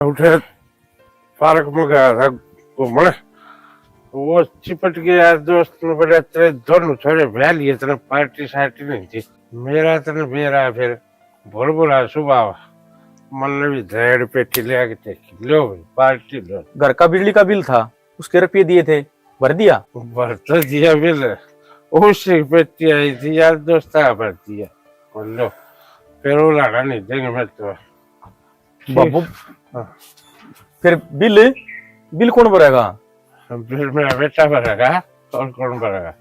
उठे पार्क में गया था घूमने। वो चिपट गया दोस्त ने बोले तेरे दोनों छोरे ब्याह लिए, तेरे पार्टी सार्टी नहीं थी। मेरा फिर भोल बोला सुबह मन ने भी 1.5 पेटी ले आके देखी, लो भाई पार्टी लो। घर का बिजली का बिल था, उसके रुपये दिए थे, भर दिया? भर तो दिया बिल, उससे पेटी आई थी यार दोस्त भर दिया। लो फिर वो लगा नहीं देंगे मैं तो बाबू। फिर बिल कौन भरेगा? बिल मेरा बेटा भरेगा और कौन भरेगा?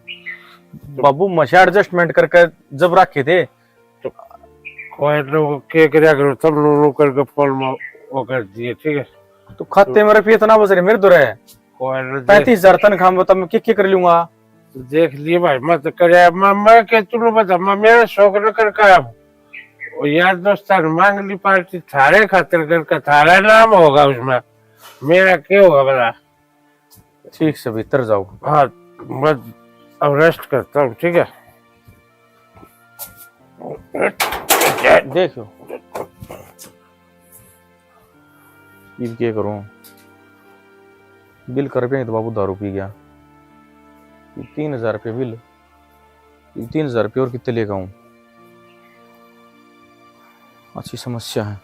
बाबू मशा एडजस्टमेंट करके जब रखे थे तो कोई लोग क्या क्या करो, सब लोग करके फोन में वो कर दिए, ठीक है। तो खाते में रुपये इतना बच रहे मेरे दो है 35,000 तनख्वाह में, तब मैं क्या कर लूंगा? देख लिए भाई मत करे मैं क्या तुम बता, मेरा शौक न कर काम यार दोस्तान मांग ली पार्टी थारे खातिर करके, थारा नाम होगा उसमें, मेरा क्या होगा बता। ठीक से भीतर जाओ। हाँ मैं अब रेस्ट करता हूँ, ठीक है। देखो अब क्या करूं, बिल कर पे तो बाबू दारू पी गया। 3,000 रुपये बिल, 3,000 रुपये और कितने लेगा हूँ? अच्छी समस्या है।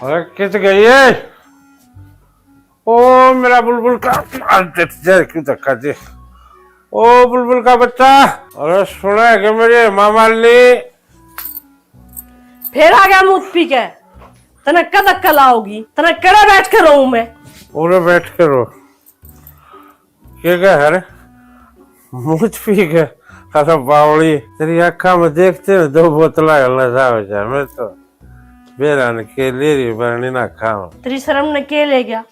अरे किस गई है? ओ मेरा बुलबुल का क्यों धक्का दे? ओ बुलबुल का बच्चा, अरे सुना है कि मेरे मामा ने फिर आ गया मुझ पी के, तना कद धक्का लाओगी? तना कड़ा बैठ कर रहूं मैं? ओरे बैठ कर रो क्या है? मुझ पी के? अरे बावड़ी तेरी आँखा में देखते ना 2 बोतला नशा हो जाए, मैं तो बेरान के ले रही बरनी ना खाओ। तेरी शर्म ने के ले गया?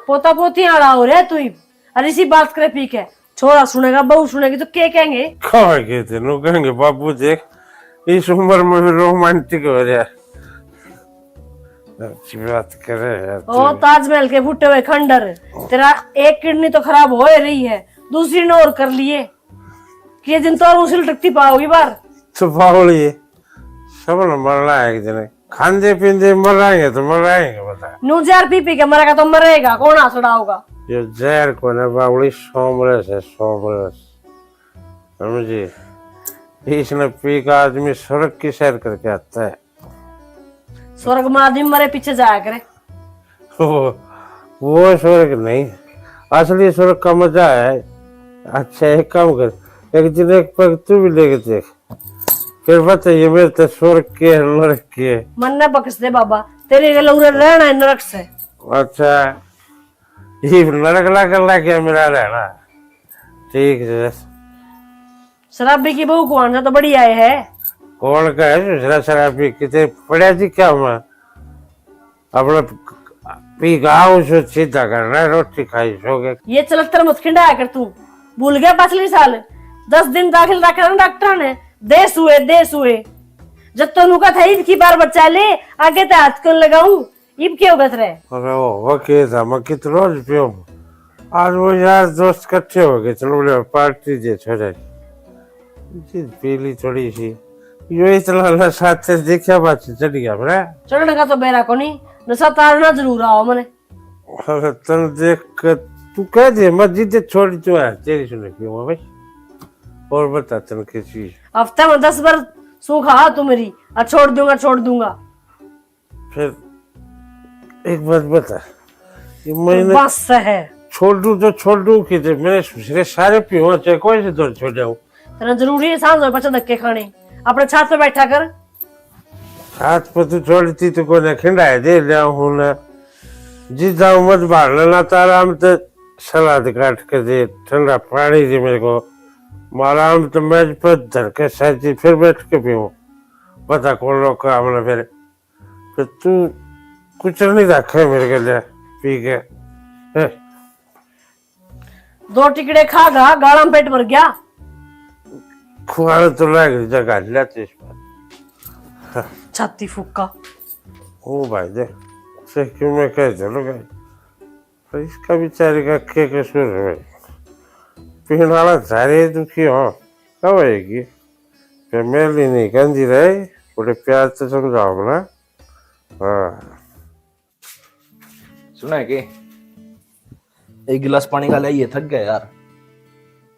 पोता पोती आड़ा हो रहा है तू। अरे इसी बात करे पी के, छोरा सुनेगा बहू सुनेगी तो क्या कहेंगे? कहेंगे नो कहेंगे बाबू देख इस उम्र में भी रोमांटिक हो रहा है। अच्छी बात करे यार। ओ ताजमहल के फुटे हुए खंडर, तेरा एक किडनी तो खराब हो रही है, दूसरी ने और कर लिए कि दिन तो और उसी लटकती पाओगी बार। तो बावड़ी सब न मरना है एक दिन, खांदे पींदे मर जाएंगे तो मर जाएंगे बता। नू जहर पी पी के मरेगा तो मरेगा, कौन आंसड़ा होगा? ये जहर को ना बावड़ी सोमरस है, सोमरस समझे। इसने पी का आदमी स्वर्ग की सैर करके आता है। स्वर्ग में आदमी मरे पीछे जाया करे। वो स्वर्ग नहीं, असली स्वर्ग का मजा है। अच्छा एक काम कर, एक दिन एक पग तू भी लेके देख, फिर बताइए मेरे तो स्वर्ग के नरक के। मन न बख्श दे बाबा, तेरे गले उरे रहना है नरक से। अच्छा ये नरक ला कर ला क्या मेरा रहना? ठीक है। शराबी की बहू को आना तो बढ़िया है। कौन का है दूसरा शराबी? कितने पड़ा थी क्या मैं अपना पी गाँव से सीधा करना है, रोटी खाई सो गए। ये चलतर मत खिंडाया कर तू, भूल गया पिछले साल 10 दिन दाखिल रखा डॉक्टर ने, देश हुए जब तो नुका था इसकी बार बच्चा ले आगे तो हाथ क्यों लगाऊं, इब क्यों गत रहे? अरे वो क्या था, मैं कितना रोज पियो आज वो यार दोस्त इकट्ठे हो गए, चलो बोले पार्टी दे छोड़े पीली थोड़ी सी यो इतना नशा से देखा बात चढ़ गया मेरा। चढ़ने का तो बेरा को नहीं, नशा तारना जरूर आओ मने। अरे तन देख कर तू कह दे मस्जिद छोड़ी तो है तेरी सुने क्यों भाई। और बता तन की चीज हफ्ते में 10 बार सूखा तू मेरी, छोड़ दूंगा। फिर एक बात बता, ये मैंने बस है छोड़ दूं कि मेरे सारे पियो चाहे कोई से तो छोड़ जाऊं। तेरा जरूरी है सांझ बच्चा धक्के खाने, अपने छात पे बैठा कर। हाथ पर तू छोड़ती तो कोई खिंडाए दे लिया हूं ना, जिस जाऊं मत बाहर लेना तारा हम तो सलाद काट के दे, ठंडा पानी दे मेरे को, मारा हम तो मेज पर धर के सहजी फिर बैठ के पीऊं, पता कौन लोग का हमने फिर तू कुछ नहीं रखे मेरे के लिए पी के। 2 टिकड़े खा गा गाड़ा में पेट भर गया। खुआने तो लग जगह लेते इस बार छाती फूका। ओ भाई दे से क्यों मैं कह चलो गए, तो इसका बेचारे का क्या कसूर है? पीने वाला सारे दुखी हो, कब आएगी? फिर मेली नहीं गंदी रहे, बड़े प्यार से समझाओ ना। हाँ सुना है कि एक गिलास पानी का लाइए, थक गया यार।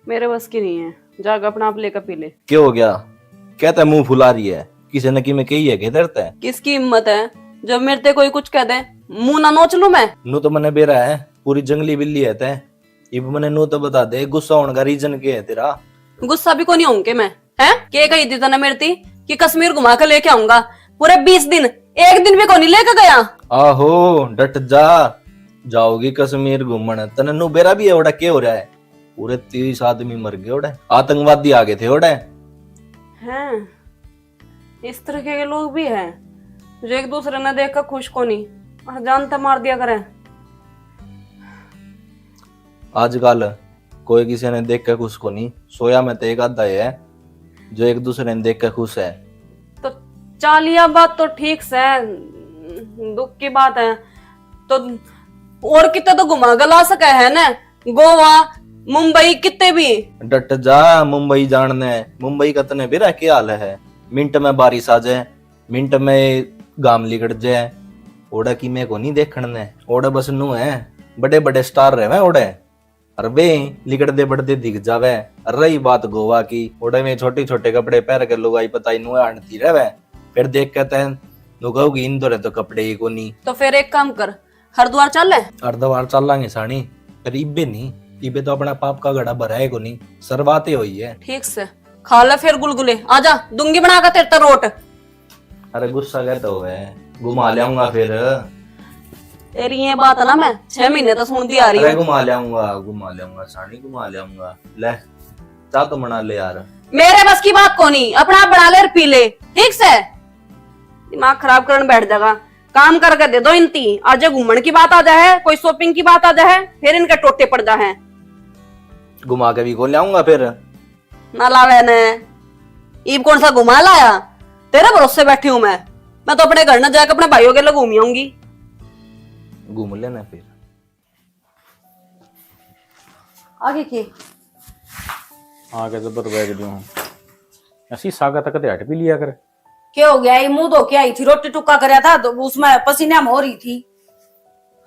मेरे बस की नहीं है, जाग अपना आप लेकर पी ले। क्या हो गया? कहता है मुंह फुला रही है, किसी ने की में कही है, कहता है। किसकी हिम्मत है जब मेरे ते कोई कुछ कह दे मुंह ना नोच लूं मैं? नू तो मैंने बेरा है, पूरी जंगली बिल्ली है तै। इब मैंने नू तो बता दे गुस्सा होने का रीजन क्या है तेरा? गुस्सा भी को नहीं होंगे मैं, है के कही थी तने मेरे ती कि कश्मीर घुमा कर लेके आऊंगा, पूरे 20 दिन, एक दिन भी को नहीं लेकर गया। आहो डट जा, जाओगी कश्मीर घूमने? तने नू बेरा भी है ओड़ा, क्या हो रहा है? पूरे 30 आदमी मर गए ओड़ा, आतंकवादी आ गए थे ओड़ा। हैं इस तरह के लोग भी हैं जो एक दूसरे ने देखकर खुश को नहीं और जानता मार दिया करें। आजकल कोई किसी ने देख के खुश को नहीं, सोया में तो एक आधा है जो एक दूसरे ने देख के खुश है। तो चालिया बात तो ठीक से दुख की बात है, तो और कितने तो घुमा गला सके है ना, गोवा मुंबई कितने भी। डट जा, मुंबई जानने, मुंबई का तने बेरा क्या हाल है? मिनट में बारिश आ जाए, मिनट में गाम लिकट जाए, ओड़ा की मैं को नहीं देखने, ओड़ा बस नू है बड़े बड़े स्टार रहे ओड़े, अरे वे लिकड़ते बढ़ते दिख जावे। रही बात गोवा की, ओड़े में छोटे छोटे कपड़े पहन के लोग आई पता नु आनती रहे, फिर देख के तैन नु कहोगी इंदौर तो कपड़े ही को नहीं। तो फिर एक काम कर, हरिद्वार चल ले। हरिद्वार चल लांगे सानी, पर इबे नहीं, इबे तो अपना पाप का घड़ा भरा है को नहीं, सरवाते हुई है। ठीक से खा ले फिर गुलगुले, आजा दूंगी बना कर तेरे रोट। अरे गुस्सा कहता हुआ है, घुमा लाऊंगा फिर। तेरी ये बात है ना, मैं 6 महीने तो सुनती आ रही अरे हूँ। घुमा लाऊंगा सानी, घुमा लाऊंगा। ले चाह तो बना ले यार। मेरे बस की बात को नहीं, अपना आप बना ले और पी ले, ठीक से। दिमाग खराब करने बैठ जाएगा, काम करके दे दो इनती। आज घूमने की बात आ जाए, कोई शॉपिंग की बात आ जाए, फिर इनके टोटे पड़ जाए। घुमा के भी को लाऊंगा फिर। ना लावे ने, ईब कौन सा घुमा लाया? तेरे भरोसे बैठी हूँ मैं तो अपने घर न जाकर अपने भाइयों के लिए घूमी आऊंगी। घूम लेना फिर। आगे के आगे जबर बैग दियो ऐसी सागा तक हट भी लिया कर। क्या हो गया? ये मुंह धो के आई थी, रोटी टुक्का कराया था तो उसमें पसीना में हो रही थी,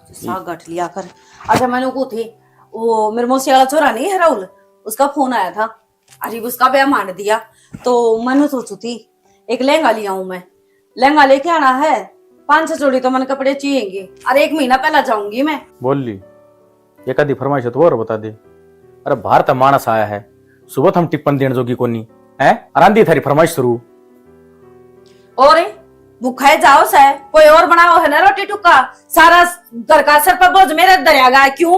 साग गठ लिया कर। अच्छा मैंने को थी वो मेरे मौसी वाला छोरा नहीं है राहुल, उसका फोन आया था, अरे उसका ब्याह मान दिया, तो मैंने सोचू थी एक लहंगा लिया हूं मैं, लहंगा लेके आना है, 5-6 जोड़ी तो मैंने कपड़े चाहिएंगे, और 1 महीना पहला जाऊंगी मैं। बोल ली ये कदी फरमाइश है तो और बता दे। अरे बाहर तो मानस आया है, सुबह हम टिप्पण देने जोगी कोनी है, आरांदी थारी फरमाइश शुरू। और भूखा जाओ से कोई और बनाओ है ना रोटी टुक्का, सारा घर का सर पर बोझ मेरे दरियागा। क्यों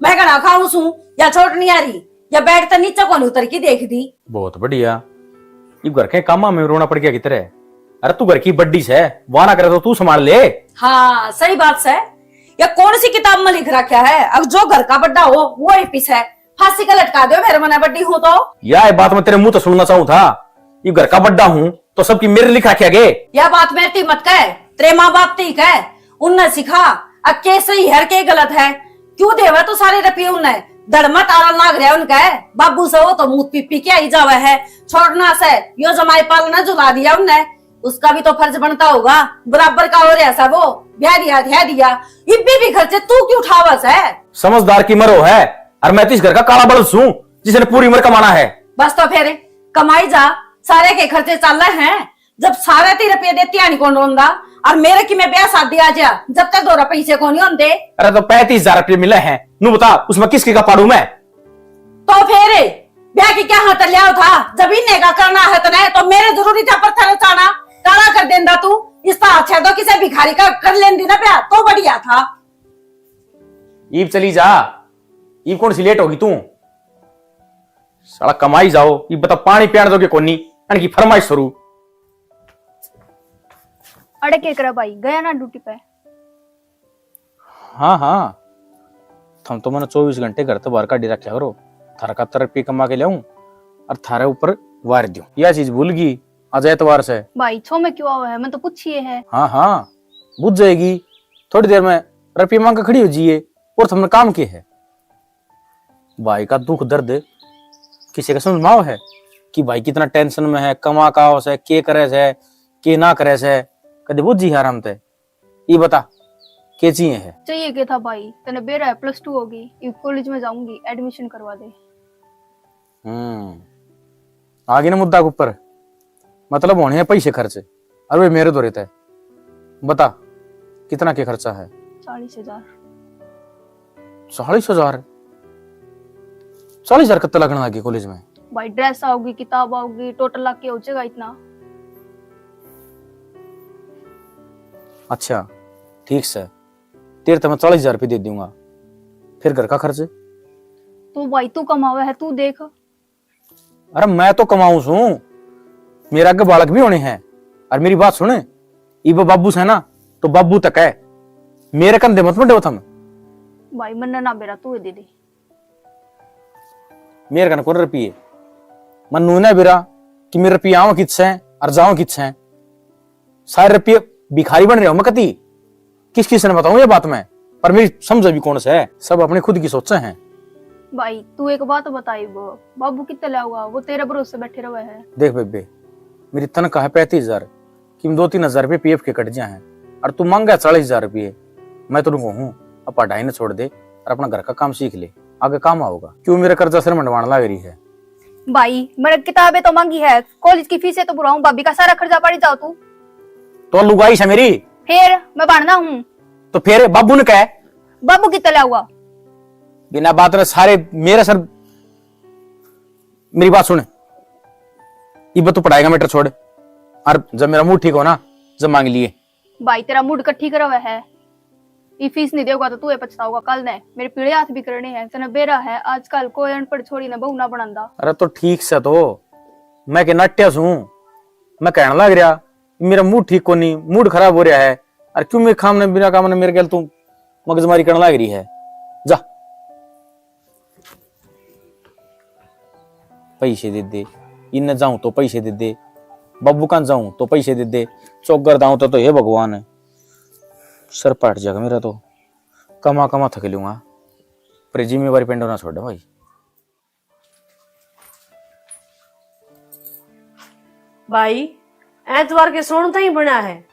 मैं कहना खाऊं सू या छोट नहीं आ रही या बैठ तो नीचे कौन उतर की देख दी। बहुत बढ़िया, ये घर के कामा में रोना पड़ गया की तरह। अरे तू घर की बड्डी से वहां ना करे तो तू संभाल ले। हाँ सही बात से, या कौन सी किताब में लिख रखा है अब जो घर का बड्डा हो वो ही पीछे फांसी का लटका दो मेरे मना बड्डी हूं तो। यह बात मैं तेरे मुंह तो सुनना चाहूँ था, ये घर का बड्डा हूँ तो सबकी मेरे लिखा क्या गे। यह बात मेरी मत कह, तेरे माँ बाप ठीक है, उनने सिखा अब के सही है के गलत है, क्यों देवा तो सारे रपिए उनने धर्म तारा लाग रहा उनका है। बाबू से वो तो मुंह पी के आई जावे है, छोड़ना से यो जमाई पालना जुला दिया उनने, उसका भी तो फर्ज बनता होगा बराबर का हो रहा सा, वो ब्याह दिया इब्बी भी खर्चे तू क्यों उठावस है। समझदार की मरो है, और मैं तो इस घर का काला बड़द हूँ जिसने पूरी उम्र कमाना है। बस तो फिर कमाई जा, सारे के खर्चे चल रहे हैं, जब सारे 3 रुपये देती आनी कौन रोंदा, और मेरे की मैं ब्याह शादी आ जा जब तक 2 पैसे को नहीं होते। अरे तो 35,000 रुपये मिले हैं, नू बता उसमें किसकी का पाड़ू मैं। तो फिर ब्याह की क्या हाथ लिया था, जब इन्हें का करना है तो मेरे जरूरी था पत्थर चाना काला कर देंदा तू, इसका अच्छा तो किसी भिखारी का कर लेंदी ना ब्याह तो बढ़िया था। ईब चली जा, ईब कौन सी लेट होगी तू, साला कमाई जाओ, ये बता पानी पियान दोगे कोनी की फरमाइश शुरू। अड़े के करा भाई गया ना ड्यूटी पे? हाँ थम तो मैंने 24 घंटे घर तो बाहर काटी रखा करो, थारा का तरफ कमा के लाऊं और थारे ऊपर वार दूं, यह चीज भूल गई आज एतवार से। भाई छो में क्यों आवा है, मैं तो पूछिए है। हाँ बुझ जाएगी, थोड़ी देर में रुपये मांग के खड़ी हो जाइए, और तुमने काम किया है। भाई का दुख दर्द किसी का समझ माओ है, कि भाई कितना टेंशन में है, कमा का से के करे से के ना करे से, कदे बुझी है आराम ते। ये बता के चाहिए है? चाहिए क्या था भाई, तने बेरा है +2 होगी, कॉलेज में जाऊंगी, एडमिशन करवा दे। आगे ना मुद्दा के ऊपर, मतलब होने हैं पैसे खर्चे, अरे मेरे तो रहता है। बता कितना के खर्चा है? 40,000। 40,000? 40,000 कितना लगना लगे कॉलेज में? भाई ड्रेस आओगी, किताब आओगी, टोटल लाके के हो जाएगा इतना। अच्छा ठीक से, तेरे तो मैं 40,000 रुपये दे दूंगा, फिर घर का खर्च? तो भाई तू कमावा है, तू देख। अरे मैं तो कमाऊं सू, मेरा आगे बालक भी होने हैं। और मेरी बात सुने, इब बाबू से ना तो बाबू तक है, मेरे कंधे मत मंडे थम। भाई मन ना बेरा तू दे दे। मेरे कन कौन रुपये मनु ने बिरा कि मेरे रुपये आव कितसे और जाओ कितसे, सारे रुपये भिखारी बन रहे हो मैं कती। किस किस ने बताऊं ये बात मैं, पर मेरी समझ भी कौन से है, सब अपने खुद की सोचे हैं। भाई तू एक बात बताई, वो बाबू कितने लाऊंगा, वो तेरे भरोसे बैठे रहे हैं। देख बेबे, मेरी तनख्वाह है 35,000 कि 2-3 हजार रुपये पीएफ के कट जाए हैं, और तू मांगा 40,000 रुपये। मैं तुमको हूँ अब पढ़ाई न छोड़ दे और अपना घर का काम सीख ले, आगे काम आओगा। क्यों मेरा कर्जा सिर मंडवाने लग रही है? भाई मैंने किताबें तो मांगी है, कॉलेज की फीसें तो बुराऊं, भाभी का सारा खर्चा पड़ी जाओ तू। तो लुगाई है मेरी, फिर मैं बढ़ना हूँ। तो फिर बाबू ने कहे बाबू कितने लाऊंगा? बिना बात में सारे मेरे सर। मेरी बात सुन, ये तू पढ़ाएगा मीटर छोड़, और जब मेरा मूड ठीक हो ना जब मांग लिए। भाई तेरा मूड इकट्ठी करा हुआ है, ये फीस नहीं देगा तो तू पछताओगा कल ने। मेरे पीड़े हाथ भी करने हैं, तना बेरा है आजकल कोई अनपढ़ छोड़ी ने बहू ना बनांदा। अरे तो ठीक से, तो मैं के नट्या हूं, मैं कहने लग रहा मेरा मूड ठीक को नहीं, मूड खराब हो रहा है, और क्यों मेरे काम ने बिना काम ने मेरे गल तू मगजमारी करने लग रही है। जा पैसे दे दे, इन जाऊं तो पैसे दे दे, बाबू कान जाऊं तो पैसे दे दे, चौकर दाऊं तो हे भगवान है, सर पाट जाएगा मेरा तो। कमा कमा थक लूंगा, पर जिम्मेवारी पेंडो ना छोड़ भाई। भाई एतवार के सोन ही बना है,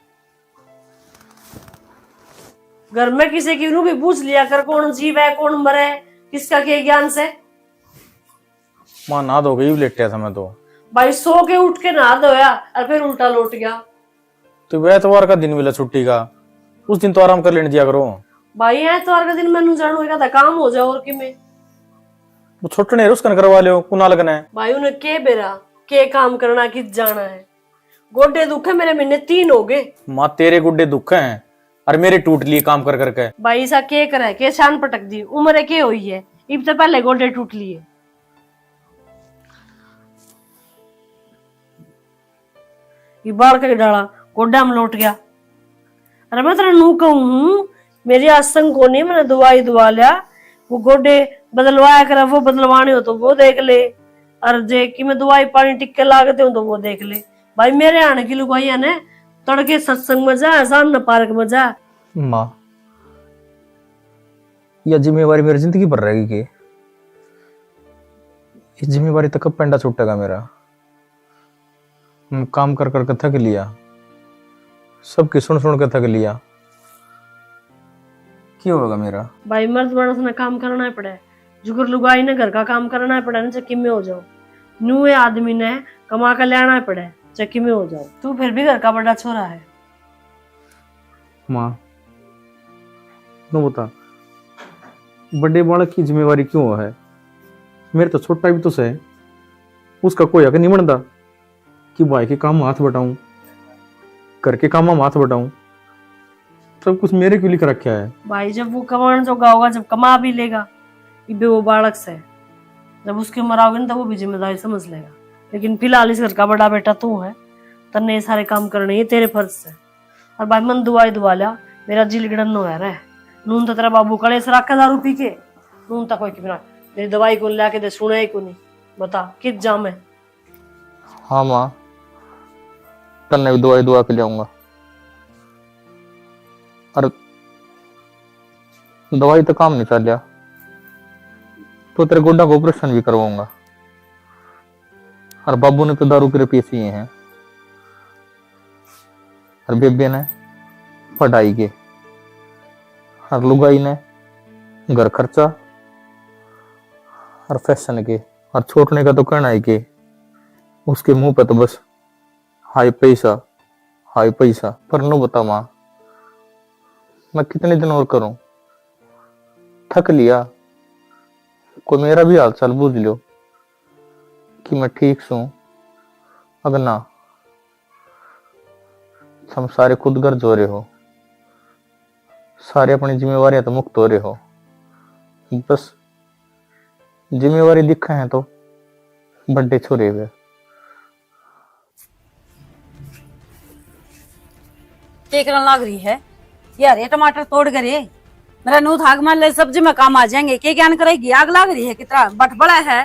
घर में किसी की भी पूछ लिया कर, कौन जीव है कौन मरे, किसका के ज्ञान से। मां ना दो गई लेटे था मैं तो। भाई सो के उठ के नहा धोया और फिर उल्टा लौट गया। तो वह एतवार का दिन मिला छुट्टी का, उस दिन तो आराम कर लेने दिया करो। भाई एतवार का दिन मैनू जानो का काम हो जाए और कि मैं वो छोटने रुस्कन करवा लियो, कुना लगना है। भाई उन्हें के बेरा के काम करना किस जाना है, गोडे दुख है मेरे, महीने 3 हो गए। माँ तेरे गुड्डे दुख हैं और मेरे टूट लिए काम कर करके। भाई ऐसा के करे, के शान पटक दी, उम्र के हुई है, इब तो पहले गोडे टूट लिए। ये बाढ़ के डाला गोड्डा में लौट गया। अरे मैं तेरा नू कहूँ, मेरी आसंग को नहीं, मैंने दवाई दवा लिया, वो गोडे बदलवाया कर, वो बदलवाने हो तो वो देख ले, और जे कि मैं दवाई पानी टिक्के लागते हूँ तो वो देख ले। भाई मेरे आने की लुगाइया ने तड़के सत्संग में जा, शाम न पार्क में जा। माँ यह जिम्मेवारी मेरी जिंदगी भर रहेगी कि इस जिम्मेवारी तक कब पेंडा छूटेगा मेरा? काम कर कर थक लिया, सबकी सुन सुन के थक लिया, क्यों होगा मेरा? भाई मर्द मानस ने काम करना ही पड़े, जुगर लुगाई ने घर का काम करना ही पड़े ना, चक्की में हो जाओ। न्यूए आदमी ने कमा कर लेना ही पड़े, चक्की में हो जाओ। तू फिर भी घर का बड़ा छोरा है। माँ तू बता, बड़े बालक की जिम्मेवारी क्यों है? मेरे तो छोटा भी तो है, उसका कोई हक नहीं बनता कि भाई के काम हाथ बटाऊं, घर के काम हाथ बटाऊं, सब कुछ मेरे क्यों लिख रखा है? भाई जब वो कमाने जोगा होगा, जब कमा भी लेगा, इबे वो बालक से, जब उसकी उम्र आओगे ना तो वो भी जिम्मेदारी समझ लेगा। लेकिन फिलहाल इस घर का बड़ा बेटा तू है, तन्ने ये सारे काम करने ये तेरे फर्ज से। और भाई मन दुआई दुआ लिया, मेरा जी लिगड़न नो है रे, नून तो तेरा बाबू कड़े से रखा दारू पी के, नून तक कोई बिना मेरी दवाई को ला के दे, सुने ही को नहीं, बता किस जाम है। हाँ माँ, कल मैं भी दवाई दुआ के जाऊंगा, और दवाई तो काम नहीं चल रहा तो तेरे गोड्डा को ऑपरेशन भी करवाऊंगा। और बाबू ने तो दारू के रुपये पिए हैं, और बेबे ने पढ़ाई के, और लुगाई ने घर खर्चा और फैशन के, और छोड़ने का तो कहना है कि उसके मुंह पे तो बस हाई पैसा हाई पैसा। पर नो बता माँ, मैं कितने दिन और करूं, थक लिया। कोई मेरा भी हाल चाल बूझ लो कि मैं ठीक हूं। अगर ना, हम सारे खुद गर्ज हो रहे हो, सारे अपनी जिम्मेवारियां तो मुक्त हो रहे हो, बस जिम्मेवारी दिखा है तो बड्डे छोरे हुए। टेकरन लाग रही है यार, ये टमाटर तोड़ करे मेरा नू थाक मान ले, सब्जी में काम आ जाएंगे। क्या ज्ञान करेगी, आग लाग रही है, कितना बट बड़ा है।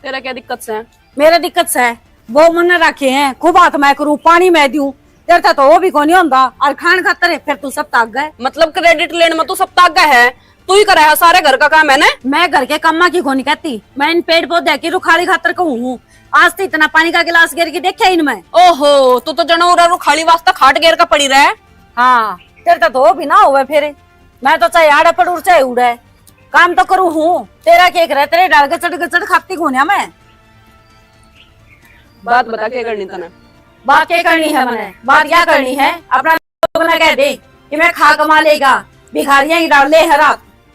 तेरा क्या दिक्कत से है? मेरा दिक्कत से है, वो मन रखे हैं खूब हाथ मैं करूँ, पानी मैं दूं, तेरे तो वो भी को नहीं होता, और खान खातर फिर तू सब ताक गए। मतलब क्रेडिट लेने में तू सब तागा है, तू ही कराया सारे घर का काम है ना। मैं घर के कम्मा की को नहीं कहती, मैं इन पेड़ पौधे की रुखाली खातर कहूँ हूँ। आज तो इतना पानी का गिलास गिर के देखा इनमें। ओहो, तू तो जनौरा रुखाली वास्ता खाट गेर का पड़ी रहा है। हाँ, तेरे तो वो भी ना हुआ फिर। मैं तो चाहे आड़े पड़ू चाहे उड़े, काम तो करूँ हूँ। तेरा केक रहे तेरे डाल गचड़ खाती घूनिया मैं। बात बता क्या करनी तने? बात क्या करनी है मैंने? बात क्या करनी है, अपना लोग ना कह दे कि मैं खा कमा लेगा, भिखारियां ही डाल ले हरा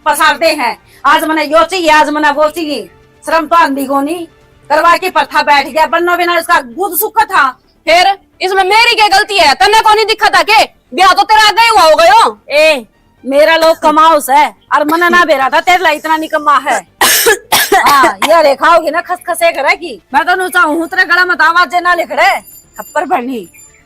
पसारते हैं। आज मैंने यो चाहिए, आज मैंने वो चाहिए, श्रम तो आंधी को नहीं करवा के पत्थर बैठ गया, बनना बिना इसका गुद सुखा था। फिर इसमें मेरी क्या गलती है? तन्ने को नहीं दिखा था के ब्याह तो तेरा आगे ही हुआ हो गयो। ए मेरा लोग कमाओ से, और मना ना बेरा था तेरे लिए इतना निकम्मा है। हाँ, ये रेखाओगी ना खसखसे करेगी। मैं तो चाहूँ तेरे गला में आवाज ना लिख रहे खप्पर भरनी।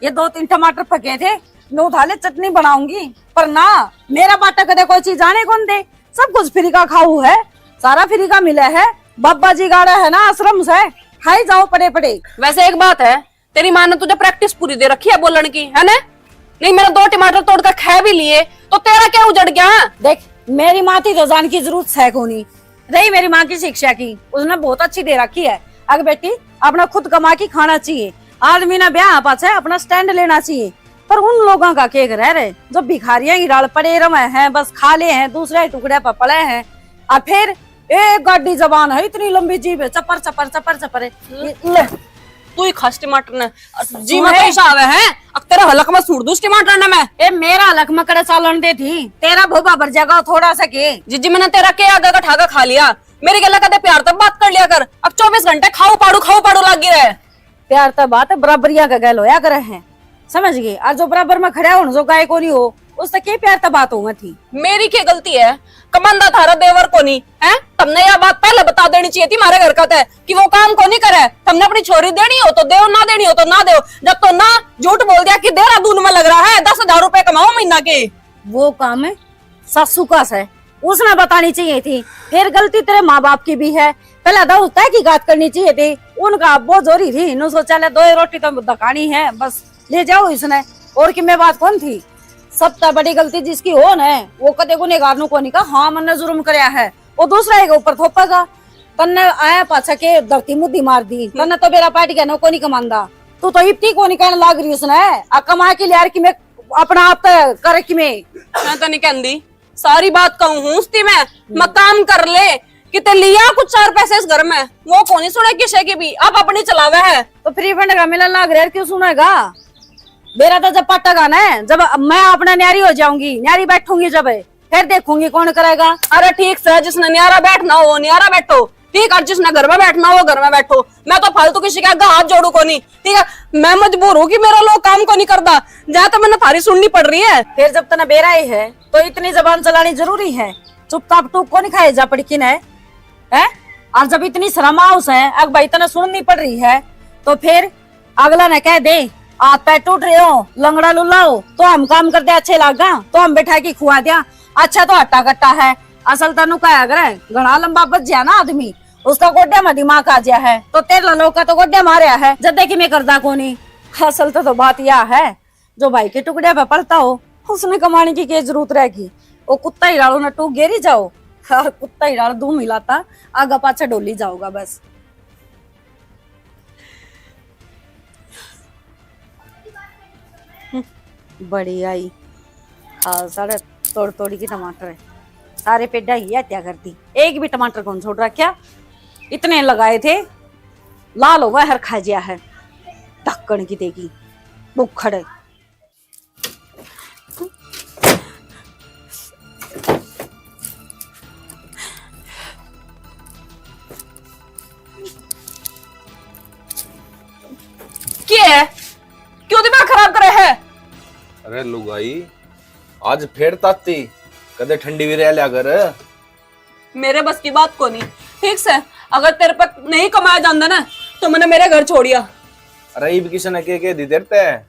ये 2-3 टमाटर पके थे, नो थाले चटनी बनाऊंगी, पर ना मेरा बाटा कदे कोई चीज आने कौन दे। सब कुछ फ्री का खाऊ है, सारा फ्री का मिला है। बाबा जी गाड़ा है ना आश्रम से, खाई जाओ पड़े पड़े। वैसे एक बात है, तेरी माँ ने तुझे प्रैक्टिस पूरी दे रखी है बोलने की, है ना? नहीं, मेरा 2 टमाटर तोड़कर खा भी लिए तो तेरा क्या उजड़ गया? देख, मेरी माँ थी तो जान की जरूरत है को नहीं रही। मेरी माँ की शिक्षा की उसने बहुत अच्छी दे रखी है। अगर बेटी अपना खुद कमा के खाना चाहिए, आदमी ना ब्याह पास है अपना स्टैंड लेना चाहिए। पर उन लोगों का केक रह रहे जो भिखारियां ही डाल पड़े रहे हैं, बस खा ले हैं, दूसरे टुकड़े पर पड़े हैं। और फिर एक गाड़ी जबान है, इतनी लंबी जीभ है, चपर चपर चपर चपर। तू ही खास टमाटर ने जी में पैसा आवे हैं, अब तेरा हलक में सूर दूस टमाटर ने मैं। ए मेरा हलक में कड़े चालन दे थी, तेरा भोबा भर जाएगा थोड़ा सा के। जिजी मैंने तेरा के आगे का ठाका खा लिया, मेरी गला कदे प्यार तक बात कर लिया कर। अब 24 घंटे खाओ पाड़ू लगी रहे। प्यार तो बात है, बराबरिया का गैल होया करे हैं, समझ गए। और जो बराबर में खड़ा हो जो गाय को नहीं हो, उससे क्या प्यार तो बात होगा थी। मेरी क्या गलती है? कमांदा थारा देवर को नहीं है, तुमने यह बात पहले बता देनी चाहिए थी। हमारे घर का है कि वो काम को नहीं करे, तुमने अपनी छोरी देनी हो तो दो, ना देनी हो तो ना दो। जब तो ना झूठ बोल दिया कि देहरादून में लग रहा है 10,000 रुपए कमाओ महीना के। वो काम है सासू का से, उसने बतानी चाहिए थी। फिर गलती तेरे माँ बाप की भी है, पहले तो तय की बात करनी चाहिए थी। उनका बहुत जोरी थी, नु सोचा ले 2 रोटी तो दकानी है, बस ले जाओ इसने। और कि मैं बात कौन थी? सबसे बड़ी गलती जिसकी हो न, वो कदे गुनेगार नु को नहीं कहा हाँ मैंने जुर्म कराया है, वो दूसरा के ऊपर थोपेगा। तन्ने आया पाछा के धरती मुद्दी मार दी, तन्ने तो मेरा पार्टी का को नहीं कमांदा। तू तो इतनी को नहीं कहने लाग रही उसने, आ कमा के लिया कि मैं अपना आप करे कि मैं तो नहीं कहती सारी बात कहूँ हूँ मैं काम कर ले किते लिया कुछ 4 पैसे इस घर में, वो कौन ही सुने किसी की भी, आप अपनी चलावे है। तो फ्री फंड का मिलन लाग रहा है, क्यों सुनेगा? मेरा तो जब पट्टा ना है, जब मैं अपना न्यारी हो जाऊंगी, न्यारी बैठूंगी जब, फिर देखूंगी कौन करेगा। अरे ठीक से, जिसने न्यारा बैठना हो न्यारा बैठो, ठीक है। जिसने घर में बैठना हो घर में बैठो, मैं तो फालतू किसी के आगे हाथ जोड़ू को नहीं, ठीक है। मैं मजबूर हूँ कि मेरा लोग काम को नहीं करता, जहाँ तो मैंने थारी सुननी पड़ रही है। फिर जब तना बेरा ही है तो इतनी जबान चलानी जरूरी है? चुपचाप टूक को नहीं खाए जा पड़ी किन है? और जब इतनी शर्म हाउस है, अग भाई तना सुननी पड़ रही है, तो फिर अगला ने कह दे आप पैर टूट रहे हो, लंगड़ा लुल्ला हो, तो हम काम करते अच्छे लागा, तो हम बैठा के खुआ दिया, अच्छा तो हट्टा कट्टा है। असल तनु का अगर घना लंबा बच गया ना आदमी, उसका गोड्या में दिमाग आ गया है, तो तेरे लोग का तो गोड्या मारा है, जब देखी मैं करदा को नहीं। असल तो बात यह है, जो भाई के टुकड़े पे पलता हो उसने कमाने की क्या जरूरत रहेगी। वो कुत्ता ही डालो ना टूक गेरी जाओ, और कुत्ता ही डाल दूं मिलाता आगा पाछा डोली जाओगा बस। बड़ी आई हाँ सारे तोड़ तोड़ी के टमाटर है, सारे पेड़ा ही हत्या कर दी, एक भी टमाटर कौन छोड़ रहा क्या? इतने लगाए थे, लाल होगा हर खा जिया है, ढक्कन की देगी बुखड़ है। क्या है? क्यों दिमाग खराब करे है? अरे लुगाई आज फिर ताती कदे ठंडी भी रह लिया कर। मेरे बस की बात को नहीं, ठीक से अगर तेरे पर नहीं कमाया जाता ना तो मैंने मेरे घर छोड़िया। अरे ये भी किसी ने के दी देते है।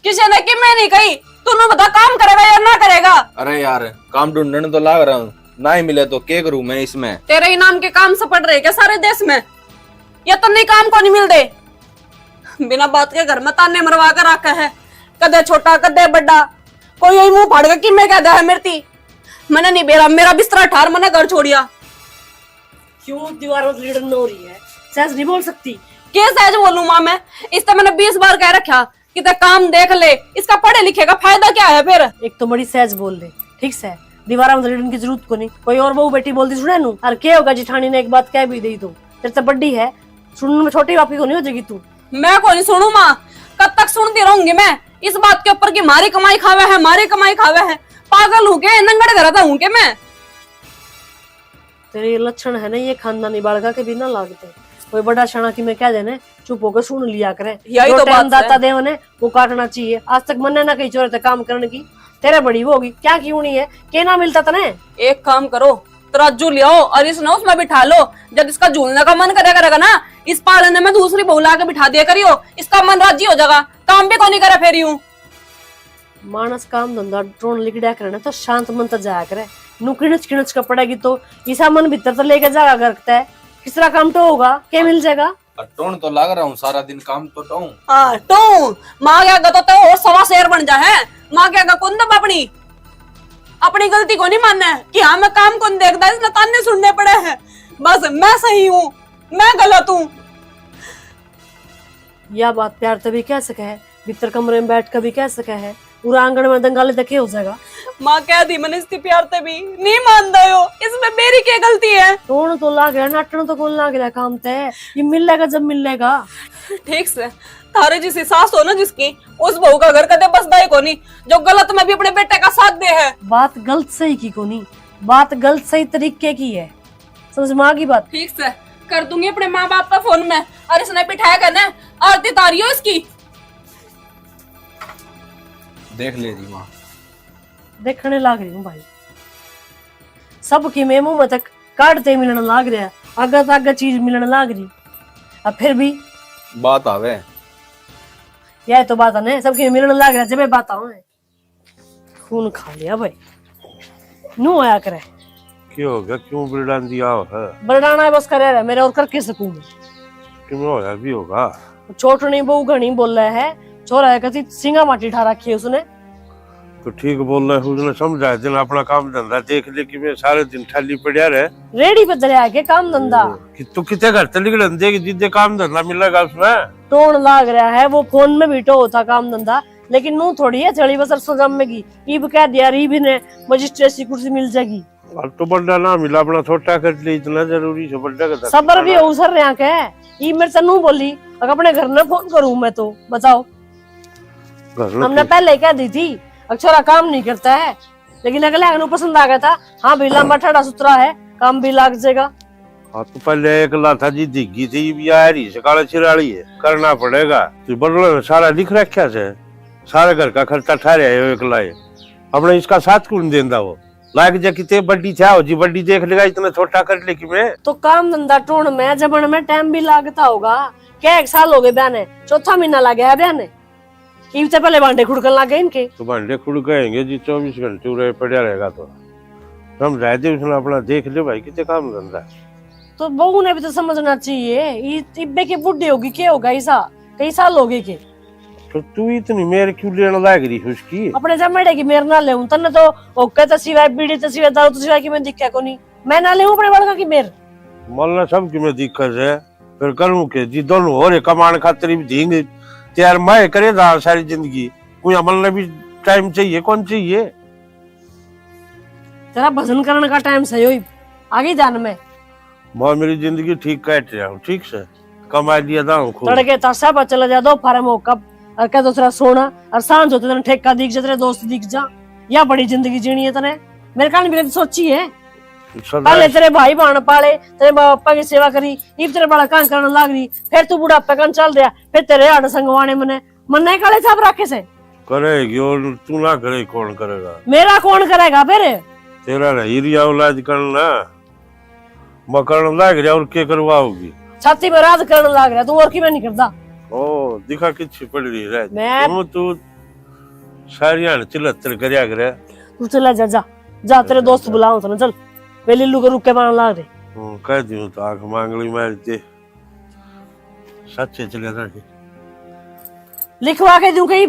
किसी ने कि मैं नहीं कही, तू बता काम करेगा या ना करेगा? अरे यार काम ढूंढने तो लाग रहा हूँ, ना ही मिले तो क्या करूँ मैं इसमें। तेरे इनाम के काम सपट रहे क्या सारे देश में? या तो नहीं काम को नहीं मिलते, बिना बात के घर में ताने मरवा कर रखा है, कदे छोटा कदे बड़ा, कोई यही मुंह फाड़ कि मैं कहता है मेरी थी। मैंने नहीं बेरा, मेरा बिस्तरा ठार, मैंने घर छोड़िया। क्यों दीवारों से लड़न हो रही है? सहज नहीं बोल सकती? क्या सहज बोलूं मां मैं? इससे मैंने 20 बार कह रखा कि ते काम देख ले, इसका पढ़े लिखे का फायदा क्या है फिर? एक तो बड़ी सहज बोल ले, ठीक से दीवारा में लड़न की जरूरत को नहीं, कोई और बहू बेटी बोलती सुने नू। और क्या होगा जिठानी ने एक बात कह भी दी तो तेरे से बड्डी है, सुनने में छोटी वापी को नहीं हो जाएगी तू। मैं को नहीं सुनू माँ, कब तक सुनती रहूंगी मैं इस बात के ऊपर कि मारी कमाई खावे है, मारी कमाई खावे है? पागल हूँ के नंगड़ घर हूँ के मैं? तेरे ये लक्षण है ना, ये खानदानी बालका के बिना लागते। कोई बड़ा क्षणा की मैं क्या देने, चुप होकर सुन लिया करे। यही जो तो टाइम बात दाता है। दे उन्हें वो काटना चाहिए। आज तक मन्ने ना कही चोरे थे काम करने की, तेरे बड़ी वो होगी क्या क्यों नहीं है? क्या ना मिलता तने? एक काम करो, तराजू ले आओ और इस ना उसमें बिठा लो। जब इसका झूलने का मन करेगा ना, इस पालने में दूसरी बहू ला के बिठा दिया करियो, इसका मन राजी हो जाएगा, काम भी कौन नहीं करे फिर यूं। मानस काम धंधा ड्रोन लिखड़ा करे ना तो शांत मन तक जाया करे। नु किणच किणच का पड़ेगी तो ईसा मन भीतर तो लेके जागा करता है, किसरा काम तो होगा क्या मिल जाएगा? टोन तो लग रहा हूँ सारा दिन काम तो टों। हाँ टू माँ क्या तो और सवा शेर बन जा है। माँ क्या कौन दब अपनी गलती को नहीं मानना है कि हाँ मैं काम कौन देखता है, इसमें ताने सुनने पड़े हैं। बस मैं सही हूँ, मैं गलत हूँ। यह बात प्यार तभी कह सके है, भीतर कमरे में बैठ कर भी कह सके है, पूरा आंगन में दंगाले तक हो जाएगा। माँ कह दी मैंने इसकी प्यार तभी नहीं मानता हो, इसमें मेरी क्या गलती है? टोन तो लाग रहा, नाटन तो कौन लाग रहा काम ते, ये मिलेगा जब मिलेगा। ठीक से थारे जैसी सास हो ना जिसकी, उस बहू का घर कदे बसदा ही को नहीं, जो गलत में भी अपने बेटे का साथ दे है। बात गलत सही की को नहीं, बात गलत सही तरीके की है, समझ में आ गई बात? ठीक से कर दूंगी अपने माँ बाप का फोन में, और इसने बिठाया करना आरती तारियो इसकी। देख ले जी माँ, देखने लाग रही हूँ भाई, सबकी मैं मुंह में तक काटते मिलने लाग रहा, आगे तो आगे चीज मिलने लाग रही, अब फिर भी बात आवे यह तो बात है ना, सबकी मिलने लाग रहा जब बात आवे। खून खा लिया भाई, नू आया करे क्यों हो गया, क्यों बिरडान दिया है? बरडाना है बस करे रहा मेरे और करके सकूं मैं। क्यों होया भी होगा? छोट नहीं बहु घनी बोल रहा है, छोरा है कसी सिंगा माटी ठा रखी है उसने। तो ठीक बोल रहे, उसने समझा दिन अपना काम धंधा देख ले कि मैं सारे दिन खाली पड़ा रहे। रेडी पे दरिया के काम धंधा कि तू कितने घर चली गई देगी जिद्दे काम धंधा मिलेगा उसमें। टोन लाग रहा है, वो फोन में भी तो होता काम धंधा, लेकिन नू थोड़ी है चली बसर सोजम में की ईब कह दिया री भी ने मजिस्ट्रेट की कुर्सी मिल जाएगी। अब तो बड़ा ना मिला, अपना छोटा कर ले, इतना जरूरी है बड़ा का सबर भी अवसर रहा के ये मेरे से नू बोली अगर अपने घर में फोन करूं मैं तो बताओ। हमने पहले कह दी थी अक्षरा काम नहीं करता है, लेकिन अगले अगनू पसंद आ गया था, हाँ भी लंबा ठड़ा सुतरा है, काम भी लाग जाएगा। हाँ तो पहले एक लाथा जी दिखी थी, भी आ रही से काला चिराड़ी है, करना पड़ेगा। तो बड़ों ने सारा लिख रखा से, सारे घर का खर्चा ठहरे है एक लाए, अपने इसका साथ कौन देंदा वो लायक जा कितने बड्डी था हो जी, बड्डी देख लेगा इतना छोटा कर ले कि मैं तो काम धंधा टूण में जबन में टाइम भी लागता होगा। क्या 1 साल हो गए बयाने, चौथा महीना लग गया बयाने, से पहले भांडे खुड़कन लग गए इनके। तो भांडे खुड़ गएंगे जी, 24 घंटे रहे पड़ा रहेगा तो समझा दे उसने अपना देख ले भाई कितने काम धंधा। तो बहू ने भी तो समझना चाहिए, इब्बे की बुढ़ी होगी क्या होगा, ऐसा कई साल हो गए के। तो तू इतनी मेरे क्यों लेने लग रही है उसकी? अपने जमेड़े की मेरे ना ले तन्ने तो ओके तो सिवाय बीड़ी तो सिवाय दारू तो सिवाय की मैं दिक्कत को नहीं, मैं ना ले अपने बड़का की मेर मलना सब की मैं दिक्कत है, फिर करूं के जी दोनों हो रे कमान खातिर भी देंगे त्यार मैं करे सारी जिंदगी कोई अमल ने भी टाइम चाहिए कौन चाहिए? तेरा भजन करने का टाइम सही हुई आगे जान में मैं मेरी जिंदगी ठीक काट रहा हूँ, ठीक से कमा लिया था खूब। तड़के तस्सा पर चला जा दो फार्म हो कब और क्या दूसरा सोना और सांझ होते तेरे ठेका दिख जा, तेरे दोस्त दिख जा। या बड़ी जिंदगी जीनी है तने, मेरे कान भी सोची है। पहले तेरे भाई बहन पाले, तेरे बापा की सेवा करी, इब तेरे बड़ा काम करने लग रही, फिर तू बुढ़ापे कान चल रहा, फिर तेरे आड़ संगवाने मन्ने काले साहब रखे से करेगी और तू ना करे कौन करेगा? मेरा कौन करेगा फिर? तेरा हीरिया औलाद करना मकड़ लाग रहा और क्या करवाओगी? छाती में राज करने लग रहा, तू और की मैं नहीं करता। ओ दिखा किच्छी पड़ रही है मैं तू सारिया चिलत्तर करया करे। तू चला जा जा जा, तेरे दोस्त बुलाओ तो चल, वे लिल्लू को रुक के मारने लग रहे। कह दियो तो आंख मांगली मारते सच्चे चले रखे लिखवा के दूं कहीं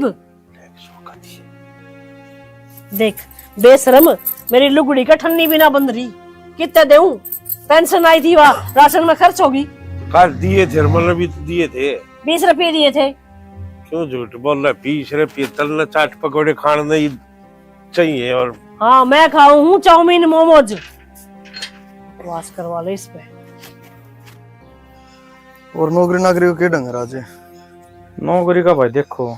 देख बेशरम, मेरी लुगड़ी का ठन्नी भी ना बंद रही, कितने देऊं? पेंशन आई थी वहाँ राशन में खर्च होगी। कल दिए थे मतलब भी तो दिए थे, 20 रुपये दिए थे। क्यों झूठ बोल रहा? 20 रुपये तलना चाट पकौड़े खाने नहीं चाहिए। और हाँ मैं खाऊं हूँ चाउमीन मोमोज, वास करवा ले इस पे। और नौकरी नाकरी को क्या ढंग है राजे? नौकरी का भाई देखो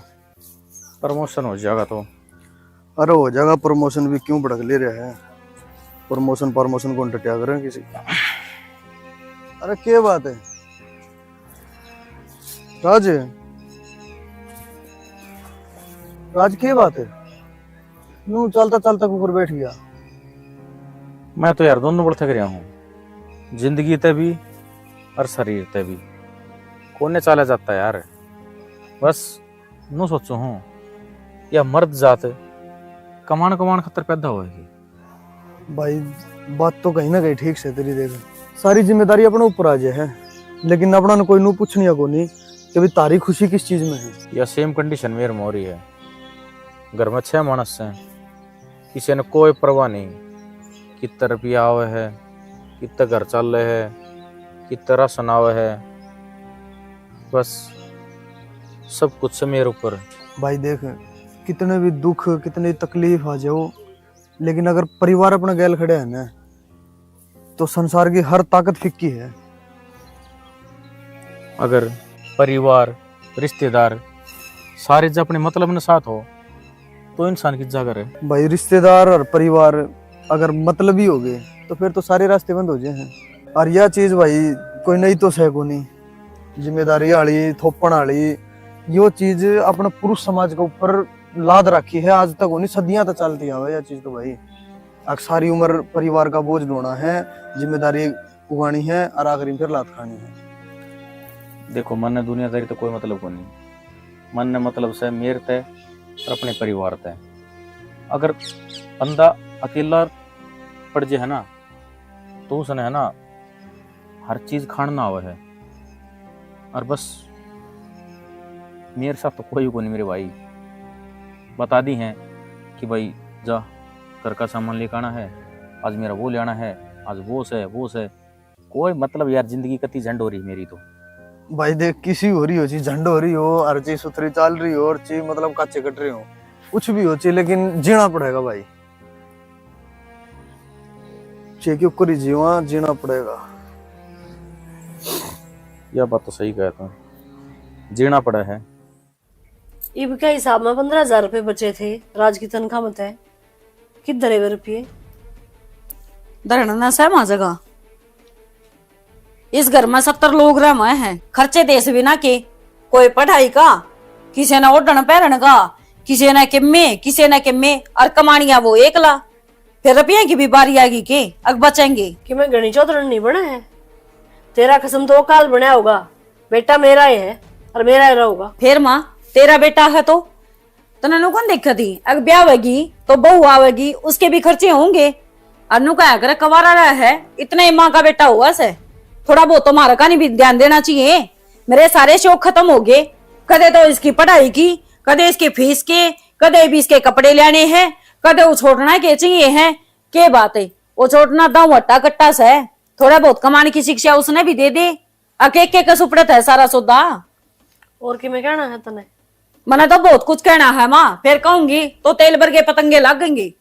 प्रमोशन हो जाएगा तो। अरे हो जाएगा प्रमोशन भी, क्यों भड़क ले रहा है? प्रमोशन कौन टटिया कर रहे हैं किसी? अरे क्या बात है राज? राज क्या बात है? यूं चलता चलता ऊपर बैठ गया। मैं तो यार दोनों बढ़ थक रहा हूँ, जिंदगी ते भी और शरीर ते भी कोने चला जाता है यार। बस नू सोचू हूँ या मर्द जात कमान कमान खतर पैदा होएगी। भाई बात तो कहीं ना कहीं ठीक से तेरी, देख सारी जिम्मेदारी अपने ऊपर आ जाए है, लेकिन अपना न कोई नू पूछनी को नहीं कि भाई तारी खुशी किस चीज में है। या सेम कंडीशन मेरे में हो रही है। घर में 6 मानस हैं, किसी ने कोई परवाह नहीं, कितना रुपया आवे है, कितना घर चल रहे है, कितना राशन आवे है, बस सब कुछ से मेरे ऊपर। भाई देख कितने भी दुख कितनी तकलीफ आ जाओ, लेकिन अगर परिवार अपना गैल खड़े है ना तो संसार की हर ताकत फिक्की है। अगर परिवार रिश्तेदार सारे जब अपने मतलब में साथ हो तो इंसान की जागर है। भाई रिश्तेदार और परिवार अगर मतलबी हो गए तो फिर तो सारे रास्ते बंद हो जाए हैं। और यह चीज भाई कोई नहीं तो सह को नहीं, जिम्मेदारी वाली थोपण वाली यो चीज अपने पुरुष समाज के ऊपर लाद रखी है आज तक, नहीं सदियां तक चलती है यह चीज। तो भाई सारी उम्र परिवार का बोझ ढोना है, जिम्मेदारी उगानी है और आखिरी फिर लात खानी है। देखो मन ने दुनियादारी तो कोई मतलब को नहीं, मन ने मतलब से मेरे तय और अपने परिवार तय। अगर बंदा अकेला पड़ जाए है ना तो उसने है ना हर चीज खाना आवा है, और बस मेरे साथ तो कोई को नहीं। मेरे भाई बता दी हैं कि भाई जा घर का सामान लेकर आना है, आज मेरा वो लेना है, आज वो से कोई मतलब यार जिंदगी कति झंड हो रही मेरी तो। भाई देख किसी हो रही हो चीज झंड हो रही हो, हर चीज सुथरी चल रही हो, और चीज मतलब काचे कट रही हो, कुछ भी हो चाहिए लेकिन जीना पड़ेगा भाई। चे के ऊपर ही जीना पड़ेगा। यह बात तो सही कहता हूँ, जीना पड़ा है। इब के हिसाब में 15,000 रुपए बचे थे, राज की तनख्वाह मत है किधर है रुपये? धरना सहमा जगह इस घर में 70 लोग रह हैं, खर्चे देश बिना के, कोई पढ़ाई का, किसी ने ओढ़न पहरन का, किसी ने किमे और कमानिया वो एकला, फिर रुपये की भी बारी आएगी के अग बचेंगे कि मैं गणी चौधरी नहीं बना है। तेरा कसम तो काल बना होगा, बेटा मेरा ही है और मेरा ही रहेगा। फिर माँ तेरा बेटा है तो तने नु कौन देखा थी? अग ब्याह आवेगी तो बहू आवेगी, उसके भी खर्चे होंगे। अनु का अगर कवारा रहा है, इतने माँ का बेटा हुआ से थोड़ा बहुत तुम्हारा का नहीं भी ध्यान देना चाहिए। मेरे सारे शौक खत्म हो गए, कदे तो इसकी पढ़ाई की, कदे इसकी फीस के, कदे भी इसके कपड़े लेने हैं, कदे वो छोड़ना के चाहिए है। के बात है वो छोड़ना दाऊ हट्टा कट्टा से, थोड़ा बहुत कमाने की शिक्षा उसने भी दे दे। अके के सुपड़त है सारा सौदा। और कि मैं कहना है तने मने तो बहुत कुछ कहना है माँ, फिर कहूंगी तो तेल भर के पतंगे लगेंगे।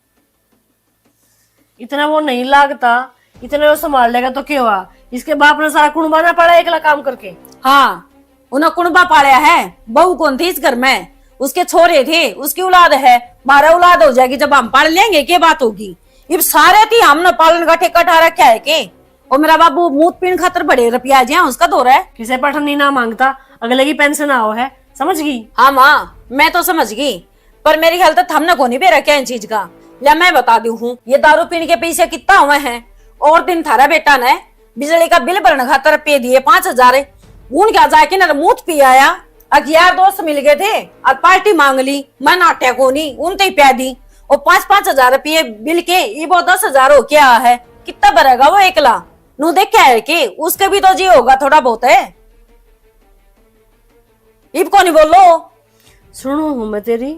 इतना वो नहीं लागता, इतने वो संभाल लेगा तो क्या हुआ? इसके बाप ने सारा कुणबा ना पड़ा एकला काम करके। हाँ, उन्हें कुणबा पाला है, बहू कौन थी इस घर में? उसके छोरे थे, उसकी औलाद है, 12 औलाद हो जाएगी जब हम पाल लेंगे, क्या बात होगी? ये सारे थी हमने पालन का ठेका ठा रखा है के? और मेरा बाबू मूत पीन खातर बड़े रुपया जी उसका दौर है। किसे पठनी ना मांगता, अगले की पेंशन आओ है, समझ गई? हाँ माँ, मैं तो समझ गई, पर मेरी हालत हमने को नहीं भी रखा इन चीज का। या मैं बता दू हूँ, ये दारू पीने के पीछे कितना हुए हैं। और दिन थारा बेटा ने बिजली का बिल भरने खातर पे दिए 5000, उन क्या जाके न मुंह पी आया। अब यार दोस्त मिल गए थे, अब पार्टी मांग ली, मैं नाट्या को नहीं उनते ही प्या दी। और 5-5 हजार रुपये बिल के ये वो 10,000 हो क्या है, कितना भरेगा वो एकला? नू देखा है कि उसके भी तो जी होगा थोड़ा बहुत है। इब को नहीं बोलो, सुनू हूँ मैं तेरी।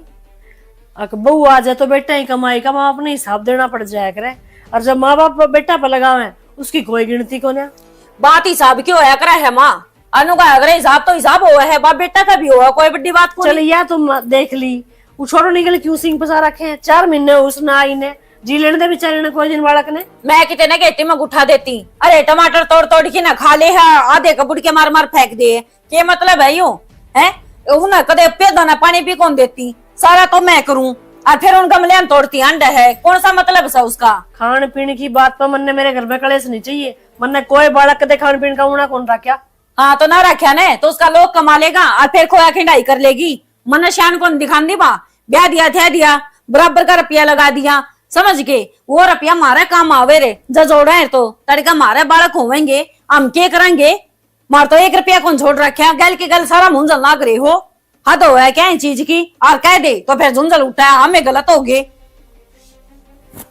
अक बहू आ जाए तो बेटा ही कमाई का, माँ अपने हिसाब देना पड़ जाया करे। और जब माँ बाप बेटा पर लगावे उसकी कोई गिनती को ना। बात हिसाब क्यों होया करे है माँ? अनु का अगर हिसाब तो हिसाब हुआ है, बाप बेटा का भी हुआ, कोई बड़ी बात को चल या तुम देख ली, वो छोरो निकल क्यों सिंह पसा रखे हैं? 4 महीने उसने आई ने जी लेने दे बेचारे ने, कोई दिन बालक ने। मैं कितने कहती मैं उठा देती, अरे टमाटर तोड़ तोड़ के ना खा ले है, आधे कबूड़ के मार मार फेंक दे, क्या मतलब है यूं है? उन्हें कदे पेदा ना पानी भी कौन देती, सारा तो मैं करूं, और फिर उन गमले में तोड़ती अंडा है, कौन सा मतलब है उसका? खान पीने की बात पर मन ने मेरे घर में कलेश नहीं चाहिए, मन ने कोई बालक कदे खान पीने का उना कौन रखा? हाँ तो ना रखा ने तो उसका लोग कमा लेगा और फिर खोया खिंडाई कर लेगी। मन शान कौन दिखान दी बा, ब्याह दिया थे दिया, बराबर का रुपया लगा दिया, समझ के वो रुपया मारे काम आवे रे, जजोड़ा है तो तड़का मारे बालक होवेंगे, हम क्या करेंगे? मार तो 1 रुपया कौन छोड़ रखे, गल की गल सारा मुंजल लाग रहे हो, हद हो है क्या इन चीज की? और कह दे तो फिर झुंझल उठा है, हमें गलत हो गए।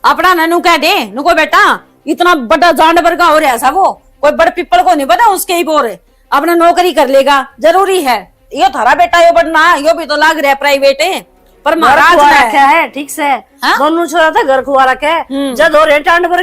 अपना ननू कह दे, नुको बेटा इतना बड़ा जानवर का हो रहा सा, वो कोई बड़ पिपल को नहीं पता उसके ही बोरे, अपना नौकरी कर लेगा, जरूरी है। यो थारा बेटा यो बढ़ना, यो भी तो लाग रहा है प्राइवेट है, पर महाराज रखा है ठीक से। दोनों छोरा था घर खुआ रखा है, जब हो रहे टांड भर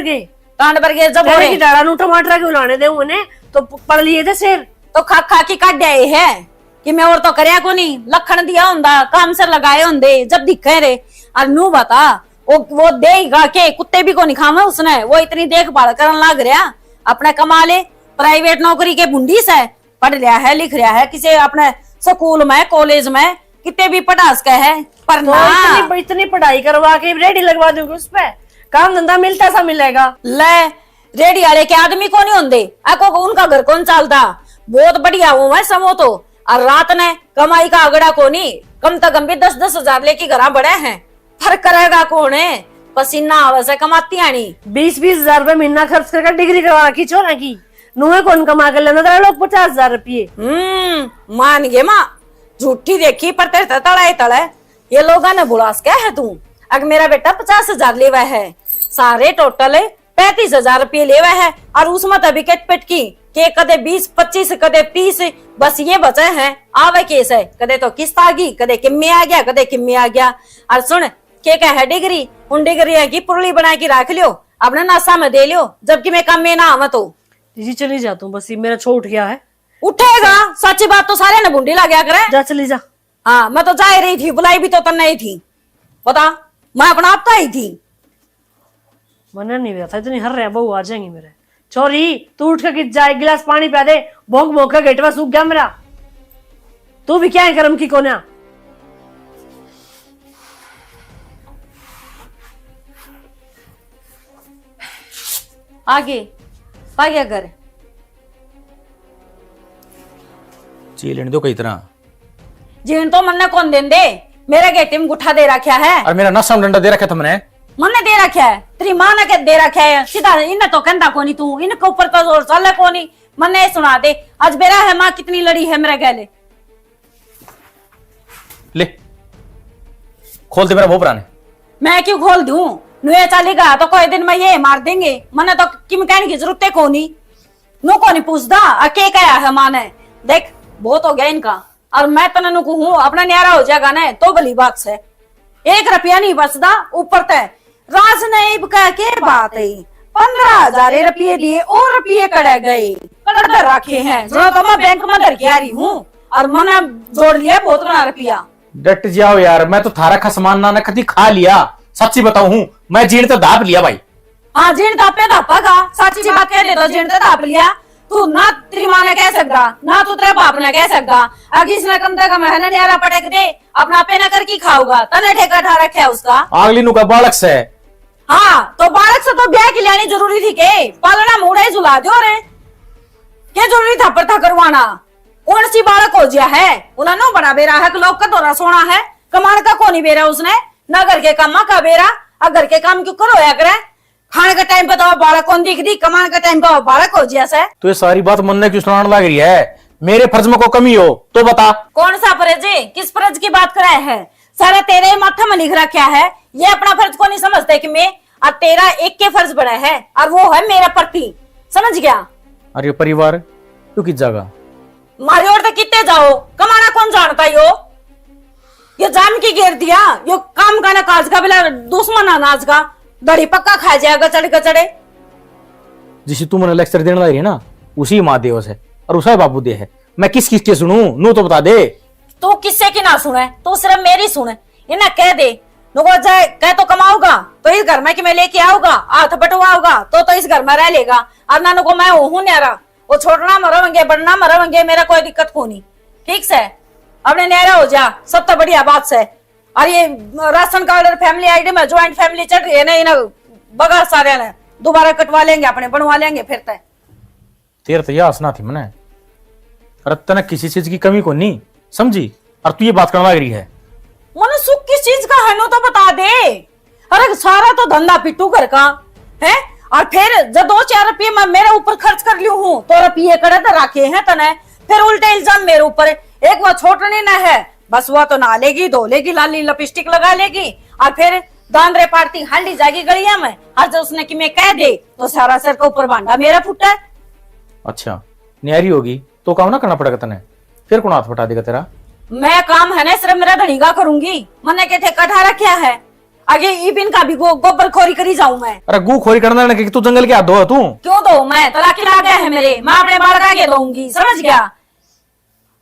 गए जब हो रहे डाड़ा नू टमाटर के उलाने दे उन्हें तो पड़ लिए थे सिर, तो खा खा के काट दिया है कि मैं और तो करया को नहीं, लखन दिया होंदा, काम से लगाए होंदे जब दिखे रे। और नू बता वो देगा के कुत्ते भी को नहीं खावे उसने, वो इतनी देखभाल करन लाग रहा, अपने कमा ले, प्राइवेट नौकरी के बुंडी से पढ़ लिया है, लिख रहा है, किसी अपने स्कूल में कॉलेज में कितने भी पढ़ा सके है, पर तो ना इतनी पढ़ाई करवा के रेडी लगवा दूंगी उस पे, काम धंधा मिलता सा मिलेगा। ले रेडी वाले के आदमी को नहीं होंगे, आपको उनका घर कौन चलता, बहुत बढ़िया वो है समो तो। और रात ने कमाई का अगड़ा को नहीं, कम से कम भी 10-10 हजार लेके घर बड़े हैं, फर्क करेगा कौन है? पसीना आवे से कमाती आनी, 20-20 हजार रुपए महीना खर्च करके डिग्री करवा रखी छोरा की, नुहे कौन कमा कर लेना लोग 50 हजार रुपये। मान गए माँ, झूठी देखी पर तेरे तड़ाए तड़े, ये लोग ने बुलास क्या है तू? अगर मेरा बेटा 50 हजार लेवा है, सारे टोटल 35 हजार रुपये लेवा है, और उसमें तभी कटपट की के कदे 20-25 कदे 30 बस ये बचे हैं। आवे केस है, कदे तो किस्त आ गई, कदे किम्मे आ गया, कदे किम्मे आ गया। और सुन के क्या है डिग्री, उन डिग्री है की पुरली बना के रख लियो, अपने नासा में दे लियो, जबकि मैं काम में ना आवा तो जी चली जाता हूँ, बस ये मेरा छोट गया है। उठेगा, सच्ची बात तो सारे ने बुंडी लगा करे। जा चली जा। हाँ मैं तो जा रही थी, बुलाई भी तो तन्ने ही थी, बता मैं अपना आप तो आई थी। मन नहीं रहा था, इतनी हर रहे बहू आ जाएंगी मेरे। छोरी तू उठ के जा, एक गिलास पानी पिला दे, भोंक भोंक का गेटवा सूख गया मेरा। तू भी क्या है कर्म की कोना? आगे पागया घर जी लेने दो कई तरह, जीन तो मन कौन दें दे, मेरे गेटे में गुठा दे रखा है, और मेरा नशा डंडा दे रखा था मैंने, मन ने दे रखा है, तेरी माँ ने क्या दे रखा है? सीधा इन्हें तो कहता कोनी, तू इनके ऊपर तो जोर चल कोनी। मन ने सुना दे, आज बेरा है माँ कितनी लड़ी है मेरे गले। ले खोल दे मेरा वो पुराने। मैं क्यों खोल दूं? नुए चलेगा तो कोई दिन में ये मार देंगे, मन तो किम कहने की जरूरत है कोनी, नो कोनी पूछदा अके क्या है माँ ने। देख बहुत हो गया इनका, और मैं तो ननू हूँ, अपना न्यारा हो जाएगा ना तो भली बात से, 1 रुपया नहीं बचदा, ऊपर तय राज नईब कह के बात है, 15,000 रुपये दिए और रुपये कड़े गए, कड़े रखे हैं, जो तो मैं बैंक में धर के आ रही हूँ, और मैंने जोड़ लिया बहुत बड़ा रुपया, डट जाओ यार, मैं तो थारा खसमान नाना कभी खा लिया। सच्ची बताऊं हूं, मैं जीण तो दाप लिया भाई। हाँ जीण दापे दापागा, सच्ची बात कह दे तो जीण तो दाप लिया। तू ना तेरी माँ ने कह सकता, ना तू तेरे बाप ने कह सकता। अगर इसने कम से कम है ना न्यारा पटक दे, अपना पे न कर की खाऊगा, तने ठेका ठा रखा है उसका। अगली नु का बालक से। हाँ तो बालक से तो ब्याह की लानी जरूरी थी के, पालना मुड़ा ही झुला दो रे। क्या जरूरी था पर था करवाना? कौन सी बालक हो गया है? उन्होंने बड़ा बेरा है, लोग का दौरा सोना है, कमान का कौन ही बेरा उसने, न घर के काम का बेरा। अब घर के काम क्यों करो या करे? खाने का टाइम पे तो बालक कौन दिख दी, कमान का टाइम पे बालक हो गया से। तो ये सारी बात मन ने क्यों सुनाने लग रही है? मेरे फर्ज में को कमी हो तो बता। कौन सा फर्ज है? किस फर्ज की बात कराया है? सारा तेरे माथा में लिख रखा है, ये अपना फर्ज को नहीं समझते कि मैं, और तेरा एक के फर्ज बड़ा है और वो है मेरा पति, समझ गया? अरे परिवार क्यों किस जगह मारे और तो कितने जाओ, कमाना कौन जानता यो? ये जाम की घेर दिया, यो काम का ना काज का, बिला दुश्मन अनाज का, दड़ी पक्का खा जाएगा गचड़े गचड़े। जिसे तू मैंने लेक्चर देने लग रही है ना, उसी माँ देव से और उसा बाबू दे है। मैं किस किस के सुनूं नू तो बता दे। तू किससे की ना सुने, तू सिर्फ मेरी सुने। इन्हें कह दे नुको जाए, कह तो कमाऊंगा तो इस घर में कि मैं लेके आऊंगा, हाथ बटवाऊंगा तो इस घर में रह लेगा, और ना नुको मैं हूं न्यारा, वो छोड़ना मरवेंगे बढ़ना मरवेंगे, मेरा कोई दिक्कत को नहीं, ठीक से? अपने न्यारा हो जा, सब तो बढ़िया बात से। और ये राशन कार्ड और फैमिली आईडी में ज्वाइंट फैमिली चल रही है ना, इन्हें बगा सारे ने दोबारा कटवा लेंगे, अपने बनवा लेंगे फिर तय। तेरे तो यह हंसना थी मैंने, अरे तने किसी चीज की कमी को नहीं समझी, और तू ये बात करने लग रही है। मन सुख किस चीज का है नो तो बता दे। अरे सारा तो धंधा पिट्टू घर का है, और फिर जब 2-4 रुपये मैं मेरे ऊपर खर्च कर लियो हूँ तो रुपये करे तो रखे हैं तने, फिर उल्टे इल्जाम मेरे ऊपर। एक वो छोटने न है, बस वो तो नहा लेगी, धो लेगी, लाली लिपस्टिक लगा लेगी, और फिर दांदरे पार्टी हंडी जाएगी गलिया में, और जब उसने कि मैं कह दे तो सारा सर का ऊपर भांडा मेरा फुटा है। अच्छा न्यारी होगी तो काम ना करना पड़ेगा तने, फिर कौन हाथ बटा देगा तेरा? मैं काम है ना सिर्फ मेरा धनीगा करूंगी, मैंने कहते कठा रखा है, आगे इबिन का भी गोबर खोरी करी जाऊं मैं। अरे गू खोरी करना है कि तू जंगल के हाथ धो तू? क्यों दो, मैं तलाक ला गया है मेरे, मैं अपने बाल आगे दूंगी, समझ गया?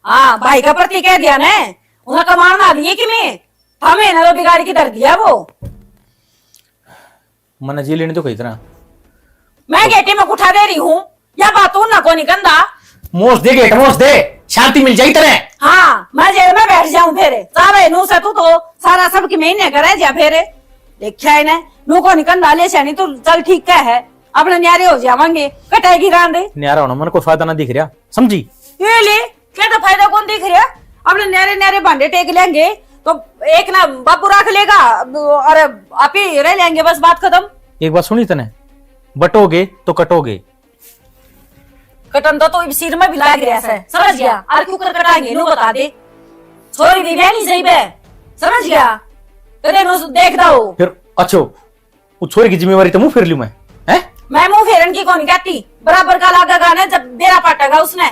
हाँ भाई का प्रति कह दिया ना, उन्हें कमान ना दिए कि मैं हमें ना बिगाड़ी की दर दिया वो। मन जी लेने तो कही तरह मैं गेटी में उठा दे रही हूँ, या बात ना को निकंदा मोस दे गेट मोस दे, शांति मिल जाई तेरे। हाँ मैं जेल में बैठ जाऊं फिर, सारे नू से तू तो सारा सब की महीने करे जा फिर देखा है ना, नू को निकंदा ले शानी तो चल ठीक क्या है, अपने न्यारे हो जावांगे, कटाएगी रांदे। न्यारा होना मन को फायदा ना दिख रहा, समझी? ये ले क्या तो फायदा कौन दिख रहा? अपने न्यारे न्यारे भांडे टेक लेंगे तो एक ना बापू रख लेगा और आप ही रह लेंगे, बस बात खत्म। एक बात सुनी तने, बटोगे तो कटोगे। कटन तो सिर में भी लाग रहा है, समझ गया? और क्यों कर कटाएंगे नो बता दे, छोरी दी नहीं सही बे, समझ गया? कदे नो देख दो फिर अच्छो वो छोरी की जिम्मेवारी तो मुंह फेर लूं मैं, हैं? मैं मुंह फेरन की कौन कहती, बराबर का लागा गाना जब बेरा पाटेगा उसने।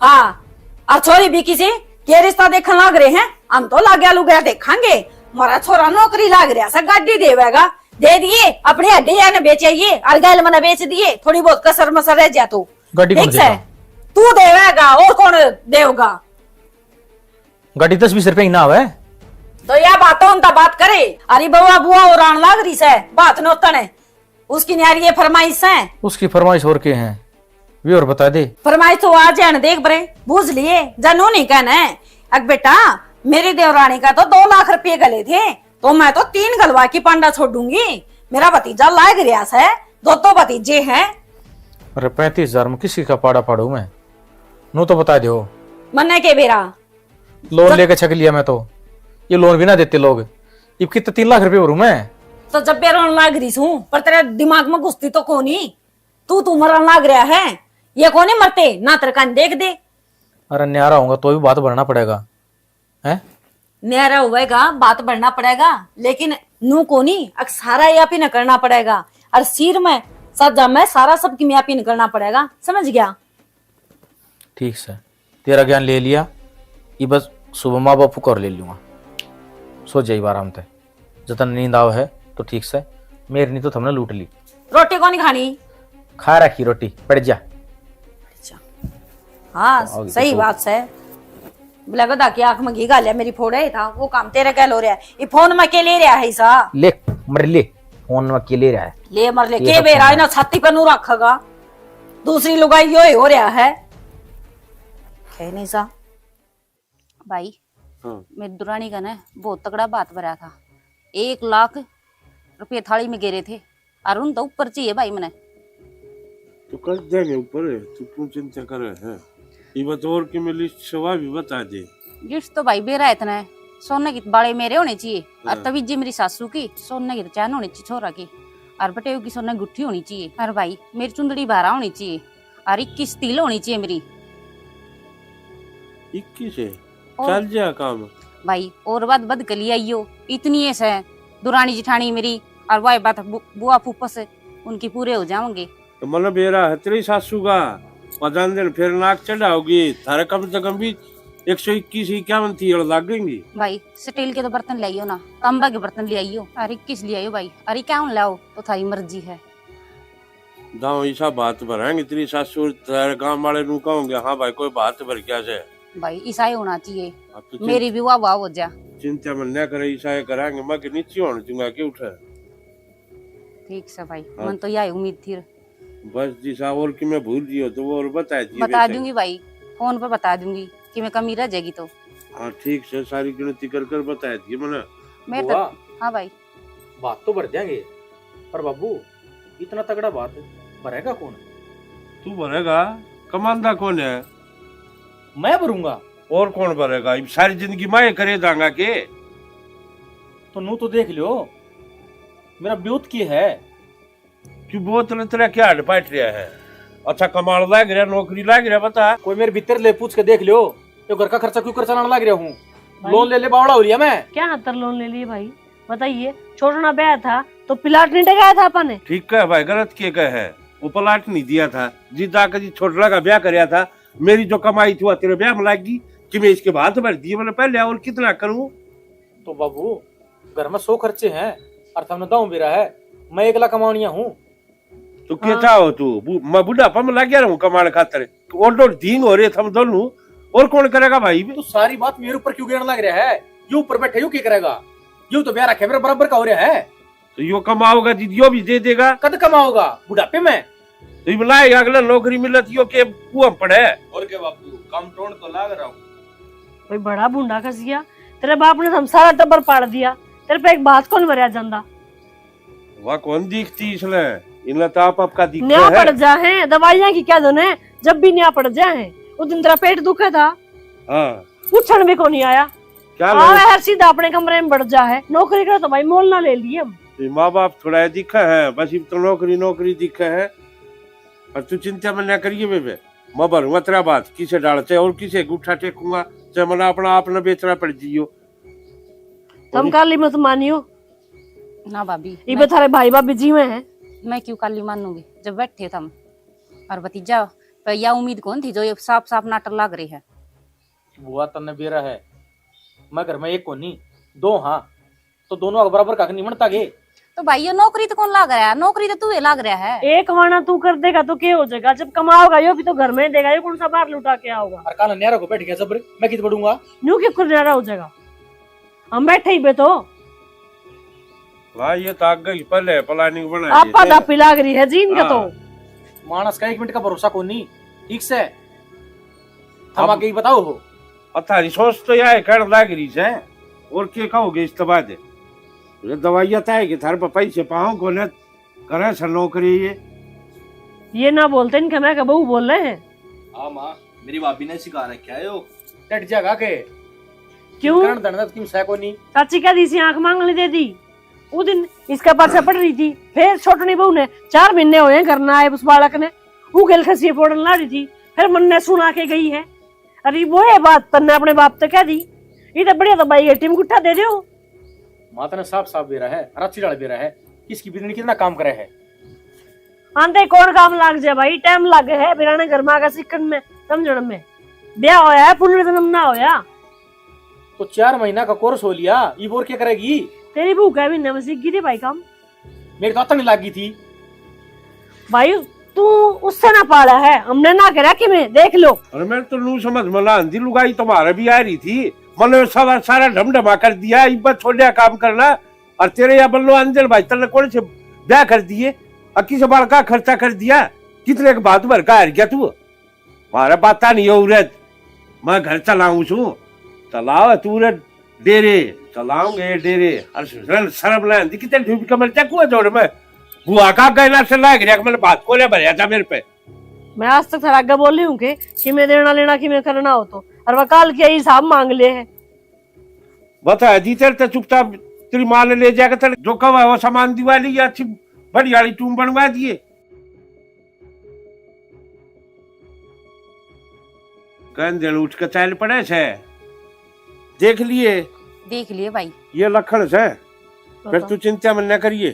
हाँ और छोरी भी किसी के रिश्ता देखने लाग रहे हैं, हम तो लाग्या लुगया देखांगे, मारा छोरा नौकरी लाग रहा सा, गाड़ी देवेगा, दे दिए अपनी हड्डियां ने बेचिए और गैल मना बेच दिए, थोड़ी बहुत कसर मसर रह जा तो गाड़ी कौन देगा? तू देवेगा और कौन देगा? गाड़ी 10-20 रुपए की ना आवे तो यह बातों उनका बात करे, अरे बउआ बुआ और आन लाग रही से बात नोतन है, उसकी न्यारी ये फरमाइश है। उसकी फरमाइश और के हैं वे और बता दे। फरमाइश तो आज है देख बरे बूझ लिए, जानू नहीं कहना है। अब बेटा मेरी देवरानी का तो 2 लाख रुपये गले थे, तो मैं तो 3 गलवा की पांडा छोड़ दूंगी, मेरा भतीजा लाग रियास है, 2 तो भतीजे हैं। अरे 35,000 में किसी का पाड़ा पाड़ू मैं, नो तो बता दो। मन्ने के बेरा लोन लेके छक लिया मैं तो, ये लोन भी ना देते लोग, अब कितने 3 लाख रुपए भरू मैं। तो जब बेरोन लाग रही हूँ पर तेरे दिमाग में घुसती तो कोनी, तू मरन लाग रहा है, ये कोनी मरते ना तेरे कान देख दे। अरे न्यारा होगा तो भी बात भरना पड़ेगा, हैं? न्यारा हुएगा बात बढ़ना पड़ेगा, लेकिन नू कोनी सारा यापी न करना पड़ेगा, और सिर में सजा में सारा सब की म्यापी न करना पड़ेगा, समझ गया? ठीक से तेरा ज्ञान ले लिया, ये बस सुबह माँ बापू को और ले लूंगा, सो जाइए आराम से, जतन नींद आव है तो ठीक से, मेरी नींद तो तुमने लूट ली। रोटी कौन खानी? खा रखी रोटी, पड़ जा। हाँ सही बात है, लगदा की आंख में घी गालिया मेरी फोड़े था वो काम तेरे कह लो रहा है ये फोन में के ले रहा है सा ले मर ले फोन में के ले रहा है ले मर ले ये के सब बेरा फोन ना छाती पर नू रखेगा दूसरी लुगाई यो हो रहा है कह नहीं सा भाई हाँ। मेरी दुरानी का ना बहुत तगड़ा बात भरा था 1 लाख रुपये थाली में गिरे थे और उन तो ऊपर चाहिए भाई मैंने तो कर देंगे ऊपर तू क्यों चिंता कर रहा है ये बात और की मैं लिस्ट सवा भी बता दे गिफ्ट तो भाई बेरा इतना है सोने की बाड़े मेरे होने चाहिए और हाँ। तभी जी मेरी सासू की सोने की तो चैन होनी चाहिए छोरा की और बटेव की सोने की गुट्ठी होनी चाहिए और भाई मेरी चुंदड़ी बारह होनी चाहिए और 21 तिल होनी चाहिए मेरी 21 है और- चल जा काम भाई और बात बद कली आइयो इतनी ऐसे है दुरानी जिठानी मेरी और वह बात बुआ फूफस उनकी पूरे हो जाओगे तो मतलब बेरा है तेरी सासू का 5 दिन फिर नाक चढ़ाओगी थारे कम से कम भी 121-51 थी लगेंगी भाई स्टील के तो बर्तन ले आइयो ना तांबा के बर्तन ले आइयो अरे किस ले आइयो भाई अरे क्या लाओ तो थारी मर्जी है दाओ ऐसा बात भराएंगे तेरी सासू तेरे गांव वाले नु कहोगे हाँ भाई कोई बात भर क्या से भाई ईसाई होना चाहिए अब तो मेरी भी वाह हो जा चिंता में न करे ऐसा कराएंगे मैं कि नीचे होने दूंगा कि उठे ठीक से भाई हाँ। मन तो यही उम्मीद थी बस जिसा और कि मैं भूल दियो तो वो और बता दिए बता दूंगी भाई फोन पर बता दूंगी कि मैं कमी रह जाएगी तो हाँ ठीक से सारी गिनती कर कर बता दिए मैंने मैं तो हाँ भाई बात तो भर देंगे पर बाबू इतना तगड़ा बात भरेगा कौन तू भरेगा कमांदा कौन है मैं भरूंगा और कौन भरेगा ये सारी जिंदगी मैं करे दांगा के तो नू तो देख लियो मेरा ब्यूत की है कि बोतल तेरा क्या हट बैठ रहा है अच्छा कमाल लग रहा नौकरी लग रहा बता कोई मेरे भीतर ले पूछ के देख लियो तो घर का खर्चा क्यों कर चलाने लग रहा हूँ लोन ले ले बावड़ा हो लिया मैं क्या हतर लोन ले लिए भाई बताइए छोड़ना ब्याह था तो प्लाट नहीं टकाया था अपन ने ठीक है भाई गलत के है वो प्लाट नहीं दिया था जी जाकर जी छोटा का ब्याह कराया था मेरी जो कमाई थी वो तेरे ब्याह में लागी कि मैं इसके बाद भर दिए मैंने पहले और कितना करूं तो बाबू घर में 100 खर्चे हैं और तुमने दाऊ भी रहा है मैं 1 लाख कमानिया हूँ तो क्या चाहो तू मैं बुढ़ापा में लग गया रहूं कमाने खातर और तो धींग हो रहे थे हम दोनों और कौन करेगा भाई तो सारी बात मेरे ऊपर क्यों गिरने लग रहा है यू ऊपर बैठे यू क्या करेगा यू तो ब्याह रखे मेरे बराबर का हो रहा है तो यो कमाओगा जी यो भी दे देगा कद कमाओगा बुढ़ापे में तो बुलाएगा अगला नौकरी मिलत यो के कुआं पड़े और क्या बापू कम टोन तो लाग रहा हूँ कोई बड़ा बूंदा खसिया तेरे बाप ने हम सारा टब्बर पाड़ दिया तेरे पे एक बात कौन भरिया ਜਾਂਦਾ वह कौन दिखती इसलिए इनला तो आपका दिखता न्या है पड़ जा है दवाइयां की क्या दोने जब भी न्या पड़ जाए उस दिन तेरा पेट दुखा था हाँ पूछण भी को नहीं आया क्या आवे हर सीधा अपने कमरे में बढ़ जा है नौकरी करो तो भाई मोल ना ले लिए हम माँ बाप थोड़ा दिखा है बस तो नौकरी दिखा है और तू चिंता में न करिए बेबे मैं भरूंगा तेरा बात किसे डालते और किसे गुठा टेकूंगा चाहे मैंने अपना आपने बेचना पड़ जियो तुम काली मत मानियो ना भाभी ये बेचारे भाई बाप जी में है मैं क्यों काली मानूंगी जब बैठे थम और भतीजा पर यह उम्मीद कौन थी जो ये साफ साफ नाटक लग रही है बुआ तन्ने बेरा है मैं घर में 1 को नहीं 2 हाँ तो दोनों के बराबर का निमणता गे तो भाई ये नौकरी तो कौन लग रहा है नौकरी तो तू लग रहा है एक वाना तू कर देगा तो क्या हो जाएगा जब कमाओगा यो भी तो घर में देगा ये कौन सा बाहर लुटा के आओगा और काला न्यारा को बैठ गया जबर मैं कित बढ़ूंगा न्यू क्यों खुरनारा हो जाएगा हम बैठे ही बे तो भाई ये तो आगे ही पहले प्लानिंग बना आपा दा पिला रही है जी इनका तो मानस का 1 मिनट का भरोसा को नहीं ठीक से हम आगे ही बताओ हो थारी सोच तो यह कर लाग रही है और क्या कहोगे इस बाद दवाइयाँ था कि थारे पर पैसे पाओ को न करे सर नौकरी ये ना बोलते इनके मैं बहू बोल रहे हैं हाँ माँ मेरी भाभी ने सिखा रखा है यो डट जागा के क्यों करण दंडत क्यों सै को नहीं चाची क्या दी सी आंख मांगने दे दी वो दिन इसका पर्चा पड़ रही थी फिर छोटनी बहू ने 4 महीने हुए करना है उस बालक ने वो गल खसी फोड़न ला रही थी फिर मन ने सुना के गई है अरे वो है बात तन्ने अपने बाप तो कह दी ये तो बढ़िया तो भाई टीम गुट्ठा दे दो माता ने साफ साफ बेरा है राची डाल बेरा है किसकी बिजली कितना काम करे है आंते कौन काम लाग जाए भाई टाइम लगे है बिराने घर में आगा सिक्कन में समझण में ब्याह होया है पुनर्जन्म ना होया तो 4 महीना का कोर्स हो लिया ये बोर क्या करेगी तेरी भूख है भी नमसी की थी भाई काम मेरी तो नहीं लागी थी भाई तू उससे ना पाला है, हमने ना करा कि मैं देख लो। अरे मैं तो लू समझ मला आंधी लुगाई तुम्हारे भी आ रही थी, मैंने सारा ढमढमा कर दिया, इब्बत छोड़िया काम करना। और तेरे या बल्लो अंजल भाई तने कौन से ब्याह कर दिए, अक्की से बड़का खर्चा कर दिया, कितने के बात भर का हार गया तू। मारा बाता नहीं हो उरत, मैं घर चलाऊ छू, चलाओ तू डेरे चलाऊंगे डेरे। और शर्म ना आंधी कितने ढूंढ कमर चकुआ जोड़ में बुआ का गहना से लाग रहा, मैंने बात को ले भरिया था मेरे पे। मैं आज तक आगे बोली हूँ कि मैं देना लेना कि मैं करना हो तो, और वकाल के हिसाब मांग ले है। बता दी तेरे चुपचाप तेरी माँ ने ले जाकर तेरे जो कवा वो सामान दिवाली या अच्छी बड़ी वाली टूम बनवा दिए। गंदे उठ के चल पड़े से, देख लिए भाई। ये लखन से, फिर तू चिंता मन न करिए,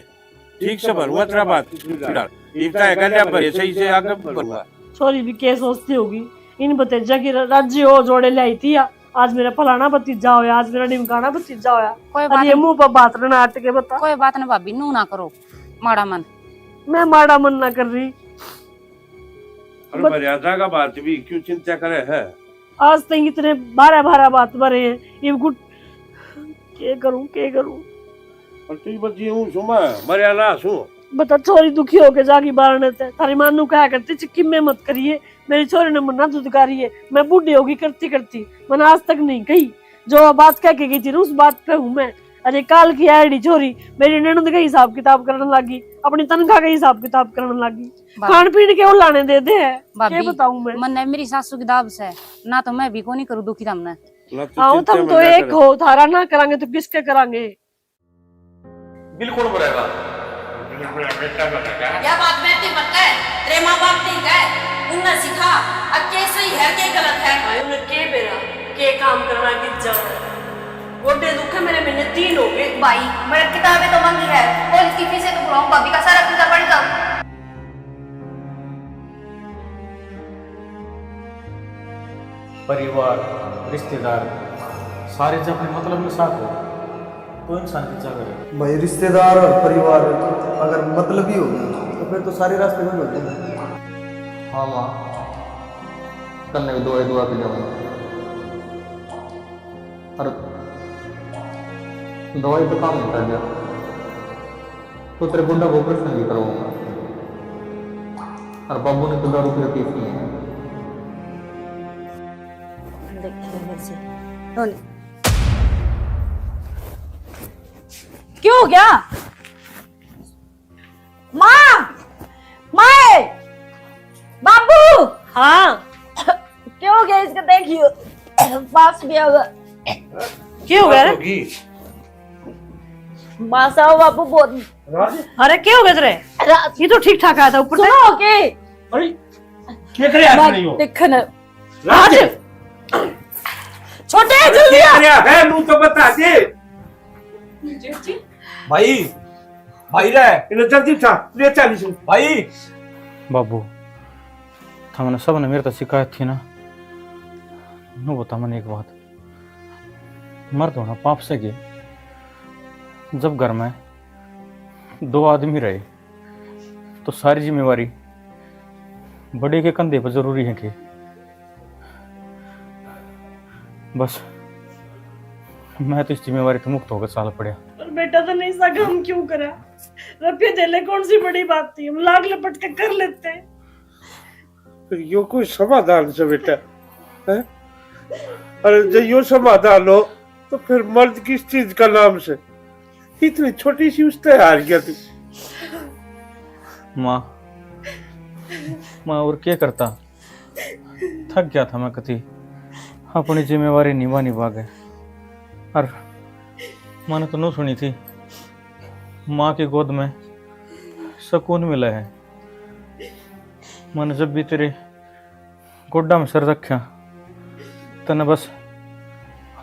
ठीक से भरूंगा तेरा बात। सही से आगे भरूंगा। छोरी भी क्या सोचती होगी, इन भतीजा की राज्य हो जोड़े लाई थी, आज मेरा फलाना भतीजा होया, आज मेरा ढिमकाना भतीजा होया। कोई बात ये मुंह पर बात रहना हट के बता। कोई बात ना भाभी, नू ना करो माड़ा मन। मैं माड़ा मन ना कर रही। अरे मर्यादा का बात भी क्यों चिंता करे है। आज तक इतने बारह बात भरे हैं, ये गुट के करूं। और तू बच्ची हूँ सुमा मर्यादा सु बता, छोरी दुखी होके जागी बारने थे, थारी मानू कहा करती चिक्की में मत करिए, मेरी छोरी ने मना दुदकारी है, मैं बूढ़ी होगी करती मैंने आज तक नहीं कही, जो बात कह के गई थी उस बात पे हूँ मैं। अरे काल की आईडी छोरी मेरी ननद का हिसाब किताब करने लगी, अपनी तनख्वाह का हिसाब किताब करने लगी, खान पीन के उलाने दे दे है, क्या बताऊं मैं। मन है मेरी सासू की दाब से ना, तो मैं भी को नहीं करूँ दुखी तुमने। हाँ तुम तो एक हो, थारा ना करांगे तो किसके करांगे। बिल्कुल बनेगा। क्या बात बेटी मत है, तेरे माँ बाप ठीक है, उन्हें सिखा अब क्या सही है क्या गलत है। उन्हें के बेरा के काम करना कि जाना गोडे दुख है मेरे, महीने 3 हो गए भाई मेरी किताबें तो मंगी है, कॉलेज की फीसें तो बुलाऊं, भाभी का सारा खर्चा पड़ जाऊं। परिवार, रिश्तेदार सारे जब अपने मतलब में साथ हो तो इंसान की क्या करे। भाई रिश्तेदार और परिवार अगर मतलब ही हो गए तो फिर तो सारे रास्ते बंद हो जाएंगे। हाँ माँ, कल ने दुआ के जाऊँगा, और दवाई तो काम नहीं कर दिया तो तेरे बुढ़ा को ऑपरेशन भी करवाऊंगा, और बाबू ने तो दारू की रखी है। क्यों हो गया? माँ माए बाबू। हाँ क्यों हो गया इसका, देखियो पास भी होगा। क्या हो गया रे? मासा बाबू बहुत। अरे क्या हो गया तेरे? ये तो ठीक ठाक आया था ऊपर से। सुनो के अरे क्या करे आज नहीं हो देखन आज छोटे जल्दी आ। है नू तो बता दे भाई भाई रे, इन्हें जल्दी था ले 40 भाई बाबू थाने सब ने मेरे तो शिकायत थी ना, नो बता मैंने एक बात, मर्द होना पाप से के जब घर में 2 आदमी रहे तो सारी जिम्मेवारी बड़े के कंधे पर जरूरी है कि बस मैं तो इस जिम्मेवारी से मुक्त होकर साल पड़ा। और बेटा तो नहीं सका, हम क्यों करा? रुपये देले कौन सी बड़ी बात थी, हम लाग लपट के कर लेते हैं। फिर यो कोई समाधान से बेटा है? अरे जब यो समाधान हो तो फिर मर्द किस चीज का नाम से, इतनी छोटी सी उससे हार गया तू। माँ और क्या करता, थक गया था मैं कति अपनी जिम्मेवारी निभा गए, और मैंने तो नहीं सुनी थी माँ की गोद में सुकून मिला है। मैंने जब भी तेरे गोड्डा में सर रखा तने बस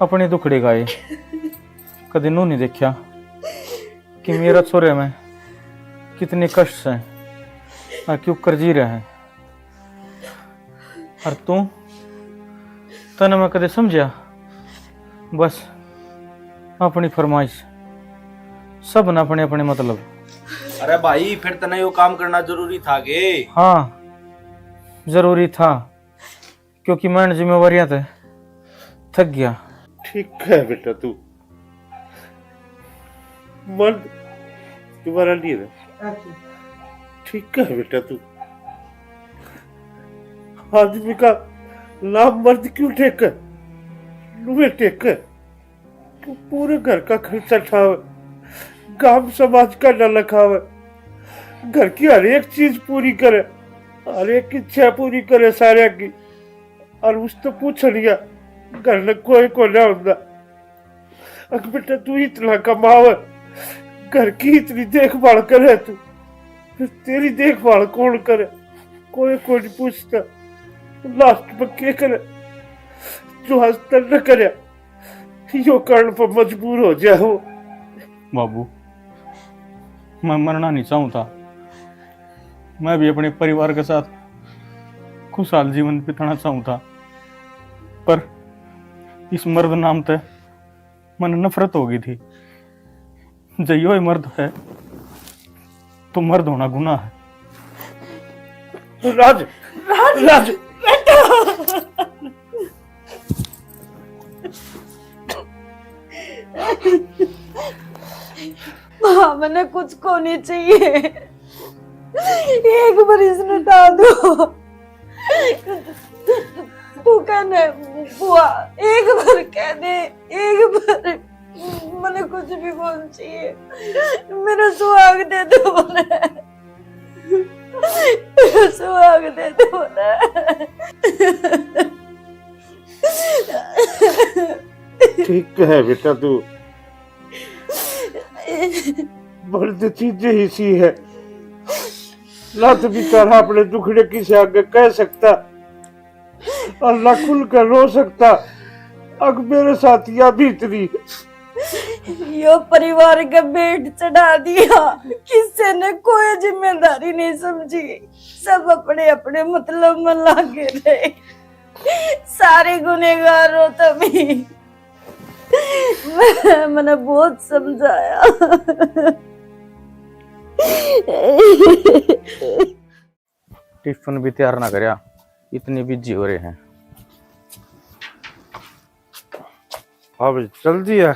अपनी दुखड़ी गाए, कभी नू नहीं देखा कि मेरा छोरे में कितने कष्ट हैं और क्यों कर जी रहे हैं। और तू तने मैं कदे समझा, बस अपनी फरमाइश सब न अपने अपने मतलब। अरे भाई फिर तने यो काम करना जरूरी था गे। हाँ जरूरी था, क्योंकि मैं जिम्मेवारियां थे थक गया। ठीक है बेटा, तू मर्द तुम्हारा नहीं है। ठीक है बेटा, तू आदमी का नाम मर्द क्यों टेक लुए टेक, तू पूरे घर का खर्चा उठावे, गांव समाज का न लखावे, घर की हर एक चीज पूरी करे, हर एक इच्छा पूरी करे सारे की। और उस तो पूछ लिया घर में कोई को ना होता। अगर बेटा तू इतना कमावे, घर की इतनी देखभाल करे, तू फिर तेरी देखभाल कौन करे? कोई नहीं पूछता। लास्ट में क्या करे? जो हस्तर न करे यो कारण पर मजबूर हो जाए हो। बाबू मैं मरना नहीं चाहता, मैं भी अपने परिवार के साथ खुशहाल जीवन बिताना चाहता, पर इस मर्द नाम से मन नफरत हो गई थी। जइयो मर्द है तो मर्द होना गुनाह है। राज राज राज माँ मैंने कुछ को नहीं चाहिए, एक बार इसने हटा दो। तू कहने बुआ एक बार कह दे, एक बार मैंने कुछ भी बोल चाहिए, मेरा सुहाग दे दो बोले, मेरा सुहाग दे दो बोले। ठीक है बेटा, तू मर्द चीजें ही सी है, लात भी तरह अपने दुखड़े किसी आगे कह सकता, अल्लाह खुल कर रो सकता। अग मेरे साथ या भीतरी यो परिवार का बेट चढ़ा दिया, किसी ने कोई जिम्मेदारी नहीं समझी, सब अपने अपने मतलब में लागे रहे, सारे गुनेगार हो तभी। मैंने बहुत समझाया। टिफिन भी तैयार ना करया, इतनी बिजी हो रहे हैं। अब चल दिया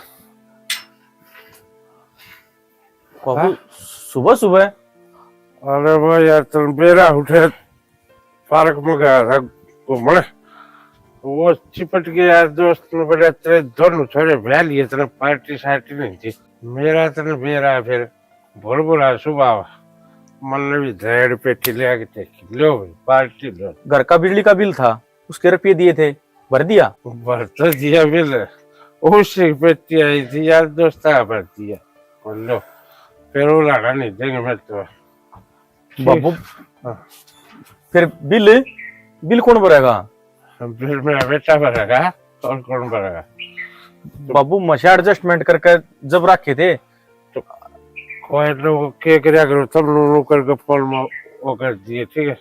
बाबू सुबह सुबह? अरे वो यार तुम बेरा उठे पार्क में गया था घूमने, वो चिपट गया यार दोस्त ने, बोले तेरे दोनों छोरे ब्याह लिए, तेरे पार्टी सार्टी नहीं थी। मेरा तेरे बेरा फिर भोर बोला सुबह मन ने भी धेड़ पेटी ले आके देखी, लो भाई पार्टी लो। घर का बिजली का बिल था, उसके रुपये दिए थे, भर दिया? भर तो दिया बिल, उससे पेटी आई थी यार दोस्त भर दिया, बोलो फिर वो लड़ा नहीं देंगे मैं तो। बाबू फिर बिल बिल कौन भरेगा? बिल मेरा बेटा भरेगा और कौन भरेगा? बाबू मशा एडजस्टमेंट करके जब रखे थे तो कोई लोग क्या क्या करो, सब लोगों करके फोन में वो कर दिए, ठीक है?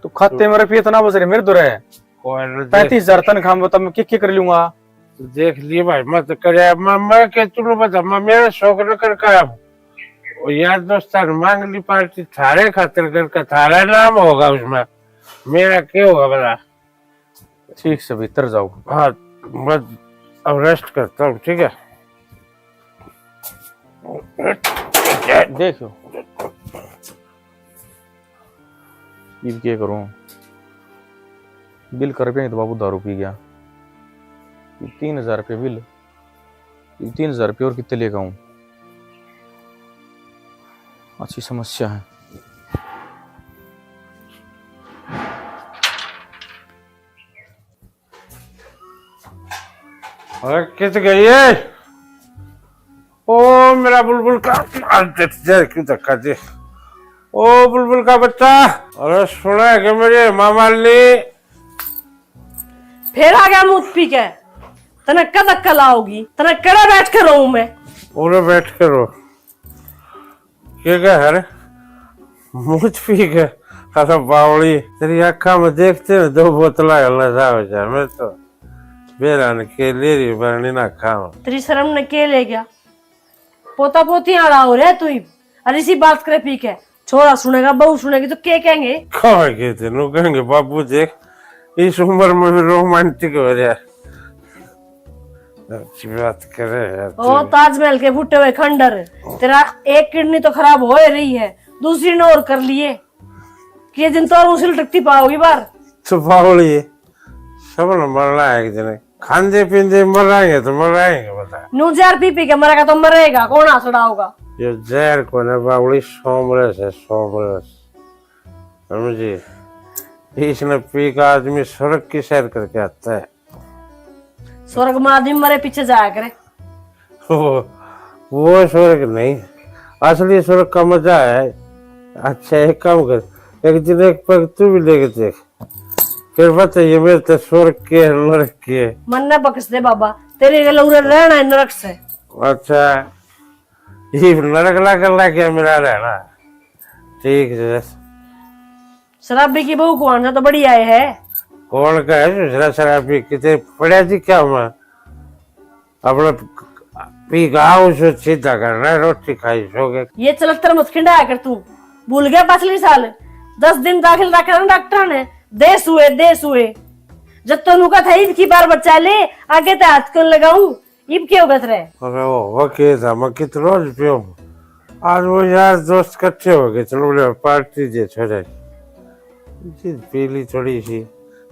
तो खाते में रुपये इतना बच रहे मेरे तो रहे 35,000 तनख्वाह में, तब मैं क्या कर लूंगा? देख लिए भाई मत करे, मैं क्या तुम बता, मैं मेरा शौक न कर का यार दोस्तान मांग ली पार्टी, थारे खातिर करके थारा नाम होगा उसमें, मेरा क्या होगा बता? ठीक से भीतर जाओ। हाँ मैं अब रेस्ट करता हूँ, ठीक है? देखो अब क्या करूं, बिल कर पे तो बाबू दारू पी गया, 3,000 रुपये बिल, 3,000 रुपये और कितने लेकर आऊं? अच्छी समस्या है। अरे कित गई है? ओ मेरा बुलबुल का क्यों धक्का दे? ओ बुलबुल का बच्चा, अरे सुना है कि मेरे मामा ने फिर आ गया मुझ पी के, तना कद अक्कल आओगी, तना कड़ा बैठ कर रहूं मैं? पूरे बैठ कर रो, क्या है मुझ पी के? अरे बावड़ी तेरी आँखा में देखते हैं 2 बोतला हो जाए, मैं तो बेरा ने के ले रही बरनी ना खाओ। तेरी शर्म ने के ले गया? पोता पोती आड़ा हो रहा है तू, और इसी बात करे पी के छोरा सुनेगा बहू सुनेगी तो क्या कहेंगे? कहेंगे तेनों कहेंगे बाबू देख इस उम्र में भी रोमांटिक हो रहा है। अच्छी बात करे यार तू। ओ ताजमहल के फूटे हुए खंडर, तेरा एक किडनी तो खराब हो ही रही है, दूसरी ने और कर लिए कि दिन तो और उसी टकती पाओगी बार। तो पावली सब न मरना है एक दिन, खाते पीते मराएंगे तो मराएंगे बता। नू जहर पी पी के मरेगा तो मरेगा, कौन आसड़ा होगा? ये जहर को ना बावली सोमरस है, सोमरस समझी। इसने पी का आदमी सड़क की सैर करके आता है। स्वर्ग में आदमी मरे पीछे जाया करे। वो स्वर्ग नहीं, असली स्वर्ग का मजा है। अच्छा एक काम कर, एक दिन एक पग तू भी लेके देख, फिर बताइए मेरे तो स्वर्ग के नरक के। मन न बख्श दे बाबा, तेरे गले उरे रहना है नरक से। अच्छा ये नरक ला कर ला क्या मेरा रहना, ठीक है। शराबी की बहू कौन सा तो बड़ी आए है। कौन का है दूसरा शराबी, कितने पड़ा थी क्या मैं अपना पी गाँव से सीधा करना है, रोटी खाई सो गए। ये चलतर मत खिंडाया कर तू, भूल गया पिछले साल 10 दिन दाखिल रखा ना डॉक्टर ने, देश हुए जब तो नुका था ईद की बार बच्चा ले आगे तो हाथ क्यों लगाऊं, ईब क्यों गत रहे। अरे वो के था मैं कितना रोज पियो, आज वो यार दोस्त इकट्ठे हो गए, चलो बोले पार्टी दे छोड़े पीली थोड़ी सी,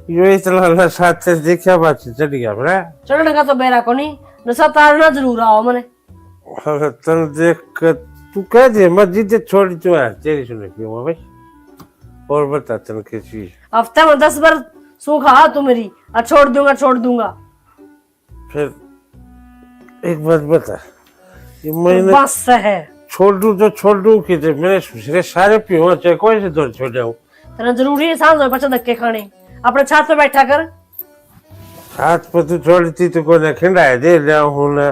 यो इतना नशा से देखा बात चढ़ गया मेरा। चढ़ने का तो बेरा को नहीं, नशा तारना जरूर आओ मने। अरे तन देख कर तू कह दे मैं जीते छोड़ी तो है तेरी सुने क्यों भाई। और बता तन की चीज, हफ्ते में 10 बार सूखा तू मेरी, और छोड़ दूंगा। फिर एक बात बता, ये मैंने बस है छोड़ दूं कि मैंने दूसरे सारे पियो चाहे कोई से दौड़ छोड़ जाऊं। तेरा जरूरी है सांझ हो बच्चा धक्के खाने, अपने छात पे बैठा कर। हाथ पर तू छोड़ती तो कोई खिंडाए दे लिया हूं ना,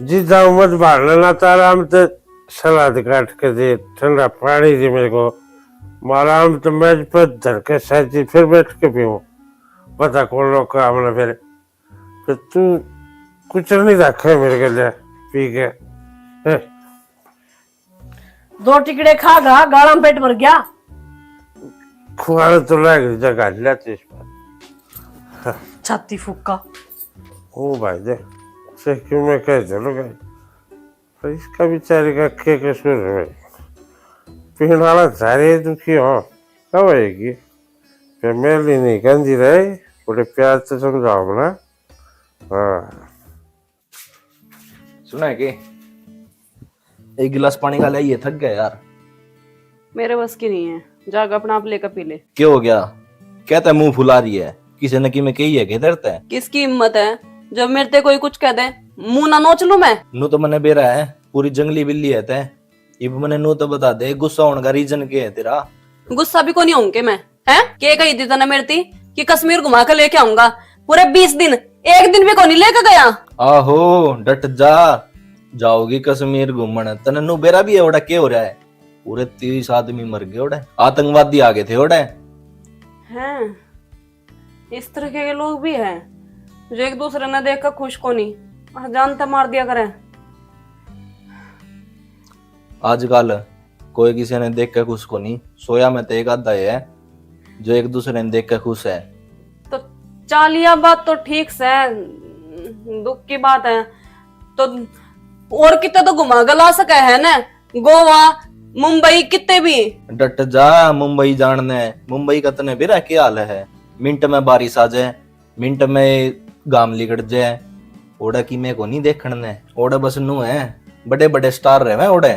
जिदा मत बाढ़ लेना तारा हम तो सलाद काट के दे, ठंडा पानी दे मेरे को, मारा हम तो मेज पर धर के सहती फिर बैठ के पीऊं, पता कौन लोग का हमने। फिर तू कुछ नहीं रखे मेरे के लिए पी के। 2 टिकड़े खा गा गाला में पेट भर गया। खुआना तो लग जगह लेते इस बार छाती फुक्का। ओ भाई दे से क्यों मैं कह चलो गए, पर इसका बेचारे का क्या कसूर है, पीने वाला सारे दुखी हो कब आएगी, फिर मेरी नहीं गंदी रहे, बड़े प्यार से समझाओ ना। हाँ सुना है कि एक गिलास पानी का ले, ये थक गया यार। मेरे बस की नहीं है, जाग अपना आप लेकर पी ले। क्या हो गया, कहता है मुंह फुला रही है, किसी ने की में कही है कि डरता है। किसकी हिम्मत है जब मेरे ते कोई कुछ कह दे मुंह ना नोच लूं मैं। नू तो मैंने बेरा है, पूरी जंगली बिल्ली है तै, इब मैंने नू तो बता दे गुस्सा होने का रीजन क्या है तेरा। गुस्सा भी को नहीं होंगे मैं, हैं के कही थी तना मेरे थी कि कश्मीर घुमा कर लेके आऊंगा, पूरे 20 दिन एक दिन भी को नहीं लेके गया। आहो डट जा, जाओगी कश्मीर घूमने, तने नू बेरा भी है ओड़ा क्या हो रहा है, पूरे 30 आदमी मर गए ओड़े, आतंकवादी आ गए थे ओड़े। हैं इस तरह के लोग भी हैं जो एक दूसरे ने देख कर खुश को नहीं और जानता मार दिया करें। आजकल कोई किसी ने देख कर खुश को नहीं, सोया में तो एक आधा है जो एक दूसरे ने देख कर खुश है। तो चालिया बात तो ठीक से दुख की बात है, तो और कितने तो घुमा गला सके है ना, गोवा मुंबई कितने भी। डट जा, मुंबई जानने, मुंबई का तने बेरा क्या हाल है, मिनट में बारिश आ जाए, मिनट में गाम लिकट जाए, ओड़ा की मैं को नहीं देखने, ओड़ा बस नू है बड़े बड़े स्टार रहे ओड़े,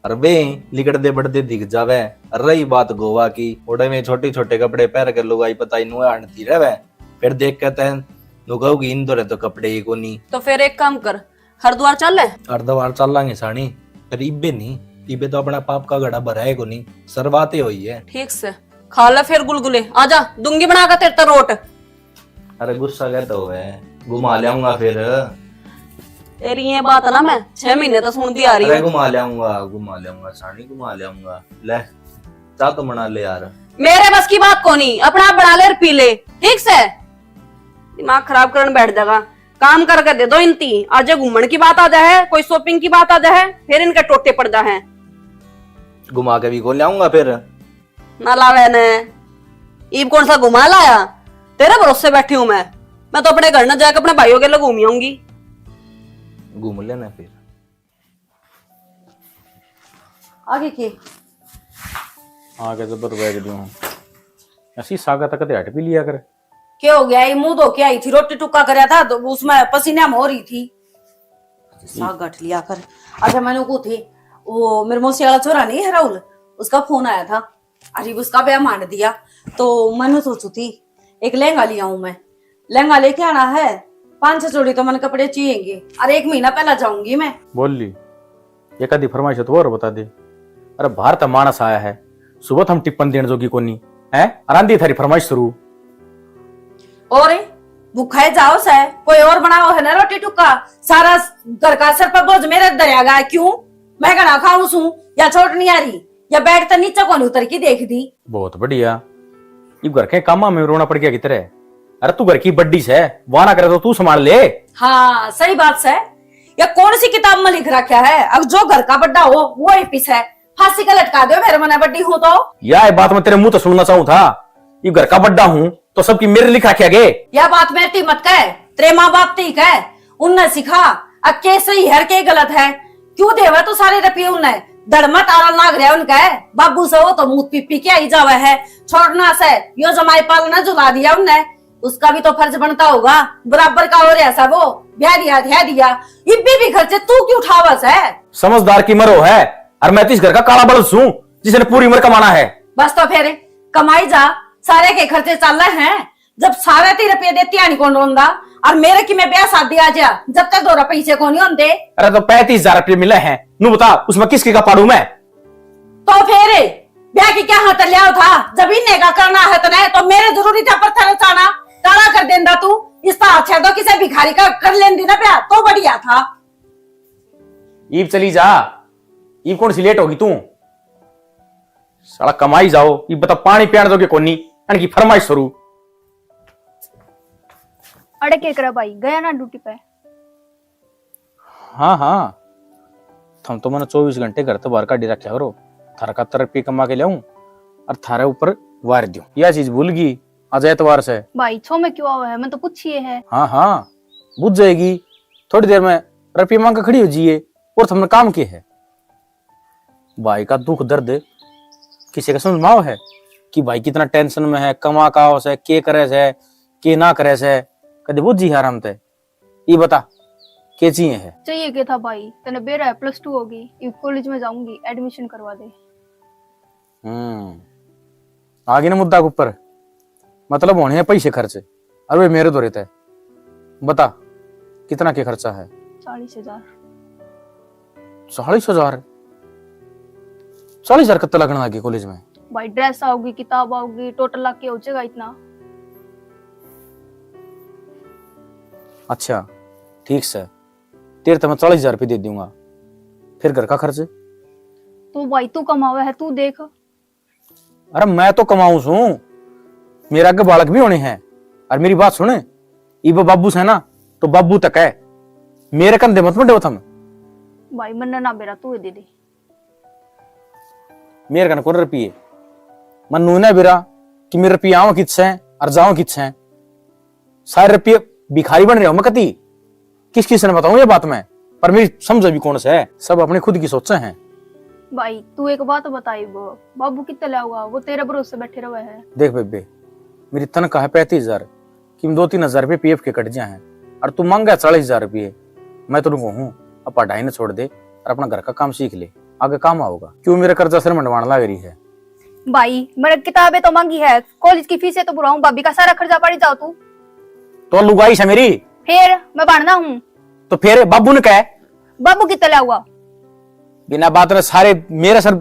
और वे लिकड़ते बढ़ते दिख जावे। रही बात गोवा की, ओड़े में छोटे छोटे कपड़े पहन के लोग आई पता ही नु आनती रहे, फिर देख कहते हैं नु कहोगी इन दो तो कपड़े ही को नहीं। तो फिर एक काम कर, हरिद्वार चल है। हरिद्वार चल लांगे सानी, फिर इबे नहीं, इबे तो अपना पाप का घड़ा भरा है को नहीं, सरवाते हुई है। ठीक से खा ले फिर गुलगुले, आजा दूंगी बना कर तेरे रोट। अरे गुस्सा कहता हुआ घुमा लाऊंगा फिर, तेरी ये बात ना मैं 6 महीने तो सुनती आ रही अरे हूँ। घुमा लाऊंगा सानी, घुमा लाऊंगा। ले चाह तो बना ले यार। मेरे बस की बात को नहीं, अपना आप बना ले और पी ले, ठीक से दिमाग खराब करने बैठ जाएगा। काम करके दे दो इनती, आज घूमने की बात आ जाए, कोई शॉपिंग की बात आ जाए, फिर इनके टोटे पड़ जाए। घुमा के भी को लाऊंगा फिर। ना लावे ने ईब कौन सा घुमा लाया, तेरे भरोसे बैठी हूं मैं तो अपने घर न जाकर अपने भाइयों के लिए घूमी आऊंगी। घूम लेना फिर। आगे के आगे जबर बैग दूं ऐसी सागा तक हट भी लिया कर। क्या हो गया, ये मुंह धो के आई थी, रोटी टुक्का कराया था तो उसमें पसीना में हो रही थी, साग गठ लिया कर। अच्छा मैंने को थी वो मेरे मौसी वाला छोरा नहीं है राहुल, उसका फोन आया था, अरे उसका ब्याह मान दिया तो मैंने सोचू थी एक लहंगा लिया हूं मैं, लहंगा लेके आना है, 5-6 जोड़ी तो मैंने कपड़े चाहिए और 1 महीना पहला जाऊंगी मैं। बोल ली एक आधी फरमाइश तो और बता दे। अरे बाहर तो मानस आया है, सुबह तो हम टिप्पण देने जोगी कोनी है, आरांदी थारी फरमाइश शुरू। और भूखा है जाओ से कोई और बनाओ है ना रोटी टुक्का, सारा घर का सर पर बोझ मेरे दरिया गया, क्यों मैं घना खाऊं सू या छोट नहीं आ रही या बैठ तो नीचे कौन उतर की देख दी। बहुत बढ़िया, ये घर के कामा में रोना पड़ गया कितरे। अरे तू घर की बड्डी से वहां ना करे तो तू संभाल ले। हाँ सही बात है, या कौन सी किताब में लिख रखा है अब जो घर का बड्डा हो वो ही पिस है, फांसी का लटका दो मेरे मना बड्डी हूं तो। यह बात मैं तेरे मुंह तो सुनना चाहूं था, ये घर का बड्डा हूं तो सबकी मेरे लिखा क्या गे। यह बात मेरी मत कह, तेरे माँ बाप ठीक है उनने सिखा अब के सही है के गलत है, क्यों देवा तो सारे रपिए उनने धड़मत आरा लाग रहा है उनका है, बाबू से वो तो मुंह पी के आई जावे है, छोड़ना से यो जमाई पालना जुला दिया उनने, उसका भी तो फर्ज बनता होगा बराबर का हो रहा सा वो ब्याह दिया इब्बी भी खर्चे तू क्यों उठावस है। समझदार की मरो है और मैं तो इस घर का काला बलद हूं जिसने पूरी उम्र कमाना है। बस तो फिर कमाई जा, सारे के खर्चे चल रहे हैं, जब सारे 3 रुपये देती आनी कौन रोंदा और मेरे की मैं ब्याह शादी आ जा जब तक 2 रुपये कौन नहीं होंगे। अरे तो 35,000 रुपये मिले हैं, नू बता उसमें किसके का पाड़ू मैं। तो फिर ब्याह की क्या हाथ लिया था, जब इन्हें का करना है तो मेरे जरूरी था पत्थर चाना काला कर देंदा तू, इसका अच्छा तो किसी भिखारी का कर लेंदी ना ब्याह तो बढ़िया था। ईब चली जा, ईब कौन सी लेट होगी तू, साला कमाई जाओ, ये बता पानी पियान दोगे कोनी की फरमाइश शुरू। अड़े के करा भाई गया ना ड्यूटी पे। हाँ थम तो मैंने 24 घंटे घर तो बाहर का डी रखा करो, थारा का 70 रुपये कमा के लाऊं और थारे ऊपर वार दूं, यह चीज भूल गई आज एतवार से। भाई छो में क्यों आवा है, मैं तो पूछिए है। हाँ बुझ जाएगी, थोड़ी देर में रुपये मांग के खड़ी हो जाइए और तुमने काम किए है। भाई का दुख दर्द किसी का समझ माओ है कि भाई कितना टेंशन में है, कमा का से के करे से के ना करे से, कदे बुझी आराम ते ये बता के चाहिए है। चाहिए क्या था भाई, तने बेरा है +2 होगी, कॉलेज में जाऊंगी एडमिशन करवा दे। आगे ना मुद्दा के ऊपर मतलब होने हैं पैसे खर्चे, अरे मेरे तो रहता है, बता कितना के खर्चा है। 40,000। 40,000 40,000 कत्ता लगना आगे कॉलेज में। भाई ड्रेस आओगी किताब आओगी टोटल लाख के हो जाएगा इतना। अच्छा ठीक से तेरे तो मैं 40,000 रुपये दे दूंगा, फिर घर का खर्च। तू भाई तू कमावा है तू देख। अरे मैं तो कमाऊं सू, मेरा आगे बालक भी होने हैं, और मेरी बात सुने इब बाबू से ना तो बाबू तक है, मेरे कंधे मत मंडे थम। भाई मन ना बेरा तू दे दे, मेरे कन कौन रुपये मनु ने बेरा कि मेरे रुपये आवा किस है और जाओ किस है, सारे रुपये भिखारी बन रहे हो मैं कती किस किस ने बताऊं ये बात मैं, पर मेरी समझ भी कौन सा है, सब अपने खुद की सोचे हैं। भाई तू एक बात बताई बाबू कितना लाऊंगा, वो तेरे भरोसे बैठे रहे हैं। देख बेबे मेरी तनख्वाह है 35,000 कि 2-3 रुपये पीएफ के कट जाए हैं, और तू मांगा 40,000 रुपये, मैं तो कहूँ अब पढ़ाई न छोड़ दे और अपना घर का काम सीख ले, आगे काम आओगा। क्यों मेरा कर्जा सिर मंडवाने लग रही है। भाई मेरे किताबें तो मांगी है, कॉलेज की फीस है तो बुराऊं, भाभी का सारा खर्चा पड़ जाओ तू तो लुगाई है मेरी, फिर मैं बढ़ना हूँ तो फिर बाबू ने कहा बाबू कितना लाऊंगा, बिना बात में सारे मेरे सर।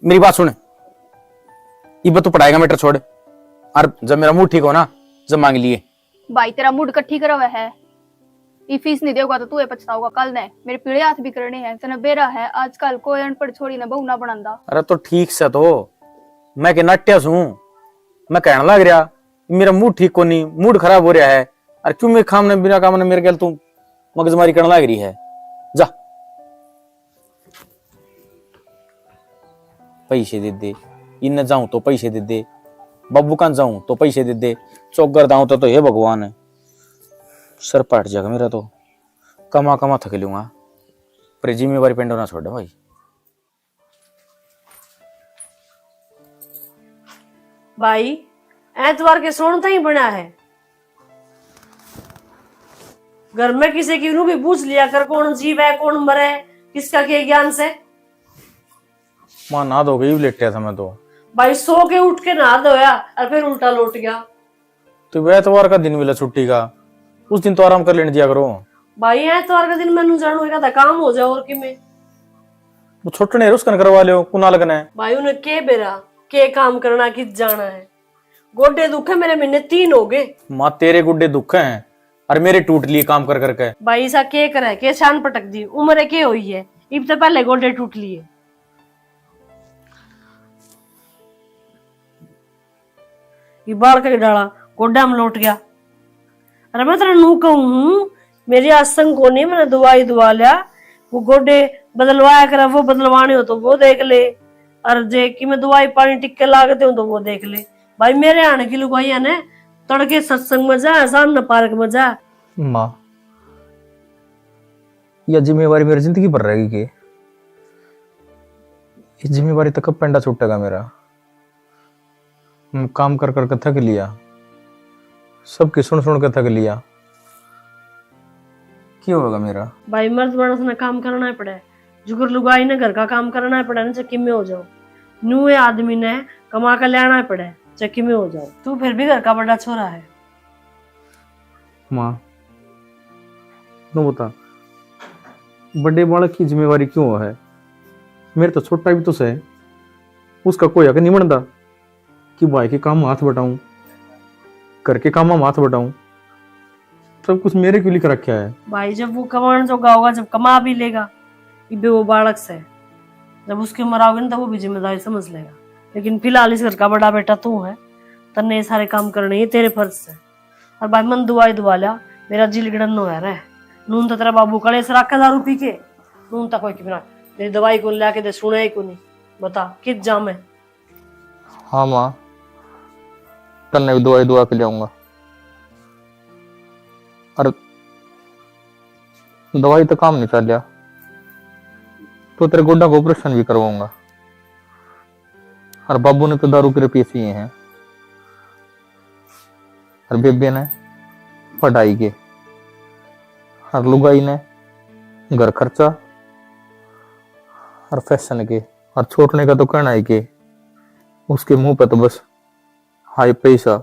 मेरी बात सुन, ये तू पढ़ाएगा मीटर छोड़, और जब मेरा मूड ठीक हो ना जब मांग लिए। भाई तेरा मूड कट्ठी करा हुआ है, ये फीस नहीं देगा तो तू पछताओगा कल ने, मेरे पीड़े हाथ भी करने हैं, तना बेरा है आजकल कोई अनपढ़ छोड़ी ना बहू ना बनांदा। अरे तो ठीक से तो मैं के नाट्य हूं, मैं कहने लग रहा मेरा मूड ठीक को नहीं, मूड खराब हो रहा है, और क्यों मेरे काम ने बिना काम ने मेरे गल तू मगजमारी करने लग रही है। जा पैसे दे दे, इन जाऊं तो पैसे दे दे, बब्बू कान जाऊं तो पैसे दे दे, चौक दाऊं तो हे भगवान है, सर पाट जाएगा मेरा तो, कमा कमा थक लूंगा, पर जिम्मेवारी पेंडो ना छोड़ भाई। भाई एतवार के सोन ही बना है, घर में किसी की भी पूछ लिया कर कौन जीव है कौन मरे, किसका के ज्ञान से। मां ना दो गई लेटे था मैं तो भाई सो के उठ के नहा धोया और फिर उल्टा लौट गया। तो वह एतवार का दिन मिला छुट्टी का, उस दिन तो आराम कर लेने दिया करो। भाई एतवार का दिन मैनू जानू का काम हो जाओ और कि मैं वो छोटे ने उसका करवा लियो कुना लगना है। भाई उन्हें के बेरा के काम करना किस जाना है, गोडे दुख है मेरे महीने 3 हो गए। माँ तेरे गुड्डे दुख हैं और मेरे टूट लिए काम कर करके। भाई ऐसा के करे के शान पटक दी, उम्र के हुई है, इब तो पहले गोडे टूट लिए। ये बाढ़ के डाला गोड्डा में लौट गया। अरे मैं तेरा नू कहूँ मेरी आसंग को नहीं, मैंने दवाई दुआ लिया, वो गोडे बदलवाया कर, वो बदलवाने हो तो वो देख ले, और जे कि मैं दवाई पानी टिक्के लागते हूँ तो वो देख ले। भाई मेरे आने की लुगाई है ना, तड़के सत्संग में जा, शाम न पार्क में जा। माँ यह जिम्मेवारी मेरी जिंदगी पर रहेगी कि ये जिम्मेवारी तो कब पेंडा छूटेगा मेरा। मैं काम कर कर के थक लिया, सबकी सुन सुन के थक लिया, क्या होगा मेरा। भाई मर्द मानस ने काम करना ही पड़े, जुगर लुगाई ने घर का काम करना ही पड़े, चक्की में हो जाओ, न्यूए आदमी ने कमा कर लेना ही पड़े, चक्की में हो जाओ। तू फिर भी घर का बड़ा छोरा है। माँ नो बता, बड़े बालक की जिम्मेवारी क्यों है, मेरे तो छोटा भी तो है, उसका कोई हक नहीं बनता कि भाई के काम हाथ बटाऊं, घर के काम में हाथ बटाऊं, सब कुछ मेरे क्यों लिख रखा है। भाई जब वो कमाने जोगा होगा, जब कमा भी लेगा, इबे वो बालक से जब उसके मराओगे ना तो वो भी जिम्मेदारी समझ लेगा। लेकिन फिलहाल इस घर का बड़ा बेटा तू है, तन्ने ये सारे काम करने ये तेरे फर्ज से। और भाई मन दुआई दुआ लिया, मेरा जिल गिड़न नो है रे, नून तो तेरा बाबू कड़े से रखा दारू पी के, नून तक कोई बिना मेरी दवाई को ला के दे, सुने ही को नहीं, बता किस जाम है। हाँ माँ तन्ने भी दवाई दुआ के लाऊंगा, और दवाई तो काम नहीं चल लिया तो तेरे गोड्डा को ऑपरेशन भी करवाऊंगा, और बाबू ने तो दारू के रुपये पिए हैं, और बेबे ने पढ़ाई के, और लुगाई ने घर खर्चा और फैशन के, और छोड़ने का तो कहना है कि उसके मुंह पे तो बस हाई पैसा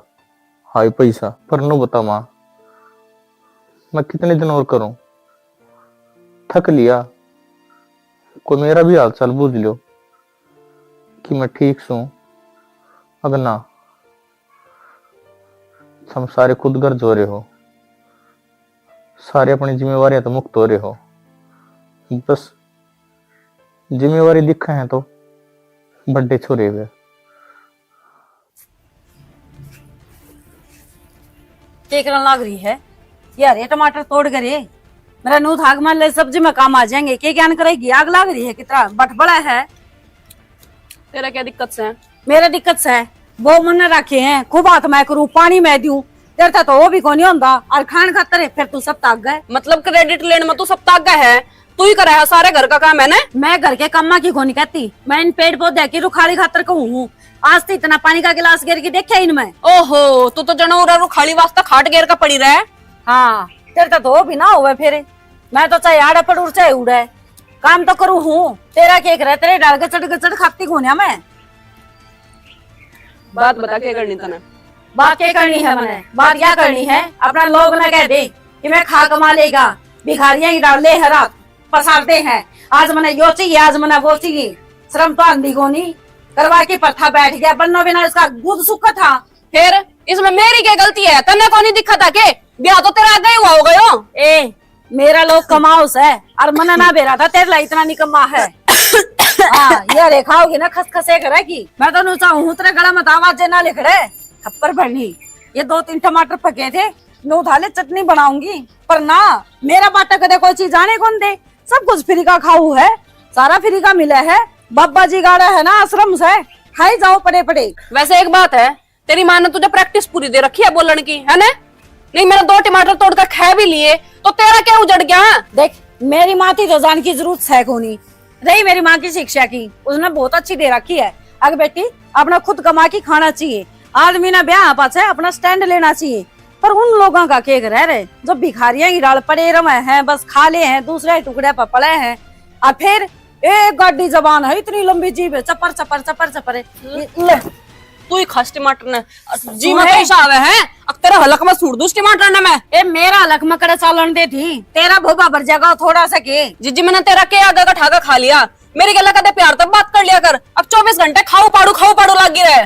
हाई पैसा। पर नो बता माँ मैं कितने दिन और करूं, थक लिया, कोई मेरा भी हाल चाल बूझ लो कि मैं ठीक हूं। अगर ना हम सारे खुद गर्ज हो रहे हो, सारे अपनी जिम्मेवारियां तो मुक्त हो रहे हो, बस जिम्मेवारी दिखा है तो बड्डे छोरे हुए। टेकरन लाग रही है यार, ये टमाटर तोड़ कर ये मेरा नूत आग मान ले, सब्जी में काम आ जाएंगे, के ज्ञान करेगी, आग लाग रही है, कितना बट बड़ा है। तेरा क्या दिक्कत से है? मेरा दिक्कत से है, वो मन रखे हैं, खूब हाथ मैं करूँ, पानी मैं दूं, तेरे तो वो भी को नहीं होता, और खान खातर है फिर तू सब ताक गए। मतलब क्रेडिट लेने में तू सब ताक गया है, तू ही करे है सारे घर का काम है ना। मैं घर के कामा की को नहीं कहती, मैं इन पेड़ पौधे की रुखाली खातर कहूँ हूँ। आज तो इतना पानी का गिलास गिर के देखा इनमें। ओहो तू तो जना रुखाली वास्ता खाट घेर का पड़ी रहा है। हाँ तेरे तो वो भी ना हुए, फिर मैं तो चाहे आड़ा पड़ूर चाहे उड़े काम तो करूँ हूँ, तेरा केक रहे तेरे डाल गचड़ खाती घूनिया मैं। बात बता क्या करनी तने? बात क्या करनी है मैंने? बात क्या करनी है, अपना लोग न कह दे कि मैं खा कमा लेगा, भिखारियां ही डाल ले है रात पसारते हैं, आज मैंने यो चाहिए आज मैंने वो चाहिए, श्रम तो आंधी को नहीं करवा के परथा बैठ गया, बनना बिना इसका गुद सुखा था। फिर इसमें मेरी क्या गलती है? तन्ने को नहीं दिखा था के ब्याह तो तेरा आगे ही हुआ होगा यो। ए मेरा लोग कमाओ से और मना ना बेरा था, तेरे ला इतना निकम्मा है। हाँ ये रेखाओगी ना खसखसे करेगी, मैं तो चाहूँ तेरे गला मत आवाज ना लिख रहे खप्पर भरनी। ये 2-3 टमाटर पके थे, नू थाले चटनी बनाऊंगी, पर ना मेरा बाटा कदे कोई चीज आने कौन दे, सब कुछ फ्री का खाऊ है, सारा फ्री का मिला है, बाबा जी गाड़ा है ना आश्रम से, खाई जाओ पड़े पड़े। वैसे एक बात है, तेरी माँ ने तुझे प्रैक्टिस पूरी दे रखी है बोलने की, है ना? नहीं, मैंने 2 टमाटर तोड़कर खा भी लिए तो तेरा क्या उजड़ गया? देख, मेरी माँ थी तो जान की जरूरत है को नहीं रही। मेरी माँ की शिक्षा की उसने बहुत अच्छी दे रखी है। अगर बेटी अपना खुद कमा के खाना चाहिए, आदमी ना ब्याह पास है अपना स्टैंड लेना चाहिए। पर उन लोगों का क्या रह रहे जो भिखारियां की डाल पड़े रहे हैं, बस खा ले हैं, दूसरे टुकड़े पर पड़े हैं। और फिर एक गाड़ी जबान है, इतनी लंबी जीभ है, चपर चपर चपर चपर। तू ही खास टमाटर ने जी में कैसा आवे है? अब तेरा हलक में सूट दूस टमाटर ने मैं। ए मेरा हलक में कड़ा चालन दे थी, तेरा भोबा भर जाएगा थोड़ा सा के। जिज्जी मैंने तेरा के आगे का ठाका खा लिया, मेरी गला कदे प्यार तब बात कर लिया कर। अब 24 घंटे खाओ पाड़ू लगी रहे।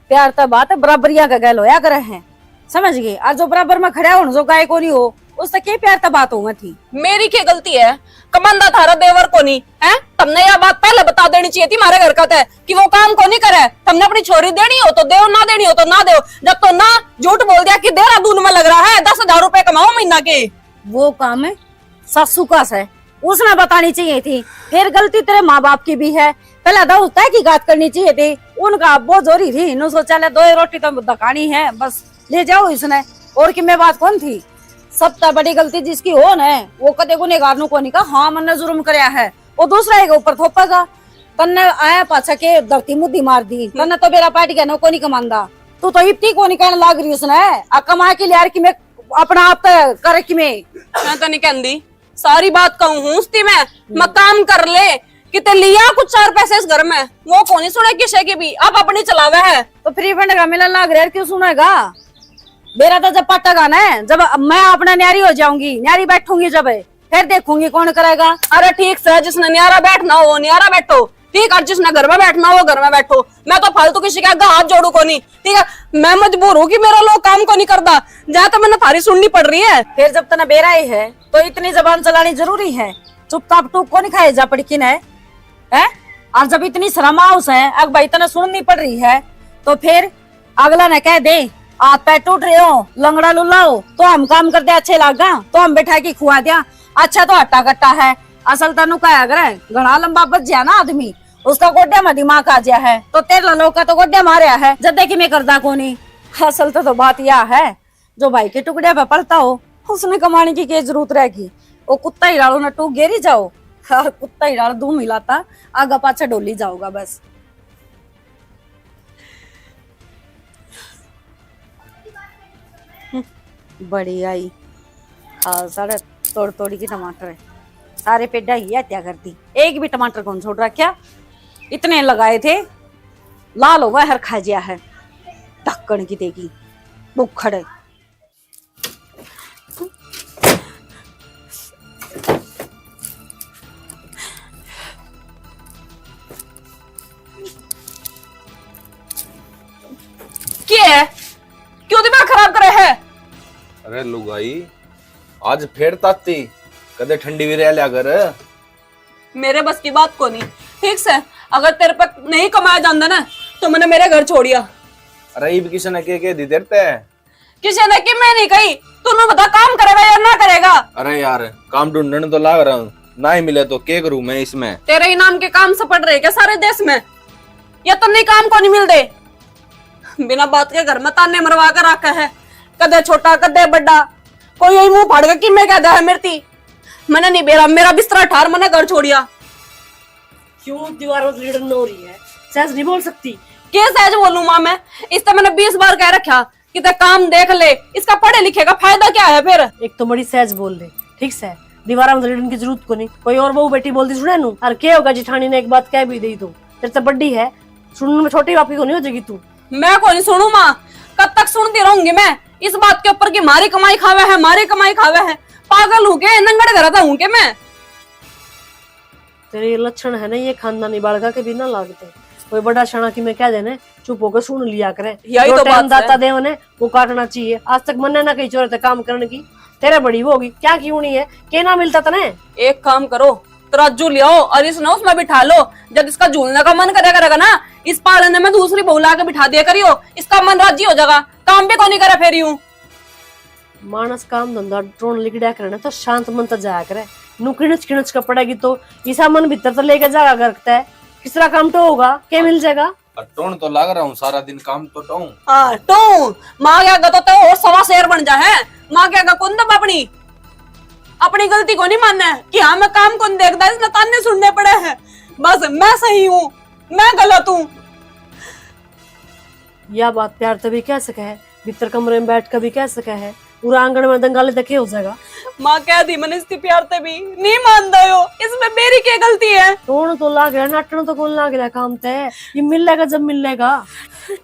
प्यार तब बात है, बराबरिया का गैल होया करे हैं, समझ गए? आज जो बराबर में खड़ा हो जो गाय को नहीं हो, उससे क्या प्यार तब बात हो थी। मेरी क्या गलती है? कमांदा थारा देवर को नहीं है? तुमने यह बात पहले बता देनी चाहिए थी मारे घर का है कि वो काम को नहीं करे। तुमने अपनी छोरी देनी हो तो देव, ना देनी हो तो ना देव। जब तो ना झूठ बोल दिया कि देहरादून में लग रहा है 10,000 रुपए कमाओ महीना के। वो काम है सासू का है, उसने बतानी चाहिए थी। फिर गलती तेरे माँ बाप की भी है, पहले दो तय की बात करनी चाहिए थी। उनका बहुत जोरी थी, नो सोचा ले 2 रोटी तो दकानी है, बस ले जाओ इसने। और कि मैं बात कौन थी? सबसे बड़ी गलती जिसकी हो न, वो कदे गुनेगार को नहीं कहा हाँ मैंने जुर्म कराया है, वो दूसरा के ऊपर थोपेगा। तन्ने आया पाछा के धरती मुद्दी मार दी, तन्ने तो मेरा पार्टी का को नहीं कमांदा। तू तो इतनी को नहीं कहने लाग रही उसने, आ कमा के लिया कि मैं अपना आप करे कि मैं तो नहीं कहती सारी बात कहूँ मैं काम कर ले कि ते लिया कुछ 4 पैसे इस घर में, वो कौन ही सुने किसे की भी, अब अपनी चलावे है। तो फ्री फंड का मिलन लाग रहा, क्यों सुनेगा? मेरा तो जब पट्टा ना है, जब मैं अपना न्यारी हो जाऊंगी, न्यारी बैठूंगी जब, फिर देखूंगी कौन करेगा। अरे ठीक से, जिसने न्यारा बैठना हो न्यारा बैठो, ठीक है? जिसने घर में बैठना हो घर में बैठो। मैं तो फालतू किसी के आगे हाथ जोड़ू को नहीं, ठीक है? मैं मजबूर हूँ कि मेरा लोग काम को नहीं करता, जहाँ तो मैंने थारी सुननी पड़ रही है। फिर जब तना बेरा ही है तो इतनी जबान चलानी जरूरी है? चुपचाप टूक को नहीं खाए जा पड़की है? और जब इतनी शर्म हाउस है, अग भाई तना सुननी पड़ रही है, तो फिर अगला न कह दे आप पैर टूट रहे हो, लंगड़ा लुल्ला हो, तो हम काम करते अच्छे लागा, तो हम बैठा के खुआ दिया। अच्छा तो हट्टा कट्टा है, असल तनु का अगर घना लंबा बच जाए ना आदमी, उसका गोड्या में दिमाग आ गया है, तो तेरे लोग का तो गोड्या मारिया है जब देखी मैं करदा को नहीं। असल तो बात यह है, जो भाई के टुकड़े पे पड़ता हो उसने कमाने की क्या जरूरत रहेगी? वो कुत्ता ही डालो न टूक गेरी जाओ, और कुत्ता ही डाल धूम हिलाता आगा पाछा डोली जाओगा बस। बड़ी आई हाँ, सारे तोड़ तोड़ी की टमाटर है, सारे पेड़ा ही हत्या करती, एक भी टमाटर कौन छोड़ रहा क्या? इतने लगाए थे, लाल होगा हर खा जिया है, ढक्कन की देगी बुखड़। क्या है? क्यों दिमाग खराब करे है? अरे लुगाई आज फिर ताती कदे ठंडी भी रह लिया कर। मेरे बस की बात को नहीं, ठीक से? अगर तेरे पे नहीं कमाया जाता ना तो मैंने मेरे घर छोड़िया। अरे इब किसी ने के दी देते हैं? किसी ने कि मैं नहीं कही, तूने बता काम करेगा या ना करेगा? अरे यार काम ढूंढने तो लाग रहा हूँ, ना ही मिले तो क्या करूँ मैं इसमें? तेरे ही नाम के काम सपट रहे क्या सारे देश में? या तो नहीं काम को नहीं मिलते, बिना बात के घर में ताने मरवा कर रखा है, कदे छोटा कदे बड़ा, कोई यही मुंह फाड़ के मैं कहता है मेरी मैंने नहीं बेरा, मेरा बिस्तरा ठार मैंने घर छोड़िया। क्यों दीवारों से लड़न हो रही है? सहज नहीं बोल सकती? क्या सहज बोलूं मां मैं? इस तो मैंने 20 बार कह रखा कि ते काम देख ले, इसका पढ़े लिखे का फायदा क्या है फिर? एक तो बड़ी सहज बोल दे, ठीक से? दीवारा में लड़न की जरूरत को नहीं, कोई और बहू बेटी बोलती सुने नू, और क्या होगा जिठानी ने एक बात कह भी दी तो तेरे से बड्डी है, सुनने में छोटी बापी को नहीं हो जाएगी तू? मैं को नहीं सुनू माँ, कब तक सुनती रहूंगी मैं इस बात के ऊपर कि मारी कमाई खावे है, मारी कमाई खावे है? पागल हूँ के नंगड़ घराता हूँ के मैं? तेरे लक्षण है ना ये खानदानी बालका के बिना लागते, कोई बड़ा क्षणा की मैं क्या देने, चुप होकर सुन लिया करे। यही तो बात दाता देव ने वो काटना चाहिए, आज तक मन ना कहीं चोरे थे काम करने की, तेरे बड़ी होगी क्या क्यों नहीं है? क्या ना मिलता तने? एक काम करो, तराजू ले आओ और इस ना उसमें बिठा लो, जब इसका झूलने का मन करेगा ना, इस पालने में दूसरी बहू ला के बिठा दिया करियो, इसका मन राजी हो जाएगा, काम भी को नहीं करे फिर यूं। मानस काम धंधा ड्रोन लिखड़ा करे तो शांत मन तो जाया करे, नु किणच किणच का पड़ेगी तो ईसा मन भीतर तो लेके जागा करता है, किस तरह काम तो होगा, क्या मिल जाएगा? टोन तो लग रहा हूँ सारा दिन काम तो टों। हाँ तो माँ क्या तो और सवा शेर बन जा है। माँ क्या कौन दब अपनी गलती को नहीं मानना है कि हाँ मैं काम कौन देखता है, इसलिए ताने सुनने पड़े हैं। बस मैं सही हूँ, मैं गलत हूँ। यह बात प्यार तभी कह सके है, भीतर कमरे में बैठ कर भी कह सके है, पूरा आंगन में दंगाले देखे हो जाएगा। माँ कह दी मैंने इसकी प्यार तभी नहीं मानता हो, इसमें मेरी क्या गलती है? टोन तो लाग रहा, नाटन तो कौन लाग रहा, काम ते ये मिलेगा जब मिलेगा।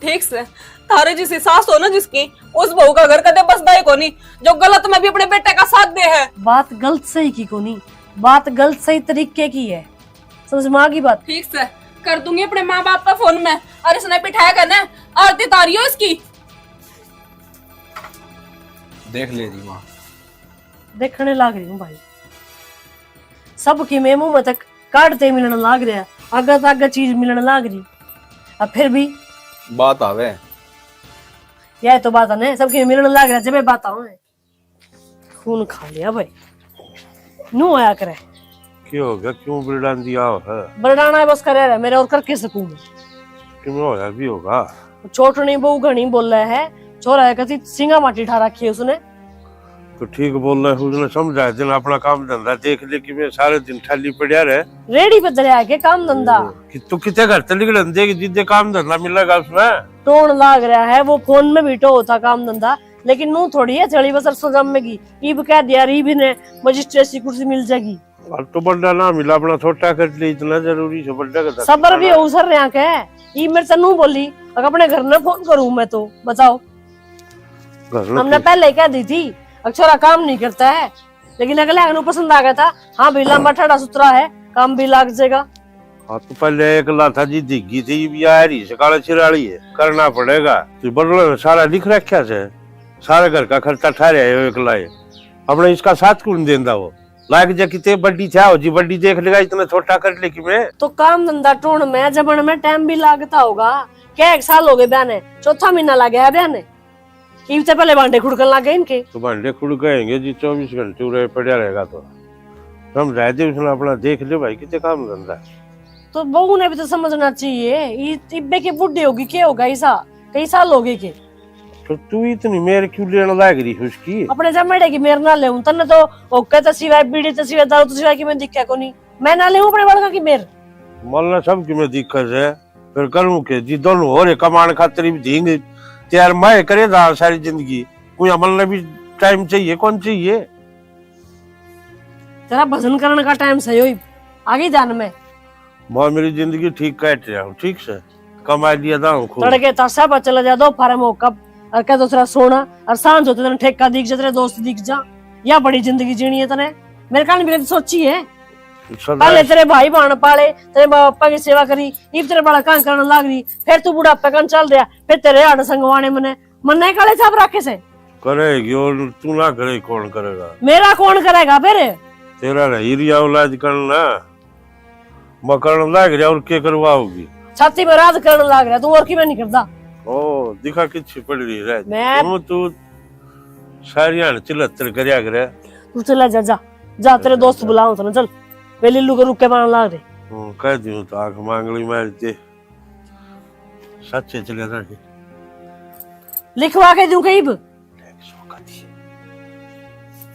ठीक से थारे जैसी सास हो ना जिसकी, उस बहू का घर कदे बसदा ही कोनी जो गलत में भी अपने बेटे का साथ दे है। बात गलत सही की कोनी, बात गलत सही तरीके की है, समझ में आ गई बात? ठीक से कर दूंगी अपने माँ बाप का फोन में, और इसने बिठाया कर ना आरती तारियो इसकी। देख ले रही माँ, देखने लाग रही हूँ भाई, सबकी मेमू में तक काटते मिलने लाग रहा, आगे आगे चीज मिलने लाग रही, अब फिर भी बात आवे। यह तो बात है, सबकी मिलने लाग रहा, जब बात आवे खून खा लिया भाई, नू आया करे। क्यों हो गया, क्यों बरडान दिया है? बरडाना है बस करे रहे मेरे, और करके सकूं मैं? क्यों होया भी होगा? छोटनी बहू घनी बोल रहा है, छोरा है कति सिंगा माटी ठा रखी है उसने। तो ठीक बोल रहे हैं, उसने समझाया दिन अपना काम धंधा देख ले कि मैं सारे दिन खाली पड़ा रहे। रेडी पे दरिया के काम धंधा कि तू कितने घर चली गई देगी, जिद्दे काम धंधा मिलेगा उसमें। टोन लाग रहा है, वो फोन में भी तो होता काम धंधा, लेकिन नू थोड़ी है चली बसर सजम में की ईब कह दिया रीब ने मजिस्ट्रेसी कुर्सी मिल जाएगी। और तो बड़ा ना मिला, अपना छोटा कर ले, इतना जरूरी है बड़ा का सबर भी उसर रहा के, ई मेरे से नू बोली अगर अपने घर में फोन करूं मैं तो बताओ। हमने पहले कह दी थी अक्षरा काम नहीं करता है, लेकिन अगले अगनू पसंद आ गया था, हाँ भी लंबा ठड़ा सुतरा है, काम भी लाग जाएगा। हाँ तो पहले एक लाथा जी दिखी थी, भी आ रही से काला चिराड़ी है, करना पड़ेगा। तो बड़े सारा लिख रखा से, सारे घर का खर्चा ठहरे है एक लाए, अपने इसका साथ कौन देंदा वो लाग जा कितने बड्डी था हो जी, बड्डी देख लेगा, इतना छोटा कर ले कि मैं तो काम धंधा टोन में जबन में टाइम भी लागता होगा। क्या 1 साल हो गए बयाने, चौथा महीना लग गया है बयाने, से पहले भांडे खुड़कन लगे इनके। तो भांडे खुड़ गएंगे जी, 24 घंटे उरे पड़ा रहेगा तो समझाए दे उसने, अपना देख ले भाई कितने काम धंधा। तो बहू ने भी तो समझना चाहिए, इब्बे की बुढ़ी होगी क्या होगा, ऐसा कई साल हो गए के। तो तू इतनी मेरे क्यों लेने लग रही उसकी? अपने जमेड़े की मेरे ना ले तन्ने तो ओके तो सिवाय बीड़ी तो सिवाय दारू तो सिवाय की मैं दिक्कत को नहीं, मैं ना ले अपने बड़का की मेर मलना सब की मैं दिक्कत है, फिर करूं के जी दोनों हो रे कमाने खातिर भी देंगे त्यार मैं करे दा सारी जिंदगी, कोई अमल ने भी टाइम चाहिए, कौन चाहिए? तेरा भजन करने का टाइम सही हो आगे जान में, मैं मेरी जिंदगी ठीक काट रहा हूँ, ठीक से कमा लिया था खूब। तड़के तसा पर चला जा दो फारे में कब और क्या दूसरा सोना और सांझ होते तेरे ठेका दिख जा, तेरे दोस्त दिख जा, या बड़ी जिंदगी जीनी है तने मेरे कान भी सोची है। पहले तेरे भाई बहन पाले, तेरे पापा की सेवा करी, इब तेरे बड़ा काम करने लग रही, फिर तू बुढ़ापे कान चल रहा, फिर तेरे आड़ संगवाने मने मन्ने काले छाप रखे से करेगी, और तू ना करे कौन करेगा? मेरा कौन करेगा फिर? तेरा रही औलाद करना मकरण लग रहा, और क्या करवाओगी? छाती में राज करने लग रहा, तू और की मैं नहीं करता। ओ दिखा किच्छी पड़ रही है मैं तू सारी चिल्लर करया करे। तू चला जा जा जा, तेरे दोस्त बुलाओ तो चल, वे लिल्लू को रुक के मारने लग रहे। कह दियो तो आंख मांगली मारते सच्चे चले जा, लिखवा के दूं कहीं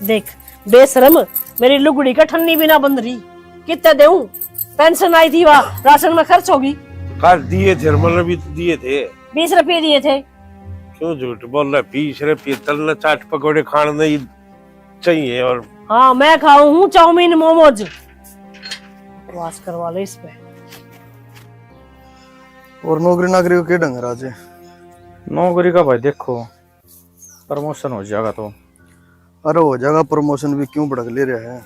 देख बेशरम, मेरी लुगड़ी का ठन्नी भी ना बंद रही, कितने देऊं? पेंशन आई थी, वहाँ राशन में खर्च होगी। कल दिए थे, मतलब भी दिए थे, 20 रुपए दिए थे। क्यों झूठ बोल रहा? 20 रुपये तलना चाट पकौड़े खाने नहीं चाहिए। और हाँ मैं खाऊं हूँ चाउमीन मोमोज, वास करवा ले इस पे। और नौकरी नाकरी को क्या ढंग है आज? नौकरी का भाई देखो प्रमोशन हो जाएगा तो। अरे हो जाएगा प्रमोशन भी, क्यों भड़क ले रहा है?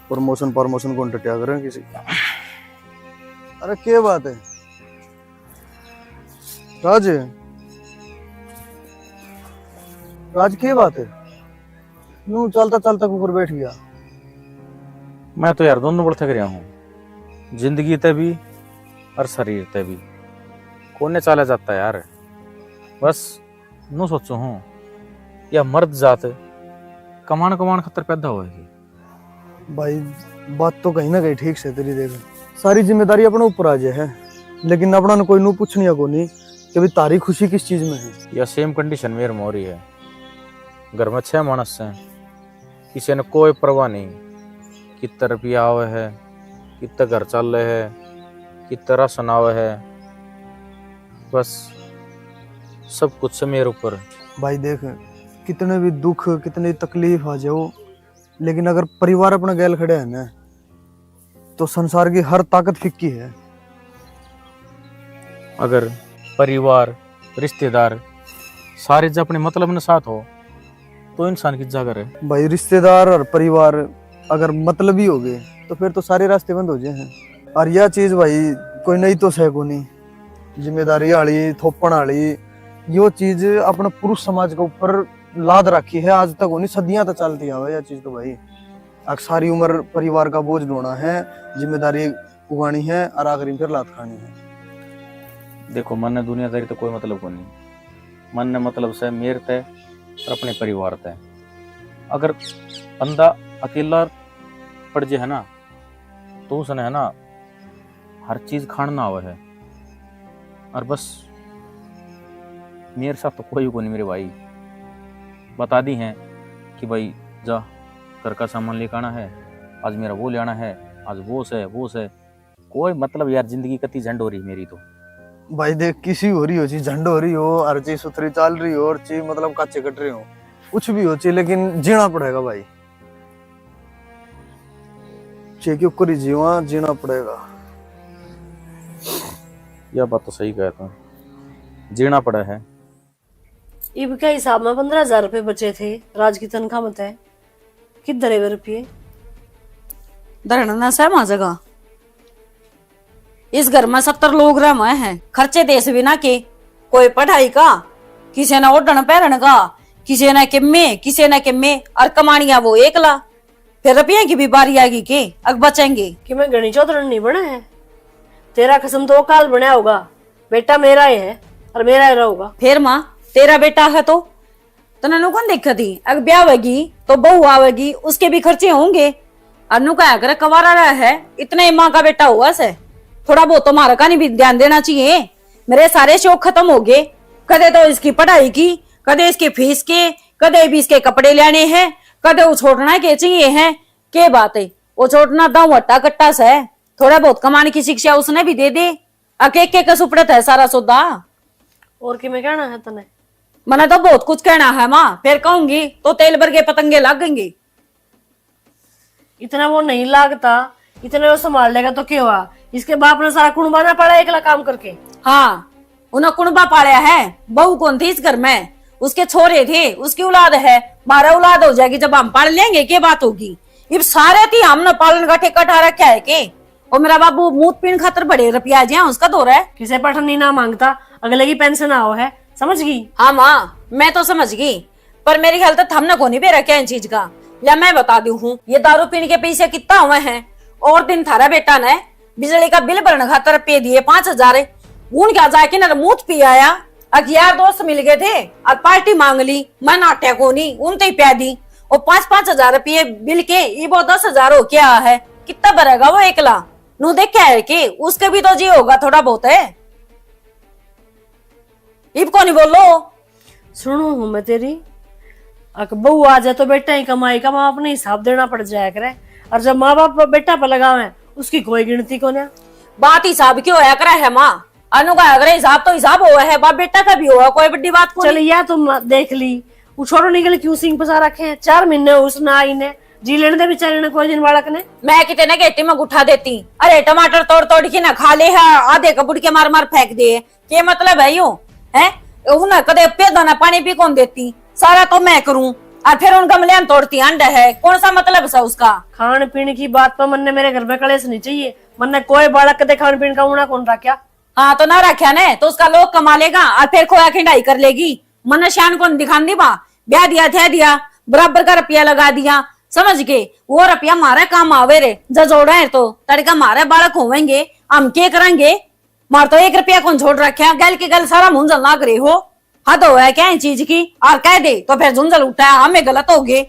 प्रमोशन प्रमोशन कौन टटिया करे किसी? अरे क्या बात है राज? राज क्या बात है? यूं चलता चलता ऊपर बैठ गया। मैं तो यार दोनों बड़ थक रहा हूँ, जिंदगी ते भी और शरीर ते भी, कोने चला जाता है यार। बस नू सोचो हूँ या मर्द जात कमान कमान खतर पैदा होएगी। भाई बात तो कहीं ना कहीं ठीक से तेरी, देख सारी जिम्मेदारी अपने ऊपर आ जाए है, लेकिन अपना ने कोई नू पूछनी को नहीं कि भाई तारी खुशी किस चीज में है। या सेम कंडीशन मेरे में हो रही है। घर में 6 मानस हैं, किसी ने कोई परवाह नहीं, कितना रुपया आवे है, कितना घर चल रहे है, कितना राशन आवे है, बस सब कुछ से मेरे ऊपर। भाई देख, कितने भी दुख कितनी तकलीफ आ जाओ, लेकिन अगर परिवार अपना गैल खड़े है ना, तो संसार की हर ताकत फिक्की है। अगर परिवार रिश्तेदार सारे जब अपने मतलब में साथ हो तो इंसान की जागर है। भाई रिश्तेदार और परिवार अगर मतलबी हो गए तो फिर तो सारे रास्ते बंद हो जाए हैं। और यह चीज भाई कोई नहीं तो सह को नहीं, जिम्मेदारी वाली थोपण वाली यो चीज अपने पुरुष समाज के ऊपर लाद रखी है, आज तक होनी सदियां तक चलती है यह चीज। तो भाई सारी उम्र परिवार का बोझ ढोना है, जिम्मेदारी उगानी है और आखिरी में फिर लात खानी है। देखो, मन ने दुनियादारी तो कोई मतलब को नहीं, मन ने मतलब से मेरे तय और अपने परिवार तय। अगर बंदा अकेला पड़ जाए है ना, तो उसने है ना हर चीज खाना हुआ है, और बस मेरे साथ तो कोई को नहीं। मेरे भाई बता दी हैं कि भाई जा घर का सामान लेकर आना है, आज मेरा वो ले आना है, आज वो से कोई मतलब यार, जिंदगी कती झंड हो रही मेरी तो। भाई देख, किसी हो रही हो चीज झंड हो रही हो, हर चीज सुथरी चल रही हो, और चीज मतलब काचे कट रहे हो, कुछ भी हो चाहिए, लेकिन जीना पड़ेगा भाई। चे क्यों करी जीवा, जीना पड़ेगा। यह बात तो सही कहता हूँ, जीना पड़ा है। इब के हिसाब में 15,000 रुपए बचे थे, राज की तनख्वाह मत है किधर है रुपये? धरना सहमा जगह इस घर में 70 लोग रह हैं, खर्चे देश बिना के, कोई पढ़ाई का, किसी ने ओढ़न पहन का, किसी ने किम्मे और कमानिया वो एकला, फिर रुपये की भी बारी आएगी के अब बचेंगे कि मैं गणी चौधरी नहीं बना है, तेरा कसम तो काल बना होगा, बेटा मेरा ही है और मेरा ही रहोगा। फिर माँ तेरा बेटा है तो तने नु कौन दिक्कत थी, अगर ब्याह होगी तो बहू आवेगी, उसके भी खर्चे होंगे। अनु का अगर कवारा रहा है, इतने माँ का बेटा हुआ से, थोड़ा बहुत तो मारा का नहीं भी ध्यान देना चाहिए। मेरे सारे शौक खत्म हो गए, कदे तो इसकी पढ़ाई की, कदे इसकी फीस के, कदे भी इसके कपड़े लेने हैं, कदे वो छोड़ना के चाहिए है के बात है, वो छोड़ना दाऊ हट्टा कट्टा से, थोड़ा बहुत कमाने की शिक्षा उसने भी दे दे, अकेक के सुपड़त है सारा सौदा। और कि मैं कहना है तने? मने तो बहुत कुछ कहना है माँ, फिर कहूंगी तो तेल भर पतंगे लागेंगे। इतना वो नहीं लागता, इतने वो संभाल लेगा तो क्या हुआ? इसके बाप ने सारा कुणबाना पड़ा एकला काम करके। हाँ, उन्हें कुणबा पाया है, बहू कौन थी इस घर में, उसके छोरे थे, उसकी औलाद है, 12 औलाद हो जाएगी, जब हम पाल लेंगे क्या बात होगी। ये सारे थी हमने पालन का ठेका ठा रखा है के, और मेरा बाबू मुंह पीन खातर बड़े रुपया जी उसका दौर है। किसे पठन नहीं ना मांगता, अगले की पेंशन आओ है, समझ गई? हाँ माँ, मैं तो समझ गई, पर मेरी ख्याल तक हमने को नहीं बेरा क्या इन चीज का। या मैं बता दी हूँ, ये दारू पीने के पैसे कितना हुए हैं, और दिन थारा बेटा ने बिजली का बिल भरने खातर पे दिए 5,000, उन क्या जाके ना मुंह पी आया। अब यार दोस्त मिल गए थे और पार्टी मांग ली, मैं नाट्या को नहीं उनते ही प्या दी, और 5,000 रुपये बिल के ये वो 10,000 हो क्या है, कितना भरेगा वो एकला? नू देखा है कि उसके भी तो जी होगा थोड़ा बहुत है। इब को नहीं बोलो, सुनू हूँ मैं तेरी, बहू आ जाए तो बेटा ही कमाई का, माँ अपने हिसाब देना पड़ जाया करे, और जब माँ बाप बेटा पर लगावे उसकी कोई गिनती को ना। बात हिसाब क्यों होया करे है माँ, अनु का अगर हिसाब तो हिसाब हुआ है, बाप बेटा का भी हुआ, कोई बड़ी बात को चल या तुम देख ली, वो छोड़ो निकल क्यों सिंह पसा रखे हैं, 4 महीने उसने आई ने जी लेने दे बेचारे ने, कोई दिन बालक ने। मैं कितने गेटी में उठा देती, अरे टमाटर तोड़ तोड़ के ना खा ले है, आधे कबूड़ के मार मार फेंक दे, क्या मतलब है यूं है? उन्हें कदे पे दाना पानी भी कौन देती, सारा तो मैं करूं, और फिर उन गमले तोड़ती अंडा है, कौन सा मतलब है उसका? खान पीने की बात पर मन ने मेरे घर में कलेश नहीं चाहिए, मन ने कोई बालक कदे खान पीने का उना कौन रखा। हाँ तो ना रखा ने तो उसका लोग कमा लेगा और फिर खोया खिंडाई कर लेगी, मन शान कौन दिखा दी बा, ब्याह दिया थे दिया, बराबर का रुपया लगा दिया, समझ के वो रुपया मारे काम आवे रे, जोड़ा है तो तड़का मारे बालक होवेंगे, हम क्या करेंगे? मार तो 1 रुपया कौन छोड़ रखे, गल के गल सारा मुंजल लाग रहे हो, हद हो है क्या इन चीज की, और कह दे तो फिर झुंझल उठा हमें गलत हो गए।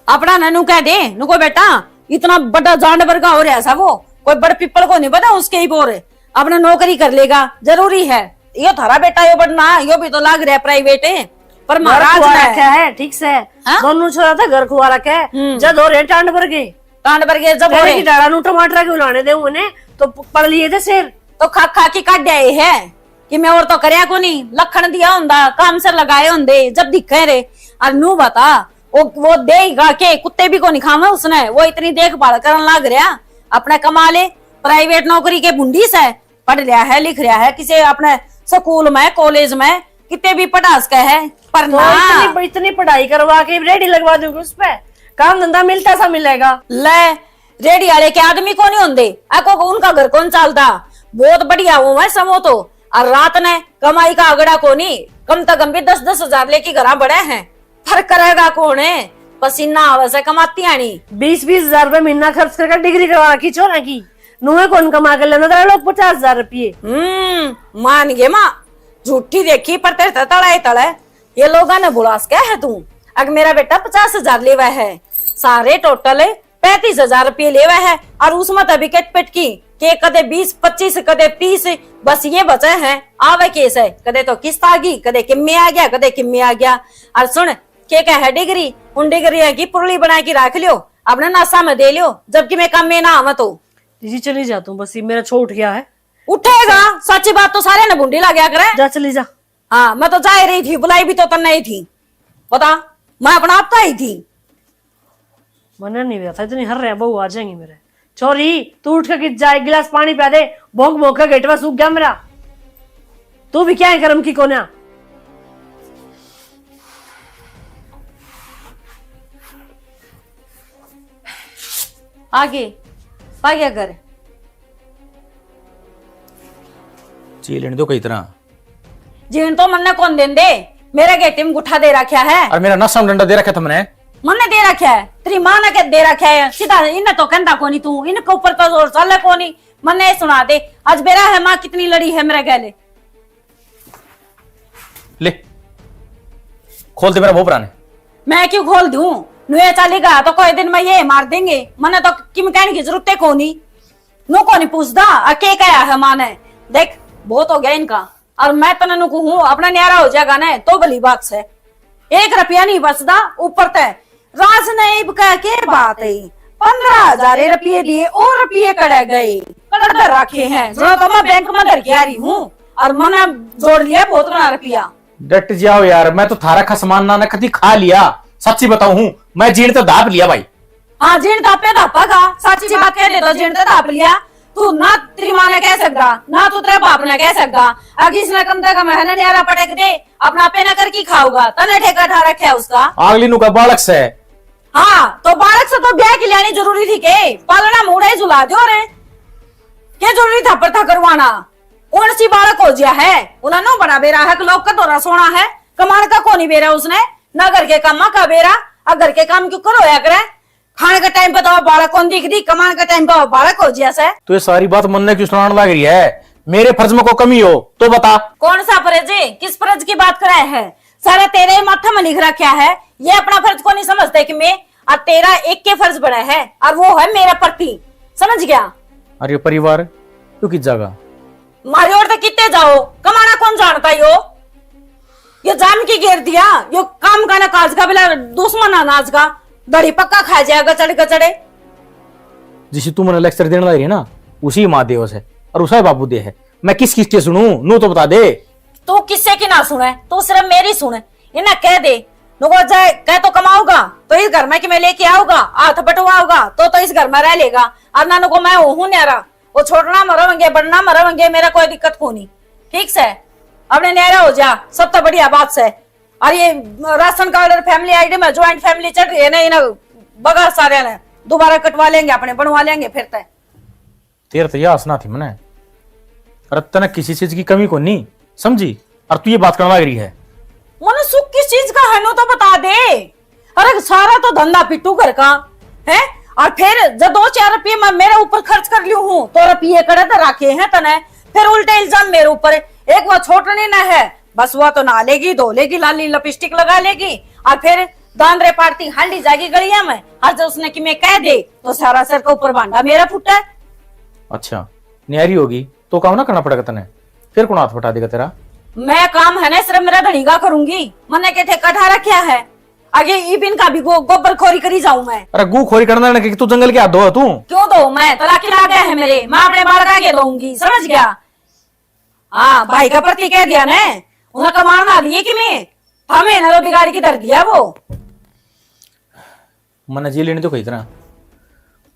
अपना ननू कह दे, नुको बेटा इतना बड़ा जानवर का हो रहा है वो, कोई बड़ पिपल को नहीं बना उसके ही बोर अपना नौकरी कर लेगा, जरूरी है। यो थारा बेटा यो बढ़ना, यो भी तो लाग रहा है प्राइवेट है, पर महाराज रखा है ठीक से। दोनों छोरा था घर खुआ रखा है, जब हो रहे टांड भर गए जब हो रहे डाड़ा नु टमाटर के उलाने दे उन्हें तो पड़ लिए थे शेर, तो खा खा के काट आए है कि मैं और तो करया को नहीं, लखन दिया हुंदा, काम से लगाए होंदे, जब दिखे रे। और नू बता वो देगा के कुत्ते भी को नहीं खावे उसने, वो इतनी देखभाल करन लाग रहा, अपने कमा ले। प्राइवेट नौकरी के बुंडी से पढ़ रहा है, लिख रहा है, किसी अपने स्कूल में कॉलेज में कितने भी पढ़ा सके है, पर तो ना इतनी पढ़ाई करवा के रेडी लगवा दूंगी उस पे, काम धंधा मिलता सा मिलेगा। ले रेडी वाले के आदमी को नहीं होंगे, उनका घर कौन चलता, बहुत बढ़िया वो है समो तो। और रात ने कमाई का अगड़ा को नहीं, कम से कम भी 10-10 हजार लेके घर बड़े हैं, फर्क करेगा कौन है, पसीना आवे से कमाती आनी। 20-20 हजार रुपए महीना खर्च करके डिग्री करवा रखी छोरा की, नुहे कौन कमा कर लेना लोग 50 हजार रुपये। मान गए माँ, झूठी देखी पर तेरे तड़ाए तड़े ये लोग ने बुलास क्या है तू। अगर मेरा बेटा 50 हजार लेवा है, सारे टोटल 35 हजार रुपये लेवा है, और उसमें तभी कटपट की के कदे 20-25 कदे 30 बस ये बचे हैं। आवे केस है, कदे तो किस्त आ गई, कदे किम्मे आ गया, कदे किम्मे आ गया। और सुन के क्या है डिग्री, उन डिग्री की पुरली बना के रख लियो, अपने नासा में दे लियो, जबकि मैं कम में ना आवा तो जी चली जाता हूँ, बस ये मेरा छोट गया है। उठेगा सच्ची बात तो सारे ने बुंडी ला गया करे। जा चली जा। हाँ मैं तो जा रही थी, बुलाई भी तो तन नहीं थी, बता मैं अपना आप तो आई थी। मना नहीं हुआ था, इतनी हर रहे बहू आ जाएंगे मेरे। छोरी तू उठ के जा, एक गिलास पानी पिला दे, भोंक भोंक का गेटवा सूख गया मेरा। तू भी क्या है गरम की कोना। आगे आ गया घर ची लेने दो कई तरह, जीण तो मन ने कौन देन दे, मेरे गेटे में गुठा दे रखा है, और मेरा नशा डंडा दे रखा तुमने। मन ने दे रखा है, तेरी माँ ने दे रखा है, सीधा इन्हें तो कहता कोनी तू, इनके ऊपर तो जोर चल कोनी। मन ने सुना दे आज बेरा है माँ कितनी लड़ी है मेरे गले। ले खोल दे मेरा भोपरा ने। मैं क्यों खोल दूं, नुए चलेगा तो कोई दिन में ये मार देंगे, मने तो किम कहने की जरूरत है कोनी, नो कोनी पूछदा अके कया है माँ ने। देख बहुत हो गया इनका, और मैं तो नु कहूं अपना न्यारा हो जाएगा ना तो भली बात से, 1 रुपया नहीं बचदा। ऊपर तय राजनैब कह के बात है, 15,000 रुपये दिए और रुपये कड़े गए, कड़ रखे हैं जो तो मैं बैंक में धर के आ रही हूँ, और मैंने जोड़ लिया बहुत बड़ा रुपया। डट जाओ यार, मैं तो थारा का सामान ना कभी खा लिया, सच्ची बताऊं मैं जीण तो दाप लिया भाई। हाँ जीण दापे दापा का, सच्ची बात कह दे तो जीण तो दाप लिया। तू ना तेरी माँ ने कह सकता, ना तू तेरे बाप ने कह सकता, अगर इसने कम से कम है न्यारा पटक दे, अपना पे न कर की खाऊगा, तने ठेका ठा रखा है उसका। अगली नु का बालक से। हाँ तो बालक से तो ब्याह की लानी जरूरी थी के, पालना मुड़ा झुला दो रे, क्या जरूरी था पर था करवाना। कौन सी बालक हो गया है, उन्होंने बड़ा बेरा है, लोग का दौरा सोना है, कमान का कौन ही बेरा उसने, न घर के काम का बेरा, और घर के काम क्यों करो या करे, खाने के टाइम पे तो बालक कौन दिख दी, कमान के टाइम पे बालक हो गया से। तो ये सारी बात मन ने क्यों सुनाने लग रही है, मेरे फर्ज में को कमी हो तो बता। कौन सा फर्ज है, किस फर्ज की बात कराए है, सारा तेरे माथा में लिख रखा है, ये अपना फर्ज को नहीं समझते कि मैं, और तेरा एक के फर्ज बड़ा है, और वो है मेरा प्रति, समझ गया। अरे परिवार क्यों किस जगह मारी और तो कितने जाओ, कमाना कौन जानता यो, ये जाम की घेर दिया, यो काम का ना काज का बिला दुश्मन अनाज का, दड़ी पक्का खा जाएगा गचड़े गचड़े। जिसे तू मैंने लेक्चर देने लगी है ना, उसी माँ देव से और उसा बाबू दे है, मैं किस किस के सुनूं नू तो बता दे। तू किससे की ना सुने, तू सिर्फ मेरी सुने, इन्हें कह दे नुको जाए, कह तो कमाऊंगा तो इस घर में कि मैं लेके आऊंगा, हाथ बटवाऊंगा तो इस घर में रह लेगा, और ना नुको मैं हूं न्यारा, वो छोड़ना मरवेंगे बढ़ना मरवेंगे, मेरा कोई दिक्कत को नहीं, ठीक से अपने न्यारा हो जा, सब तो बढ़िया बात से। और ये राशन कार्ड और फैमिली आईडी में ज्वाइंट फैमिली चल रही है ना, इन्हें बगा सारे ने दोबारा कटवा लेंगे, अपने बनवा लेंगे फिर तय। तेरे तो यह हंसना थी मैंने, रत्न किसी चीज की कमी को नहीं समझी, और तू ये बात करने लग रही है। मन सुख किस चीज का है नो तो बता दे, अरे सारा तो धंधा पिट्टू घर का है, और फिर जब 2-4 रुपये मैं मेरे ऊपर खर्च कर लियो हूँ तो रुपये कड़े तो रखे हैं तने, फिर उल्टे इल्जाम मेरे ऊपर। एक वो छोटने न है, बस वो तो नहा लेगी धो लेगी लाली लिपस्टिक लगा लेगी, और फिर दांदरे पाड़ती हल्दी जाएगी गलिया में, और जब उसने कि मैं कह दे तो सारा सर के ऊपर भांडा मेरा फुटा है। अच्छा न्यारी होगी तो काम ना करना पड़ेगा तने, फिर कौन हाथ बटा देगा तेरा? मैं काम है ना सिर्फ मेरा धनी का करूंगी। मन्ने के थे कठा रखा है, आगे इबिन का भी गोबर खोरी करी जाऊं मैं। अरे गू खोरी करना है कि तू जंगल के हाथ धो तू? क्यों दो, मैं तलाक ला गया है मेरे, मैं अपने बाल का के दूंगी, समझ गया? हाँ भाई का प्रति कह दिया ने, उन्हें कमान ना दिए कि मैं हमें ना बिगाड़ी की दर दिया वो। मन जी लेने तो कही तरह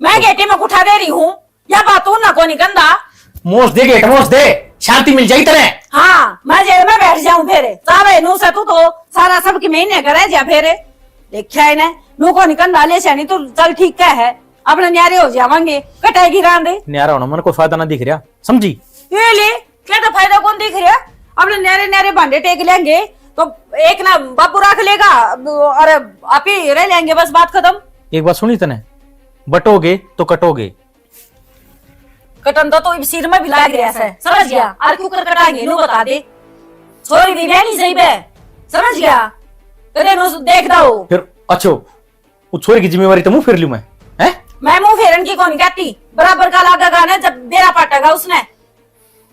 मैं गेटी में उठा दे रही हूँ या बातों ना को निकंदा। मोस दे गेट मोस दे, शांति मिल जाई तेरे। हाँ मैं जेल में बैठ जाऊं फिर सारे नू से तू तो सारा सब की महीने करे जा फिर देखा है ना नू को निकंदा ले छनी तो चल ठीक है अपने न्यारे हो जावांगे कटाएगी रांदे। न्यारा होना मन को फायदा ना दिख रहा, समझी? ये ले क्या तो फायदा कौन दिख रहा? अपने न्यारे न्यारे भांडे टेक लेंगे तो एक ना बापू रख लेगा और आप ही रह लेंगे, बस बात खत्म। एक बात सुनी तने, बटोगे तो कटोगे। कटन तो सिर में भी लाग रहा है, समझ गया? और क्यों कर कटाएंगे नू बता दे, छोरी भी नहीं सही बे, समझ गया? कदे नू देख दो फिर अच्छो वो छोरी की जिम्मेवारी तो मुंह फेर लूं मैं, हैं? मैं मुंह फेरन की कौन कहती, बराबर का लागेगा ना जब बेरा पाटेगा उसने।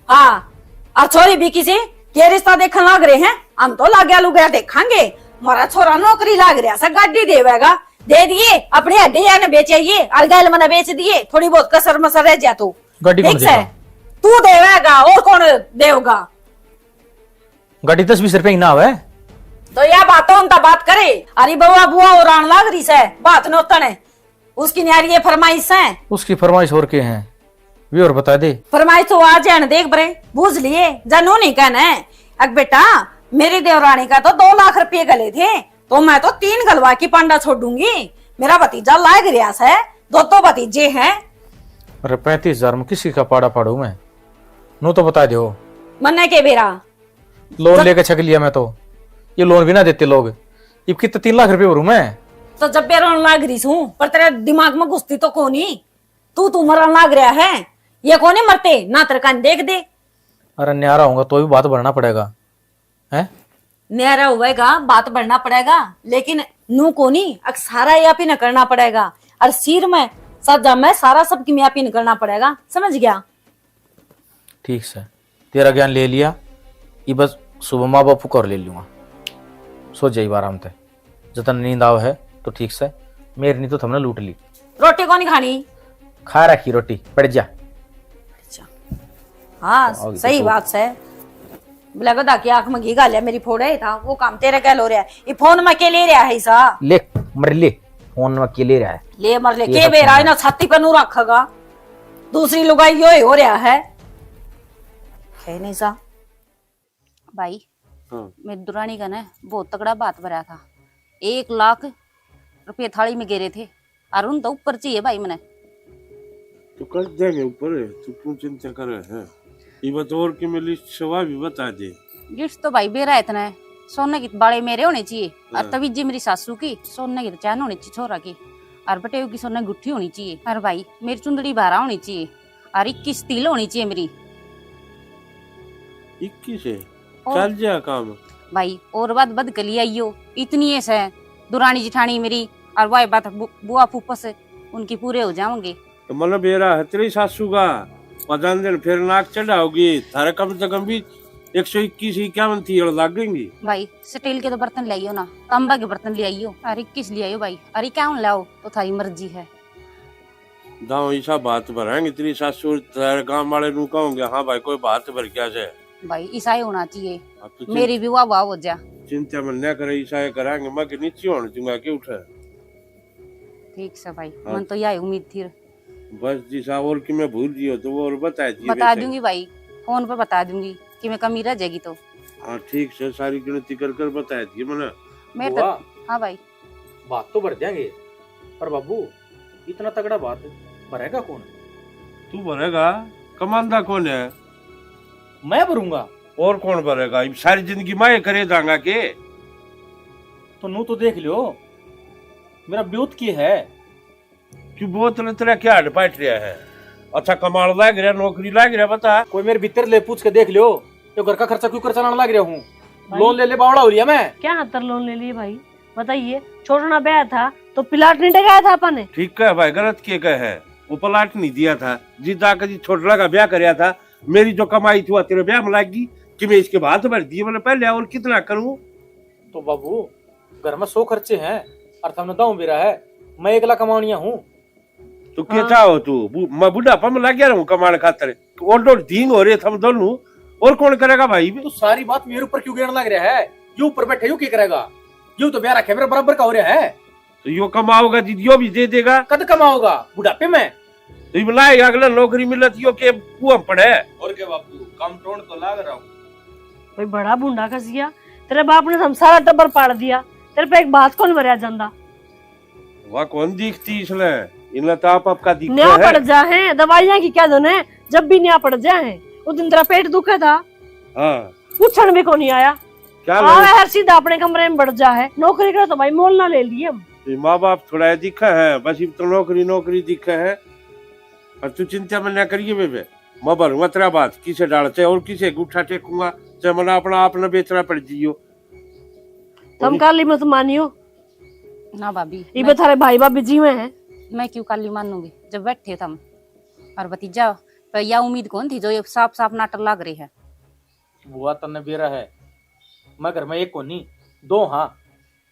हाँ और छोरी भी किसी के रिश्ता देखने लग रहे हैं, हम तो लाग गया लुगया देखांगे। हमारा छोरा नौकरी लाग रहा सा, गाड़ी देवेगा, दे दिए अपने हड्डिया ने बेचे ये और गैल मना बेच दिए, थोड़ी बहुत कसर मसर रह जा तो गाड़ी कौन देगा? तू देवेगा और कौन देगा? गाड़ी 10-20 रुपए ही ना आवे तो यह बातों बात करे। अरे बउआ बुआ और आन लाग रही से बात नोतन है, उसकी न्यारी फरमाइश है। उसकी फरमाइश और के हैं वे और बता दे। फरमाइश तो आज है देख बरे बूझ लिए जानू नहीं कहना है। अग बेटा मेरी देवरानी का तो 2 लाख रुपए गले थे तो मैं तो 3 गलवा की पांडा छोड़ूंगी। मेरा भतीजा लाग रियास है, 2 भतीजे हैं। अरे 35,000 में किसी का पाड़ा पाड़ू मैं, नो तो बता दो। मन्ने के बेरा लोन लेके छक लिया मैं तो, ये लोन भी ना देते लोग, अब कितने 3 लाख रुपए भरू मैं। तो जब बेरोन लाग रही हूँ पर तेरे दिमाग में घुसती तो कोनी, तू मरन लाग रहा है, ये कोनी मरते ना तरकान देख दे। अरे न्यारा होगा तो भी बात बढ़ना पड़ेगा, हैं? न्यारा हुएगा बात बढ़ना पड़ेगा, लेकिन नू कोनी सारा यापी न करना पड़ेगा और सिर में सजा में सारा सब की यापी न करना पड़ेगा, समझ गया? ठीक से तेरा ज्ञान ले लिया, ये बस सुबह माँ बापू को और ले लूंगा, सो जाइए आराम से। जतन नींद आव है तो ठीक से, मेरी नहीं तो तुमने लूट ली। रोटी कौन खानी? खा रखी रोटी, पड़ जा। हाँ तो सही तो बात है। लगता कि आंख में घी गालिया मेरी फोड़े था, वो काम तेरे क्या लो रहा है? ये फोन में के ले रहा है सा? ले मर ले, फोन में के ले रहा है, ले मर ले ये के सब बेरा फोन ना छाती पर नू रखेगा, दूसरी लुगाई यो हो रहा है नहीं सा? भाई मेरी दुरानी का ना बहुत तगड़ा बात भरा था, 1 लाख रुपये थाली में गिरे थे और उन तो ऊपर चाहिए भाई मैंने। तो कर देंगे ऊपर, तू क्यों चिंता कर रहे हैं? ये बात और की मैं लिस्ट सवा भी बता दे। गिफ्ट तो भाई बेरा इतना है, सोने की बाड़े मेरे होने चाहिए और तभी जी मेरी सासू की सोने की चैन होनी चाहिए छोरा की, और बटेऊ की सोने गुट्ठी होनी चाहिए, और भाई मेरी चुंदड़ी 12 होनी चाहिए और 21 तिल होनी चाहिए मेरी। 21 है चल जा काम भाई और बात बद कली आइयो इतनी ऐसे दुरानी जिठानी मेरी और वह बात बुआ फूफा से उनकी पूरे हो जाओगे। तो मतलब बेरा है तेरी सासू का 5 दिन फिर नाक चढ़ाओगी, थारे कम से कम भी 121-51 थी और लागेंगी। भाई स्टील के तो बर्तन ले आइयो ना, तांबा के बर्तन ले आइयो, अरे किस ले आइयो भाई, अरे क्या लाओ तो थारी मर्जी है। दाओ ऐसा बात भराएंगे तेरी सासू थारे गांव वाले नू कहोगे हाँ भाई कोई बात भर क्या से भाई ईसाई होना चाहिए, तो मेरी भी वाह वाह हो जा। चिंता में न करे ईसा कराएंगे, मैं के नीचे होने दूंगा के उठे। ठीक से भाई मन तो यही उम्मीद थी। बस दिशा और कि मैं भूल जियो तो वो और बता दूंगी भाई, फोन पर बता दूंगी कि मैं कमी रह जाएगी तो। हाँ ठीक से सारी गिनती कर कर बता दिए मैंने। मैं तो हाँ भाई बात तो भर देंगे, पर बाबू इतना तगड़ा बात भरेगा कौन? तू भरेगा, कमांदा कौन है? मैं भरूंगा और कौन भरेगा? सारी जिंदगी मैं करे दांगा के। तो नू तो देख लियो मेरा ब्यूत की है कि बोतल तेरा क्या हट पाट रहा है? अच्छा कमाल लाग रहा, नौकरी लाग रहा, बता कोई मेरे भीतर ले पूछ के देख लियो, तो घर का खर्चा क्यों कर चलाने लग रहा हूँ? लोन ले ले बावड़ा हो लिया मैं। क्या हतर लोन ले लिए भाई बताइए? छोड़ना ब्याह था तो प्लाट नहीं टकाया था अपन ने। ठीक है भाई, गलत के है वो प्लाट नहीं दिया था। जिस जाकर जी छोटला का ब्याह कराया था, मेरी जो कमाई थी वो तेरे ब्याह में लागी कि मैं इसके बाद भर दिए मैंने पहले, और कितना करूं? तो बाबू घर में 100 खर्चे हैं और तुमने दाऊ मेरा है, मैं एकला कमानिया हूँ। तो क्या चाहो तू? मैं बुढ़ापा में लग गया रहूं कमाने खातर, और धींग हो रहे थे हम दोनों, और कौन करेगा भाई? तो सारी बात मेरे ऊपर क्यों गिरने लग रहा है? यू ऊपर बैठे यू क्या करेगा? यू तो ब्याह रखे मेरे बराबर का हो रहा है। तो यो कमाओगा जी, यो भी दे देगा। कद कमाओगा बुढ़ापे में? तो ये बुलाएगा अगला नौकरी मिलत यो के कुआं पड़े। और क्या बापू, काम टोन तो लाग रहा हूँ। कोई बड़ा बूंडा खसिया, तेरे बाप ने हम सारा टब्बर पाड़ दिया, तेरे पे एक बात कौन मरिया जांदा? वह कौन दिखती इसलिए इन्हें तो आपका दिखता न्या है। पड़ जा है दवाइयां की क्या दोने, जब भी न्या पड़ जा है। उस दिन तेरा पेट दुखा था, हाँ पूछण भी को नहीं आया। क्या हर सीधा अपने कमरे में बढ़ जा है। नौकरी करो तो भाई मोल ना ले लिए हम। माँ बाप थोड़ा दिखा है, बस तो नौकरी नौकरी दिखा है। और तू चिंता में न करिए बेबे, मैं भरूंगा तेरा बात किसे डालते और किसे गुठा टेकूंगा, चाहे मना अपना आप न बेचना पड़ जियो। तुम काली मत मानियो ना भाभी, ये थारे भाई भाभी जी में है। मैं क्यों काली मानूंगी जब बैठे तुम और भतीजा पर यह उम्मीद कौन थी जो ये साफ साफ नाटक लग रही है। बुआ तन्ने बेरा है, मैं घर में एक को नहीं दो, हाँ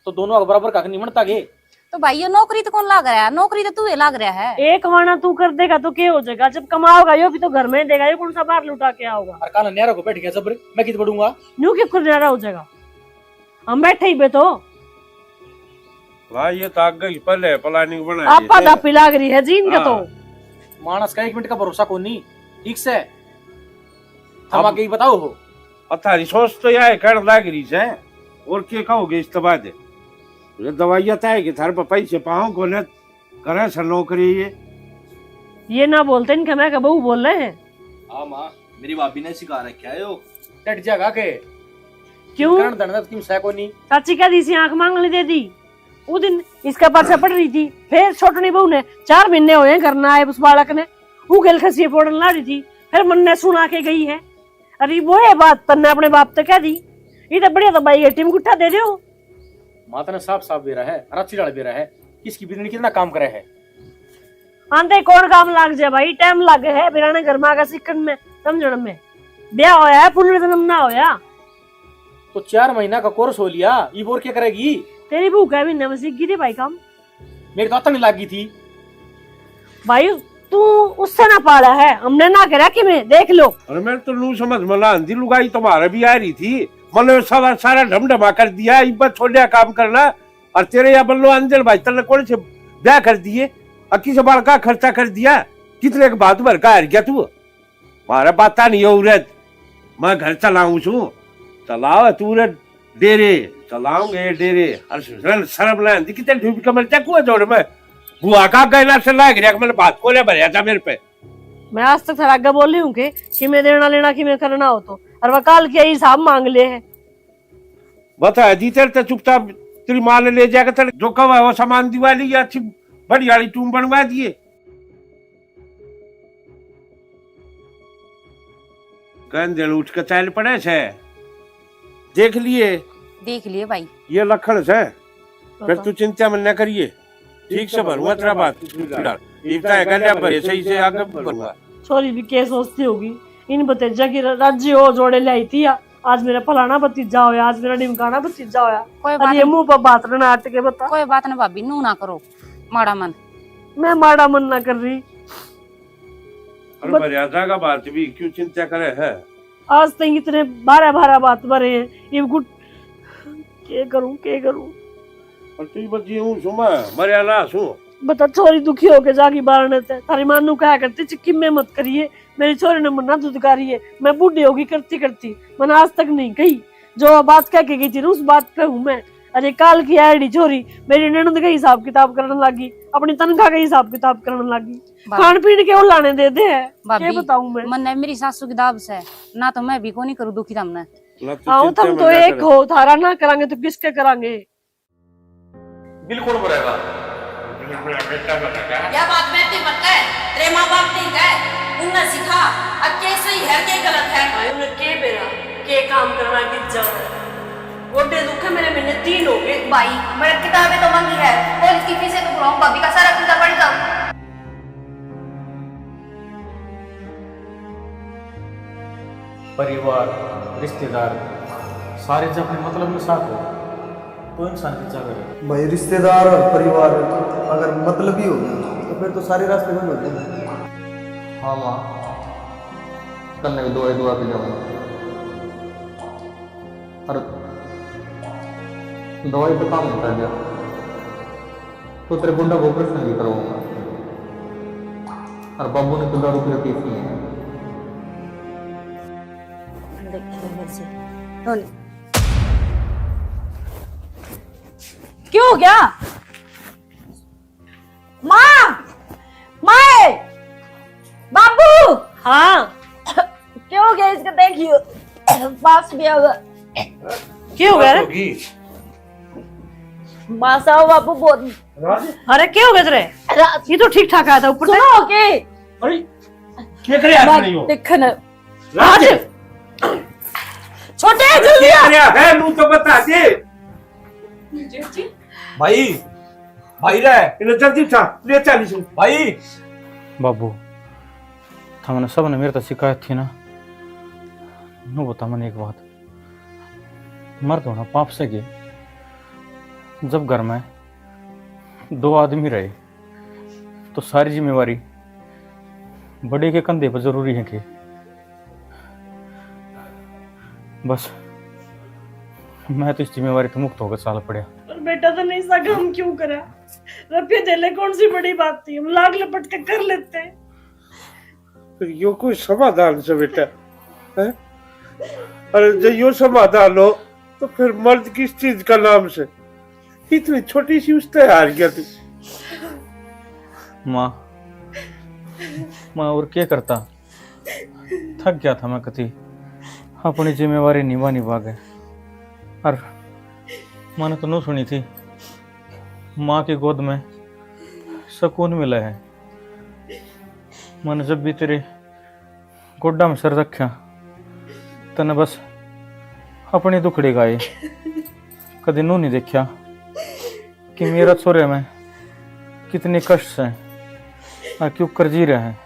तो दोनों बराबर का नहीं बनता गे। तो भाई ये नौकरी तो कौन लाग रहा है? नौकरी तो तू ही लाग रहा है। एक वाना तू कर देगा तो क्या हो जाएगा? जब कमाओगा यो भी तो घर में देगा, ये कौन सा बाहर लुटा के आओगा? और काला न्यारा को बैठ गया जबर, मैं कित बढ़ूंगा? न्यू क्यों कर न्यारा हो जाएगा? हम बैठे ही बे तो भाई ये तो आगे ही पहले प्लानिंग बनाई आपा दापी लाग रही है जी इनका। तो मानस का 1 मिनट का भरोसा को नहीं, ठीक से हम आगे ही बताओ हो। थारी सोच तो यह कर लाग रही है, और क्या कहोगे इस बाद? दवाइयाँ तय कि थार पर पैसे पाओ को न करे सर नौकरी ये ना बोलते इनके, मैं क्या बहू बोल रहे हैं? हाँ माँ, मेरी भाभी ने सिखा रखा है यो। डट जाएगा के क्यों? करण दंड तुम सैको नहीं। चाची क्या दी सी आंख मांगने दे दी। वो दिन इसका पर्चा पड़ रही थी, फिर छोटनी बहू ने 4 महीने हुए घर ना आए उस बालक ने, वो गेल खसिए फोड़न ला रही थी, फिर मन ने सुना के गई है। अरे वो है बात तन्ने अपने बाप तो कह दी, ये तो बढ़िया तो भाई एटीएम गुट्ठा दे दो। माता ने साफ साफ बेरा है, राची डाल बेरा है, किसकी बिजली कितना काम करे है। आंते कौन काम लाग जाए भाई, टाइम लागे है बिराने घर में आगा सीखन में समझण में। ब्याह होया है, पुनर्जन्म ना होया। तो 4 महीना का कोर्स हो लिया, ये बोर क्या करेगी? तेरी भूख है भी न सीख गई थी भाई काम। मेरी तो नहीं लगी थी भाई, तू उससे ना पाला है, हमने ना करा कि मैं देख लो। अरे मैं तो नू समझ मला अंधी लुगाई तुम्हारे भी आ रही थी, मतलब सारा ढमढमा कर दिया, इब्बत छोड़ काम करना। और तेरे या बल्लो अंजल भाई तने कौन से ब्याह कर दिए, अक्की से बड़का खर्चा कर दिया, कितने के बात भर का हार गया तू? मारा बात नहीं है उरत, मैं घर चलाऊ छू, चलाओ तू डेरे चलाऊंगे डेरे। और शर्म ना आती कितने ढूंढ कमर चकुआ जोड़ में बुआ का कहना से लाग रहा, मैंने बात को ले भरिया था मेरे पे। मैं आज तक थोड़ा आगे बोली हूँ कि मैं देना लेना कि मैं करना हो तो, और वकाल के हिसाब मांग ले है। बता दी तेरे चुपचाप तेरी माँ ने ले जाकर तेरे जो कवा वो सामान दिवाली या अच्छी बड़ी वाली टूम बनवा दिए। गंदे उठ के चाल पड़े से देख लिए भाई, ये लखन से, फिर तू चिंता मन न करिए, ठीक से भरूंगा तेरा बात। सही से आगे भरूंगा। छोरी भी क्या सोचती होगी, इन भतीजा की राज्य हो जोड़े लाई थी, आज मेरा फलाना भतीजा होया, आज मेरा ढिमकाना भतीजा होया। कोई बात ये मुंह पर बात ना हट के बता। कोई बात ना भाभी, नू ना करो माड़ा मन। मैं माड़ा मन ना कर रही। मर्यादा का बात भी क्यों चिंता करे है? आज तक इतने 12 बात भरे हैं, ये गुट क्या करूं। और तू बच्ची हूँ सुमा मर्यादा सु बता, छोरी दुखी होके जागी बारने से थारी मानू कहा करती चिक्की में मत करिए, मेरी छोरी ने मना दुदकारी है, मैं बूढ़ी होगी करती मैंने आज तक नहीं कही। जो बात कह के गई थी उस बात पे हूँ मैं। अरे काल की आईडी छोरी मेरी ननद का हिसाब किताब करने लगी, अपनी तनख्वाह का हिसाब किताब करने लगी, खान पीन के लाने दे दे है। क्या बताऊं मैं? मन मेरी सासू की दाब से ना, तो मैं भी को नहीं करूँ दुखी तुमने। आओ तुम तो एक हो, थारा ना करांगे तो किसके करांगे? बिल कौन भरेगा? क्या बात बेटी मत कह, तेरे माँ बाप नहीं कह, उन्हें सिखा अब क्या सही है क्या गलत है। भाई उन्हें के बेरा के काम करना किस जाना गोडे दुख है मेरे, महीने 3 हो गए। भाई मैंने किताबें तो मांगी है, कॉलेज की फीसें तो भराऊं, भाभी का सारा खर्चा बढ़ जाऊं। परिवार, रिश्तेदार सारे जब अपने मतलब में साथ हो तो इंसान की क्या करे। भाई रिश्तेदार और परिवार अगर मतलबी होगी तो फिर तो सारे रास्ते बंद हो जाएंगे। हाँ माँ, कल मैं भी दुआ के जाऊँगा। और दवाई तो काम नहीं कर दिया तो तेरे गुंडा को ऑपरेशन भी करवाऊंगा। और बाबू ने तो दारू की पी है। क्यों हो गया? माँ, माए, बाबू। हाँ क्यों हो गया इसका? देखियो पास भी होगा। क्या हो गया रे? मासा बाबू बहुत। अरे क्या हो गया तेरे? ये तो ठीक ठाक आया था ऊपर से। सुनो के अरे क्या करे आज नहीं हो देखन राज छोटे जल्दी आ। क्या है नू तो बता दे भाई भाई रे इन्हें जल्दी उठा ले 40 भाई। बाबू थाने सब ने मेरे तो शिकायत थी ना, नो बता मैंने एक बात, मर्द होना पाप से के जब घर में 2 आदमी रहे तो सारी जिम्मेवारी बड़े के कंधे पर जरूरी है कि बस मैं तो इस जिम्मेवारी तो मुक्त होकर साल पड़ा। और बेटा तो नहीं सका, हम क्यों करा? रुपये दे ले, कौन सी बड़ी बात थी, हम लाग लपट के कर लेते हैं। फिर यो कोई समाधान से बेटा है? अरे जब यो समाधान हो तो फिर मर्द किस चीज का नाम से? इतनी छोटी सी उससे हार गया तू। माँ और क्या करता, थक गया था मैं कति अपनी जिम्मेवारी निभा गए। और मैंने तो नहीं सुनी थी माँ की गोद में सुकून मिला है। मैंने जब भी तेरे गोड्डा में सर रखा तने बस अपनी दुखड़ी गाए, कभी नू नहीं देखा कि मेरा छोरे में कितने कष्ट है और क्यों कर जी रहे हैं।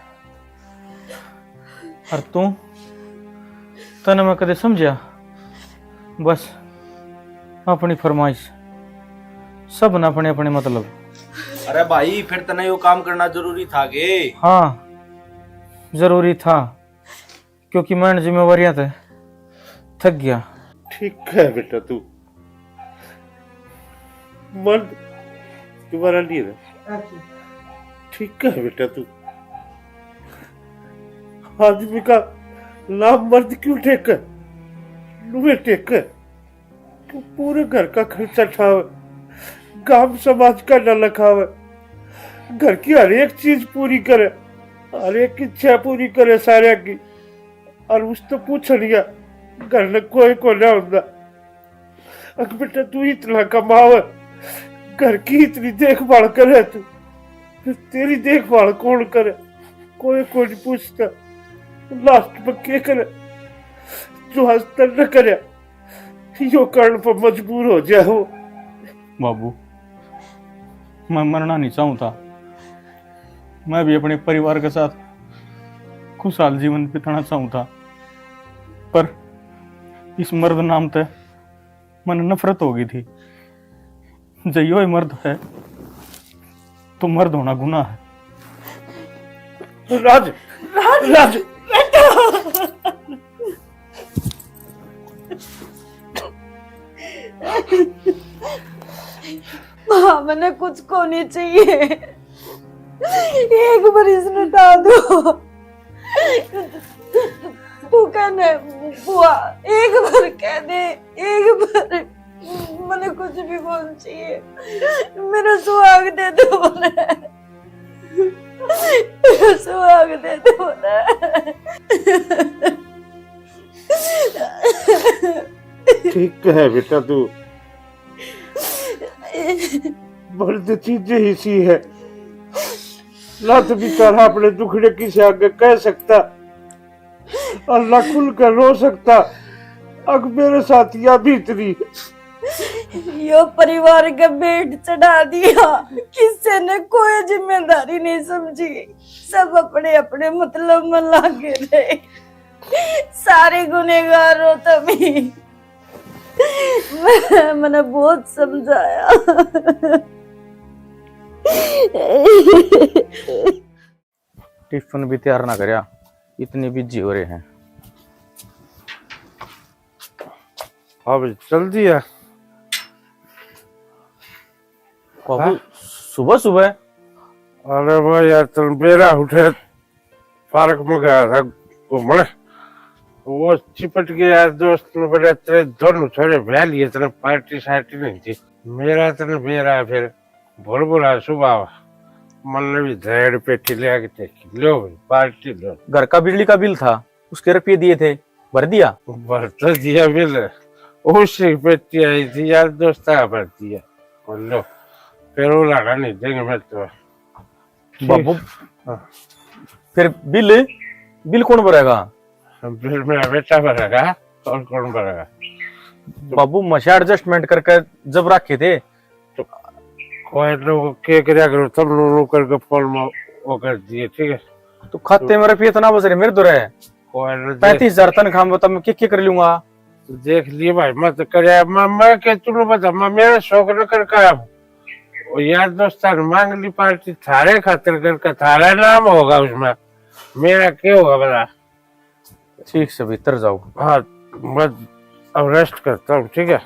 और तू तने मैं कदे समझा, बस अपनी फरमाइश, सब न अपने अपने मतलब। अरे भाई फिर तने यो काम करना जरूरी था गे। हाँ जरूरी था, क्योंकि मैं जिम्मेवारियां थे थक गया। ठीक है बेटा, तू मर्द तुम्हारा नहीं रहा। ठीक है बेटा, तू आदमी का नाम मर्द क्यों टेक नुए टेक? तू पूरे घर का खर्चा उठावे, गांव समाज का न लखावे, घर की हर एक चीज पूरी करे, हर एक इच्छा पूरी करे सारे की। और उस तो पूछ लिया घर में कोई को ना होता। अगर बेटा तू इतना कमावे, घर की इतनी देखभाल करे, तू फिर तेरी देखभाल कौन करे? कोई नहीं पूछता। लास्ट में क्या करे? जो हस्तर न करे यो कारण पर मजबूर हो जाए हो। बाबू मैं मरना नहीं चाहता, मैं भी अपने परिवार के साथ खुशहाल जीवन बिताना चाहता, पर इस मर्द नाम से मन नफरत हो गई थी। जयो ही मर्द है तो मर्द होना गुनाह है। राज राज, राज। माँ मैंने कुछ को नहीं चाहिए, एक बार इसने डाल दो। तू कहने बुआ एक बार कह दे, एक बार मैंने कुछ भी बोल चाहिए, मेरा सुहाग दे दो ना, सुहाग दे दो ना। ठीक है बेटा, तू मर्द चीजें ही सी है ना, तो बेचारा अपने दुखड़े किसी आगे कह सकता और ना खुल कर रो सकता। अग मेरे साथ या भीतरी यो परिवार का बेट चढ़ा दिया, किसी ने कोई जिम्मेदारी नहीं समझी, सब अपने अपने मतलब में लागे रहे। सारे गुनेगार हो तभी मैंने बहुत समझाया। टिफिन भी तैयार ना करया, इतनी बिजी हो रहे हैं। अब चल दिया बाबू सुबह सुबह? अरे भाई यार तुम बेरा उठे पार्क में गया था घूमने, वो चिपट गया दोस्त ने बोला तेरे दोनों छोरे बह लिए, तेरे पार्टी सार्टी नहीं थी। मेरा तेने बेरा फिर बोल बोला सुबह मन ने भी धेड़ पेटी ले आके देखी, लो भाई पार्टी लो। घर का बिजली का बिल था, उसके रुपये दिए थे, भर दिया? भर तो दिया बिल, उससे पेटी आई थी यार दोस्त भर दिया, लो फिर वो लगा नहीं देंगे मैं तो। बाबू फिर बिल बिल कौन भरेगा? बिल मेरा बेटा भरेगा और कौन भरेगा? बाबू मशा एडजस्टमेंट करके जब रखे थे तो कोई लोग क्या करा करो, तब लोग करके फोन में वो कर दिए, ठीक है? तो खाते में रुपये इतना बच रहे मेरे तो रहे 35,000 तनख्वाह में, तब मैं क्या कर लूंगा? देख लिए भाई मत करे, मैं क्या तुम्हें बता, मैं मेरा शौक न करके आया यार दोस्तान मांग ली पार्टी, थारे खातिर करके थारा नाम होगा उसमें, मेरा क्या होगा बता? ठीक से भीतर जाओ। हाँ मैं अब रेस्ट करता हूँ, ठीक है?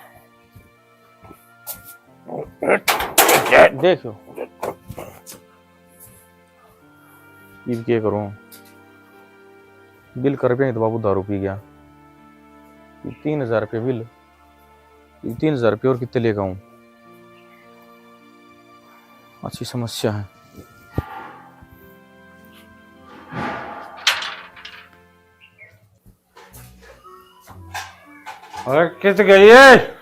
देखो ये क्या करूं, बिल कर पे तो बाबू दारू पी गया। 3,000 रुपये बिल, 3,000 रुपये और कितने लेगा हूँ? अच्छी समस्या है। अरे कित गई है?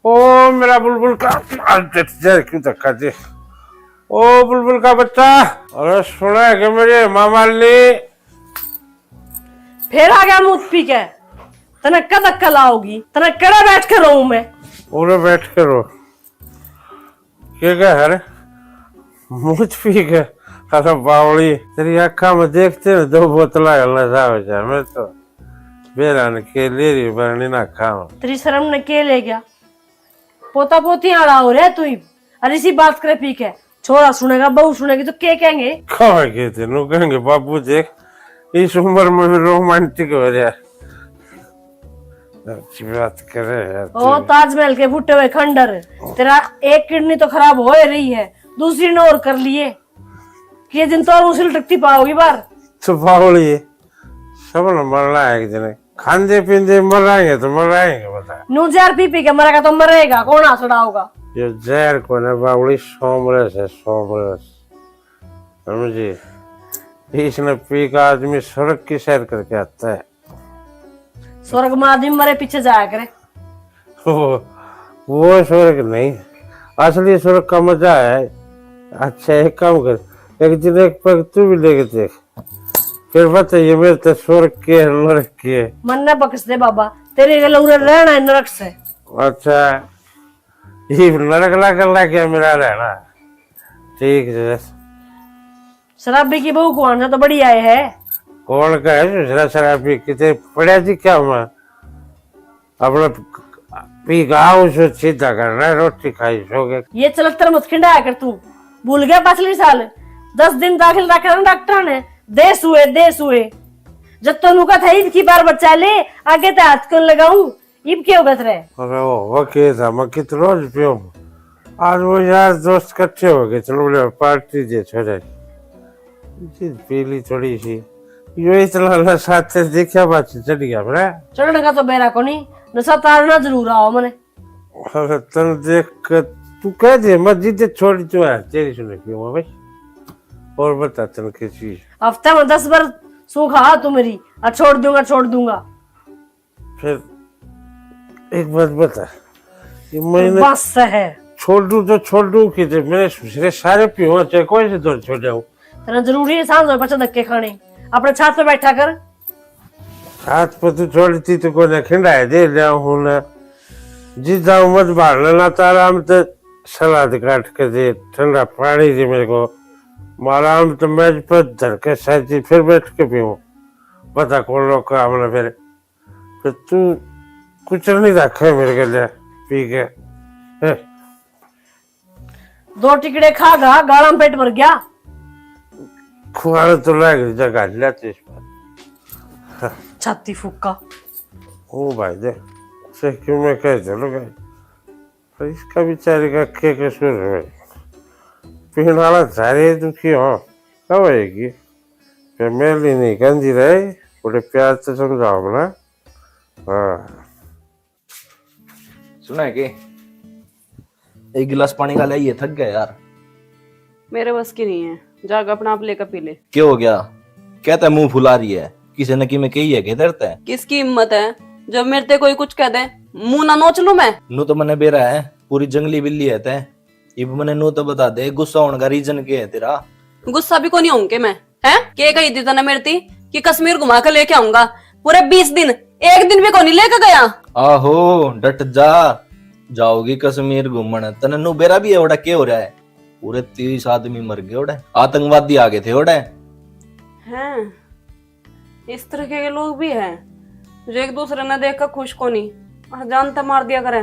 ओ मेरा बुलबुल का क्यों धक्का दे? ओ बुलबुल का बच्चा, अरे सुना है कि मेरे मामा ने फिर आ गया मुझ पी के, तना कद अक्कल आओगी, तना कड़ा बैठ कर रहूं मैं? उरे बैठ कर रो क्या कह रहे? मुझ पी के? अरे बावली तेरी आँखा में देखते ना 2 बोतला नशा हो जाए, मैं तो बेरान के ले रही बरनी ना खाओ। तेरी शर्म ने के ले गया? पोता पोती आड़ा हो रहा है तू, अरे इसी बात करे पी के, छोरा सुनेगा बहू सुनेगी तो क्या कहेंगे? कहेंगे तेनू कहेंगे बाबू देख इस उम्र में भी रोमांटिक हो रहा है, अच्छी बात करे यार। ओ ताजमहल के फूटे हुए खंडर, तेरा एक किडनी तो खराब हो रही है, दूसरी ने और कर लिए, कि दिन तो और उसी लटकती पाओगी बार। तो बावली सब न मरना है एक दिन, खाते पीते मर जाएंगे तो मर जाएंगे, बता। नू जहर पी पी के मरेगा तो मरेगा, कौन आसड़ा होगा? ये जहर को ना बावली सोमरस है, सोमरस समझी? इसने पी का आदमी सड़क की सैर करके आता है, स्वर्ग में आदमी मरे पीछे जाया करे। वो स्वर्ग नहीं, असली स्वर्ग का मजा है। अच्छा एक काम कर, एक दिन एक पग तू भी लेके देख, फिर बताइए मेरे तो स्वर्ग के नरक के। मन न बख्श दे बाबा, तेरे गले उरे रहना है नरक से। अच्छा ये नरक ला कर ला क्या मेरा रहना, ठीक है? शराबी की बहू को आना तो बढ़िया है। कौन का है दूसरा शराबी? कितने पड़ा थी क्या हुआ? अपना पी गाओ उसे सीधा करना है, रोटी खाई सो गए। ये चलतर मत खिंडाया कर तू, भूल गया पिछले साल 10 दिन दाखिल रखा डॉक्टर ने, देश हुए जब तो नुका था ईद की बार बच्चा ले आगे तो हाथ क्यों लगाऊं, इब क्यों गत रहे? अरे वो क्या था, मैं कितना रोज पियो, आज वो यार दोस्त इकट्ठे हो गए, चलो बोले पार्टी दे छोड़े, पीली थोड़ी सी यो इतना नशा से देखा बात चढ़ गया मेरा। चढ़ने का तो बेरा को नहीं, नशा तारना जरूर आओ मने। अरे तन देख कर तू कह दे मस्जिद छोड़ी तो है तेरी सुने क्यों भाई? और बता तन की चीज, हफ्ते में 10 बार सूखा तू मेरी, छोड़ दूंगा। फिर एक बात बता, ये मैंने बस है छोड़ दूं कि मैंने सारे पियो चाहे कोई से तो छोड़ जाऊं? तेरा जरूरी है सांझ बच्चा धक्के खाने, अपने छात पे बैठा कर। छात पर तू छोड़ती तो कोई खिंडाए दे लिया हूं ना, जिस जाऊं मत बाहर लेना तारा में तो सलाद काट के दे, ठंडा पानी दे मेरे को, आराम तो मेज पर धर के सहती फिर बैठ के पीऊं, पता कौन लोग का हमने फिर तू कुछ नहीं रखे मेरे के लिए पी के हैं? 2 टिकड़े खा गा गाड़ा में पेट भर गया। खुआने तो लग जगह लेती इस पर छाती फूका। ओ भाई दे से क्यों मैं कह चलो गए पर इसका बेचारे का क्या कसूर है? पीने वाला सारे दुखी हो कब आएगी? फिर मेरी नहीं गंदी रहे बड़े प्यार से समझाओ ना। हाँ सुना है कि एक गिलास पानी का लाइए, थक गया यार। मेरे बस की नहीं है, जाकर अपना आप लेकर पी ले। क्या हो गया? कहता है मुंह फुला रही है, किसी न की में कही है डरता है। किसकी हिम्मत है जब मेरे ते कोई कुछ कह दे मुंह ना नोच लू मैं? नू तो मैंने बेरा है पूरी जंगली बिल्ली है तै। इब मैंने नू तो बता दे गुस्सा होने का रीजन क्या है तेरा? गुस्सा भी को नहीं होंगे मैं है के कही थी तने मेरे ती कि कश्मीर घुमा कर लेके आऊंगा। पूरे 20 दिन एक दिन भी को नहीं लेके गया। आहो डट जा, जाओगी कश्मीर घूमने तने नू बेरा भी है ओड़ा क्या हो रहा है? पूरे 30 आदमी मर गए ओड़े, आतंकवादी आ गए थे ओड़े। हैं इस तरह के लोग भी हैं जो एक दूसरे ने देखकर खुश को नहीं और जानता मार दिया करे।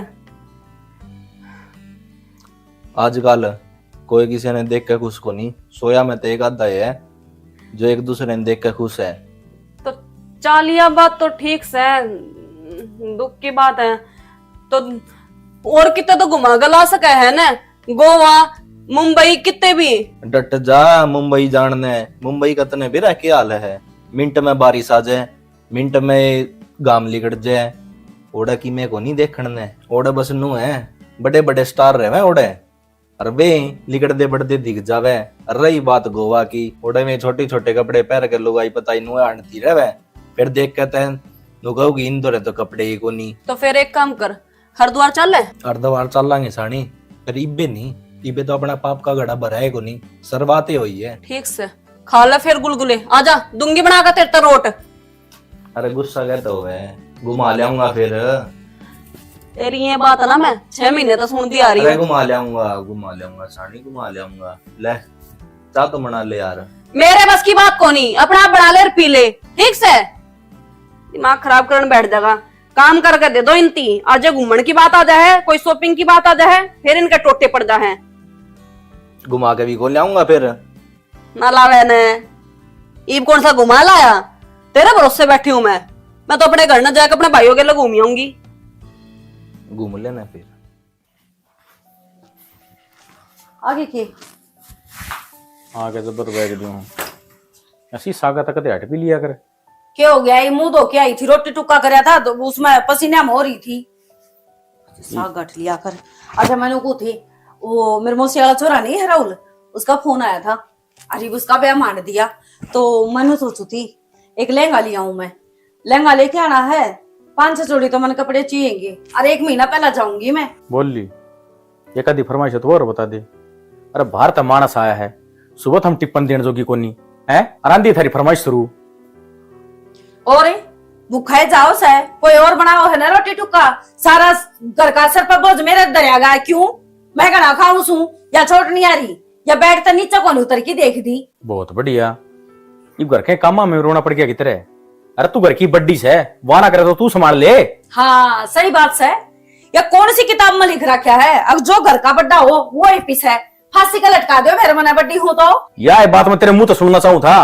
आजकल कोई किसी ने देख के खुश को नहीं, सोया में तो एक आधा है जो एक दूसरे ने देख के खुश है। तो चालिया बात तो ठीक से दुख की बात है तो और कितने तो घुमा गला सके है ना, गोवा मुंबई कितने भी। डट जा, मुंबई जानने मुंबई का तने भी के हाल है। मिनट में बारिश आ जाए, मिनट में गाम लिकट जाए, ओड़ा की मैं को नहीं देखने ओड़ा बस नू है बड़े बड़े स्टार रहे ओड़े और वे लिकट दे बढ़ते दिख जावे। रही बात गोवा की, ओड़े में छोटे छोटे कपड़े पहन के लोग आई पता ही नुआ आंटी रहे, फिर देख कहते हैं नु कहोगी इन दो तो कपड़े ही को नहीं। तो फिर एक काम कर हरिद्वार चल ले। हरिद्वार चल लांगे सानी, पर इब्बे नहीं, इब्बे तो अपना पाप का घड़ा भरा है को नहीं, सरवाते हुई है। ठीक से खा ले फिर गुलगुले, आजा दूंगी बना कर तेरे रोट। अरे गुस्सा कहता हुआ घुमा लियाऊंगा फिर। तेरी ये बात है ना मैं 6 महीने तो सुनती आ रही अरे हूँ। घुमा लियाऊंगा सानी, घुमा लियाऊंगा। ले चाह तो मना ले यार। मेरे बस की बात को नहीं, अपना आप बना ले और पी ले। ठीक से दिमाग खराब करने बैठ जाएगा। काम करके दे दो इनती, आज घूमने की बात आ जाए, कोई शॉपिंग की बात आ जाए, फिर इनके टोटे पड़ जाए। घुमा के भी को लियाऊंगा फिर ना लावे ने ईब कौन सा घुमा लाया? तेरे भरोसे बैठी हूं मैं तो अपने घर न जाकर अपने भाइयों के लिए घूमी आऊंगी। घूम लेना फिर। आगे के आगे जबर बैग दूं ऐसी सागा तक ते हट भी लिया कर। क्या हो गया? ये मुंह धो के आई थी, रोटी टुक्का करया था तो उसमें पसीना में हो रही थी, साग गठ लिया कर। अच्छा मैंने को थी वो मेरे मौसी वाला छोरा नहीं है राहुल, उसका फोन आया था, अरे उसका ब्याह मान दिया तो मैंने सोचू थी एक लहंगा लिया हूं मैं। लहंगा लेके आना है, 5-6 जोड़ी तो मन कपड़े चाहिएंगे और 1 महीना पहला जाऊंगी मैं। बोल ली एक आधी फरमाइश है तो और बता दे। अरे बाहर तो मानस आया है, सुबह हम टिप्पण देने जोगी कोनी है, आराम थारी फरमाइश शुरू। और भूखा जाओ से कोई और बनाओ है ना रोटी टुक्का, सारा घर का सर पर बोझ मेरे दरियागा है। क्यों मैं घना खाऊं सू या छोट नहीं आ रही या बैठ तो नीचे कौन उतर की देख दी। बहुत बढ़िया, ये घर के कामा में रोना पड़ गया कितरे। अरे तू घर की बड्डी से वाना करे तो तू संभाल ले। हाँ सही बात से, या कौन सी किताब में लिख रखा है अब जो घर का बड्डा हो वो ही पिस है, फांसी का लटका दो मेरे मना बड्डी हूं तो। यह बात मैं तेरे मुंह तो सुनना चाहूँ था,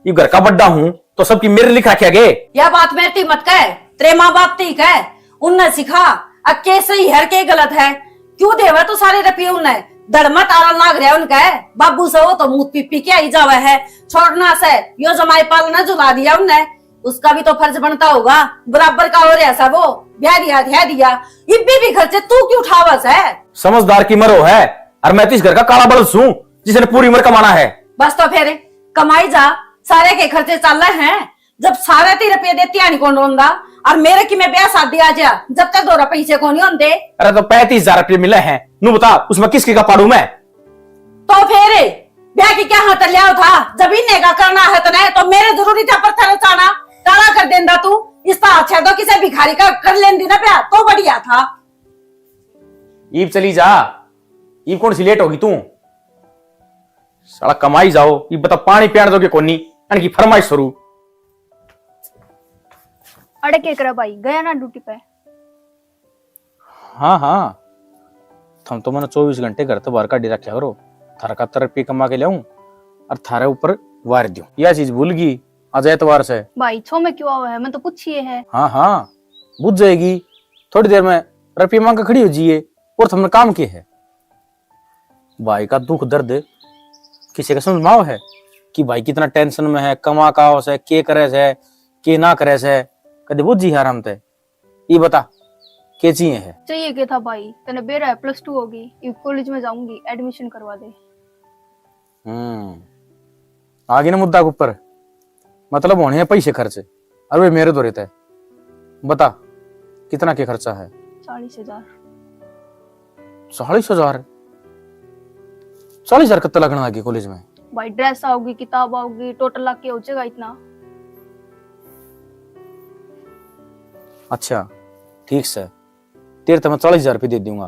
ये घर का बड्डा हूँ तो सबकी मेरे लिखा क्या गे। यह बात मेरे ती मत कह, तेरे माँ बाप ठीक है उनने सिखा अब के सही है के गलत है, क्यों देवा तो सारे रपिए उनने धड़मा तारा नाग रहा उनका है। बाबू से हो तो मुंह पी के आई जावा है, छोड़ना से यो जमाई पालना जुला दिया उनने, उसका भी तो फर्ज बनता होगा बराबर का। हो रहा सब वो ब्याह दिया इब्बी भी खर्चे तू क्यों उठावस है? समझदार की मरो है और मैं तो इस घर का काला बलस हूँ जिसने पूरी उम्र कमाना है। बस तो फिर कमाई जा, सारे के खर्चे चल रहे हैं, जब सारे 3 रुपये देती आनी कौन रोंदा और मेरे की मैं ब्याह शादी आ जा जब तक 2 पैसे को नहीं होते। अरे तो 35,000 रुपये मिले हैं, नू बता उसमें किसकी का पाड़ू मैं? तो फिर ब्याह की क्या हाथ लिया था, जब इन्हें का करना है तो मेरे जरूरी था पत्थर उठाना, काला कर देंदा तू, इसका अच्छा तो किसी भिखारी का कर लेंदी ना ब्याह तो बढ़िया था। ईब चली जा, ईब कौन सी लेट होगी तू? साला कमाई जाओ, ये बता पानी पियान दोगे कोनी की फरमाइश शुरू। अड़े के करा भाई गया ना ड्यूटी पे? हाँ हाँ, थम तो मैंने 24 घंटे घर तो बाहर का रखा करो, थारा का रुपये कमा के लाऊं और थारे ऊपर वार दूं। यह चीज भूल गई आज एतवार से। भाई छो में क्यों आवा है, मैं तो पूछिए है। हाँ हाँ बुझ जाएगी, थोड़ी देर में रुपये मांग के खड़ी हो जाइए। और तुमने काम किए है? भाई का दुख दर्द किसी का समझ माओ है कि भाई कितना टेंशन में है, कमा का से के करे से के ना करे से, कदे बुझ जी आराम ते। ये बता के चाहिए है? चाहिए क्या था भाई, तने बेरा है +2 होगी, एक कॉलेज में जाऊंगी, एडमिशन करवा दे। आगे ना मुद्दा के ऊपर, मतलब होने हैं पैसे खर्चे, अरे मेरे तो रहता है। बता कितना के खर्चा है? 40,000। 40,000? 40,000 कितना लगना आगे कॉलेज में? भाई ड्रेस आओगी, किताब आओगी, टोटल लाके हो जाएगा इतना। अच्छा ठीक से, तेरे तो मैं 40,000 रुपये दे दूंगा,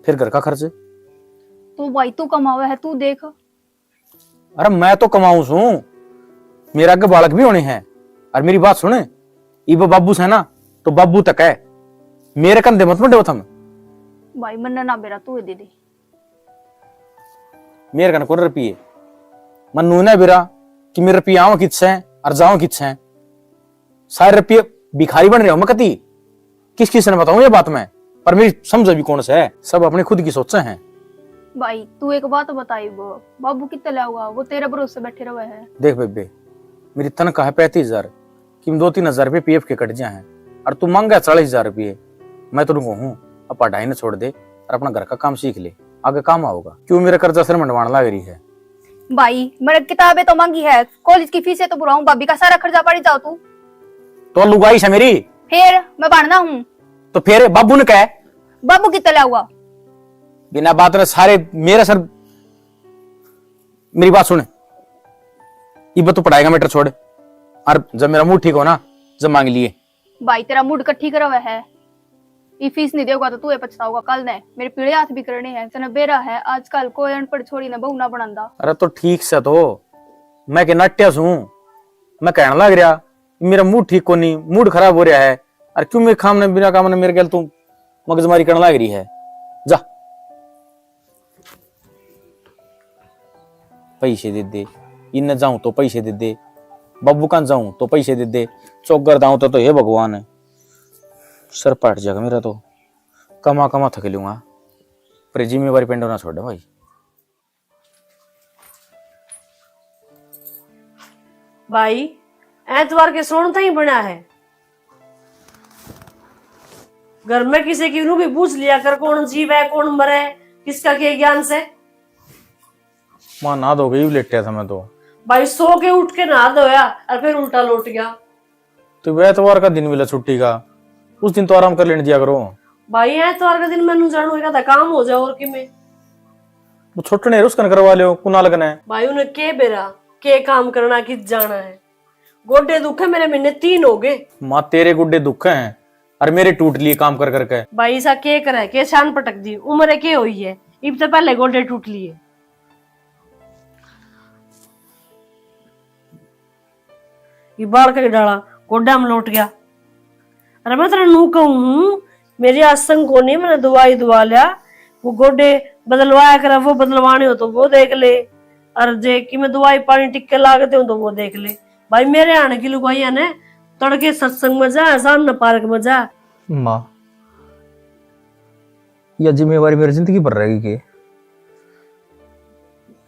फिर घर का खर्च? तो भाई तू कमावा है, तू देख। अरे मैं तो कमाऊं सू, मेरा आगे बालक भी होने हैं। और मेरी बात सुने, इब बाबू से ना तो बाबू तक है, मेरे कंधे मत मंडे थम। भाई मन ना बेरा तू दे दे। मेरे कन को रुपये मनु ने बेरा कि मेरे रुपये आऊं कितसे और जाऊं कितसे, सारे रुपये भिखारी बन रहे हो मैं कती। किस किस ने बताऊं ये बात मैं, पर मेरी समझ भी कौन से है, सब अपने खुद की सोचे हैं। भाई तू एक बात बताई, वो बाबू कितना लाऊंगा, वो तेरे भरोसे बैठे रहे है। देख बेबे, मेरी तनख्वाह है 35,000 कि 2-3 हजार रुपये पीएफ के कट जाए हैं, और तू मांगा 40,000 रुपये। मैं तो कहूँ अब पढ़ाई ने छोड़ दे और अपना घर का काम सीख ले, आगे काम आओगा। क्यों मेरा कर्जा सिर मंडवाने लग रही है? भाई मैंने किताबें तो मांगी है, कॉलेज की फीस तो बुराऊं, भाभी का सारा खर्चा पड़ी जाओ तू। तो लुगाई है मेरी, फिर मैं बढ़ना हूँ। तो फिर बाबू ने कहा बाबू कितना लाऊंगा? बिना बात में सारे मेरे सर। मेरी बात सुन, ये तू पढ़ाएगा मीटर छोड़, और जब मेरा मूड ठीक हो ना जब मांग लिए। भाई तेरा मूड इकट्ठी करा हुआ है, ये फीस नहीं देगा तो तू पछताओगा कल ने। मेरे पीड़े हाथ भी करने हैं, तना बेरा है आजकल कोई अनपढ़ छोड़ी ने बहू ना बनांदा। अरे तो ठीक से, तो मैं के नट्या सू, मैं कहने लग रहा मेरा मूड ठीक को नहीं, मूड खराब हो रहा है, और क्यों मेरे काम ने बिना काम ने मेरे गल तू मगजमारी करने लग रही है। जा पैसे दे दे, इन जाऊं तो पैसे दे दे, बाबू का जाऊं तो पैसे दे दे, चौकर दाऊं तो हे भगवान है, सर पट जाएगा मेरा तो। कमा कमा थक लूंगा, पर जिम्मेवारी पेंडो ना छोड़ भाई। भाई एतवार के सोन ही बना है, घर में किसी की भी पूछ लिया कर, कौन जीव है कौन मरे, किसका के ज्ञान से। मां ना दो गई लेटे था मैं तो। भाई सो के उठ के नहा धोया और फिर उल्टा लौट गया। तो एतवार का दिन मिला छुट्टी का, उस दिन तो आराम कर लेने दिया करो। भाई एतवार का दिन मैनू जानो था काम हो जाए, और कि मैं वो छोटे ने रुस्कन करवा लियो, कुना लगना है। भाई उन्हें के बेरा के काम करना, किस जाना है। गोडे दुख है मेरे, महीने 3 हो गए। माँ तेरे गुड्डे दुख हैं और मेरे टूट लिए काम कर करके। भाई सा के करे, के शान पटक दी, उम्र के हुई है, इब से पहले गोडे टूट लिए। ये बाढ़ के डाला गोड्डा में लौट गया। अरे मैं तेरा नू कहूँ, मेरी आसंग को नहीं, मैंने दवाई दवा लिया, वो गोडे बदलवाया कर, वो बदलवाने हो तो वो देख ले, और जे कि मैं दवाई पानी टिक्के लागते हूँ तो वो देख ले। भाई मेरे आने की लुगाइया ने तड़के सत्संग में जा, शाम न पार्क में जा। माँ यह जिम्मेवारी मेरी जिंदगी भर रहेगी कि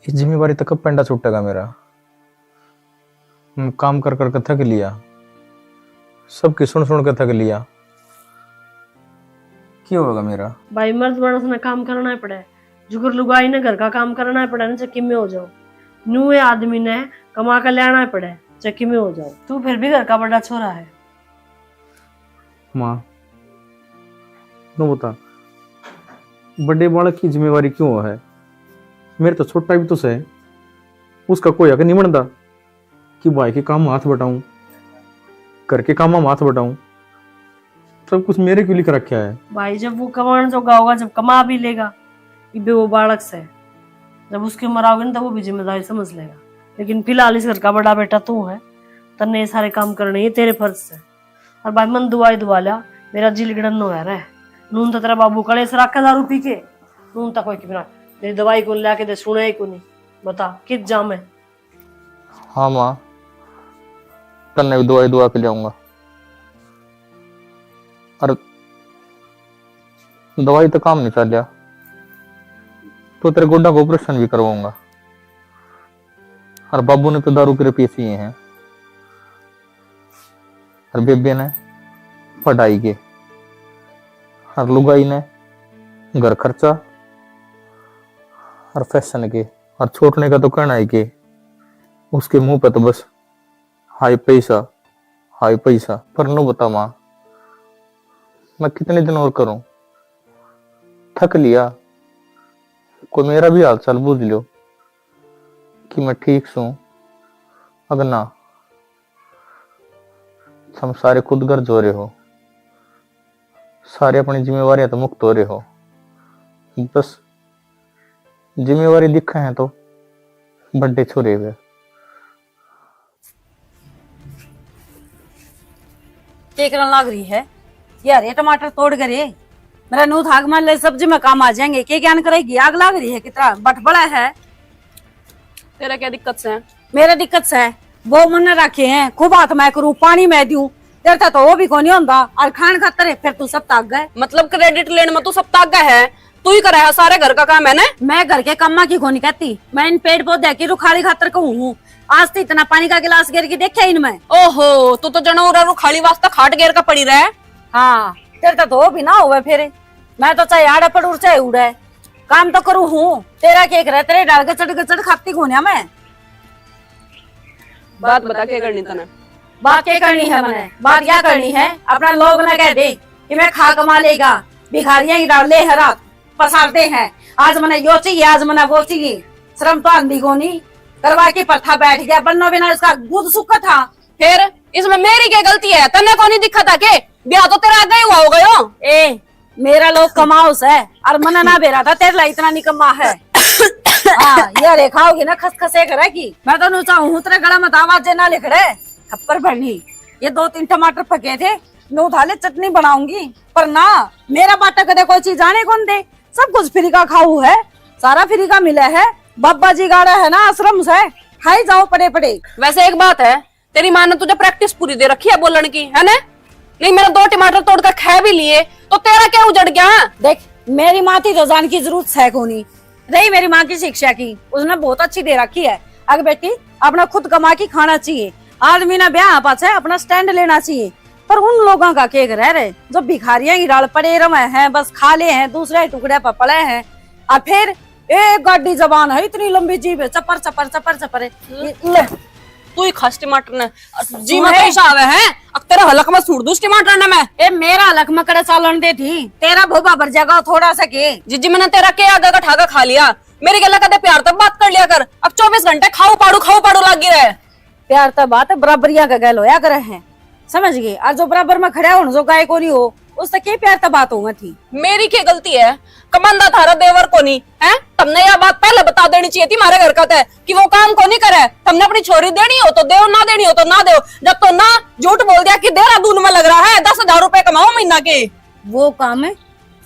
इस जिम्मेवारी तक कब पेंडा छूटेगा मेरा? काम कर कर थक लिया, सबकी सुन सुन के थक लिया, क्या होगा मेरा? भाई मर्द मानस ने काम करना ही पड़े, जुगर लुगाई ने घर का काम करना ही पड़े ना, चक्की में हो जाओ। न्यू आदमी ने कमा कर लेना ही पड़े, चक्की में हो जाओ। तू फिर भी घर का बड़ा छोरा है। माँ नो बता, बड़े बालक की जिम्मेवारी क्यों है? मेरे तो छोटा भी तो है, उसका कोई हक नहीं बनता कि भाई के काम हाथ बटाऊं, घर के काम हाथ बटाऊं, सब कुछ मेरे क्यों लिख रखा है? भाई जब वो कमाने जोगा होगा, जब कमा भी लेगा, ये वो बालक से, जब उसकी उम्र आओगे तो वो भी जिम्मेदारी समझ लेगा। लेकिन फिलहाल इस घर का बड़ा बेटा तू है, तन्ने ये सारे काम करने ये तेरे फर्ज से। और भाई मन दुआ लिया मेरा जी लिगड़न नो है नून तो तेरा बाबू कड़े से रखा दारू पी के नून तक कोई बिना मेरी दवाई को लाके दे सुने ही को नहीं बता किस जाम है। हाँ माँ, कल भी दवाई दुआ के जाऊंगा और दवाई तो काम नहीं चल रहा तो तेरे गोड्डा को ऑपरेशन भी करवाऊंगा। और बाबू ने तो दारू के रुपये पिए हैं और बेबे ने पढ़ाई के और लुगाई ने घर खर्चा और फैशन के और छोड़ने का तो कहना है कि उसके मुंह पे तो बस हाई पैसा पर नो बता माँ मैं कितने दिन और करूं, थक लिया। कोई मेरा भी हाल चाल बूझ लो कि मैं ठीक हूं। अगर ना हम सारे खुद गर्ज हो रहे हो, सारे अपनी जिम्मेवारियां तो मुक्त हो रहे हो, बस जिम्मेवारी दिखा है तो बड्डे छोरे हुए। क्या करने लग रही है यार, ये टमाटर तोड़ करे मेरा नू थाक मान ले सब्जी में काम आ जाएंगे। क्या ज्ञान करेगी, आग लग रही है कितना बट बड़ा है। तेरा क्या दिक्कत से है? मेरा दिक्कत से है वो मन रखे हैं खूब हाथ मैं करूँ पानी मैं दूं तेरे तो वो भी को नहीं होता और खान खातर फिर तू सब ताक गए। मतलब क्रेडिट लेने में तू सब ताक गया है, तू ही करा है सारे घर का काम है ना। मैं घर के कम्मा की को नहीं कहती, मैं इन पेड़ पौधे की रुखाली खातर कहूँ हूँ। आज तो इतना पानी का गिलास गिर के देखा इनमें। ओहो तू तो जनौरा रुखाली वास्ता खाट घेर का पड़ी रहा है। हाँ तेरे तो वो भी ना हुआ फिर मैं तो चाहे आड़े पड़ू चाहे उड़े काम तो करूँ हूँ। तेरा केक रहे तेरे डाल गचड़ खाती घूनिया मैं। बात बता क्या करनी तने? बात क्या करनी है मैंने, बात क्या करनी है अपना लोग न कह दे कि मैं खा कमा लेगा भिखारियां ही डाल ले है रात पसारते हैं। आज मैंने यो चाहिए आज मैंने वो चाहिए, श्रम तो आंधी को नहीं करवा के पत्थर बैठ गया बन्नो बिना इसका दूध सूखा था। फिर इसमें मेरी क्या गलती है? तन्ने को नहीं दिखा था के ब्याह तो तेरा आगे ही हुआ होगा यो। ए मेरा लोग कमाओ से और मना ना बेरा था तेरे लिए इतना निकम्मा है। हाँ ये रेखा होगी ना खसखसे करेगी। मैं तो चाहूँ तेरे गला में आवाज ना लिख रहे खप्पर भरनी। ये 2-3 टमाटर पके थे नू थाले चटनी बनाऊंगी पर ना मेरा बाटा कदे कोई चीज आने कौन दे। सब कुछ फ्री का खाऊ है, सारा फ्री का मिला है। बाबा जी गाड़ा है ना आश्रम से खाई जाओ पड़े पड़े। वैसे एक बात है तेरी माँ ने तुझे प्रैक्टिस पूरी दे रखी है बोलने की है ना। नहीं मेरा 2 टमाटर तोड़कर खा भी लिए तो तेरा क्या उजड़ गया? देख मेरी माँ थी तो जान की जरूरत है को नहीं रही मेरी माँ की शिक्षा की उसने बहुत अच्छी दे रखी है। अगर बेटी अपना खुद कमा के खाना चाहिए, आदमी ना ब्याह पास है अपना स्टैंड लेना चाहिए। पर उन लोगों का केक रह रहे जो भिखारियां ही डाल पड़े रहे हैं बस खा ले हैं दूसरे टुकड़े पर पड़े हैं। और फिर एक गाड़ी जबान है इतनी लंबी जीभ है चपर चपर चपर चपर ले तू ही खास टमाटर ने जी में कैसा आवे है। अब तेरा हलक में सूर दूस टमाटर ने मैं ए मेरा हलक में कड़ा चालन दे थी तेरा भोबा भर जाएगा थोड़ा सा के जीजी मैंने तेरा के आगे का ठाका खा लिया। मेरी गला कदे प्यार तक बात कर लिया कर। अब 24 घंटे खाओ पाड़ू लगी रहे। प्यार तो बात है बराबरिया का गैल होया करे हैं समझ गए। और जो बराबर में खड़ा हो जो गाय को नहीं हो उससे क्या प्यार तो बात होगा थी। मेरी क्या गलती है? कमांदा थारा देवर को नहीं है। तुमने यह बात पहले बता देनी चाहिए थी हमारे घर का है कि वो काम को नहीं करे। तुमने अपनी छोरी देनी हो तो दो ना देनी हो तो ना दो। जब तो ना झूठ बोल दिया कि देहरादून में लग रहा है 10,000 रुपए कमाओ महीना के। वो काम है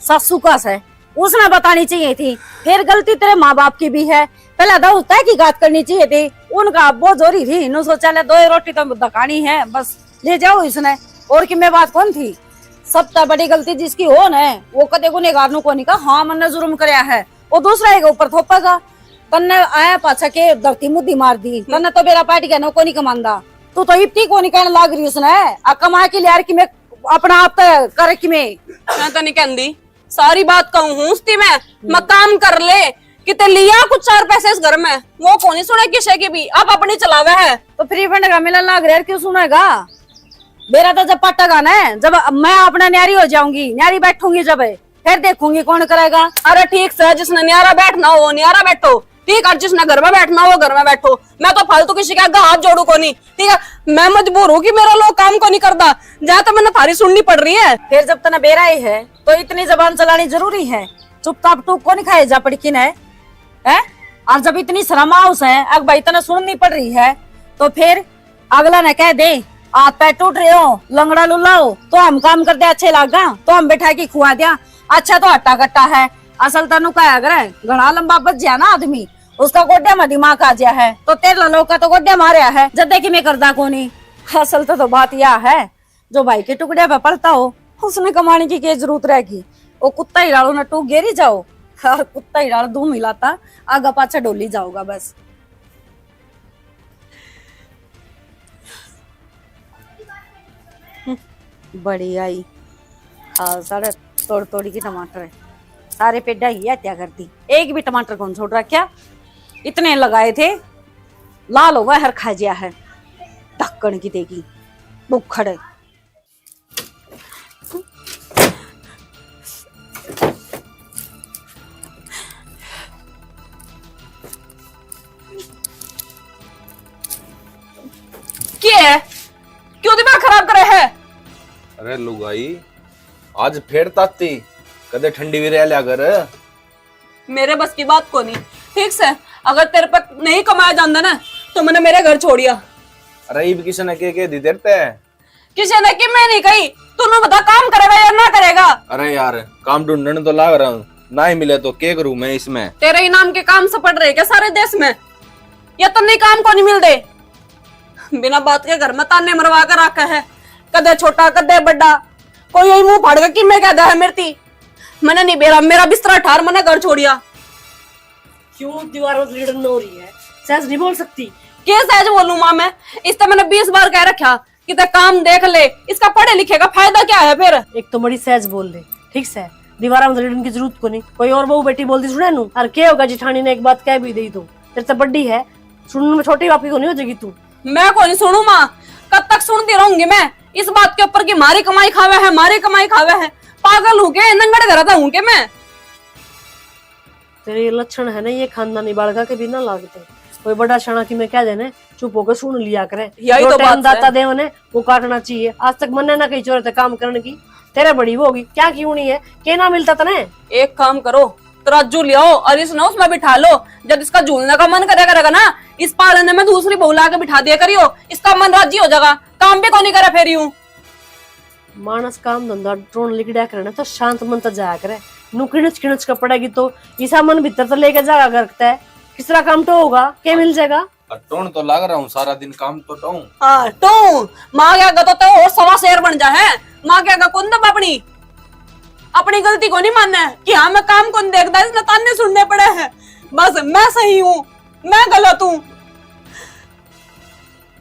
सासू का है उसने बतानी चाहिए थी। फिर गलती तेरे माँ बाप की भी है। पहले तो तय की बात करनी चाहिए थी उनका वो जोरी थी नो सोचा ले 2 रोटी तो दकानी है बस ले जाओ इसने और कि मैं बात कौन थी। सबसे बड़ी गलती जिसकी हो न वो कदे गुनेगार को नहीं कहा हाँ मैंने जुर्म कराया है वो दूसरा के ऊपर थोपेगा। तन्ने आया पाछा के धरती मुद्दी मार दी तन्ने तो मेरा पार्टी कहना को नहीं कमांदा तू तो इतनी को नहीं कहने लग रही उसने आ कमा के लिया कि मैं अपना आप करे कि मैं तो नहीं कहती सारी बात कहूँ हूँ मैं काम कर ले किते लिया कुछ 4 पैसे इस घर में वो कौन ही सुने किसे की भी आप अपनी चलावे है तो फ्री फंड का मिलन लग रहा है क्यों सुनेगा। मेरा तो जब पट्टा ना जब मैं अपना न्यारी हो जाऊंगी न्यारी बैठूंगी जब फिर देखूंगी कौन करेगा। अरे ठीक से जिसने न्यारा बैठना हो वो न्यारा बैठो ठीक है, जिसने घर में बैठना हो घर में बैठो। मैं तो फालतू किसी के आगे हाथ जोड़ू को नहीं ठीक है। मैं मजबूर हूँ कि मेरा लोग काम को नहीं करता जहाँ तो मैंने थारी सुननी पड़ रही है। फिर जब तना बेरा ही है तो इतनी जबान चलानी जरूरी है। चुपचाप टूक को नहीं खाए जा पड़की है और जब इतनी शर्म हाउस है अब भाई तना सुननी पड़ रही है तो फिर अगला न कह दे आप पैर टूट रहे हो, लंगड़ा लुल्ला हो, तो हम काम करते अच्छे लागा, तो हम बैठा के खुआ दिया। अच्छा तो हट्टा कट्टा है, असल तनु का अगर घना लंबा बच गया ना आदमी, उसका गोड्या में दिमाग आ गया है, तो तेरे लोग का तो गोड्या मारे है, जब देखी मैं करदा को नहीं। असल तो बात यह है, जो भाई के टुकड़े पे पलता हो, उसने कमाने की क्या जरूरत रहेगी। वो कुत्ता ही डालो ना टू गेरी जाओ, और कुत्ता ही डाल दू मिलाता आगा पाछा डोली जाओगा बस। बड़ी आई हाँ, सारे तोड़ तोड़ी की टमाटर है, सारे पेड़ा ही हत्या कर दी, एक भी टमाटर कौन छोड़ रहा क्या। इतने लगाए थे, लाल हो गया हर खा गया है, ढक्कन की देगी बुखड़ है। क्या है? क्यों दिमाग खराब करे है? अरे लुगाई, आज फेर ताती कदे ठंडी भी रह लिया कर। मेरे बस की बात को नहीं, ठीक से अगर तेरे पर नहीं कमाया जाता ना तो मैंने मेरे घर छोड़िया। अरे ये भी किसी ने के दी देते है। किसी ने कि मैं नहीं कही, तूने बता काम करेगा या ना करेगा। अरे यार काम ढूंढने तो लाग रहा हूँ, ना ही मिले तो क्या करूँ मैं इसमें। तेरे ही नाम के काम सपट रहे क्या सारे देश में, या तो नहीं काम को नहीं मिल दे। बिना बात के घर में ताने मरवा कर रखा है, कदे छोटा कदे बड़ा, कोई यही मुंह फाड़ कि मैं कहता है मेरी। मैंने नहीं बेरा, मेरा बिस्तरा ठार, मैंने घर छोड़िया। क्यों दीवारों से लीडर हो रही है, सहज नहीं बोल सकती। क्या सहज बोलूं मां मैं, इससे मैंने 20 बार कह रखा कि ते काम देख ले, इसका पढ़े लिखे का फायदा क्या है फिर। एक तो बड़ी सहज बोल ले, ठीक से दीवारा में लीडर की जरूरत को नहीं, कोई और बहू बेटी बोलती सुने नू। और क्या होगा जिठानी ने एक बात कह भी दी तो तेरे से बड़ी है, सुनने में छोटी बापी को नहीं हो जाएगी तू। मैं को नहीं सुनू माँ, कब तक सुनती रहूंगी मैं इस बात के ऊपर कि मारी कमाई खावे है, मारी कमाई खावे है। पागल हूँ के नंगड़ घरता हूँ के मैं। तेरे ये लक्षण है ना, ये खानदानी बालका के बिना लागते। कोई बड़ा क्षणा की मैं क्या देने, चुप होकर सुन लिया करे। यही जो तो टाइम बात दाता है। देव ने वो काटना चाहिए। आज तक मन ना कही चोरे थे काम करने की, तेरे बड़ी वो होगी क्या क्यों नहीं है, क्या ना मिलता तने। एक काम करो, तराजू ले आओ और इस ना उसमें बिठा लो, जब इसका झूलने का मन करेगा ना, इस पालने में दूसरी बहू ला के बिठा दिया करियो, इसका मन राजी हो जाएगा, काम भी कौन नहीं करे फिर यूं। मानस काम धंधा ड्रोन लिखड़ा करे तो शांत मन तक जाया करे, नु किणच किणच का पड़ेगी तो ईसा मन भीतर तो लेके जागा करता है। किस तरह काम तो होगा, क्या मिल जाएगा। टोन तो लग रहा हूँ सारा दिन काम तो टों। हाँ टों, माँ क्या तो और सवा शेर बन जा है। माँ क्या कौन दब अपनी गलती को नहीं मानना है कि हाँ मैं काम कौन देखता है, इसने ताने सुनने पड़े हैं। बस मैं सही हूँ, मैं गलत हूँ।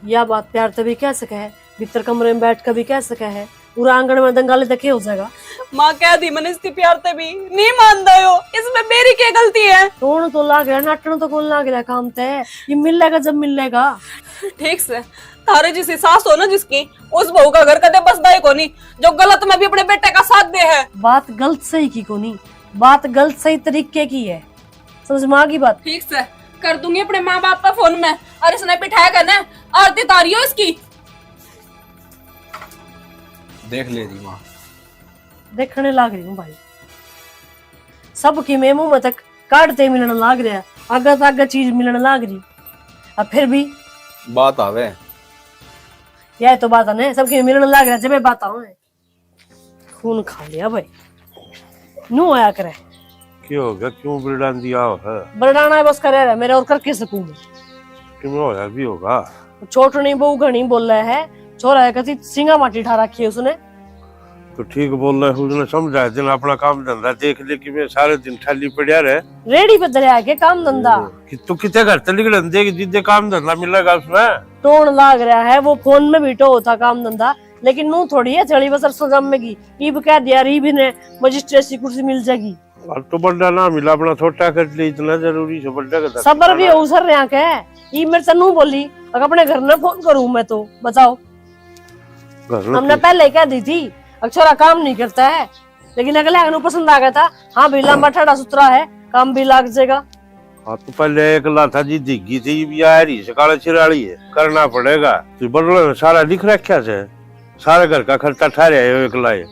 यह बात प्यार तभी कह सके है, भीतर कमरे में बैठ कर भी कह सके है, पूरा आंगन में दंगाले तक हो जाएगा। माँ कह दी मैंने इसकी प्यार तभी नहीं मानता हो, इसमें मेरी क्या गलती है। टोन तो लाग रहा, नाटन तो कौन लाग रहा, काम तय ये मिलेगा जब मिलेगा। ठीक से थारे जैसी सास हो ना जिसकी, उस बहू का घर कदे बसदा ही को नहीं, जो गलत में भी अपने बेटे का साथ दे है। बात गलत सही की को नहीं, बात गलत सही तरीके की है, समझ में आ गई बात। ठीक से कर दूंगी अपने माँ बाप का फोन में, और इसने बिठाया करना आरती तारियो इसकी। देख ले रही माँ, देखने लाग रही हूँ भाई, सब की मैं मुंह में तक काटते मिलने लाग रहा, आगे तो आगे चीज मिलने लाग रही, अब फिर भी बात आवे। यह तो बात है ना, सबके मिलने लाग रहा जब बात आवे। खून खा लिया भाई, नू आया करे क्यों हो गया, क्यों बिरडान दिया है। बरडाना है बस करे रहा मेरे, और करके सकूं मैं। क्यों होया भी होगा। छोट नहीं बहु घनी बोल रहा है, छोरा है कसी सिंगा माटी ठा रखी है उसने। तो ठीक बोल रहे, उसने समझा दिन अपना काम धंधा देख ले कि मैं सारे दिन खाली पड़ा रहे। रेडी पे दरिया के काम धंधा कि तू कितने घर चली गई देगी, जिद्दे काम धंधा मिलेगा उसमें। टोन लाग रहा है, वो फोन में बीटो होता काम धंधा, लेकिन नू थोड़ी है चली बसर सो में की ईब कह दिया रीबी ने मजिस्ट्रेट की कुर्सी मिल जाएगी। अब तो बड़ा ना मिला, अपना छोटा कर ले, इतना जरूरी है बड़ा का। सबर भी अवसर रहा के ये मेरे से नू बोली, अगर अपने घर में फोन करूं मैं तो बताओ। हमने पहले कह दी थी अक्षरा काम नहीं करता है, लेकिन अगले आगे पसंद आ गया था। हाँ भाई लंबा ठड़ा सुथरा है, काम भी लाग जाएगा। हाँ तो पहले एक लाथा जी दिखी थी, भी आ रही से काला चिराड़ी है, करना पड़ेगा। तो बदलो में सारा लिख रखा से, सारे घर का खर्चा ठहरे है एक लाए,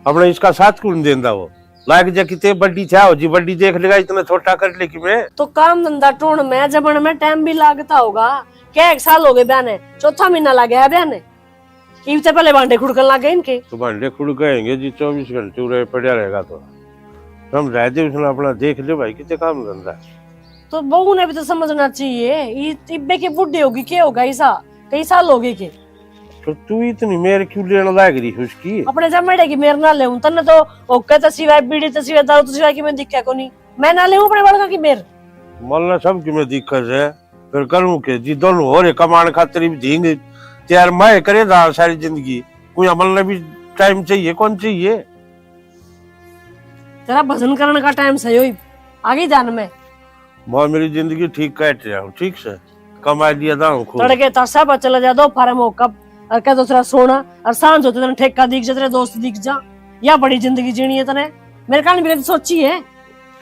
अपने इसका साथ कौन देंदा वो लाग जा कितने बड्डी था हो जी, बड्डी देख लेगा इतना छोटा कर ले कि मैं तो काम धंधा टूण में जबन में टाइम भी लागता होगा। क्या 1 साल हो गए बयाने, चौथा महीना लग गया बयाने, इनसे पहले भांडे खुड़कन लग गए इनके। तो भांडे खुड़ गएंगे जी, 24 घंटे उड़े पड़ा रहेगा तो हम रहते उसने अपना देख ले भाई कितने काम धंधा है। तो बहू ने भी तो समझना चाहिए, ये तिब्बे की बुढ़ी होगी क्या होगा, ऐसा कई साल हो गए के। तो तू इतनी मेरे क्यों लेने लग रही है उसकी? अपने जमेड़े की मेरे ना ले तने तो ओके तो सिवाय बीड़ी तो सिवाय दारू तो सिवाय की मैं दिक्कत को नहीं, मैं ना ले अपने बड़का की मेर मलना सब की मैं दिक्कत है फिर करूं के जी दोनों हो रे कमान खातिर भी धींगे त्यार मैं करे दाल सारी जिंदगी कोई अमल ने भी टाइम चाहिए कौन चाहिए। तेरा भजन करने का टाइम सही हो आगे ध्यान में। मैं मेरी जिंदगी ठीक काट रहा हूँ, ठीक से कमा लिया दाऊं खूब। तड़के तरसा पर चला जा दो फार्म हो कब और क्या दूसरा सोना और सांझ होते तेरे ठेका दिख जा, तेरे दोस्त दिख जा, या बड़ी जिंदगी जीनी है तने। मेरे कान भी सोची है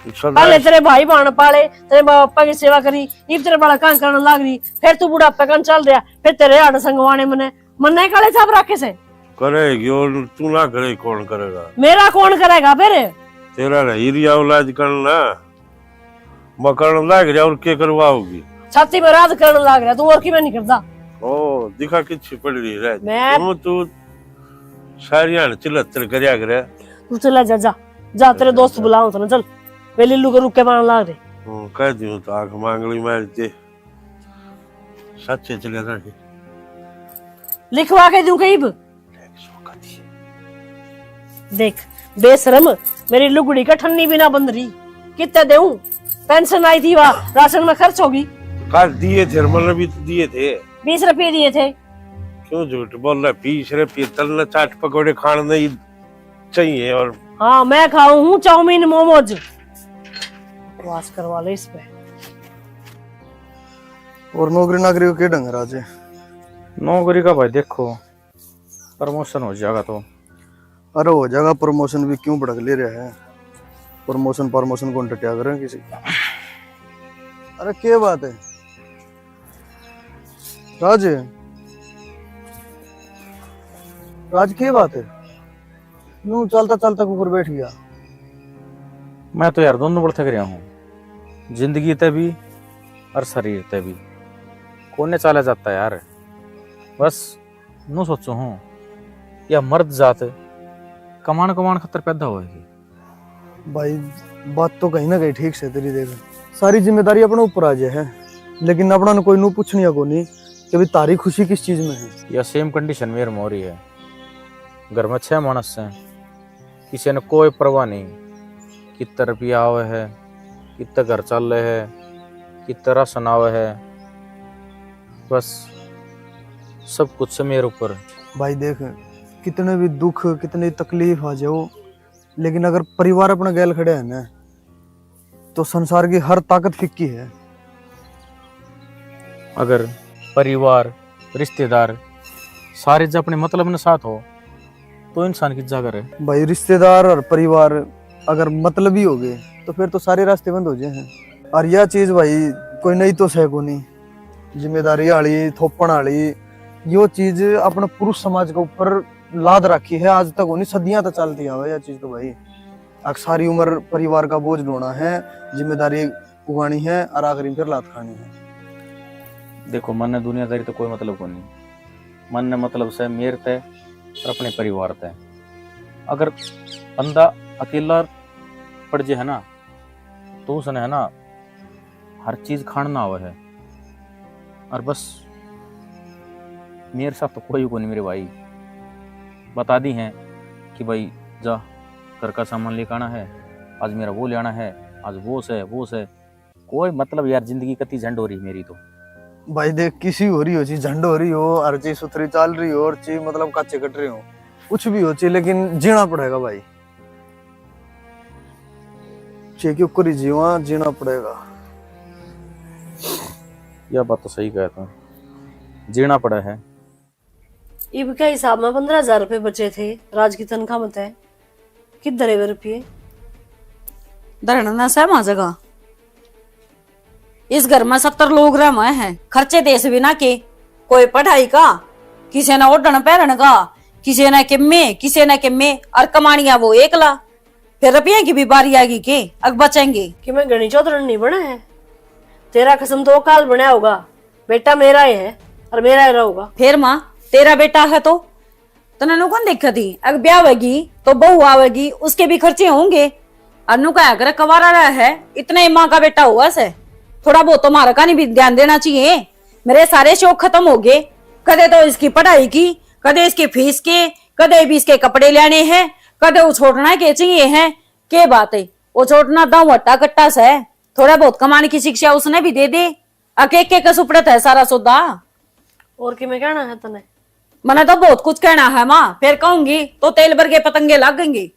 पहले तेरे भाई बहन पाले, तेरे पापा की सेवा करी, इब तेरे बड़ा काम करने लग रही, फिर तू बुढ़ापे कान चल रहा, फिर तेरे हाड़ संगवाने मन्ने काले साहब रखे से करेगी और तू ना करे कौन करेगा? मेरा कौन करेगा फिर? तेरा हीरिया औलाद करना मकरण लाग रहा और क्या करवाओगी? छाती में रात करने लग रहा तू और की मैं नहीं करता। ओ दिखा किच्छी पड़ रही है मैं तू सारी हाण चिल्लर करया करे। तू चला जा जा जा, तेरे दोस्त बुलाओ तो ना चल, वे लिल्लू के रुक के मारने लग रहे। कह दियो तो आंख मांगली मारते सच्चे चले था लिखवा के दूं कहीं देख बेशरम मेरी लुगड़ी का ठन्नी भी ना बंद रही, कितने देऊं? पेंशन आई थी वहाँ राशन में खर्च होगी। कल दिए थे मतलब भी तो दिए थे 20 रुपये दिए थे। क्यों झूठ बोल रहा? 20 रुपये तलना चाट पकौड़े खाने नहीं चाहिए और हाँ मैं खाऊं हूँ चाउमीन मोमोज, बकवास करवा ले इस पे। और नौकरी नाकरी को क्या ढंग है राजे? नौकरी का भाई देखो प्रमोशन हो जाएगा तो। अरे हो जाएगा प्रमोशन भी, क्यों भड़क ले रहा है? प्रमोशन प्रमोशन कौन टटिया करे किसी। अरे क्या बात है राज? राज क्या बात है? यूं चलता चलता ऊपर बैठ गया। मैं तो यार दोनों बड़ थक रहा हूँ, जिंदगी ते भी और शरीर ते भी कोने चला जाता है यार। बस नू सोचो हूँ या मर्द जात कमान कमान खतर पैदा होएगी। भाई बात तो कहीं ना कहीं ठीक से तेरी, देख सारी जिम्मेदारी अपने ऊपर आ जाए है, लेकिन अपना ने कोई नू पूछनी को नहीं कि भाई तारी खुशी किस चीज में है। या सेम कंडीशन मेरे में हो रही है। घर में 6 मानस हैं, किसी ने कोई परवाह नहीं, कितना रुपया आवे है, कितना घर चल रहे है, कितना राशन आवे है, बस सब कुछ से मेरे ऊपर। भाई देख कितने भी दुख कितनी तकलीफ आ जाओ, लेकिन अगर परिवार अपना गैल खड़े है ना तो संसार की हर ताकत फिक्की है। अगर परिवार रिश्तेदार सारे जब अपने मतलब में साथ हो तो इंसान की जागर है। भाई रिश्तेदार और परिवार अगर मतलबी हो गए तो फिर तो सारे रास्ते बंद हो जाए हैं। और यह चीज भाई कोई नहीं तो सह को नहीं, जिम्मेदारी वाली थोपन वाली यो चीज अपने पुरुष समाज के ऊपर लाद रखी है आज तक, नहीं सदियां तो चलती है यह चीज। तो भाई सारी उम्र परिवार का बोझ ढोना है, जिम्मेदारी उगानी है और आखिरी फिर लात खानी है। देखो मन ने दुनियादारी तो कोई मतलब को नहीं, मन ने मतलब से मेर तय और अपने परिवार तय। अगर बंदा अकेला पड़ जाए है ना तो उसने है ना हर चीज खाना हुआ है, और बस मेरे साथ तो कोई को नहीं। मेरे भाई बता दी हैं कि भाई जा घर का सामान लेकर आना है, आज मेरा वो ले आना है, आज वो से कोई मतलब यार जिंदगी कति झंड हो रही मेरी तो। भाई देख किसी हो रही हो चीज झंड हो रही हो, हर चीज सुथरी चल रही हो, और चीज मतलब कच्चे कट रही हो, कुछ भी हो चाहिए लेकिन जीना पड़ेगा भाई। चे के ऊपर ही जीना पड़ेगा। यह बात तो सही कहता हूँ, जीना पड़ा है। इब के हिसाब में 15,000 रुपए बचे थे, राज की तनख्वाह मत है किधर है रुपये? धरना सहमा जगह इस घर में 70 लोग रह हैं, खर्चे देश बिना के, कोई पढ़ाई का, किसी ने ओढ़न पहरन का, किसी ने किमे और कमानिया वो एकला, फिर रुपये की भी बारी आएगी के अग बचेंगे कि मैं गणी चौधरी नहीं बना है। तेरा कसम तो काल बना होगा, बेटा मेरा ही है और मेरा ही रहूगा। फिर माँ तेरा बेटा है तो तने कौन दिक्कत थी? अगर ब्याह होगी तो बहू आवेगी, उसके भी खर्चे होंगे। अनु का अगर कवारा रहा है, इतने माँ का बेटा हुआ से, थोड़ा बहुत तो मारा का नहीं भी ध्यान देना चाहिए। मेरे सारे शौक खत्म हो गए, कदे तो इसकी पढ़ाई की, कदे इसकी फीस के, कदे भी इसके कपड़े लेने हैं, कदे वो छोड़ना के चाहिए है। के बात है वो छोड़ना दाऊ हट्टा कट्टा से, थोड़ा बहुत कमाने की शिक्षा उसने भी दे दे। अके के सुपड़त है सारा सौदा। और कि मैं कहना है तने? मने तो बहुत कुछ कहना है माँ, फिर कहूंगी तो तेल भर के पतंगे लगेंगे।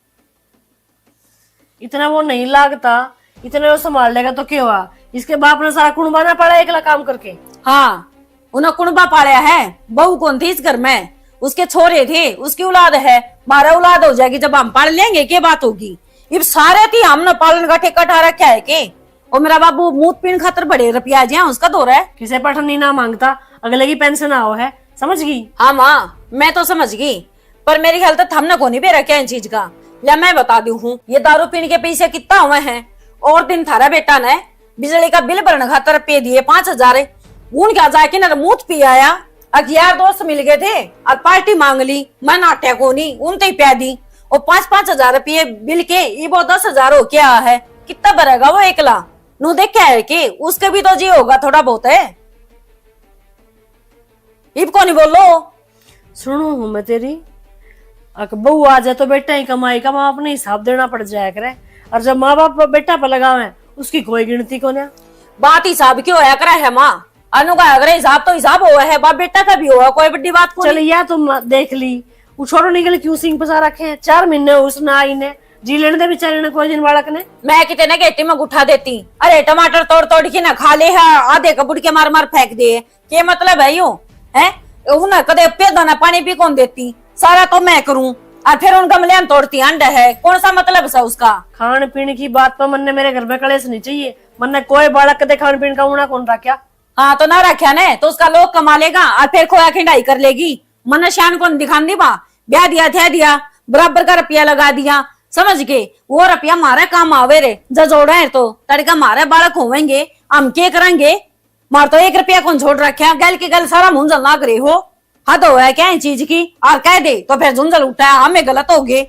इतना वो नहीं लागता, इतने वो संभाल लेगा तो क्या हुआ? इसके बाप ने सारा कुणबा ना पड़ा एकला काम करके। हाँ, उन्हें कुणबा पाया है, बहू कौन थी इस घर में? उसके छोरे थे, उसकी औलाद है, मारा औलाद हो जाएगी जब हम पाल लेंगे, क्या बात होगी? ये सारे थी हमने पालन का ठेका ठा रखा है के? और मेरा बाबू मूत पीन खातर बड़े रुपया जी उसका दौर है। किसे पठनी ना मांगता, अगले की पेंशन आओ है, समझ गई? हाँ माँ, मैं तो समझ गई, पर मेरी ख्याल तक हमने को नहीं भी रखा इन चीज का। या मैं बता दू हूँ, ये दारू पीने के पैसे कितना हुए हैं? और दिन थारा बेटा ने बिजली का बिल भरने खातर पे दिए 5,000, उन क्या जाके न मूत पी आया। अब यार दोस्त मिल गए थे और पार्टी मांग ली, मैं नाट्या को नहीं उन ते प्या दी, और 5,000 रुपये बिल के ये वो 10,000 हो क्या है? कितना भरेगा वो एकला? नू देख क्या है कि उसके भी तो जी होगा थोड़ा बहुत है। इब को नहीं बोलो। सुनू हूँ मैं तेरी, अक बहू आ जाए तो बेटा ही कमाई का, माँ अपने हिसाब देना पड़ जाया करे। और जब माँ बाप बेटा पर लगावे उसकी कोई गिनती को ना। बात हिसाब क्यों होया करे है माँ? अनु का अगर हिसाब तो हिसाब हुआ है, बाप बेटा का भी हुआ, कोई बड़ी बात को चल या तुम देख ली, वो छोड़ो निकल क्यों सिंह पसा रखे हैं? 4 महीने उसने आई ने जी लेने दे बेचारे ने, कोई दिन बालक ने। मैं कितने गेटी में गुठा देती, अरे टमाटर तोड़ तोड़ के ना खा ले है, आधे कबूड़ के मार मार फेंक दिए, क्या मतलब है? यूं है ना, कदे पे दाना पानी भी कौन देती, सारा तो मैं करूं, और फिर उन गमले तोड़ती अंडा है, कौन सा मतलब है उसका? खान पीने की बात पर मन ने मेरे घर में कलेश नहीं चाहिए, मन ने कोई बालक कदे खान पीने का उना कौन रखा? हाँ तो ना रखा ने तो उसका लोग कमा लेगा और फिर खोया खिंडाई कर लेगी। मन शान कौन दिखान दी बा, ब्याह दिया थे दिया, बराबर का रुपया लगा दिया, समझ के वो रुपया मारे काम आवे रे, जोड़ा है तो तड़का मारे बालक होवेंगे, हम क्या करेंगे? मार तो 1 रुपया कौन छोड़ रखे, गल के गल सारा मुंजल लाग रहे हो, हद हो है क्या इन चीज की? और कह दे तो फिर झुंझल उठाया, हमें गलत हो गए।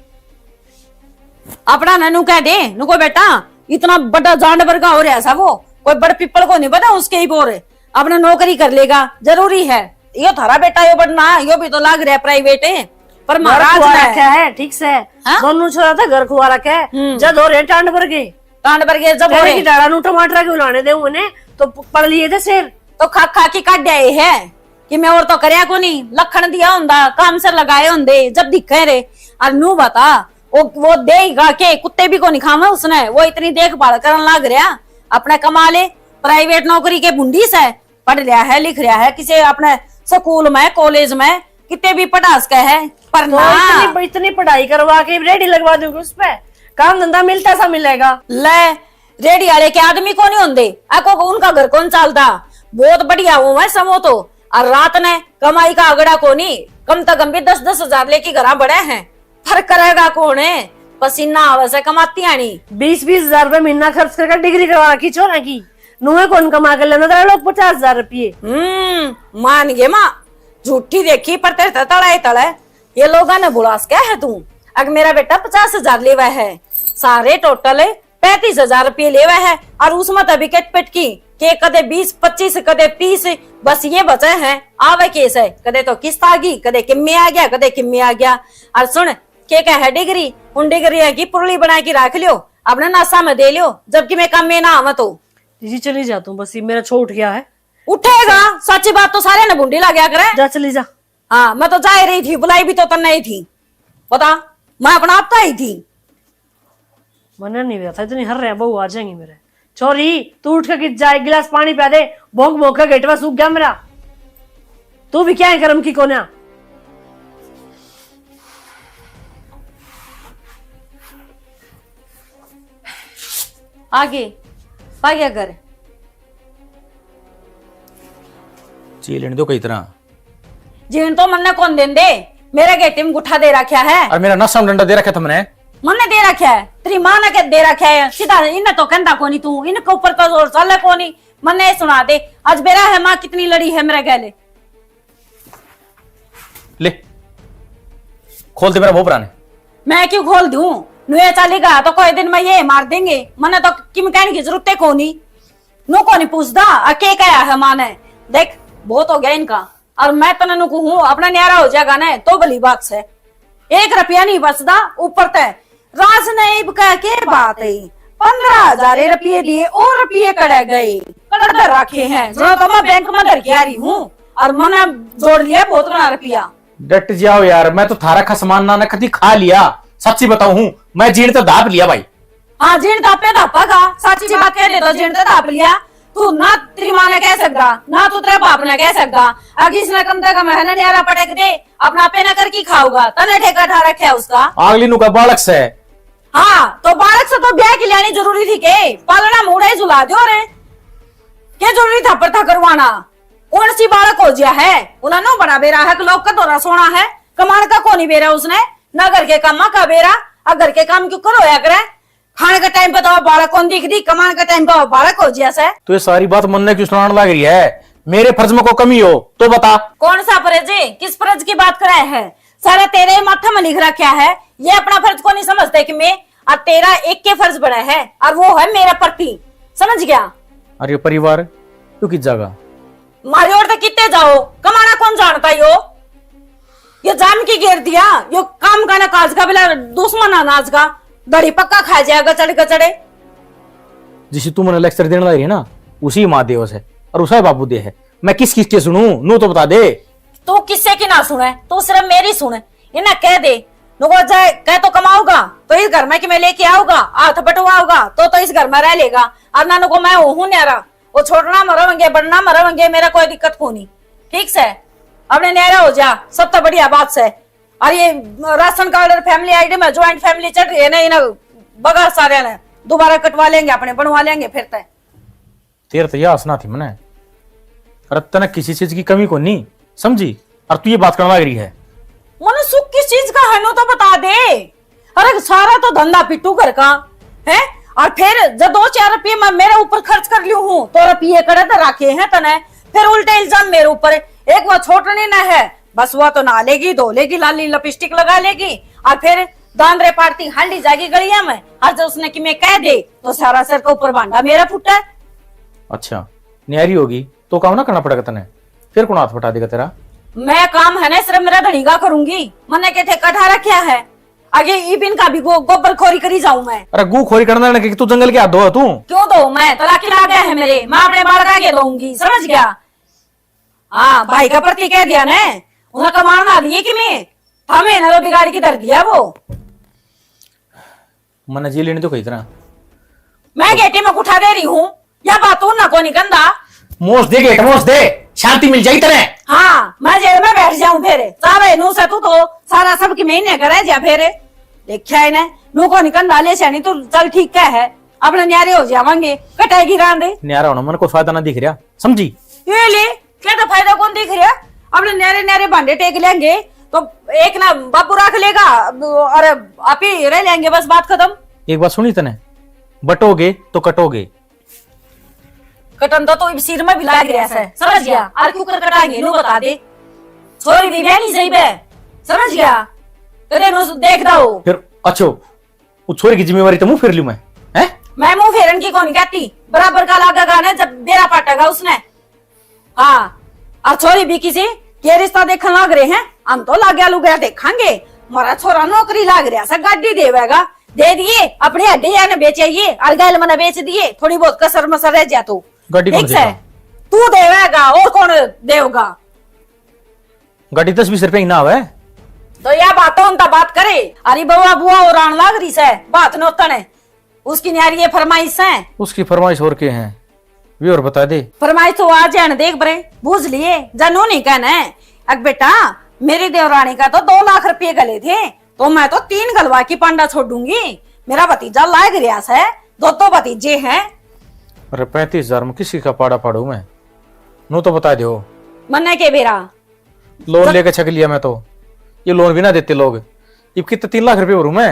अपना ननू कह दे, नुको बेटा इतना बड़ा जानवर का हो रहा है वो, कोई बड़ पिपल को नहीं पता उसके ही बोरे, अपना नौकरी कर लेगा, जरूरी है। यो थारा बेटा यो बढ़ना, यो भी तो लाग रहा है प्राइवेट है, पर महाराज रखा है ठीक से। दोनों छोरा था घर खुआ रखा है, जब हो रहे टांड भर गए, जब हो रहे डाला नू टमाटर के लाने दे उन्हें तो पड़ लिए थे शेर, तो खा खा के काट दिया है कि मैं और तो करया को नहीं, लखन दिया होंदा, काम से लगाए होंदे, जब दिखे रे। और नू बता वो देगा के कुत्ते भी को नहीं खावा उसने, वो इतनी देखभाल करने लग रहा, अपने कमा ले, प्राइवेट नौकरी के बुंडी से पढ़ लिया है, लिख रहा है, किसी अपने स्कूल में कॉलेज में कितने भी पढ़ास का है, पर तो ना इतनी पढ़ाई करवा के रेडी लगवा दूंगी उस पे, काम धंधा मिलता सा मिलेगा। ले रेडी वाले के आदमी को नहीं होंगे, आपको उनका घर कौन चलता? बहुत बढ़िया वो है समो तो, और रात ने कमाई का अगड़ा को नहीं, कम से कम भी 10-10 हजार लेके घर बड़े हैं, फर्क करेगा कौन है? पसीना आवे से कमाती आनी, 20-20 हजार रुपए महीना खर्च करके डिग्री करवा रखी छोरा की, नुहे कौन कमा कर लेना लोग 50,000 रुपये। मान गए माँ, झूठी देखी पर तेरे तड़ाए तड़े, ये लोग ने बुलास क्या है तू? अगर मेरा बेटा 50,000 लेवा है, सारे टोटल 35,000 रुपये लेवा है, और उसमें तभी कटपट की के कदे 20-25 कदे 30 बस ये बचे हैं, आवे केस है, कदे तो किस्त आ गई, कदे किम्मे आ गया, कदे किम्मे आ गया। और सुन के है डिग्री, उन डिग्री की पुरली बना के रख लियो, अपने नासा में दे लियो, जबकि मैं काम में ना आवा तो जी चली जाता हूँ, बस ये मेरा छो उठ गया है। उठेगा, सच्ची बात तो सारे ने बुंडी लग गया करे। जा चली जा। हाँ मैं तो जा ही रही थी, बुलाई भी तो तन नहीं थी, बता मैं अपना आप ही थी। मन नहीं रहा था, इतनी हर रहे बहू आ जाएंगी मेरे। छोरी तू उठ के जा, एक गिलास पानी पिला दे, भोंक भोंक का गेटवा सूख गया मेरा। तू भी क्या है कर्म की कोन्या? आगे पागया कर ची लेने दो कई तरह, जीवन तो मन ने कौन देन दे, मेरे गेटे में गुठा दे रखा है, और मेरा नशा डंडा दे रखा तुमने, मन ने दे रखा है, तेरी माँ ने क्या दे रखा है? सीधा इन्हें तो कहता कोनी, तू इनके ऊपर तो जोर चल कोनी, मन ने सुना दे, आज मेरा है माँ कितनी लड़ी है मेरे गले। ले खोल दे मेरा भोपरा ने। मैं क्यों खोल दूं? नुए चलेगा तो कोई दिन में ये मार देंगे। मने तो किम कहने की जरूरत है कोनी। नु को नहीं पूछता अके क्या है माने। देख बहुत हो गया इनका। और मैं तो नु हूँ अपना न्यारा हो जाएगा ना तो भली बात से। 1 रुपया नहीं बचता ऊपर तय राज नहीं कह के बात है। 15,000 रुपये दिए और रुपये कड़े गए कर रखे हैं। जो तो मैं बैंक में धर के आ रही हूँ और मैंने जोड़ लिया बहुत रुपया। डट जाओ यार, मैं तो थारा का सामान ना कभी खा लिया। सच्ची बताऊ हूँ मैं जीण तो दाप लिया भाई। हाँ जीण दापे दापा का सच्ची बात कह दे तो जीण तो दाप लिया। तू ना तेरी माँ ने कह सकता ना तू तेरे बाप ने कह सकता। अगर इसने कम से कम है ना न्यारा पटक दे अपना पे न करके खाऊगा तने ठेका ठा रखे है उसका। अगली नु का बालक से। हाँ तो बालक से तो ब्याह की लानी जरूरी थी के पालना मुड़ा ही झुला दो रे। क्या जरूरी था पर था करवाना? कौन सी बालक हो गया है? उन्होंने बड़ा बेरा है लोग का दौरा सोना है कमान का कौन ही बेरा उसने न घर के काम का बेरा। अब घर के काम क्यों करो या करे? खाने का टाइम पे तो बालक कौन दिख दी कमान का टाइम पे बालक हो जैसे। तो ये सारी बात मन ने क्यों सुनाने लग रही है? मेरे फर्ज में को कमी हो तो बता। कौन सा फर्ज है? किस फर्ज की बात कराए है? सारा तेरे माथा में लिख रखा है। ये अपना फर्ज को नहीं समझते कि मैं और तेरा एक के फर्ज बना है और वो है मेरा प्रति। समझ गया? अरे परिवार तू किस जगह मारी और तो कितने जाओ कमाना कौन जानता यो? ये जाम की घेर दिया यो काम का ना काज का बिला दुश्मन अनाज का दड़ी पक्का खा जाएगा गचड़े गचड़े। जिसे तू मैंने लेक्चर देने लग रही है ना उसी माँ देव है और उसा बाबू दे है। मैं किस किस के सुनूं नू तो बता दे। तू किससे की ना सुने तू सिर्फ मेरी सुने। इन्हें कह दे नुको जाए कह तो कमाऊंगा तो इस घर में कि मैं लेके आऊंगा हाथ बटवाऊंगा तो इस घर में रह लेगा। और ना नुको मैं हूं न्यारा वो छोड़ना मरवेंगे बढ़ना मरवेंगे मेरा कोई दिक्कत को नहीं। ठीक से अपने न्यारा हो जा सब तो बढ़िया बात से। और ये राशन कार्ड और फैमिली आईडी में ज्वाइंट फैमिली चढ़ रही है ना इन्हें बगा सारे ने दोबारा कटवा लेंगे अपने बनवा लेंगे फिर तय। तेरे तो यह हंसना थी मैंने। अरे तने किसी चीज की कमी को नहीं समझी और तू ये बात करने लग रही है। मन सुख किस चीज का है नो तो बता दे। अरे सारा तो धंधा पिट्टू घर का है और फिर जब 2-4 रुपये मैं मेरे ऊपर खर्च कर लियो हूँ तो रुपये करे तो रखे हैं तने फिर उल्टे इल्जाम मेरे ऊपर। एक वो छोटने न है बस वो तो नहा लेगी धो लेगी लाली लिपस्टिक लगा लेगी और फिर दांदरे पाड़ती हांडी जागी गलिया में और जब उसने कि मैं कह दे तो सारा सर का ऊपर भांडा मेरा फुटा है। अच्छा न्यारी होगी तो काम ना करना पड़ेगा तने फिर कौन हाथ बटा देगा तेरा? मैं काम है ना सिर्फ मेरा धड़ीगा करूंगी मने के ठेका ठा रखा है। आगे इबिन का भी गोबर खोरी करी जाऊं मैं। अरे गू खोरी करना है कि तू जंगल के हाथ धो तू क्यों दो? मैं तलाक ला गया है मेरे मैं अपने बालक आगे दूंगी। समझ गया? हाँ भाई का प्रति कह दिया ना उन्हें कमान ना दिए कि मैं हमें ना तो बिगाड़ी की दर दिया वो। मन जी लेने तो कही तरह मैं गेटे में उठा दे रही हूँ या बात ना को निकंदा मोस दे गेट मोस दे शांति मिल जाई तेरे। हाँ मैं जेल में बैठ जाऊं फेरे सारे नू से तू तो सारा सब की महीने करे जा फेरे देखा है ना नू को निकंदा ले छनी तो चल ठीक क्या है अपने न्यारे हो जावांगे कटाएगी रांदे। न्यारा होना मन को फायदा ना दिख रहा समझी? ये ले क्या तो फायदा कौन दिख रहा? अपने न्यारे न्यारे भांडे टेक लेंगे तो एक ना बापू रख लेगा और आप ही रह लेंगे बस बात खत्म। एक बात सुनी तने बटोगे तो कटोगे। कटन तो सिर में भी लाग रहा है। समझ गया? और क्यों कर कटाएंगे नु बता दे। छोरी भी नहीं सही बे। समझ गया? कदे नु देख दो फिर अच्छो वो छोरी की जिम्मेवारी तो मुंह फेर लूं मैं हैं? मैं मुंह फेरन की कौन कहती बराबर का लागा गाने जब बेरा पाटेगा उसने। हाँ और छोरी भी किसी के रिश्ता देखने लग रहे हैं हम तो लाग लुगया देखेंगे। मारा छोरा नौकरी लाग रहा है गाड़ी देवेगा दे दिए अपने हड्डिया ने बेचे और गैल मैंने बेच दिए थोड़ी बहुत कसर मसर रह जा तो गाड़ी कौन ठीक है तू देवेगा और कौन देगा? गाड़ी 10-20 रुपए ना आवे तो यह बातों उनका बात करे। अरे बउआ बुआ और आन लाग रही से बात नोतने उसकी न्यारी ये फरमाइश है। उसकी फरमाइश और के हैं वे और बता दे। फरमाइश तो आ जाने देख बरे बूझ लिए जानू नहीं कहना है। अब बेटा मेरी देवरानी का तो 2 लाख रुपये गले थे तो मैं तो 3 गलवा की पांडा छोड़ दूंगी। मेरा भतीजा लाग रियास है 2 भतीजे हैं। अरे 35,000 में किसी का पाड़ा पाड़ू मैं नो तो बता दो। मन्ने के बेरा लोन लेके छक लिया मैं तो ये लोन भी ना देते लोग। ये कितने 3 लाख रुपए भरू मैं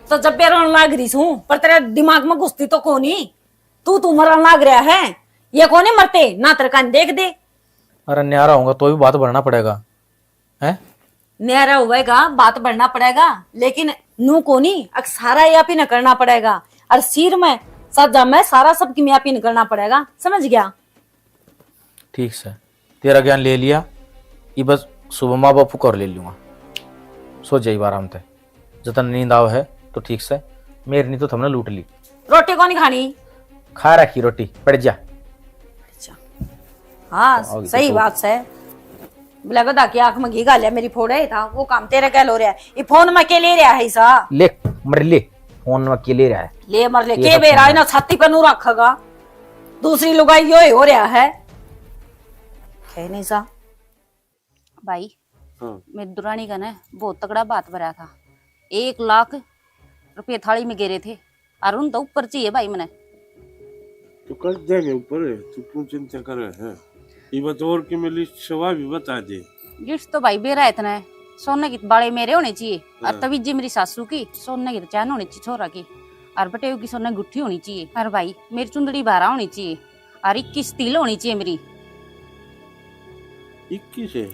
तो जब बेरोन लाग रही हूँ पर तेरे दिमाग में घुसती तो कोनी तू मरन लाग रहा है। ये कोने मरते ना तेरे कान देख दे। अरे न्यारा होगा तो भी बात भरना पड़ेगा है? न्यारा हुएगा बात बढ़ना पड़ेगा, लेकिन नू को नहीं सारा यापी न करना पड़ेगा। और सिर में सजा में सारा सब की यापी न करना पड़ेगा, समझ गया? ठीक से तेरा ज्ञान ले लिया, ये बस सुबह माँ बापू को और ले लूंगा। सो जाइए आराम से, जतन नींद आव है तो ठीक से, मेरी नहीं तो तुमने लूट ली। रोटी कौन खानी? खा रखी रोटी, पड़ जा। हाँ आओगी तो सही सो। बात है। लगता कि आंख में घी गालिया मेरी फोड़े था, वो काम तेरा क्या लो रहा है? ये फोन में के ले रहा है सा? ले मर ले, फोन में अकेले रहा है। ले मर ले ये के सब बेरा फोन ना छाती पर नू रखेगा, दूसरी लुगाई यो ही हो रहा है। है नहीं सा भाई हाँ। मेरी दुरानी का ना बहुत तगड़ा बात भरा था, 1 लाख रुपये थाली में गिरे थे। अरुण तो ऊपर चाहिए भाई मैंने। तो कर देंगे ऊपर, तू क्यों चिंता कर रहा है? ये बतौर की मैं लिस्ट सवा भी बता दे। गिफ्ट तो भाई बेरा इतना है, सोने की बाड़े मेरे होने चाहिए, और हाँ। तभी जी मेरी सासू की सोने की चैन होनी चाहिए छोरा की, और बटेव की सोने की गुट्ठी होनी चाहिए, और भाई मेरी चुंदड़ी बारह होनी चाहिए, और 21 तिल होनी चाहिए मेरी। 21 है,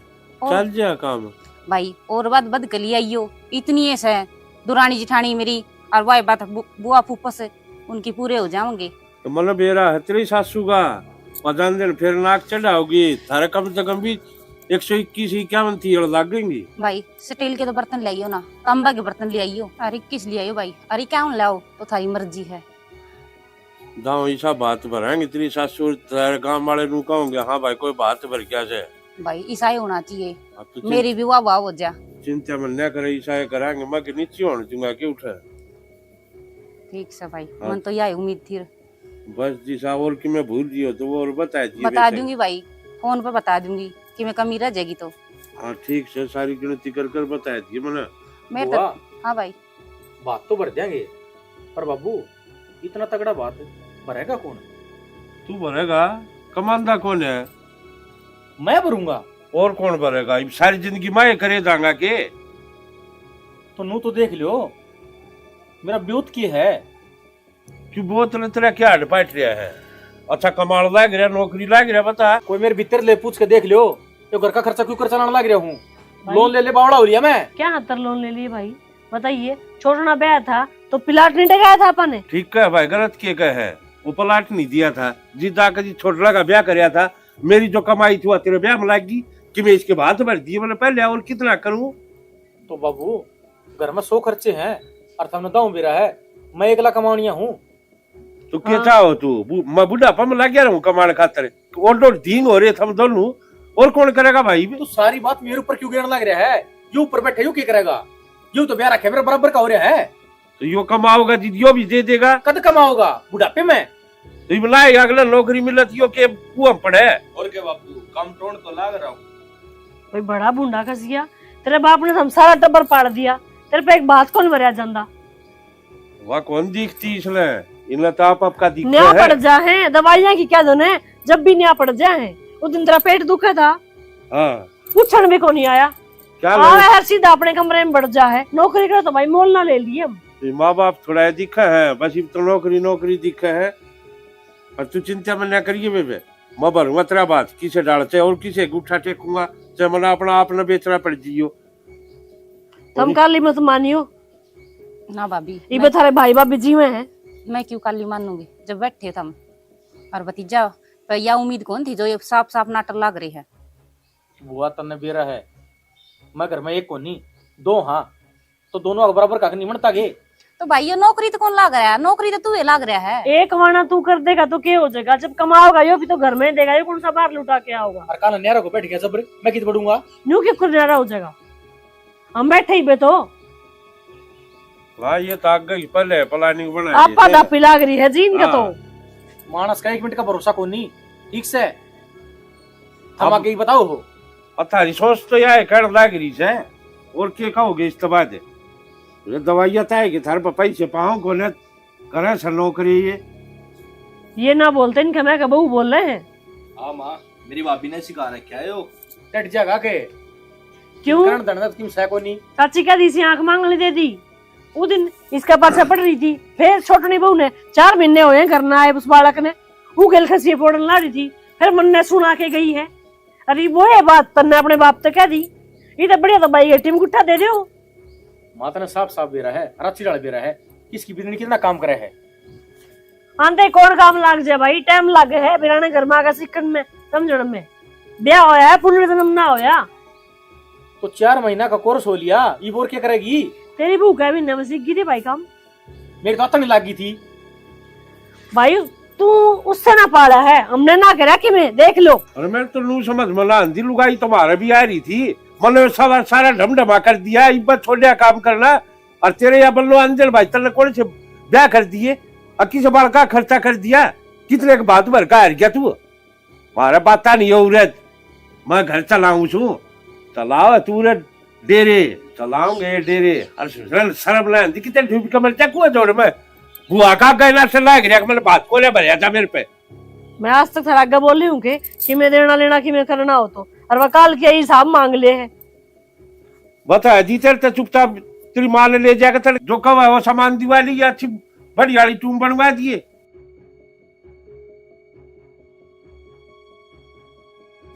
और- चल जा काम। भाई और बात बद कली आइयो, इतनी ऐसा है दुरानी जिठानी मेरी, और वही बात बुआ फूफा से उनकी पूरे हो जाओगे। तो मतलब बेरा है तेरी सासू का 15 दिन फिर नाक चढ़ाओगी, थारे कम से कम भी 121-51 थी और लागेंगी। भाई स्टील के तो बर्तन ले आइयो ना, तांबा के बर्तन ले आइयो, अरे किस ले आइयो भाई, अरे क्या लाओ तो थारी मर्जी है। दाओ ऐसा बात भराएंगे तेरी सासू, तेरे गांव वाले नू कहोगे हाँ भाई कोई बात भर क्या से। भाई ईसाई होना चाहिए, अब तो मेरी भी वाह वाह हो जा। चिंता में न करे, ऐसा कराएंगे मैं के नीचे होने दूंगा कि उठे। ठीक से भाई, हाँ। मन तो यही उम्मीद थी। बस दिशा और कि मैं भूल दियो तो वो और बता दिए। बता दूंगी भाई, फोन पर बता दूंगी कि मैं कमी रह जाएगी तो। हाँ ठीक से सारी गिनती कर कर बता दिए मैंने। मेरे तो हाँ भाई बात तो बढ़ जाएंगे, पर बाबू इतना तगड़ा बात भरेगा कौन? तू भरेगा? कमांदा कौन है? मैं भरूंगा। और कौन भरेगा? ये सारी जिंदगी मैं करे जाऊंगा के? तो नू तो देख लियो, मेरा ब्यूत की है। क्यों बोतल तेरा क्या हट बैठ रहा है? अच्छा कमाल लाग रहा, नौकरी लाग रहा, बता। कोई मेरे भीतर ले पूछ के देख लियो, तो घर का खर्चा क्यों कर चलाने लग रहा हूँ? लोन ले ले बावड़ा हो लिया मैं। क्या हतर लोन ले लिए भाई? बताइए, छोड़ना ब्याह था तो प्लाट नहीं डगाया था अपन ने। ठीक है भाई, गलत किए गए है, वो प्लाट नहीं दिया था, जी जाकर जी छोटा का ब्याह कराया था। मेरी जो कमाई थी वो तेरे ब्याह में लागी कि मैं इसके बाद भर दिए मैंने पहले, और कितना करूं? तो बाबू घर में 100 खर्चे हैं और तुमने दाऊ भी रहा है, मैं 1 लाख कमानिया हूँ। तो क्या चाहो तू? मैं बुढ़ापा में लग गया रहूं कमाने खातर, और धींग हो रहे हम दोनों, और कौन करेगा भाई? तो सारी बात मेरे ऊपर क्यों गिरने लग रहा है? यू ऊपर बैठे यू क्या करेगा? यू तो ब्याह रखे मेरे बराबर का हो रहा है। तो यो कमाओगा दीदियो भी दे देगा। कद कमाओगा बुढ़ापे में? तो ये लाएगा अगला नौकरी मिलत यो के कुआं पड़े। और के बापू कम टोन तो लाग रहा हूँ। भाई बड़ा बूंदा कस गया, तेरे बाप ने हम सारा टब्बर पाड़ दिया, तेरे पे एक बात कौन भरिया ਜਾਂਦਾ? वह कौन दिखती इसलिए? इनला तो आपका दिखता न्या है। पड़ जा है, दवाइयाँ की क्या दोने, जब भी न्या पड़ जा है। उस दिन तेरा पेट दुखा था, हाँ पूछन भी को नहीं आया। क्या हाँ हर सीधा अपने कमरे में बढ़ जा है, नौकरी करो तो भाई मोल ना ले लिए हम। माँ बाप थोड़ा दिखा है, बस ये तो नौकरी नौकरी दिखा है। और तू चिंता में न करिए बेबे, मैं भरूंगा तेरा बात, किसे डालते और किसे गुठा टेकूंगा, चाहे मना अपना आप न बेचना पड़ जियो। तुम काली मत मानियो, ना भाभी ये भी थारे भाई भाभी जी में है। मैं क्यों काली मानूंगी जब बैठे थे हम और भतीजा, पर यह उम्मीद कौन थी जो ये साफ साफ नाटक लग रही है। बुआ तन्ने बेरा है, मैं घर में 1 को नहीं 2 हाँ, तो दोनों बराबर का नहीं बनता गे। तो भाई ये नौकरी तो कौन लाग रहा है? नौकरी तो तू ही लाग रहा है। एक वाना तू कर देगा तो क्या हो जाएगा? जब कमाओगा यो भी तो घर में ही देगा, ये कौन सा बाहर लुटा के आओगा? और काला न्यारा को बैठ गया जबर, मैं कित पढ़ूंगा? न्यू क्यों करना हो जाएगा? हम बैठे ही बे तो हाँ ये तो आगे ही पहले प्लानिंग बना आपा दापी लाग रही है जी इनका तो। मानस का 1 मिनट का भरोसा को नहीं, ठीक से हम आगे ही बताओ हो। पता नहीं सोच तो यह कर लाग रही है, और क्या कहोगे इस बाद? ये दवाइयाँ था कि थार पर पैसे पाओ को न करे सर नौकरी ये ना बोलते इनके, मैं बहू बोल रहे हैं। हाँ माँ, मेरी भाभी ने सिखा रखा है यो। डट जागा के क्यों? करण दंडत की मिसाय को नहीं। चाची क्या दी सी आंख मांगने दे दी, वो दिन इसका पाछा पड़ रही थी, फिर छोटनी बहू ने 4 महीने हुए करना है उस बालक ने, वो गेल खसी फोड़न ला रही थी, फिर मन ने सुना के गई है। अरे वो है बात तन्ने अपने बाप तो कह दी, ये तो बढ़िया तो भाई टीम गुट्ठा दे दो। माता ने साफ साफ बेरा है, अच्छी डाल बेरा है, किसकी बिजली कितना काम करे है। आंते कौन काम लाग जाए भाई, टाइम लागे है बिराने घर में आगा सिकन में समझण में। ब्याह होया है, पुनर्जन्म ना होया। तो 4 महीना का कोर्स हो लिया, ये बोर क्या करेगी। तेरी भूख है भी न सीख गई थी भाई काम। मेरी तो नहीं लगी थी भाई तू उससे ना पाला है, हमने ना करा कि मैं देख लो। अरे मैं तो नू समझ मला आंधी लुगाई तुम्हारे भी आ रही थी, मतलब सारा ढमढमा कर दिया, इब्बत छोड़िया काम करना। और तेरे या बल्लो अंजल भाई तने कौन से ब्याह कर दिए, अक्की से बड़का खर्चा कर दिया, कितने के बात भर का हर गया तू। मारा बाता नहीं हो उरत, मैं घर चलाऊ छू, चलाओ तू रे डेरे चलाऊंगे डेरे। अरे शर्म ना आंधी कितने ढूब कमर चकुआ जोड़ में बुआ का गहना से लाग रहा, मैंने बात को ले भरिया था मेरे पे। मैं आज तक थोड़ा आगे बोल रही हूँ कि मैं देना लेना कि मैं करना हो तो, और वकाल के हिसाब मांग ले है। बता दी तेरे चुपचाप तेरी माँ ने ले जाकर तेरे जो कवा वो सामान दिवाली या अच्छी बढ़िया टूम बनवा दिए।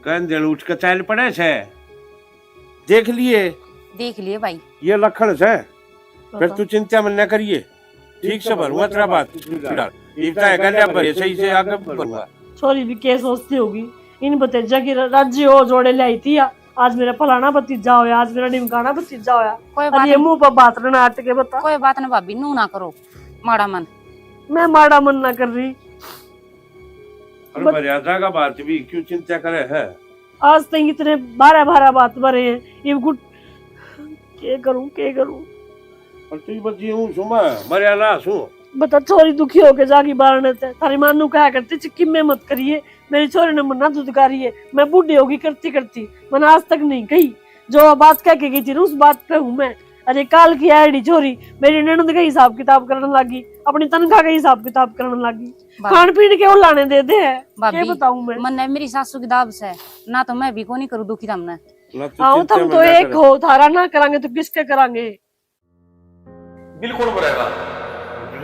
कंजल उठ कर चल पड़े से, देख लिए भाई ये लखन से, फिर तू चिंता मन न करिए, ठीक से भरूंगा तेरा बात। सही से आगे भरूंगा। छोरी भी क्या सोचती होगी, इन भतीजा की राज्य हो जोड़े लाई थी, आज मेरा फलाना भतीजा होया, आज मेरा ढिमकाना भतीजा होया। कोई बात ये मुंह पर बात रहना अट के बता। कोई बात ना भाभी, नू ना करो माड़ा मन। मैं माड़ा मन ना कर रही। अरे मर्यादा का बात भी क्यों चिंता करे है। आज तक इतने 12 बात भरे हैं, ये गुट के करूं। और तू बच्ची हूँ सुमा मर्यादा सु बता। छोरी दुखी होके जागी बारने थे, थारी मानू कहा करती चिक्की में मत करिए, मेरी छोरी ने मना दुदकारी है, मैं बूढ़ी होगी करती मैंने आज तक नहीं कही। जो बात कह के गई थी उस बात पे हूँ मैं। अरे काल की आईडी छोरी मेरी ननद का हिसाब किताब करने लगी, अपनी तनख्वाह का हिसाब किताब करने लगी, खान पीन के उलाने दे दे है। क्या बताऊं मैं, मन है मेरी सासू की दाब से ना, तो मैं भी को नहीं करूँ दुखी हमने। हाँ तुम तो एक हो, थारा ना करांगे तो किसके करांगे। बिल्कुल बोलेगा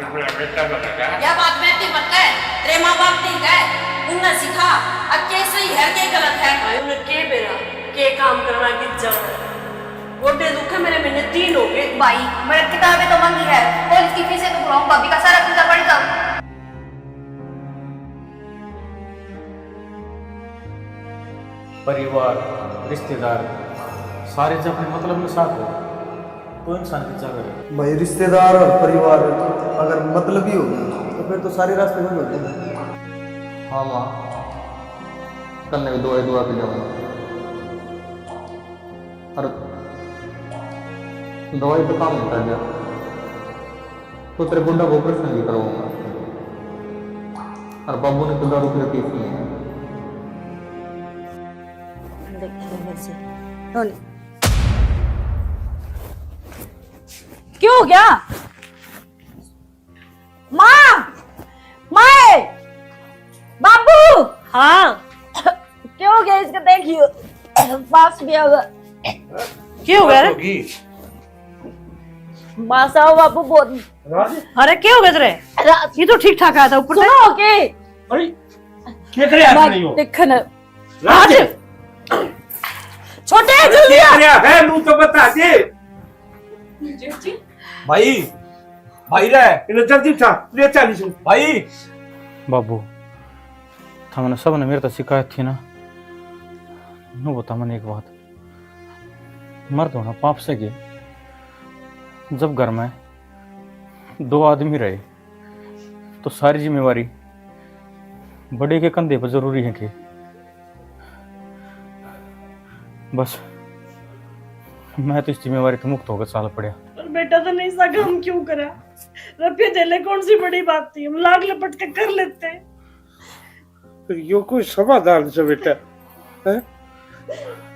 यह बात बेटी मत है, तेरे माँ बाप ठीक है, उनने सिखा अब के सही है के गलत है। भाई उन्हें के बेरा के काम करना कि जाना गोटे दुख है। मेरे महीने 3 हो गए भाई मैंने किताबें तो मांगी है, कॉलेज की फीसें तो बुलाऊं, भाभी का सारा खर्चा पड़ जाओ। परिवार रिश्तेदार सारे जब अपने मतलब में साथ हो तो इंसान की क्या करे। भाई रिश्तेदार और परिवार अगर मतलबी हो गए तो फिर तो सारे रास्ते बंद होते हैं। हाँ माँ, करने में दुआ के जाऊंगा। और दवाई तो काम नहीं कर गया तो तेरे गुंडा को ऑपरेशन भी करवाऊंगा। और बाबू ने तो दारू की रखी थी। क्यों हो गया? माँ माए बाबू। हाँ क्यों हो गया इसका, देखियो पास भी होगा। क्यों हो गया रे? मासा बाबू बहुत। अरे क्या हो गया तेरे? ये तो ठीक ठाक आया था ऊपर से। सुनो के अरे क्या करे आप नहीं हो देखना राज छोटे जल्दी आ। है नू तो बता दे भाई भाई रे इन्हें जल्दी उठा ले 40 भाई। बाबू थाने सब ने मेरे तो शिकायत थी ना, नो बता मैंने एक बात, मर्द होना पाप से के जब घर में 2 आदमी रहे तो सारी जिम्मेवारी बड़े के कंधे पर जरूरी है कि बस मैं तो इस जिम्मेवारी तो मुक्त होकर साल पड़े। और बेटा तो नहीं सका, हम क्यों करा? रुपये दे ले, कौन सी बड़ी बात थी, हम लाग लपट के कर लेते। यो कोई समाधान से बेटा है?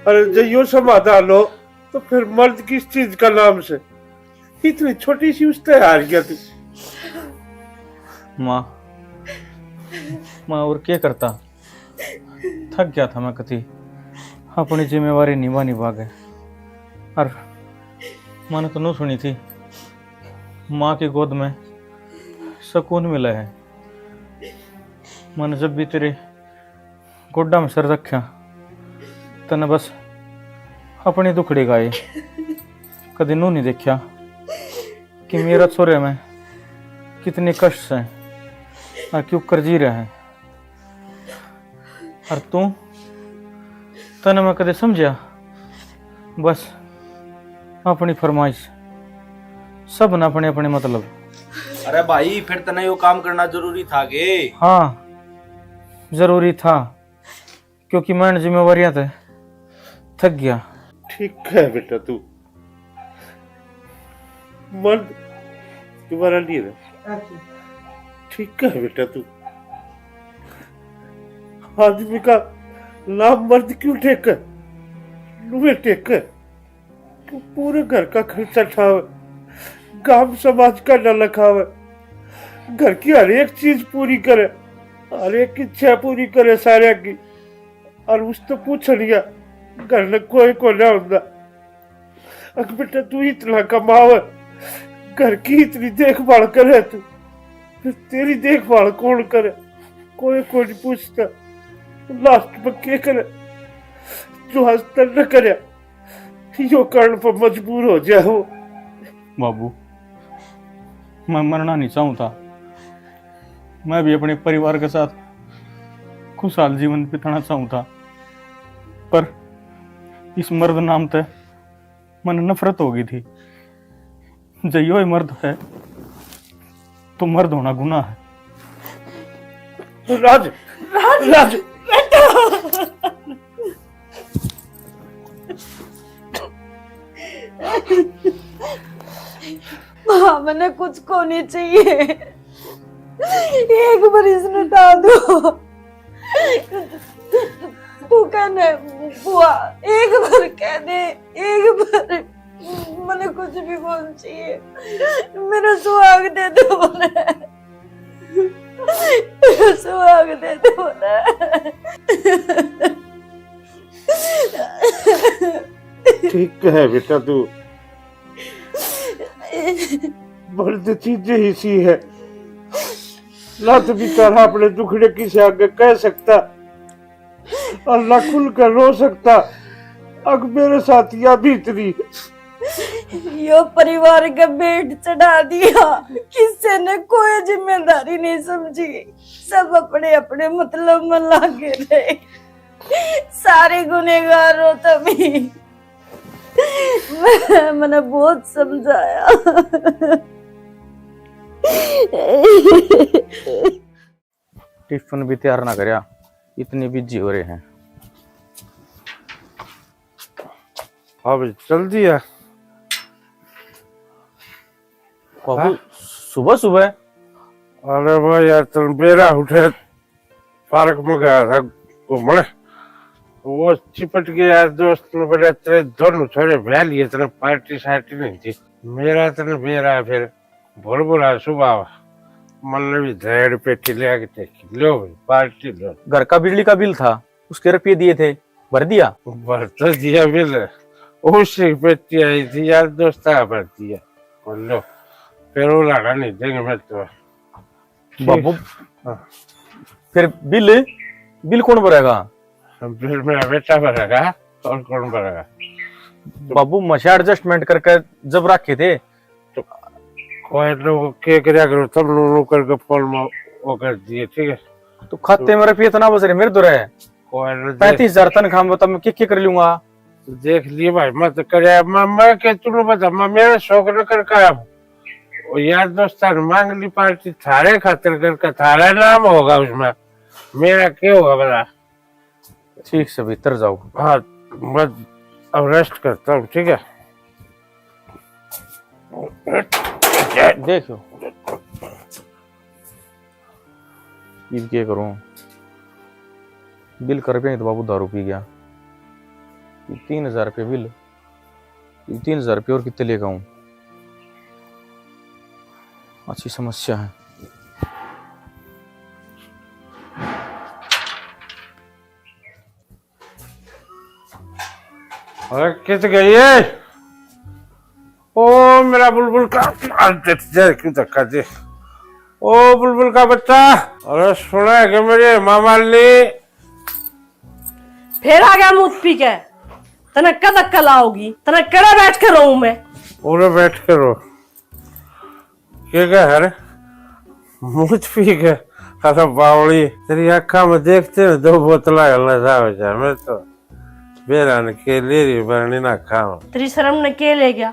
अरे जब यो समाधान हो तो फिर मर्द किस चीज का नाम से, इतनी छोटी सी उससे हार गया तू। माँ और क्या करता, थक गया था मैं कति अपनी जिम्मेवारी निभा गए। और मैंने तो न सुनी थी माँ की गोद में सुकून मिला है। मैंने जब भी तेरे गोड्डा में सर रखा तने बस अपने दुखड़े गाए कदे नू नहीं देखा कि मेरा छोरे में कितने कष्ट है और क्यों कर जी रहा है। और तू तने मैं कदे समझा, बस अपनी फरमाइश, सब न अपने अपने मतलब। अरे भाई फिर तने यो काम करना जरूरी था गे? हाँ जरूरी था, क्योंकि मैं जिम्मेवारियां थे थक गया। ठीक है बेटा, तू मर्द तुम्हारा नहीं है। ठीक है बेटा, तू आदमी का नाम मर्द क्यों टेक है? तुम्हें टेक है, तू पूरे घर का खर्चा उठावे, गांव समाज का न लखावे, घर की हर एक चीज पूरी करे, हर एक इच्छा पूरी करे सारे की। और उस तो पूछ लिया घर में कोई को ना होता। अगर बेटा तू इतना कमावे, घर की इतनी देखभाल करे, तू फिर तेरी देखभाल कौन करे? कोई नहीं पूछता। लास्ट में क्या करे? जो आज तक न करे यो कारण पर मजबूर हो जाए वो। बाबू मैं मरना नहीं चाहता, मैं भी अपने परिवार के साथ खुशहाल जीवन बिताना चाहता, पर इस मर्द नाम से मन नफरत हो गई थी। जइयो ही मर्द है तो मर्द होना गुनाह है। राज राज राज हाँ, मैंने कुछ को नहीं चाहिए, एक बार इसने डाल दो। तू कहने बुआ, एक बार कह दे, एक बार, मैंने कुछ भी बोल चाहिए, मेरा सुहाग दे दो ना, मेरा सुहाग दे दो ना। ठीक है बेटा, तू मर्द चीजें ही सी है, लात भी तरह अपने दुखड़े किसी आगे कह सकता, अल्लाह खुल कर रो सकता। अग मेरे साथ या भीतरी यो परिवार का बेट चढ़ा दिया, किसी ने कोई जिम्मेदारी नहीं समझी, सब अपने अपने मतलब में लागे रहे, सारे गुनेगार हो तभी। मैंने बहुत समझाया। टिफिन भी तैयार ना करया, इतनी बिजी हो रहे हैं। अब चल दिया बाबू सुबह सुबह? अरे वो यार तुम बेरा उठे पार्क में गया था घूमने, वो चिपट गया दोस्त ने, बोले तेरे दोनों छोरे बह लिए, तेरे पार्टी सार्टी नहीं थी। मेरा तेरे बेरा फिर भोर बोला सुबह मन ने भी धेड़ पेटी ले आके देखी, लो भाई पार्टी लो। घर का बिजली का बिल था, उसके रुपये दिए थे, भर दिया? भर तो दिया बिल, उसी पेटी आई थी यार दोस्त भर दिया, और लो फिर वो लड़ा नहीं देंगे मैं तो। बाबू फिर बिल बिल कौन भरेगा? बिल मेरा बेटा भरेगा, और कौन भरेगा? बाबू मशा एडजस्टमेंट करके जब रखे थे तो कोई लोग क्या कराया करो, तब लोग करके फोन में वो कर दिए, ठीक है? तो खाते में रुपये इतना बस रहे मेरे तो रहे 35,000 तनख्वाह में, तब मैं क्या कर लूंगा? देख लिए भाई मत करे, मैं क्या तुम्हें बता, मैं मेरा शौक न करके आया हूँ, यार दोस्तान मांग ली पार्टी, थारे खातिर करके थारा नाम होगा उसमें, मेरा क्या होगा बता? ठीक से भीतर जाओ। हाँ मैं अब रेस्ट करता हूँ, ठीक है? देखो अब क्या करूं, बिल कर पे तो बाबू दारू पी गया, 3,000 रुपये बिल, 3,000 रुपये और कितने लेगा हूं? अच्छी समस्या है। अरे कित गई है? ओ मेरा बुलबुल का, क्यों धक्का दे? ओ बुलबुल का बच्चा, अरे सुना है कि मेरे मामा ने फिर आ गया मुंह पी के? तना कद अक्कल आओगी, तना कड़ा बैठ कर रहूं मैं। उरे बैठ कर रो क्या कह हरे मुझ पी के अरे बावली तेरी अक्खा में देखते ना 2 बोतला नशा हो जाए। मैं तो बेरान के ले रही बरनी ना खाऊं। तेरी शर्म ने के ले गया,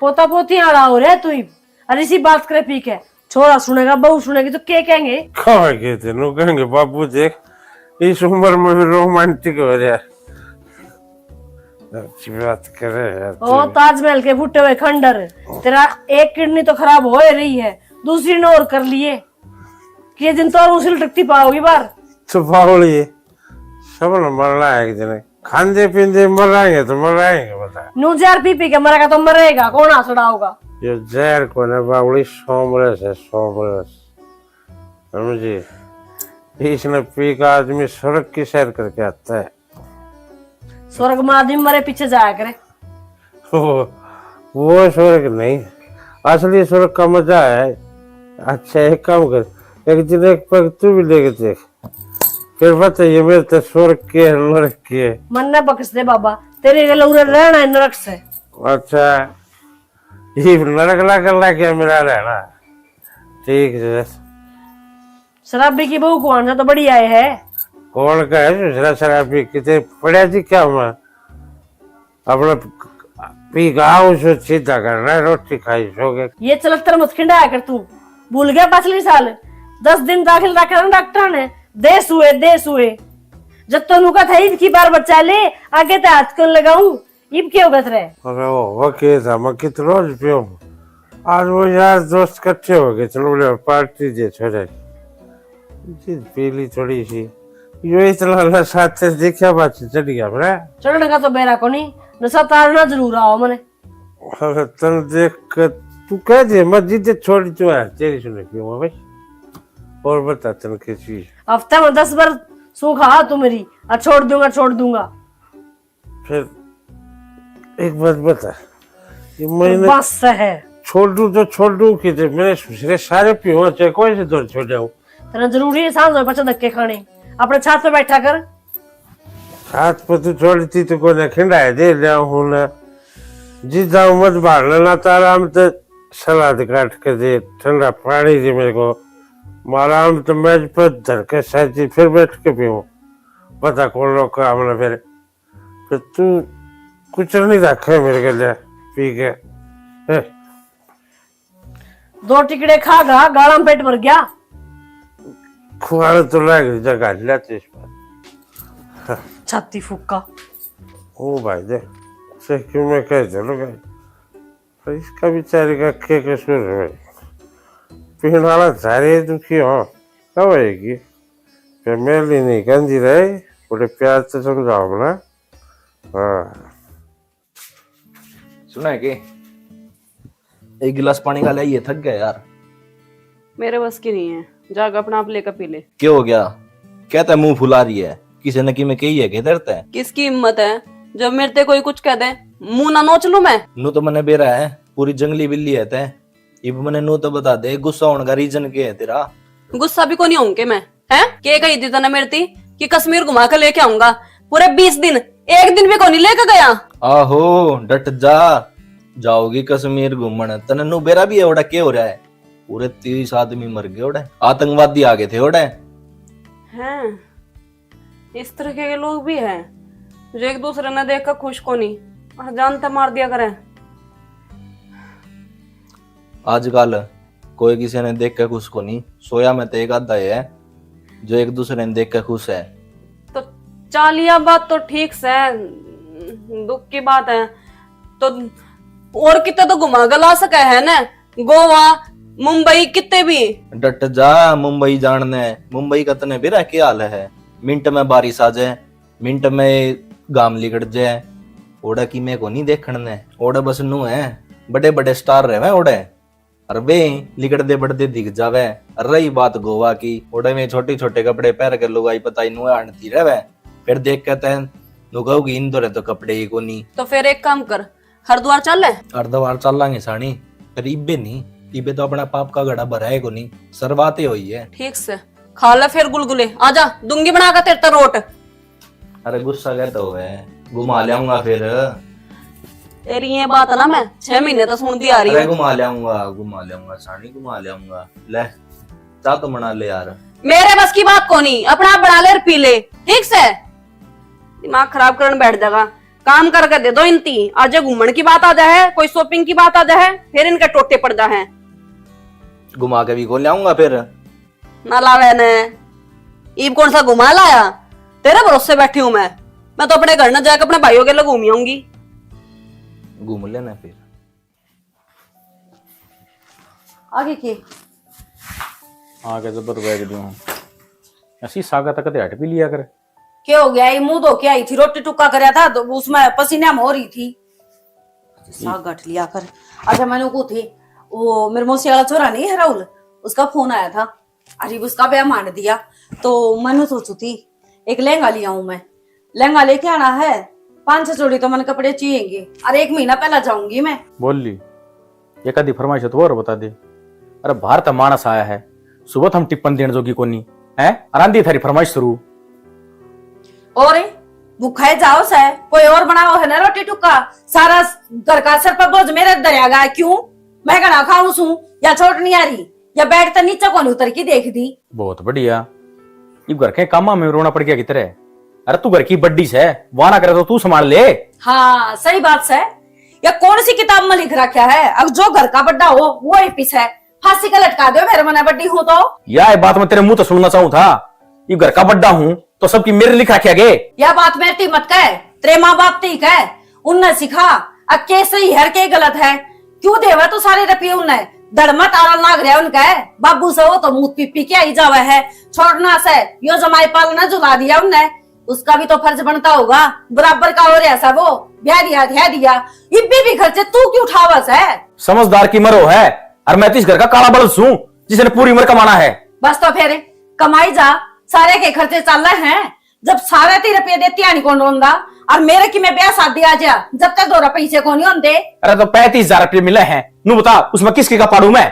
पोता पोती आड़ा हो रहा है तू ही। अरे इसी बात करे पी के, छोरा सुनेगा बहू सुनेगी तो क्या कहेंगे? कहाँ कहते नु कहेंगे बाबू देख इस उम्र में भी रोमांटिक हो रहा है। अच्छी बात करे यार तू। ओ ताजमहल के फूटे हुए खंडर, तेरा एक किडनी तो खराब हो ही रही है, दूसरी ने और कर लिए कि ये दिन तो और उसी लटकती पाओगी बार। तो बावली सब न मरना है एक दिन, खांदे पींदे मराएंगे तो मराएंगे बता। नू जहर पी पी के मरेगा तो मरेगा, कौन आसड़ा होगा? ये जहर को ना बावली सोमरस है सोमरस, समझी? इसने पी का आदमी सड़क की सैर करके आता है। स्वर्ग में आदमी मरे पीछे जाया करे। वो स्वर्ग नहीं, असली स्वर्ग का मजा है। अच्छा एक काम कर, एक दिन एक पग तू भी लेके देख, फिर बताइए मेरे तो स्वर्ग के नरक के। मन न बख्श दे बाबा, तेरे गले उरे रहना है नरक से। अच्छा ये नरक ला कर ला क्या मेरा रहना? ठीक है। शराबी की बहू को आना तो बढ़िया है। कौन का है दूसरा शराबी? कितने पड़ा थी क्या मैं अपना पी गाँव से सीधा करना है, रोटी खाई सो गए। ये चलतर मत खिंडाया कर तू, भूल गया पिछले साल 10 दिन दाखिल रखा ना डॉक्टर ने, देश हुए जब तो नुका था ईद की बार बच्चा ले आगे तो हाथ क्यों लगाऊं, ईब के उगत रहे। अरे वो क्या था, मैं कितना रोज पियो। आज वो यार दोस्त इकट्ठे हो गए, चलो बोले पार्टी दे छोड़े पीली थोड़ी सी, यो इतना नशा से देखा बात चढ़ गया मेरा। चढ़ने का तो बेरा को नहीं, नशा तारना जरूर आओ मने। अरे तन देख कर तू कह दे मस्जिद छोड़ी तो है तेरी सुने क्यों भाई। और बता तन की चीज हफ्ते में 10 बार सूखा तू मेरी, छोड़ दूंगा। फिर एक बात बता, ये मैंने बस है छोड़ दूं तो छोड़ दूं कि मैंने दूसरे सारे पियो चाहे कोई से दो छोड़ जाऊं। तेरा जरूरी है सांझ बच्चा धक्के खाने, अपने छात पे बैठा कर। हाथ पर तू छोड़ती तो कोई खिंडाए दे लिया हूं ना, जिदा मत बाढ़ लेना तारा हम तो सलाद काट के दे, ठंडा पानी दे मेरे को, मारा हम तो मेज पर धर के सहजी फिर बैठ के पीऊं। पता कौन लोग का हमने फिर तू कुछ नहीं रखे मेरे के लिए पी के। 2 टिकड़े खा गा गाला में पेट भर गया। खुआने तो लग जगह लेते इस बार छाती फूका। ओ भाई दे से क्यों मैं कह चलो गए, पर इसका बेचारे का क्या कसूर है? पीने वाला सारे दुखी हो कब आएगी? फैमिली नहीं गंदी रहे, बड़े प्यार से समझाओ ना। हाँ सुना है कि एक गिलास पानी का लाइए, थक गया यार। मेरे बस की नहीं है, जाग अपना आप लेकर पी ले। क्या हो गया? कहता है मुंह फुला रही है, किसी न की में कही है कि डरता है? किसकी हिम्मत है जब मेरे ते कोई कुछ कह दे मुंह ना नोच लूं मैं? नू तो मैंने बेरा है, पूरी जंगली बिल्ली है तै। इब मैंने नू तो बता दे गुस्सा होने का रीजन क्या है तेरा? गुस्सा भी को नहीं होंगे मैं, है के कही थी तने मेरे ती कि कश्मीर घुमा कर लेके आऊंगा, पूरे 20 दिन एक दिन भी को नहीं लेकर गया। आहो डट जा, जाओगी कश्मीर घूमने? तने नू बेरा भी है ओड़ा क्या हो रहा है? पूरे 30 आदमी मर गए ओड़ा, आतंकवादी आगे थे ओड़ा। हैं इस तरह के लोग भी हैं जो एक दूसरे ने देखकर खुश को नहीं और जानता मार दिया करें। आजकल कोई किसी ने देख कर खुश को नहीं, सोया में तो एक आधा है जो एक दूसरे ने देख कर खुश है। तो चालिया बात तो ठीक से दुख की बात है, तो और कितने तो घुमा गला सके है ना, गोवा मुंबई कितने भी। डट जा, मुंबई जानने, मुंबई का तने बेरा क्या हाल है? मिनट में बारिश आ जाए, मिनट में गाम लिकट जाए, ओड़ा की मैं को नहीं देखने, ओड़ा बस नू है बड़े बड़े स्टार रहे ओड़े, अरे वे लिकट दे बढ़ते दिख जावे। रही बात गोवा की, ओड़े में छोटे छोटे कपड़े पहन के लोग आई पता ही नुआ आनती रहे, फिर देख कहते हैं नुगाओगी इन दो तो कपड़े ही को नहीं। तो फिर एक काम कर, हरिद्वार चल ले। हरिद्वार चल लांगे सानी, पर इबे नहीं, इबे तो अपना पाप का घड़ा भरा है को नहीं, सरवाते हुई है। ठीक से खा ले फिर गुलगुले, आजा दूंगी बना कर तेरे रोट। अरे गुस्सा कहता हुआ है, घुमा लाऊंगा फिर। तेरी ये बात है ना, मैं 6 महीने तो सुनती आ रही अरे हूँ। घुमा लाऊंगा सानी, घुमा लाऊंगा। ले चाह तो बना ले यार। मेरे बस की बात को नहीं, अपना आप बना ले और पी ले, ठीक से। दिमाग खराब करने बैठ जाएगा। काम करके दे दो इनती, आज घूमने की बात आ जाए, कोई शॉपिंग की बात आ जाए, फिर इनके टोटे पड़ जाए। घुमा के भी को लाऊंगा फिर। ना लावे ने, ईब कौन सा घुमा लाया, तेरे भरोसे बैठी हूं मैं तो अपने घर न जाकर अपने भाइयों के लिए घूमी आऊंगी। घूम लेना फिर। आगे के आगे जबर बैग दियो ऐसी सागा तक हट भी लिया कर। क्या हो गया? ये मुंह धो के आई थी, रोटी टुक्का कराया था तो उसमें पसीना में हो रही थी, साग गठ लिया कर। अच्छा मैंने को थी वो मेरे मौसी वाला छोरा नहीं है राहुल, उसका फोन आया था, अरे उसका ब्याह मान दिया, तो मैंने सोचू थी एक लहंगा लिया हूं मैं, लहंगा लेके आना है, 5-6 जोड़ी तो मैंने कपड़े चाहिए और 1 महीना पहला जाऊंगी मैं। बोल ली ये कदी फरमाइश है तो और बता दे। अरे बाहर तो मानस आया है, सुबह हम टिप्पण देने जोगी कोनी है, आरांदी थारी फरमाइश शुरू। और भूखा जाओ से कोई और बनाओ है ना रोटी टुक्का, सारा घर का सर पर बोझ मेरे दरियागा। क्यों मैं कहना खाऊं सू या छोट नहीं आ रही या बैठ तो नीचे को नहीं उतर की देख दी। बहुत बढ़िया, ये घर के कामा में रोना पड़ गया कितर है। अरे तू घर की बड्डी से वाना करे तो तू संभाल ले। हाँ सही बात से, या कौन सी किताब में लिख रखा है अब जो घर का बड्डा हो वो ही पीस है, फांसी का लटका दो मेरे मना बड्डी हूँ तो। यह बात मैं तेरे मुंह तो सुनना चाहूँ था, ये घर का बड्डा हूँ तो सबकी मेरे लिखा क्या गे। यह बात मेरी मत कह, तेरे माँ बाप ठीक है, उनने सिखा अब के सही है के गलत है, क्यों देवा तो सारे रपिए उनने धड़मा तारा लाग रहा उनका है, बाबू से वो तो मुंह पी के आई जावे है, छोड़ना से यो जमाई पालना जुला दिया उनने, उसका भी तो फर्ज बनता होगा, बराबर का हो रहा सब वो ब्याह दिया इब्बी भी खर्चे तू क्यों उठावस है। समझदार की मरो है, और मैं तो इस घर का काला बलद हूँ जिसने पूरी उम्र कमाना है। बस तो फिर कमाई जा, सारे के खर्चे चल रहे हैं, जब सारे 3 रुपये देती आनी कौन रोंदा, और मेरे की मैं ब्याह शादी आ जा जब तक 2 पैसे को नहीं होते। अरे तो 35,000 रुपये मिले हैं, नू बता उसमें किसके का पाड़ू मैं।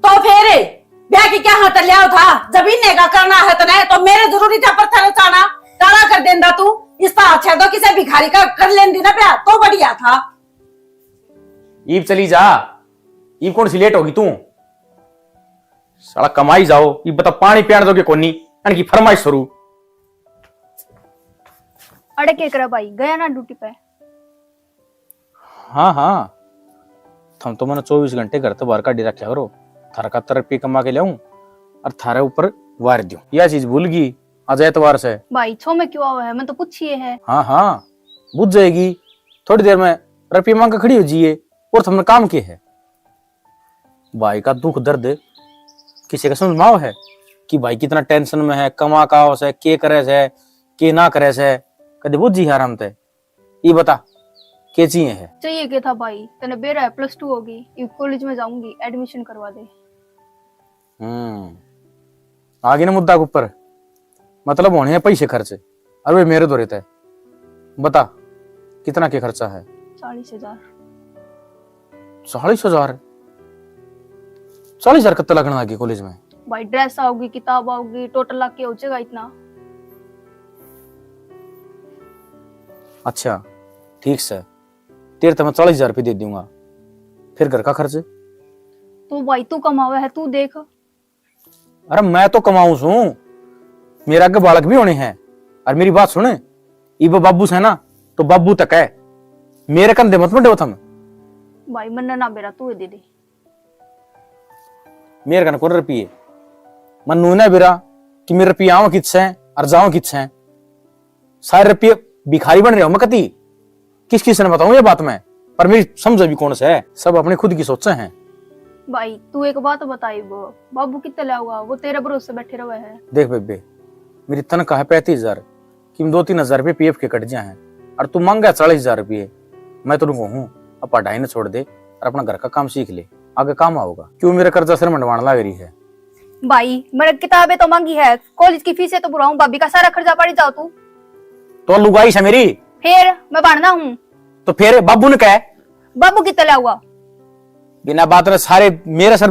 तो फिर ब्याह की क्या हाथ लिया था, जब इन्हें का करना है तो मेरे जरूरी था पत्थर चाना ताड़ा कर देंदा तू, इसका अच्छा तो किसी भिखारी का कर लेंदी ना ब्याह तो बढ़िया था। ईब चली जा, ईब कौन सी लेट होगी तू, साला कमाई जाओ, ये बता पानी पियान दोगे कोनी इनकी फरमाइश शुरू। अड़े के करा भाई गया ना ड्यूटी पे। हाँ थम तो मैंने 24 घंटे घर तो बाहर का डी रखा करो, थारा का रुपये कमा के लाऊं और थारे ऊपर वार दूं, यह चीज भूल गई आज एतवार से। भाई छो में क्यों आवा है, मैं तो पूछिए है। हाँ बुझ जाएगी, थोड़ी देर में रुपये मांग के खड़ी हो जाइए, और तुमने काम किए है। भाई का दुख दर्द किसी का समझ माओ है कि भाई कितना टेंशन में है, कमा का है, के करे से के ना करे से, कदे बुझी आराम ते ये बता के चाहिए है। चाहिए क्या था भाई, तने बेरा है +2 होगी, कॉलेज में जाऊंगी, एडमिशन करवा दे। आगे ना मुद्दा के ऊपर, मतलब होने हैं पैसे खर्चे, अरे मेरे दो रहता है, बता कितना के खर्चा है। 40,000। 40,000? 40,000 कत्ता लगना आगे कॉलेज में। भाई ड्रेस आओगी, किताब आओगी, टोटल ला के हो जाएगा इतना। अच्छा ठीक से, तेरे तो मैं 40,000 रुपये दे दूंगा, फिर घर का खर्च। तो भाई तू कमावा है, तू देख। अरे मैं तो कमाऊं सू, मेरा आगे बालक भी होने हैं, और मेरी बात सुने, इब बाबू से ना तो बाबू तक है, मेरे कंधे मत मंडे थम। भाई मन ना बेरा तू दे दे। मेरे कन कौन रुपये मन नूने बेरा कि मेरे रुपये आव कितसे और जाओ कितसे, सारे रुपये भिखारी बन रहे हो मैं कती, किस किस ने बताऊं ये बात मैं, पर मेरी समझ भी कौन से है, सब अपने खुद की सोचे हैं। भाई तू एक बात बताई, वो बाबू कितने लाऊंगा, वो तेरे भरोसे बैठे रहे हैं। देख बेबे, मेरी तनख्वाह है 35,000 कि 2-3 हजार रुपये पीएफ के कट जाए हैं, और तू मांगा 40,000 रुपये। मैं तो कहूँ अब पढ़ाई ने छोड़ दे और अपना घर का काम सीख ले, आगे काम आओगा। क्यों मेरा कर्जा सिर मंडवाने लग रही है। भाई मैंने किताबें तो मांगी है, कॉलेज की फीस है तो बुराऊं, भाभी का सारा खर्चा पड़ी जाओ तू। तो लुगाई है मेरी, फिर मैं बढ़ना हूँ। तो फिर बाबू ने कहा बाबू कितने लाऊंगा, बिना बात में सारे मेरे सर।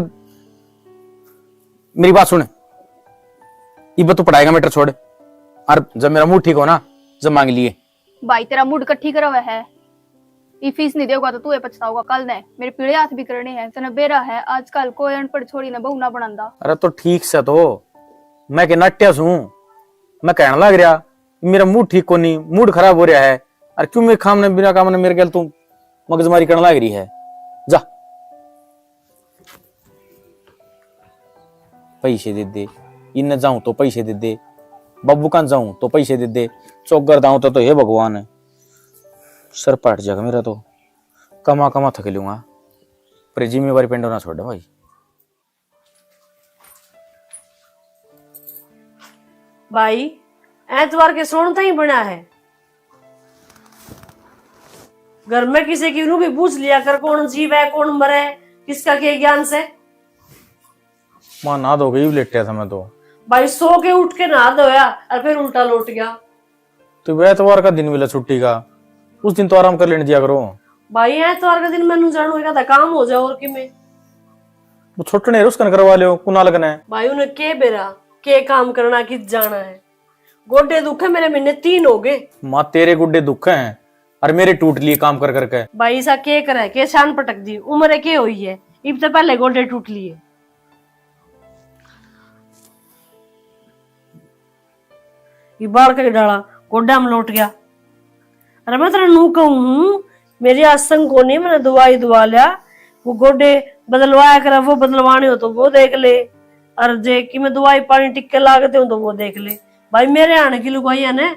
मेरी बात सुन, ये तू पढ़ाएगा मीटर छोड़, और जब मेरा मूड ठीक हो ना जब मांग लिए, भाई तेरा मूड कट्ठी करा हुआ है। ये फीस नहीं देगा तो तू ये पछताओगा कल ने। मेरे पीड़े हाथ भी करने हैं। तना बेरा है आजकल कोई अनपढ़ छोड़ी ना बहु ना बनांदा। अरे तो ठीक से तो मैं के नाट्या हूं, मैं कहने लग रहा मेरा मूड ठीक को नहीं, मूड खराब हो रहा है। अरे क्यों मेरे काम ने बिना काम ने मेरे गल तू मगजमारी करने लग रही है। जा पैसे दे दे, इन जाऊं तो पैसे दे दे, बब्बू कान जाऊं तो पैसे दे दे, चौकर दाऊं तो हे भगवान है। सर पाट जाएगा मेरा तो, कमा कमा थक लूंगा पर जिम्मेवारी पेंडो ना छोड़ भाई। भाई एतवार के सोन ही बना है, घर में किसी की भी पूछ लिया कर कौन जीव है कौन मरे है, किसका के ज्ञान से। मां ना दो गई लेटे था मैं तो भाई सो के उठ के नहा धोया और फिर उल्टा लौट गया। तो एतवार का दिन मिला छुट्टी का, उस दिन तो आराम कर लेने दिया करो। भाई एतवार का दिन मैंने जानू का काम हो जाए और कि मैं वो छोटने रुस्कन करवा लियो कुना लगना है। भाई उन्हें के बेरा के काम करना किस जाना है। गोडे दुख है मेरे महीने 3 हो गए। मां तेरे गुड्डे दुख हैं और मेरे टूट लिए काम कर करके। भाई सा के करे के शान पटक दी, उम्र के हुई है इब तो पहले गोडे टूट लिए। ये बाल का डाला गोड्डा में लौट गया। अरे मैं तेरा नू कहूँ मेरी आसंग को नहीं, मैंने दवाई दवा लिया, वो गोडे बदलवाया कर, वो बदलवाने हो तो वो देख ले, और जे कि मैं दवाई पानी टिक्के लागते हूँ तो वो देख ले। भाई मेरे आने की लुगाइया ने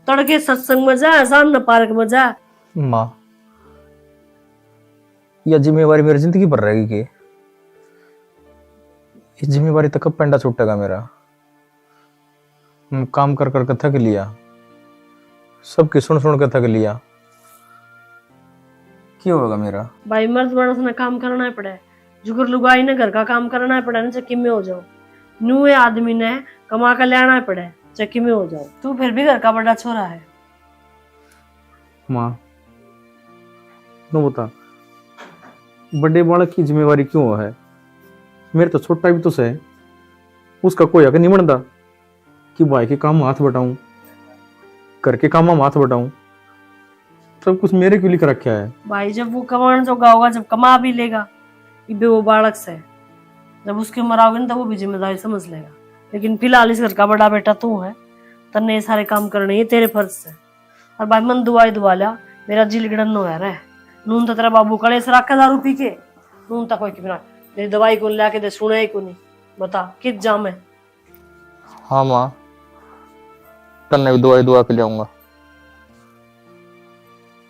तड़के सत्संग में जा, सामने पार्क में जा। माँ यह जिम्मेवारी मेरी जिंदगी पर रहेगी कि इस जिम्मेवारी तक कब पेंडा छूटेगा मेरा। काम कर कर के थक लिया, सबकी सुन सुन के थक लिया, क्या होगा मेरा। भाई मर्द मानस ने काम करना पड़े, जुगर लुगाई ने घर का काम करना पड़े ना, चक्की में हो जाओ। नुए आदमी ने कमा कर लेना पड़े, चक्की में हो जाओ। तू फिर भी घर का बड़ा छोरा है। माँ नो बता बड़े बालक की जिम्मेवारी क्यों है। मेरे तो छोटा भी तो है, उसका कोई हक नहीं बनता कि भाई के काम हाथ बटाऊं, घर के काम में हाथ बटाऊं, सब कुछ मेरे क्यों लिख रखा है। भाई जब वो कमाने जोगा होगा, जब कमा भी लेगा, ये वो बालक से जब उसके मराओगे ना तो वो भी जिम्मेदारी समझ लेगा। लेकिन फिलहाल इस घर का बड़ा बेटा तू है, तन्ने ये सारे काम करने ये तेरे फर्ज से। और भाई मन दुआई दुआ लिया, मेरा जिल गिड़न नो है रे। नून तो तेरा बाबू कड़े से रखा दारू पी के, नून तक कोई बिना तेरी दवाई को ला के दे सुने ही को नहीं। बता किस जाम है। हाँ माँ तन्ने भी दवाई दुआ के लियाऊंगा,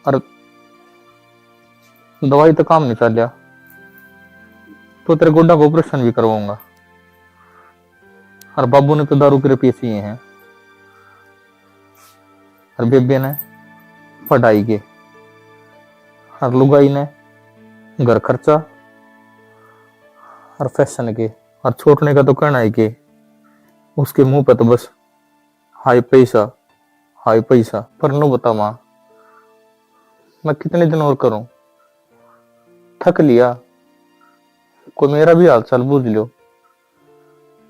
और दवाई तो काम नहीं चल लिया तो तेरे गोड्डा को ऑपरेशन भी करवाऊंगा। और बाबू ने तो दारू के रुपये सिए हैं, और बेबे ने पढ़ाई के, और लुगाई ने घर खर्चा और फैशन के, और छोड़ने का तो कहना है कि उसके मुंह पे तो बस हाई पैसा हाई पैसा। पर नो बता माँ मैं कितने दिन और करूं, थक लिया। कोई मेरा भी हाल चाल बूझ लो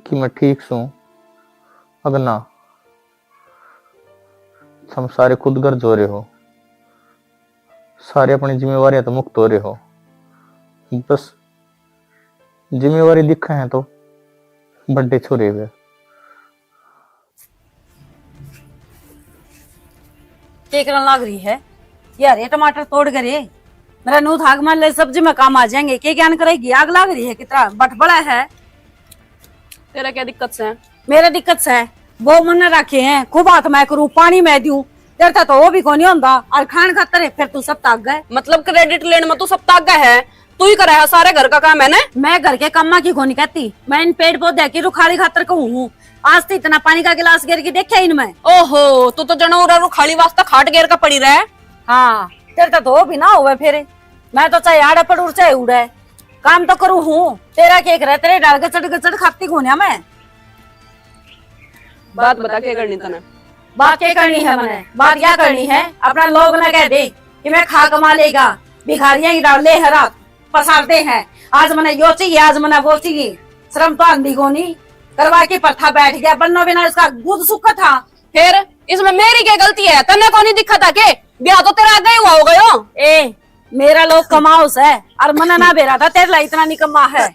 कि मैं ठीक हूं। अगर ना हम सारे खुद गर्ज हो रहे हो, सारे अपनी जिम्मेवारियां तो मुक्त हो रहे हो, बस जिम्मेवारी दिखा है तो बड्डे छोरे हुए। केकरन लग रही है यार, ये टमाटर तोड़ करे मेरा नूत आग मान ले, सब्जी में काम आ जाएंगे। के ज्ञान करेगी, आग लग रही है कितना बट बड़ा है। तेरा क्या दिक्कत से है? मेरे दिक्कत से है, वो मन रखे हैं खूब हाथ मैं करूं पानी मैं दूं, तेरे तो वो भी को नहीं होता। और खान खातर है फिर तू सब ताक गए। मतलब क्रेडिट लेने में तू सब ताक गया है, तू ही करा है सारे घर का काम है ना। मैं घर के कम्मा की को नहीं कहती, मैं इन पेड़ पौधे की रुखाड़ी खातर कहूँ हूँ। आज तो इतना पानी का गिलास गिर के देखा इनमें। ओहो तू तो जनो रुखाड़ी वास्ता खाट घेर का पड़ी रहे। हाँ तेरे तो भी ना हुए फिर, मैं तो चाहे आड़े पड़ चाहे उड़े काम तो करूँ हूँ। तेरा केक रहे तेरे डाल गचड़ खाती घूनिया मैं। बात बता के करनी तने। बात क्या करनी है मैंने, बात क्या करनी है अपना लोग ना कह दे कि मैं खा कमा लेगा, भिखारियां ही डाले हरा पसारते हैं। आज मैंने यो चाहिए आज मैंने वो चाहिए, शर्म तो आंधी को नहीं करवा के पत्थर बैठ गया, बनना बिना इसका गुद सुख था। फिर इसमें मेरी क्या गलती है? तन्ने को नहीं दिखा था के ब्याह तो तेरा आगे ही हुआ होगा यो। ए मेरा लोग कमाओस है और मना ना बेरा था तेरा इतना निकम्मा है।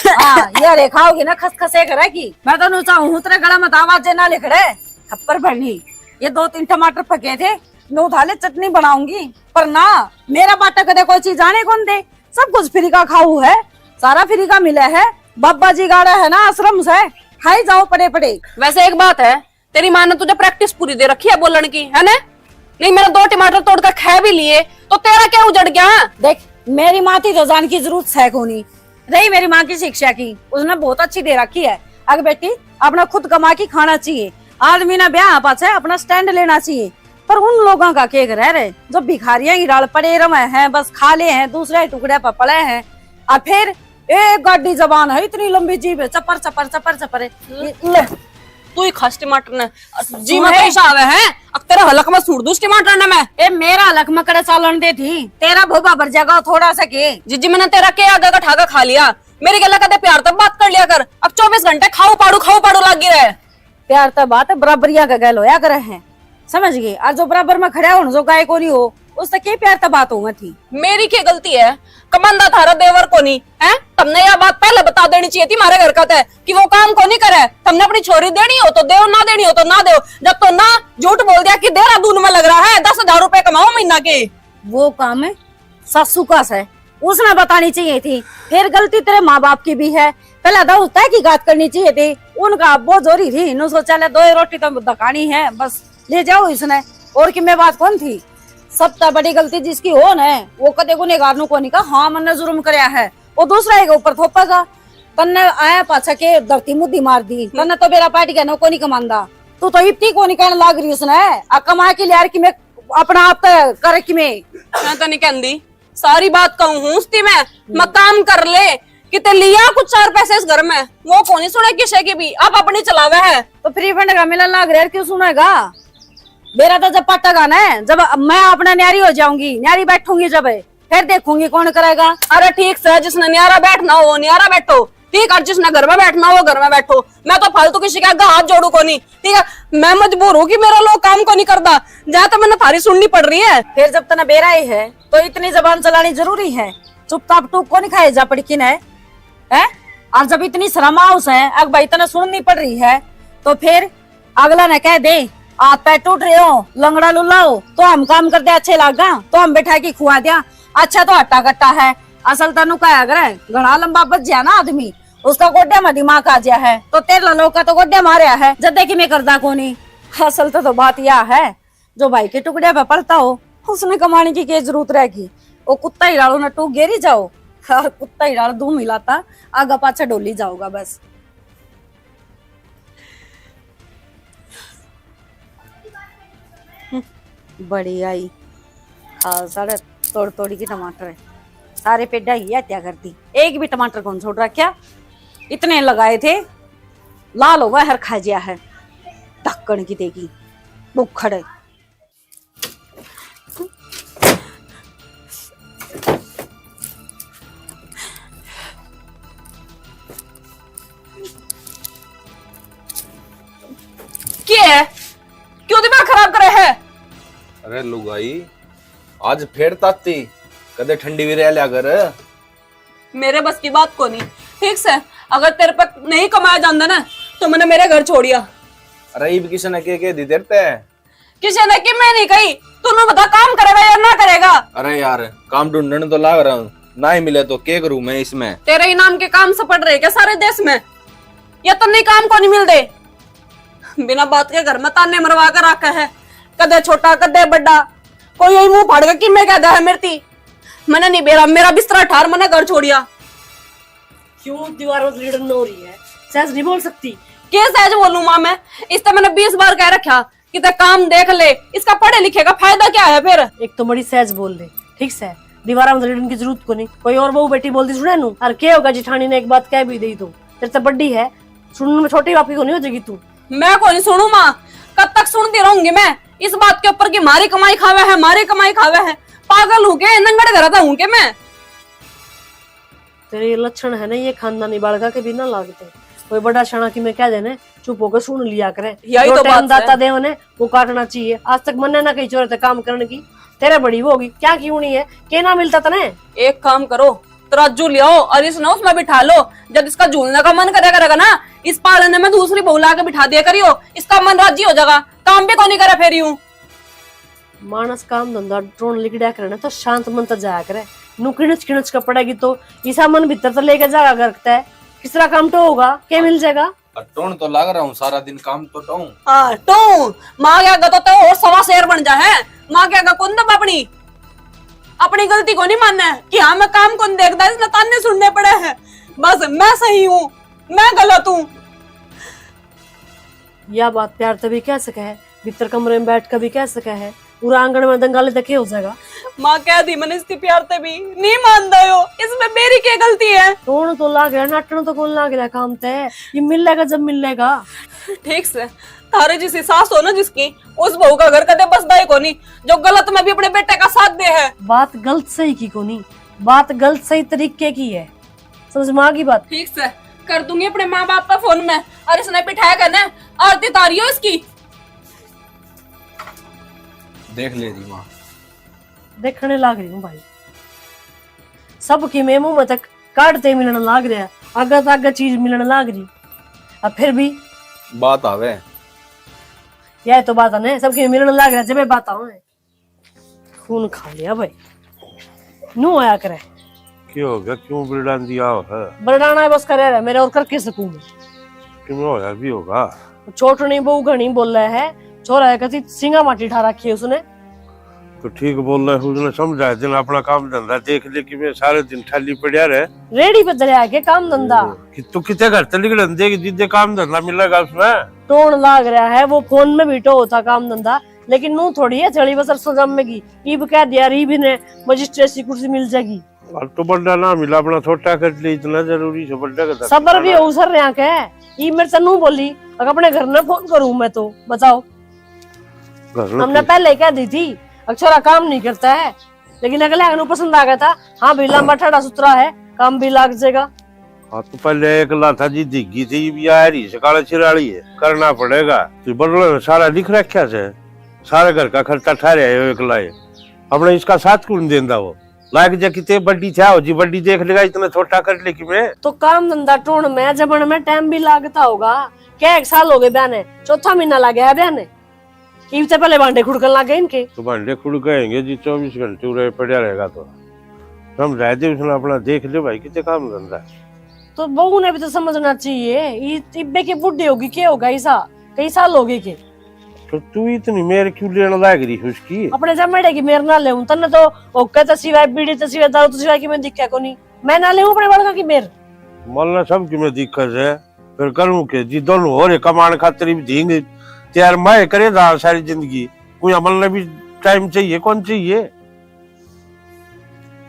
हाँ ये रेखा होगी ना खसखसे करेगी। मैं तो नु चाहूँ तेरे गला मत आवाज ना लिखड़े खप्पर भरनी। ये 2-3 टमाटर पके थे नो थाले चटनी बनाऊंगी पर ना मेरा बाटा कदे कोई चीज आने कौन दे। सब कुछ फ्री का खाऊ है, सारा फ्री का मिला है। बाबा जी गाड़ा है ना आश्रम से खाई जाओ पड़े पड़े। वैसे एक बात है, तेरी माँ ने तुझे प्रैक्टिस पूरी दे रखी है बोलने की, है ना? नहीं मेरे 2 टमाटर तोड़कर खा भी लिए तो तेरा क्या उजड़ गया? देख मेरी माँ थी तो जान की जरूरत है को नहीं रही। मेरी माँ की शिक्षा की उसने बहुत अच्छी दे रखी है। अगर बेटी अपना खुद कमा के खाना चाहिए, आदमी ना ब्याह पास है अपना स्टैंड लेना चाहिए। पर उन लोगों का क्या रह रहे जो भिखारियां ही राल पड़े रहे हैं, बस खा ले हैं, दूसरे टुकड़े पर पड़े हैं। और फिर एक गाड़ी जबान है इतनी लंबी जीभ है, चपर चपर चपर चपर ले। तू ही खास टमाटर ने जी में पैसा आवे है। अब तेरा हलक में सूट दूस टमाटर ने मैं ए मेरा हलक में कड़े चालन दे थी तेरा भोबा भर जाएगा थोड़ा सा के। जिज्जी मैंने तेरा के आगे का ठाका खा लिया। मेरी गला कहते प्यार तब बात कर लिया कर। अब 24 घंटे खाऊ पाड़ू लगी रहे। प्यार तो बात है बराबरिया का गैल होया करे है, समझ गए? और जो बराबर में खड़ा हो जो गाय को नहीं हो उससे क्या प्यार तो बात होगा थी। मेरी क्या गलती है? कमंदा थारा देवर को नहीं है? तुमने यह बात पहले बता देनी चाहिए थी मारे घर का था कि वो काम को नहीं करे। तुमने अपनी छोरी देनी हो तो दो, ना देनी हो तो ना दो। जब तो ना झूठ बोल दिया कि देहरादून में लग रहा है 10,000 रुपए कमाओ महीना के। वो काम है सासू का है, उसने बतानी चाहिए थी। फिर गलती तेरे माँ बाप की भी है, पहले तो तय की बात करनी चाहिए थी। उनका बहुत जोरी थी, नो सोचा ले 2 रोटी तो दकानी है बस ले जाओ इसने। और कि मैं बात कौन थी? सबसे बड़ी गलती जिसकी हो न वो कदे गुनेगार नु को नहीं कहा हाँ मैंने जुर्म कराया है, वो दूसरा के ऊपर थोपेगा। तन्ने आया पाछा के धरती मुद्दी मार दी। तन्ने तो बेरा पार्टी का नो को नहीं कमांदा, तू तो इतनी को नहीं कहने लाग रही उसने आ कमा के लिया कि मैं अपना आप करे कि मैं तो नहीं कहती सारी बात कहूँ उसती मैं काम कर ले किते लिया कुछ 4 पैसे इस घर में वो कौन ही सुने किसे की भी आप अपनी चलावे है। तो फ्री फंड का मिलन लाग रहा है क्यों सुनेगा? मेरा तो जब पट्टा गाना है जब मैं अपना न्यारी हो जाऊंगी, न्यारी बैठूंगी जब फिर देखूंगी कौन करेगा। अरे ठीक से जिसने न्यारा बैठना हो न्यारा बैठो, ठीक है? जिसने घर में बैठना हो घर में बैठो। मैं तो फालतू किसी का हाथ जोड़ू को नहीं, ठीक है? मैं मजबूर हूँ कि मेरा लोग काम को नहीं करता, जहाँ तो मैंने थारी सुननी पड़ रही है। फिर जब तना बेरा ही है तो इतनी जबान चलानी जरूरी है? चुपचाप टूक को नहीं खाए जा पड़किन है? और जब इतनी शर्म हाउस है अग भाई इतना सुननी पड़ रही है तो फिर अगला न कह दे हाथ पैर टूट रहे हो लंगड़ा लुल्ला हो तो हम काम करते अच्छे लगा तो हम बैठा के खुआ दिया अच्छा तो हट्टा कट्टा है। असल तनु का अगर घना लंबा बच गया ना आदमी उसका गोड्या में दिमाग आ गया है तो तेरे लोग का तो गोड्या मारा है जब देखी मैं करदा को नहीं। असल तो बात यह है जो भाई के टुकड़े पे पड़ता हो उसने कमाने की क्या जरूरत रहेगी? वो कुत्ता ही डालो ना टूक गेरी जाओ, कुत्ता ही डाल दूं मिलाता आगा पाछा डोली जाओगा बस। बड़ी आई हाँ सारे तोड़ तोड़ी के टमाटर है, सारे पेड़ा ही हत्या कर दी। एक भी टमाटर कौन छोड़ रहा क्या? इतने लगाए थे लाल होगा हर खा जिया है ढक्कन की देगी बुखड़ है। क्या है? क्यों दिमाग खराब करे है? अरे लुगाई आज फेर ताती कदे ठंडी भी रह लिया कर। मेरे बस की बात को नहीं, ठीक से अगर तेरे पर नहीं कमाया जाता ना तो मैंने मेरे घर छोड़िया। अरे ये भी किसी ने के दी देते किसी ने कि मैं नहीं कही, तू बता काम करेगा या ना करेगा? अरे यार काम ढूंढने तो लाग रहा हूँ, ना ही मिले तो क्या करूँ मैं इसमें? तेरे ही नाम के काम से पड़ रहे क्या सारे देश में? या तो नहीं काम को नहीं मिलते? बिना बात के घर में ताने मरवा कर रखा है, कदे छोटा कदे बड़ा, कोई यही मुंह फाड़ कि मैं कहता है मेरी मैंने नहीं बेरा मेरा बिस्तरा ठार मैंने घर छोड़िया। क्यों दीवारों से लड़न हो रही है? सहज नहीं बोल सकती? क्या सहज बोलूं मां मैं? इससे मैंने 20 बार कह रखा कि ते काम देख ले, इसका पढ़े लिखे का फायदा क्या है फिर? एक तो बड़ी सहज बोल ले, ठीक से दीवारा में लड़न की जरूरत को नहीं। कोई और बहू बेटी बोलती सुने नू और क्या होगा जिठानी ने एक बात कह भी दी तो तेरे से बड़ी है सुनने में छोटी बापी को नहीं हो जाएगी तू। मैं को नहीं सुनू माँ, कब तक सुनती रहूंगी मैं इस बात के ऊपर कि मारी कमाई खावे है मारी कमाई खावे है? पागल हूँ के नंगड़ घर हूँ के मैं? तेरे ये लक्षण है ना ये खानदानी बालका के बिना लागते कोई बड़ा शाना की मैं कह देने चुप होकर सुन लिया करे। यही जो तो टाइम बात दाता है। दे उन्हें वो काटना चाहिए। आज तक मन्ने ना कही चोरे थे काम करने की, तेरे बड़ी वो होगी क्या क्यों नहीं है, के ना मिलता तने। एक काम करो, तराजू ले आओ और इस ना उसमें बिठा लो। जब इसका झूलने का मन करेगा ना, इस पालने में दूसरी बहू ला के बिठा दिया करियो, इसका मन राजी हो जाएगा, काम भी कौन नहीं करा फिर यूं। मानस काम धंधा ड्रोन लिखड़ा करे तो शांत मन तो जाया करे। नु किणच किणच का पड़ेगी तो ईसा मन भीतर तो लेके जागा करता है, किस तरह काम तो होगा, क्या मिल जाएगा। टोन तो लग रहा हूँ सारा दिन काम तो टों। हाँ तो माँ क्या तो और सवा शेर बन जा है। माँ क्या कौन दब अपनी गलती को नहीं मानना है कि हाँ मैं काम कौन देखता है, इसमें ताने सुनने पड़े हैं। बस मैं सही हूँ, मैं गलत हूँ। यह बात प्यार तभी कह सके है, भीतर कमरे में बैठ कर भी कह सके है, पूरा आंगन में दंगाले तक हो जाएगा। माँ कह दी मैंने इसकी प्यार तभी नहीं मान दो, इसमें मेरी क्या गलती है। टोन तो लाग रहा, नाटन तो कौन लाग रहा काम ते, ये मिलेगा जब मिलेगा। ठीक से थारे जिसी सास हो ना जिसकी, उस बहू का घर कदे बसदा ही कोनी जो गलत में भी अपने बेटे का साथ दे है। बात गलत सही की कोनी, बात गलत सही तरीके की है, समझ में आ गई बात। ठीक से कर दूंगी अपने माँ बाप का फोन में, और इसने बिठाया करना आरती तारियो इसकी। देख ले दी माँ, देखने लाग रही हूँ भाई, सबकी मैं मुंह में तक काटते मिलने लाग रहा है, आगे तो आगे चीज मिलने लाग रही, अब फिर भी बात आवे। यह तो बात है ना, सबकी मिलने लाग रहा है, जब बात आवे खून खा लिया भाई। नू आया करे क्यों हो गया, क्यों बिरडान दिया है? बरडाना है बस करे रहे मेरे, और करके सकूं मैं। क्यों होया भी होगा? छोटनी बहू घनी बोल रहा है, छोरा है कति सिंगा माटी ठा रखी है उसने। तो ठीक बोल रहे हो, उसने समझा दिन अपना काम धंधा देख ले कि मैं सारे दिन खाली पड़ा रहे। रेडी पे चले आके काम धंधा कि तू कितने घर चली गई देगी जिद्दे काम धंधा मिलेगा उसमें। टोन लाग रहा है, वो फोन में भी तो होता काम धंधा, लेकिन नू थोड़ी है चली बसर सजम में की ईब कह दिया रीब ने मजिस्ट्रेसी कुर्सी मिल जाएगी। अब तो बड़ा ना मिला, अपना छोटा कर ले, इतना जरूरी है बड़ा का सबर भी हो सर यहाँ के। ई मेरे से नू बोली अगर अपने घर में फोन करूं मैं तो बताओ, हमने पहले कह दी थी अक्षरा काम नहीं करता है, लेकिन अगले आगे पसंद आ गया था। हाँ भाई लंबा ठड़ा सुथरा है, काम भी लाग जाएगा। हाँ तो पहले एक लाथा जी दिखी थी, भी आ रही है काला चिराड़ी है, करना पड़ेगा। तो बड़े सारा लिख रखा है, सारे घर का खर्चा ठहरे है एक लाए, अपने इसका साथ कौन देंदा वो लाग जा कितने बड्डी था हो जी, बड्डी देख लेगा इतना छोटा कर ले कि मैं तो काम धंधा टोन में जबन में टाइम भी लागता होगा। क्या 1 साल हो गए बहने, चौथा महीना लग गया है बहने, से पहले भांडे खुड़कन लगे इनके। तो भांडे खुड़केंगे जी, 24 घंटे उरे पड़ा रहेगा तो समझा दे उसने अपना देख ले भाई कितने काम धंधा। तो बहू ने भी तो समझना चाहिए, इब्बे के बुढ़े होगी क्या होगा, ऐसा कई साल हो गए के। तो तू इतनी मेरे क्यों लेने लाग रही है उसकी? अपने जमेड़े की मेरे ना ले तन्ने तो ओके तो सिवाय बीड़ी तो सिवाय दारू तो सिवाय की मैं दिक्कत को नहीं, मैं ना ले अपने बड़का की मेर मलना सब की मैं दिक्कत है, फिर करूं के जी दोनों हो रे कमाने खातिर भी देंगे त्यार मैं करे था सारी जिंदगी, कोई अमल ने भी टाइम चाहिए, कौन चाहिए?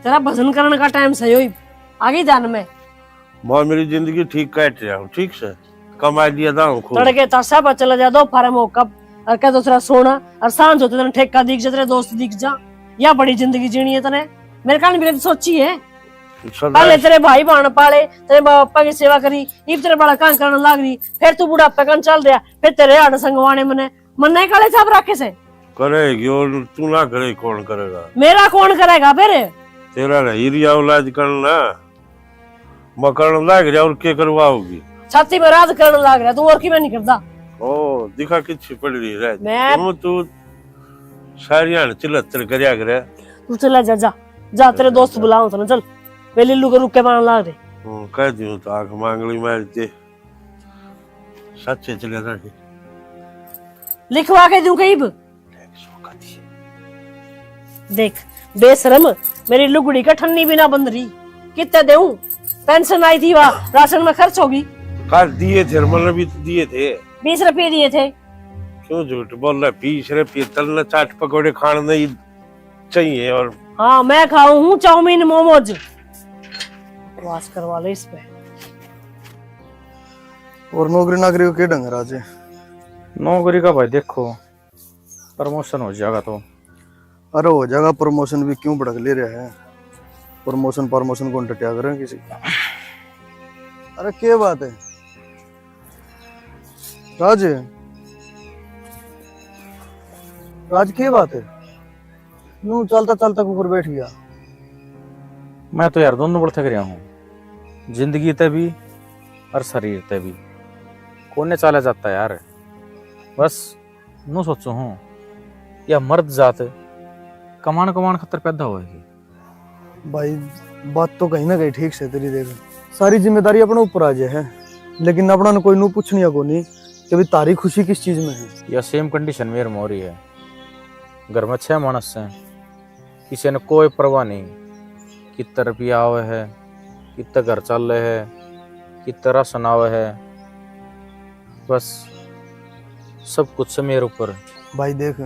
तेरा भजन करने का टाइम सही हो आगे जान में। मैं मेरी जिंदगी ठीक काट रहा हूँ, ठीक से कमा लिया था तड़के तसा पर चला जा दो फार्म हो कब और क्या दूसरा सोना और सांझ होते तेरे ठेका दिख जा, तेरे दोस्त दिख जा, या बड़ी जिंदगी जीनी है तने। मेरे कान भी सोची है, पहले तेरे भाई बहन पाले, तेरे पापा की सेवा करी, इब तेरे बड़ा काम करने लग रही, फिर तू बुढ़ापे कान चल रहा, फिर तेरे आड़ संगवाने मन्ने काले साहब रखे से करेगी और तू ना करे कौन करेगा? मेरा कौन करेगा फिर? तेरा हीरिया औलाद करना मकड़ लाग रहा और क्या करवाओगी? छाती में राज करने लग रहा, तू और की मैं नहीं करता। ओ दिखा किच्छी पड़ रही है मैं तू सारी चिल्लर करया करे। तू चला जा जा जा, तेरे दोस्त बुलाओ तो ना चल, वे लिल्लू के रुक के मारने लग रहे। कह दियो तो आंख मांगली मार दे, सच्चे चले जा लिखवा के दूं कहीं देख बेशरम, मेरी लुगड़ी का ठन्नी भी ना बंद रही, कितने देऊं? पेंशन आई थी वहाँ राशन में खर्च होगी। कल दिए थे मतलब भी दिए थे, 20 रुपये दिए थे। क्यों झूठ बोल रहा? 20 रुपये तलना चाट पकौड़े खाने नहीं चाहिए। और हाँ मैं खाऊं हूँ चाउमीन मोमोज, वास करवा ले इस पे। और नौकरी नाकरी को क्या ढंग है राजे? नौकरी का भाई देखो प्रमोशन हो जाएगा तो। अरे हो जाएगा प्रमोशन भी, क्यों भड़क ले रहा है? प्रमोशन को टटिया करें किसी। अरे क्या बात है? राज राज की बात है? नू चलता चलता ऊपर बैठ गया। मैं तो यार दोनों बढ़ थक रहा हूँ, जिंदगी ते भी और शरीर ते भी। कोने चला जाता है यार। बस नू सोचू हूँ या मर्द जात कमान कमान खतर पैदा होएगी। भाई बात तो कहीं ना कहीं ठीक से तेरी। देख सारी जिम्मेदारी अपने ऊपर आ जाए है, लेकिन अपना कोई नू पूछनी को नहीं कि भाई तारी खुशी किस चीज में है। या सेम कंडीशन मेरे में हो रही है। घर में 6 मानस हैं, किसी ने कोई परवाह नहीं, कितना रुपया आवे है, कितना घर चल रहे है, कितना राशन आवे है, बस सब कुछ से मेरे ऊपर। भाई देख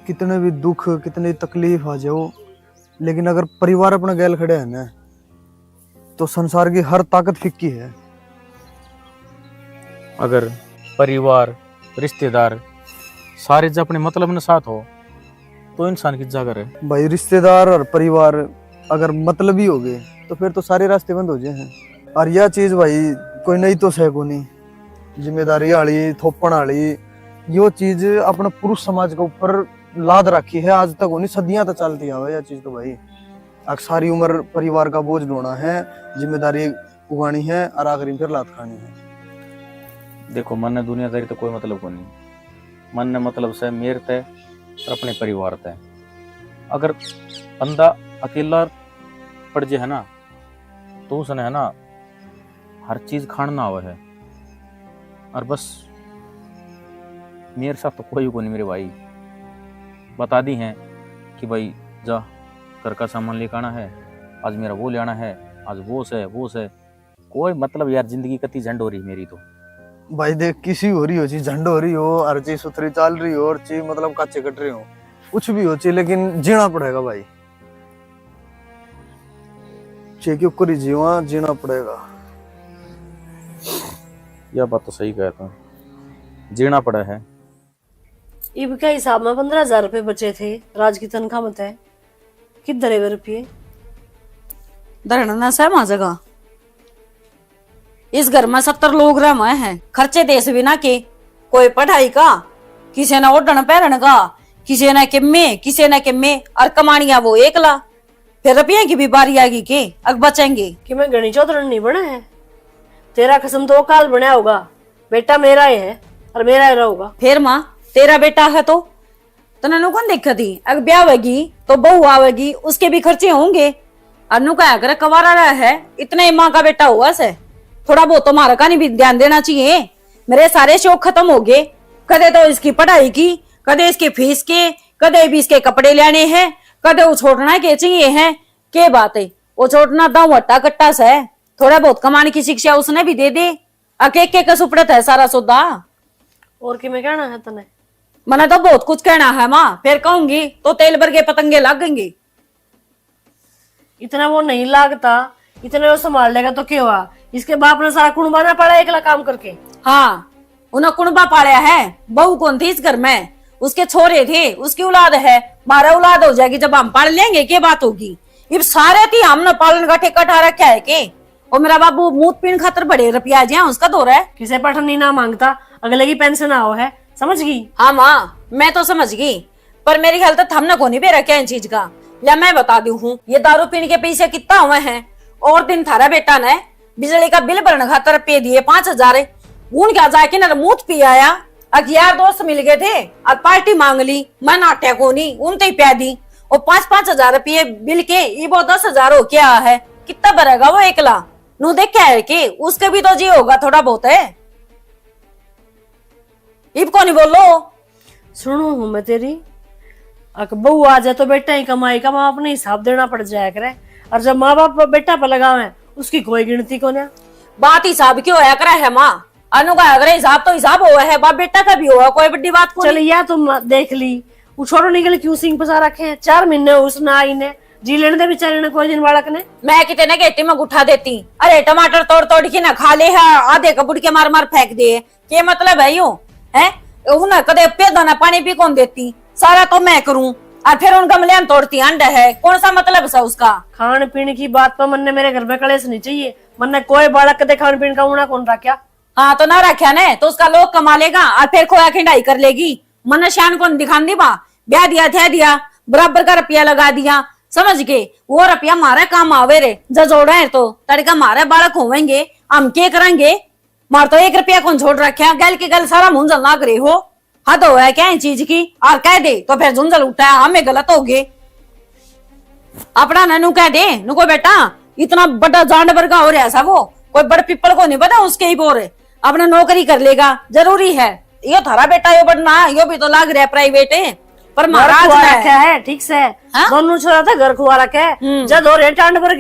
कितने भी दुख कितनी तकलीफ आ जाओ, लेकिन अगर परिवार अपना गैल खड़े है ना तो संसार की हर ताकत फिक्की है। अगर परिवार रिश्तेदार सारे जब अपने मतलब में साथ हो तो इंसान की जागर है। भाई रिश्तेदार और परिवार अगर मतलबी हो गए तो फिर तो सारे रास्ते बंद हो जाए हैं। और यह चीज भाई कोई नहीं तो सह को नहीं, जिम्मेदारी वाली थोपण वाली यो चीज अपने पुरुष समाज के ऊपर लाद रखी है आज तक होनी, सदियां तक चलती है यह चीज। तो भाई सारी उम्र परिवार का बोझ ढोना है, जिम्मेदारी उगानी है और आखिरी फिर लात खानी है। देखो मन ने दुनियादारी तो कोई मतलब को नहीं, मन ने मतलब से मेरे तय और अपने परिवार तय। अगर बंदा अकेला पड़ जाए है ना तो उसने है ना हर चीज खाना हुआ है। और बस मेरे साथ तो कोई को नहीं मेरे भाई। बता दी हैं कि भाई जा घर का सामान लेकर आना है, आज मेरा वो ले आना है, आज वो से कोई मतलब यार जिंदगी कति झंड हो रही मेरी तो। भाई देख किसी हो रही हो चीज झंड हो रही हो, हर चीज सुथरी चल रही हो, और चीज मतलब काचे कट रहे हो, कुछ भी हो चाहिए लेकिन जीना पड़ेगा भाई। चे क्यों करी जीवा जीना पड़ेगा। यह बात तो सही कहता हूँ, जीना पड़ा है। इब के हिसाब में 15,000 रुपए बचे थे। राज की तनख्वाह मत है किधर है रुपये? धरना सहमा जगह इस घर में 70 लोग रह हैं, खर्चे देश बिना के, कोई पढ़ाई का, किसी ने ओढ़न पहरन का, किसी ने किमे और कमानिया वो एकला। फिर रुपये की भी बारी आएगी के अग बचेंगे कि मैं गणी चौधरी नहीं बना है। तेरा कसम तो काल बना होगा, बेटा मेरा ही है और मेरा ही रहोगा। फिर माँ तेरा बेटा है तो तने कौन दिक्कत थी? अगर ब्याह होगी तो बहू आवेगी, उसके भी खर्चे होंगे। अनु का अगर कवारा रहा है, इतने माँ का बेटा हुआ से थोड़ा बहुत तुम्हारा का नहीं भी ध्यान देना चाहिए। मेरे सारे शौक खत्म हो गए, कदे तो इसकी पढ़ाई की, कदे इसके फीस के, कदे भी इसके कपड़े लेने हैं, कदे वो छोड़ना के चाहिए है। के बात है वो छोड़ना दाऊ हट्टा कट्टा से, थोड़ा बहुत कमाने की शिक्षा उसने भी दे दे। अके के सुपड़त है सारा सौदा। और कि मैं कहना है तने? मने तो बहुत कुछ कहना है माँ, फिर कहूंगी तो तेल भर के पतंगे लागेंगे। इतना वो नहीं लागता, इतने वो संभाल लेगा तो क्या हुआ? इसके बाप ने सारा कुणबा ना पड़ा एकला काम करके। हाँ उन्हें कुणबा पाया है, बहू कौन थी इस घर में? उसके छोरे थे, उसकी औलाद है, 12 औलाद हो जाएगी जब हम पाल लेंगे क्या बात होगी? ये सारे थी हमने पालन का ठेका ठा रखा है के? और मेरा बाबू मूत पीन खातर बड़े रुपया जाए उसका दौर है। किसे पठन नहीं ना मांगता, अगले की पेंशन आओ है, समझ गई? हाँ माँ मैं तो समझ गई, पर मेरी ख्याल तो हमने को नहीं भी रखा इन चीज का। या मैं बता दी हूँ ये दारू पीने के पैसे कितना हुए हैं। और दिन थारा बेटा ने बिजली का बिल भरने खातर पे दिए 5,000, उन क्या जाके ना मुंह पी आया। अब यार दोस्त मिल गए थे, अब पार्टी मांग ली, मैं नाट्या को नहीं उनते ही प्या दी। और 5,000 रुपये बिल के ये वो 10,000 हो क्या है, कितना भरेगा वो एकला? नू देख क्या है कि उसके भी तो जी होगा थोड़ा बहुत है। इब को नहीं बोलो। सुनू हूँ मैं तेरी, अगर बहू आ जाए तो बेटा ही कमाई का, माँ अपने हिसाब देना पड़ जाया करे। और जब माँ बाप बेटा पर लगावे उसकी कोई गिनती को ना। बात हिसाब क्यों होया करे है माँ? अनु का अगर हिसाब तो हिसाब हुआ है, बाप बेटा का भी हुआ, कोई बड़ी बात को चल या तुम देख ली, वो छोड़ो निकल क्यों सिंह पसा रखे हैं? 4 महीने उसने आई ने जी लेने दे बेचारे ने कोई दिन बालक ने। मैं कितने गेटी में उठा देती। अरे टमाटर तोड़ तोड़ के ना खा ले है, आधे कबूड़ के मार मार फेंक दे, क्या मतलब है यूं है? उन्हें कदे पे दाना पानी भी कौन देती, सारा तो मैं करूं और फिर उन गमले में तोड़ती अंडा है, कौन सा मतलब है उसका? खान पीने की बात पर मन ने मेरे घर में कलेश नहीं चाहिए। मन ने कोई बालक कदे खान पीने का उना कौन रखा? हाँ तो ना रखा ने तो उसका लोग कमा लेगा और फिर खोया खिंडाई कर लेगी। मन शान को दिखान दी बा, ब्याह दिया थे दिया, बराबर का रुपया लगा दिया, समझ के वो रुपया मारे काम आवे रे। जजोड़ा है तो तड़का मारे बालक होवेंगे, हम क्या करेंगे? मार तो 1 रुपया कौन छोड़ रखे, गल की गल सारा मुंजल ना करे हो। हाँ तो है क्या चीज की और कह दे तो फिर झुंझल उठा है, हमें गलत हो गए। अपना ननू कह दे नुको बेटा इतना बड़ा जानवर का हो रहा सा, वो कोई बड़ पिपल को नहीं पता उसके ही बोरे अपना नौकरी कर लेगा, जरूरी है। यो थारा बेटा यो बढ़ना, यो भी तो लाग रहा है प्राइवेट है पर महाराज रखा है ठीक से। दोनों छोरा था घर खुआ रखा है, जब हो रहे टांड भर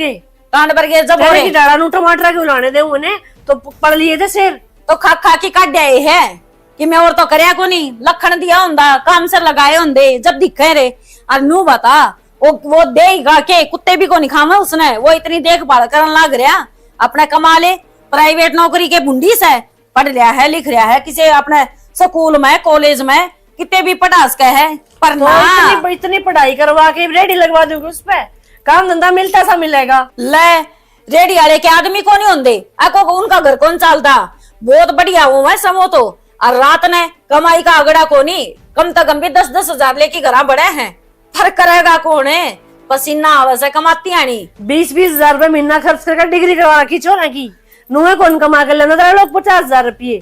गए जब हो रही डाड़ा नू टमाटर के उलाने दे उन्हें तो पड़ लिए थे सिर तो खा खा के काट दिया है कि मैं और तो करया को नहीं लखन दिया होंदा काम से लगाए होंदे जब दिखे रे। और नू बता वो देगा के कुत्ते भी को नहीं खावा उसने, वो इतनी देखभाल करन लाग रहा, अपने कमा ले, प्राइवेट नौकरी के बुंडी से पढ़ लिया है, लिख रहा है, किसी अपने स्कूल में कॉलेज में कितने भी पढ़ास का है पर तो ना इतनी पढ़ाई करवा के रेडी लगवा दूंगी उस पे काम धंधा मिलता सा मिलेगा। ले रेडी वाले के आदमी को नहीं होंगे, आपको उनका घर कौन चलता, बहुत बढ़िया वो है समो तो। और रात ने कमाई का अगड़ा को नहीं, कम से कम भी 10-10 हजार लेके घर बड़े हैं, फर्क करेगा कौन है? पसीना आवाज है कमाती आनी 20-20 हजार रुपए महीना खर्च करके डिग्री करवा रखी छोरा की, नुए कौन कमा कर लेना लोग 50 हजार रुपये।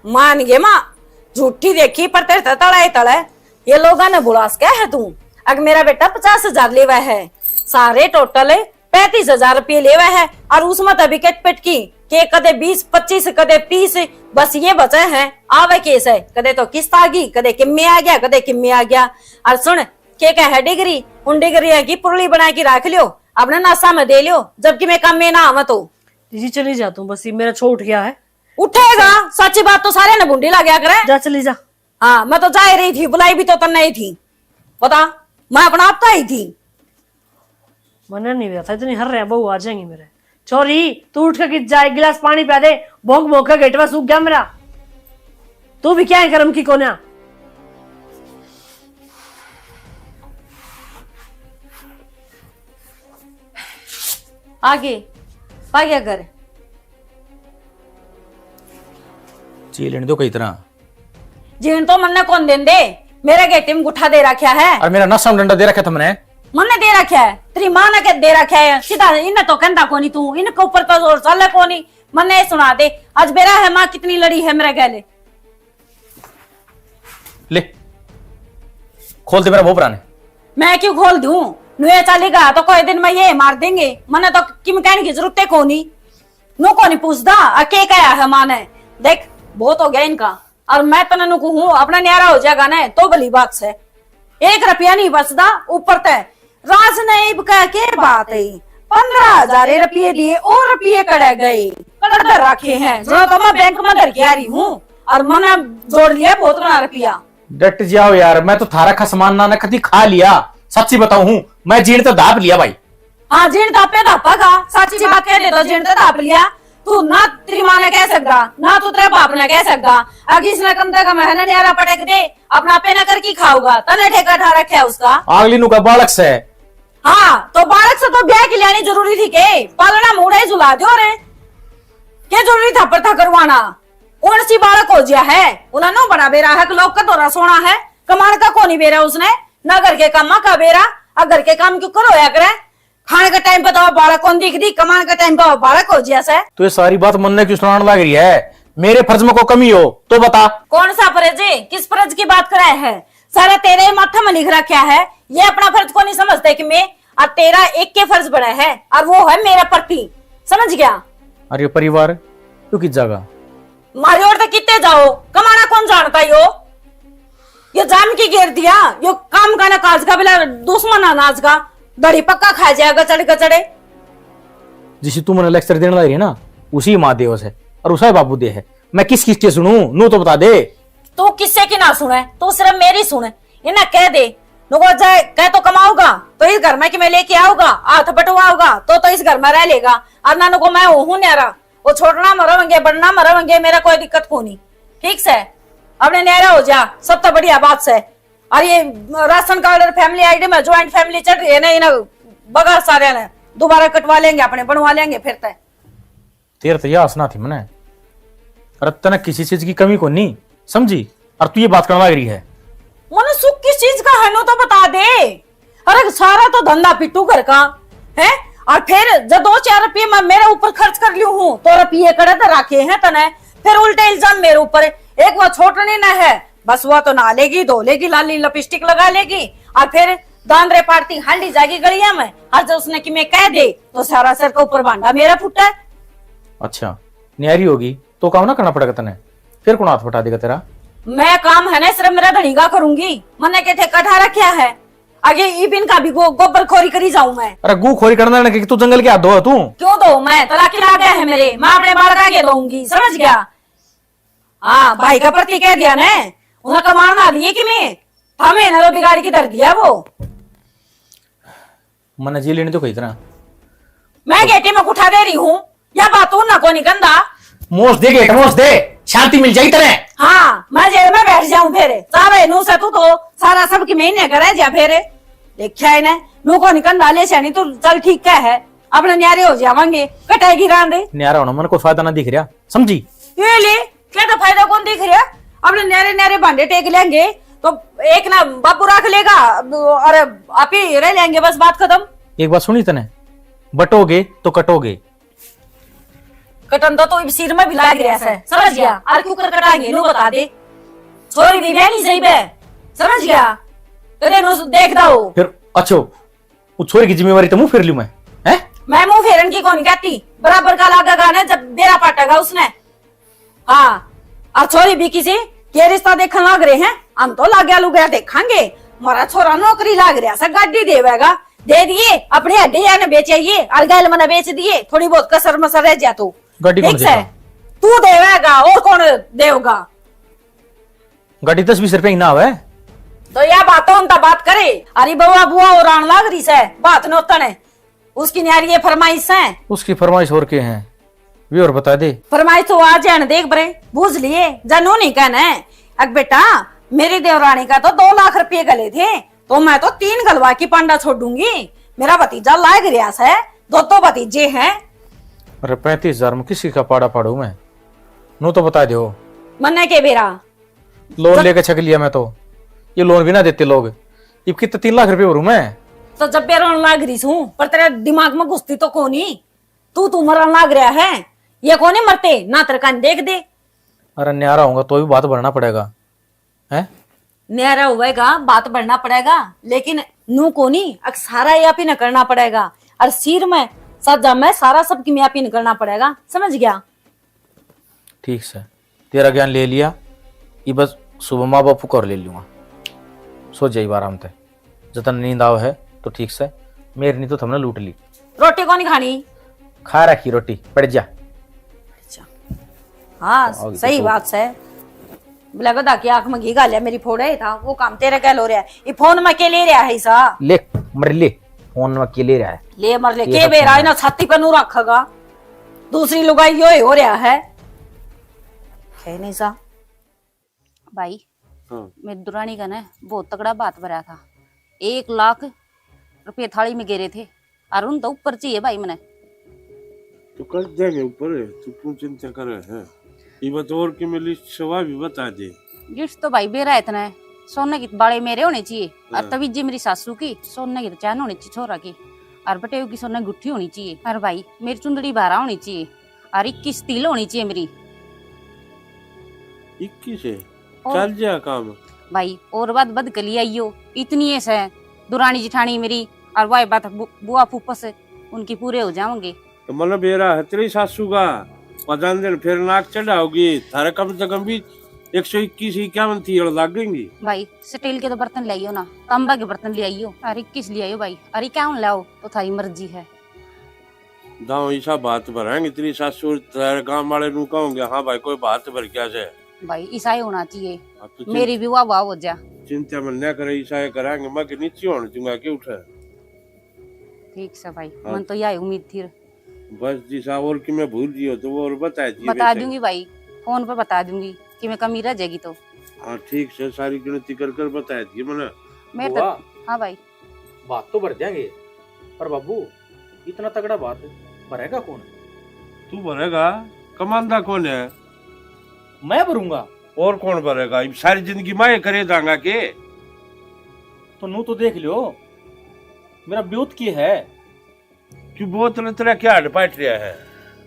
मान गए माँ झूठी देखी पर तेरे तड़ाए तड़े ये लोग ने बुलास क्या है तू। अगर मेरा बेटा 50 हजार लेवा है, सारे टोटल 35 हजार रुपये लेवा है और उसमें तभी कटपट की के कदे 20-25 कदे 30 बस ये बचे हैं। आवे केस है कदे तो किस्त आ गई, कदे किम्मे आ गया, कदे किम्मे आ गया। और सुन के है डिग्री, उन डिग्री है की पुरली बना के रख लियो, अपने नासा में दे लियो, जबकि मैं काम में ना आवा तो जी चली जाता हूँ, बस ये मेरा छोट गया है। उठेगा सच्ची बात तो सारे ने बुंडी ला गया करे। जा चली जा। हाँ मैं तो जा ही रही थी, बुलाई भी तो तन्ने ही थी, बता मैं अपना आप तो आई थी। मना नहीं हुआ था इतनी हर रहे बहू आ जाएंगी मेरे। छोरी तू उठ के जा, एक गिलास पानी पिला दे, भोंक भोंक का गेटवा सूख गया मेरा। तू भी क्या है कर्म की कोना। आगे आ गया घर ची लेने दो कई तरह जीन तो मन ने कौन देन दे, मेरे गेटे में गुठा दे रखा है और मेरा नशा डंडा दे रखा था मैंने, मन ने दे रखा है, तेरी माँ ने क्या दे रखा है सीधा। इन्हें तो कहता कोनी तू, इनके ऊपर तो जोर चल कोनी। मन ने सुना दे आज बेरा है माँ कितनी लड़ी है मेरे गले। ले खोल दे मेरा वो पुराने। मैं क्यों खोल दूं, नुए चलेगा तो कोई दिन में ये मार देंगे, मने तो किम कहने की जरूरत है कोनी, नो कोनी पूछदा अके क्या है माँ ने। देख बहुत हो गया इनका, और मैं तो ननू कहूँ अपना न्यारा हो जाएगा ना तो भली बात से 1 रुपया नहीं बचता, ऊपर तय राज नईब कह के बात है 15,000 रुपये दिए और रुपये कड़े गए कर रखे हैं, जो तो मैं बैंक में धर के आ रही हूँ और मैंने जोड़ लिया बहुत बड़ा रुपया। डट जाओ यार, मैं तो थारा का सामान ना कभी खा लिया, सच्ची बताऊं मैं जीण तो दाप लिया भाई। हाँ जीण दापे दापा सच्ची बात कह दे तो जीण तो दाप लिया। तू ना तेरी माँ ने कह सकता ना तू तेरे बाप ने कह सकता, अगर इसने कम से कम है ना न्यारा पटक दे अपना पे न कर की खाऊगा, तने ठेका ठा रखा है उसका। अगली नु का बालक से हाँ तो बालक से तो ब्याह की लानी जरूरी थी के, पालना मुड़ा ही झुला दो रे, क्या जरूरी था पर था करवाना। कौन सी बालक हो गया है, उन्होंने बड़ा बेरा है लोग का दौरा सोना है, कमान का कौन ही बेरा उसने, न घर के काम का बेरा, घर के काम क्यों करो या करे। खाने का टाइम पे तो बालक कौन दिख दी, कमान का टाइम पे बालक हो गया से। तो ये सारी बात मन ने क्यों सुनाने लग रही है, मेरे फर्ज में को कमी हो तो बता। कौन सा फर्ज है, किस फर्ज की बात कराया है, सारा तेरे माथा में लिख रखा है, ये अपना फर्ज को नहीं समझते कि मैं और तेरा एक के फर्ज बड़ा है और वो है मेरा प्रति, समझ गया। अरे परिवार क्यों किस जगह मारे और तो कितने जाओ, कमाना कौन जानता यो, ये जाम की घेर दिया, यो काम का ना काज का बिला दुश्मन अनाज का दड़ी पक्का खा जाएगा गचड़े गचड़े। जिसे तू मैंने लेक्चर देने लग रही है ना उसी माँ देव से और उसा बाबू दे है, मैं किस किस के सुनूं नू तो बता दे। तू किससे की ना सुने, तू सिर्फ मेरी सुने, इन्हें कह दे नुको जाए कह तो कमाऊंगा तो इस घर में कि मैं लेके आऊंगा, हाथ बटवाऊंगा तो इस घर में रह लेगा, और ना नुको मैं हूं न्यारा, वो छोड़ना मरवेंगे बढ़ना मरवेंगे, मेरा कोई दिक्कत को नहीं, ठीक से अपने न्यारा हो जा, सब तो बढ़िया बात से। और ये राशन कार्ड और फैमिली आईडी में ज्वाइंट फैमिली चल रही है ना, इन्हें बगा सारे ने दोबारा कटवा लेंगे अपने बनवा लेंगे फिर तय। तेरे तो यह हंसना थी मैंने अरे तने किसी चीज की कमी को नहीं समझी, और तू ये बात करने लग रही है। मन सुख किस चीज का है नो तो बता दे। अरे सारा तो धंधा पिट्टू घर का है, और फिर जब 2-4 रुपये मैं मेरे ऊपर खर्च कर लियो हूँ तो रुपये करे तो रखे हैं तने, फिर उल्टे इल्जाम मेरे ऊपर। एक वो छोटने न है, बस वो तो नहा लेगी, धो लेगी, लाली लिपस्टिक लगा लेगी, और फिर दांदरे पार्टी हांडी जाएगी गलिया में। हर जो उसने कि मैं कह दे तो सारा सर का ऊपर भांडा मेरा फुटा है। अच्छा न्यारी होगी तो काम ना करना पड़ेगा तने, फिर कौन हाथ बटा देगा तेरा। मैं काम है ना सिर्फ मेरा धड़ीगा करूंगी, मने के थे कठा रखा है, आगे इबिन का भी गोबर खोरी करी जाऊं मैं। अरे गू खोरी करना है कि तू जंगल के हाथ धो तू क्यों दो, मैं तलाक ला गया है मेरे, मैं अपने बाल का के दूंगी, समझ गया। हाँ भाई का प्रति कह दिया ने, उन्हें कमान आ दिए कि मैं हमें ना तो बिगाड़ी की दर दिया वो। मन जी लेने तो कही तरह मैं गेटी में उठा दे रही हूँ, या बात ना को गंदा मोस दे गेट मोस दे, शांति मिल जाएगी तेरे। हाँ मैं जेल में बैठ जाऊं फिर सारे नू से तू तो सारा सब की महीने करे जा फिर देखा है ना नू को निकल डाले से नहीं तो चल ठीक क्या है, अपने न्यारे हो जावांगे, कटाएगी रांदे न्यारा होना मन को फायदा ना दिख रहा समझी। ये ले क्या तो फायदा कौन दिख रहा, अपने न्यारे न्यारे भांडे टेक लेंगे तो एक ना बापू रख लेगा और आप ही रह लेंगे, बस बात खत्म। एक बात सुनी तने, बटोगे तो कटोगे। कटन तो सिर में भी लाग रहा है, समझ गया। और क्यों कर कटाएंगे नु बता दे, छोरी दी नहीं सही बे, समझ गया। तेरे नु देख दो फिर अच्छो वो छोरी की जिम्मेवारी तो मुंह फेर लूं मैं, हैं? मैं मुंह फेरन की कौन कहती, बराबर का लागा गाने जब बेरा पाटेगा उसने। हाँ और छोरी भी किसी के रिश्ता देखने लग रहे हैं, हम तो लाग्या लुगया देखांगे, हमारा छोरा नौकरी लाग रहा है, गाड़ी देवेगा, दे दिए अपने हड्डियां ने बेचिए और गैल मना बेच दिए, थोड़ी बहुत कसर मसर रह जा तो गाड़ी कौन देगा? तू देवेगा और कौन देगा। गाड़ी 10-20 रुपए की ना आवे तो यह बातों उनका बात करे, अरे बउआ बुआ और आन लाग रही से बात नोतन है, उसकी न्यारी ये फरमाइश है। उसकी फरमाइश और के हैं वे और बता दे। फरमाइश तो आज है देख बरे बूझ लिए जानू नहीं कहना है। अब बेटा मेरी देवरानी का तो 2 लाख रुपए गले थे, तो मैं तो 3 गलवा की पांडा छोड़ दूंगी, मेरा भतीजा लाग रियास है, 2 तो भतीजे हैं। अरे 35,000 में किसी का पाड़ा पाड़ू मैं, नो तो बता दो। मन्ने के बेरा लोन लेके छक लिया मैं तो, ये लोन भी ना देते लोग, अब कितने 3 लाख रुपए भरू मैं। तो जब बेरा लाग रही हूँ पर तेरे दिमाग में घुसती तो कोनी, तू मरन लाग रहा है, ये कोने मरते ना तेरे कान देख दे। अरे न्यारा होगा तो भी बात भरना पड़ेगा है, न्यारा हुएगा बात बढ़ना पड़ेगा, लेकिन नू कोनी सारा यापी न करना पड़ेगा, और सिर में सजा में सारा सब की म्यापी न करना पड़ेगा, समझ गया। ठीक से तेरा ज्ञान ले लिया, ये बस सुबह माँ बापू को और ले लूंगा, सो जाइए आराम से, जतन नींद आव है तो ठीक से, मेरी नहीं तो तुमने लूट ली। रोटी कौन खानी, खा रखी रोटी पड़ जा। हाँ तो सही बात है, लगता कि आंख में घी गालिया मेरी फोड़े था, वो काम तेरे क्या हो रहा है, ये फोन में के ले रहा है सा ले मर ले, फोन में के ले रहा है, ले मर ले के बेरा ना छाती पर नू रखेगा, दूसरी लुगाई यो हो रहा है नहीं सा। भाई मेरी दुरानी का ना बहुत तगड़ा बात भरा था, 1 लाख रुपये थाली में गिरे थे, और उन तो ऊपर चाहिए भाई मैंने तो कर देंगे ऊपर, तू क्यों चिंता कर रहे हैं। ये बात और की मेरी सवा भी बता दे। गिफ्ट तो भाई बेरा इतना है, सोने की बाड़े मेरे होने चाहिए, और तभी जी मेरी सासू की सोने की चैन होनी चाहिए छोरा की, और बटेव की सोने गुट्ठी होनी चाहिए, और भाई मेरी चुंदड़ी बारह होनी चाहिए, और 21 तिल होनी चाहिए मेरी। 21 है चल जा काम भाई, और बात बद कली आइयो इतनी ऐसे दुरानी जिठानी मेरी, और वही बात बुआ फूफस उनकी पूरे हो जाओगे। तो मतलब बेरा है तेरी सासू का 5 दिन फिर नाक चढ़ाओगी, थारे कम से कम भी 121-51 थी लगेंगी। भाई स्टील के तो बर्तन ले आइयो ना, तांबा के बर्तन ले आइयो, अरे 21 ले आइयो भाई, अरे क्या लाओ तो थारी मर्जी है। दाओ ऐसा बात भराएंगे तेरी सासू, तेरे गांव वाले नु कहोगे हाँ भाई कोई बात भर क्या से भाई ईसाई होना चाहिए, तो मेरी भी वाह हो जा। चिंता मन न करे, ईसा कराएंगे, मैं के नीचे होने दूंगा के उठे। ठीक से भाई, मन तो यही उम्मीद थी। बस जिसा और कि मैं भूल जियो तो वो और बता दूंगी भाई, फोन पर बता दूंगी कि मैं कमी रह जाएगी तो। हाँ ठीक से सारी गिनती कर कर बता दिए मैंने। मेरे तो हाँ भाई बात तो भर जाएंगे, पर बाबू इतना तगड़ा बात भरेगा कौन? तू भरेगा, कमांदा कौन है? मैं भरूंगा। और कौन भरेगा? ये सारी जिंदगी मैं करे जाऊंगा के? तो नू तो देख लियो, मेरा ब्यूत की है। क्यों बोतल तेरा क्या हट पाट रहा है?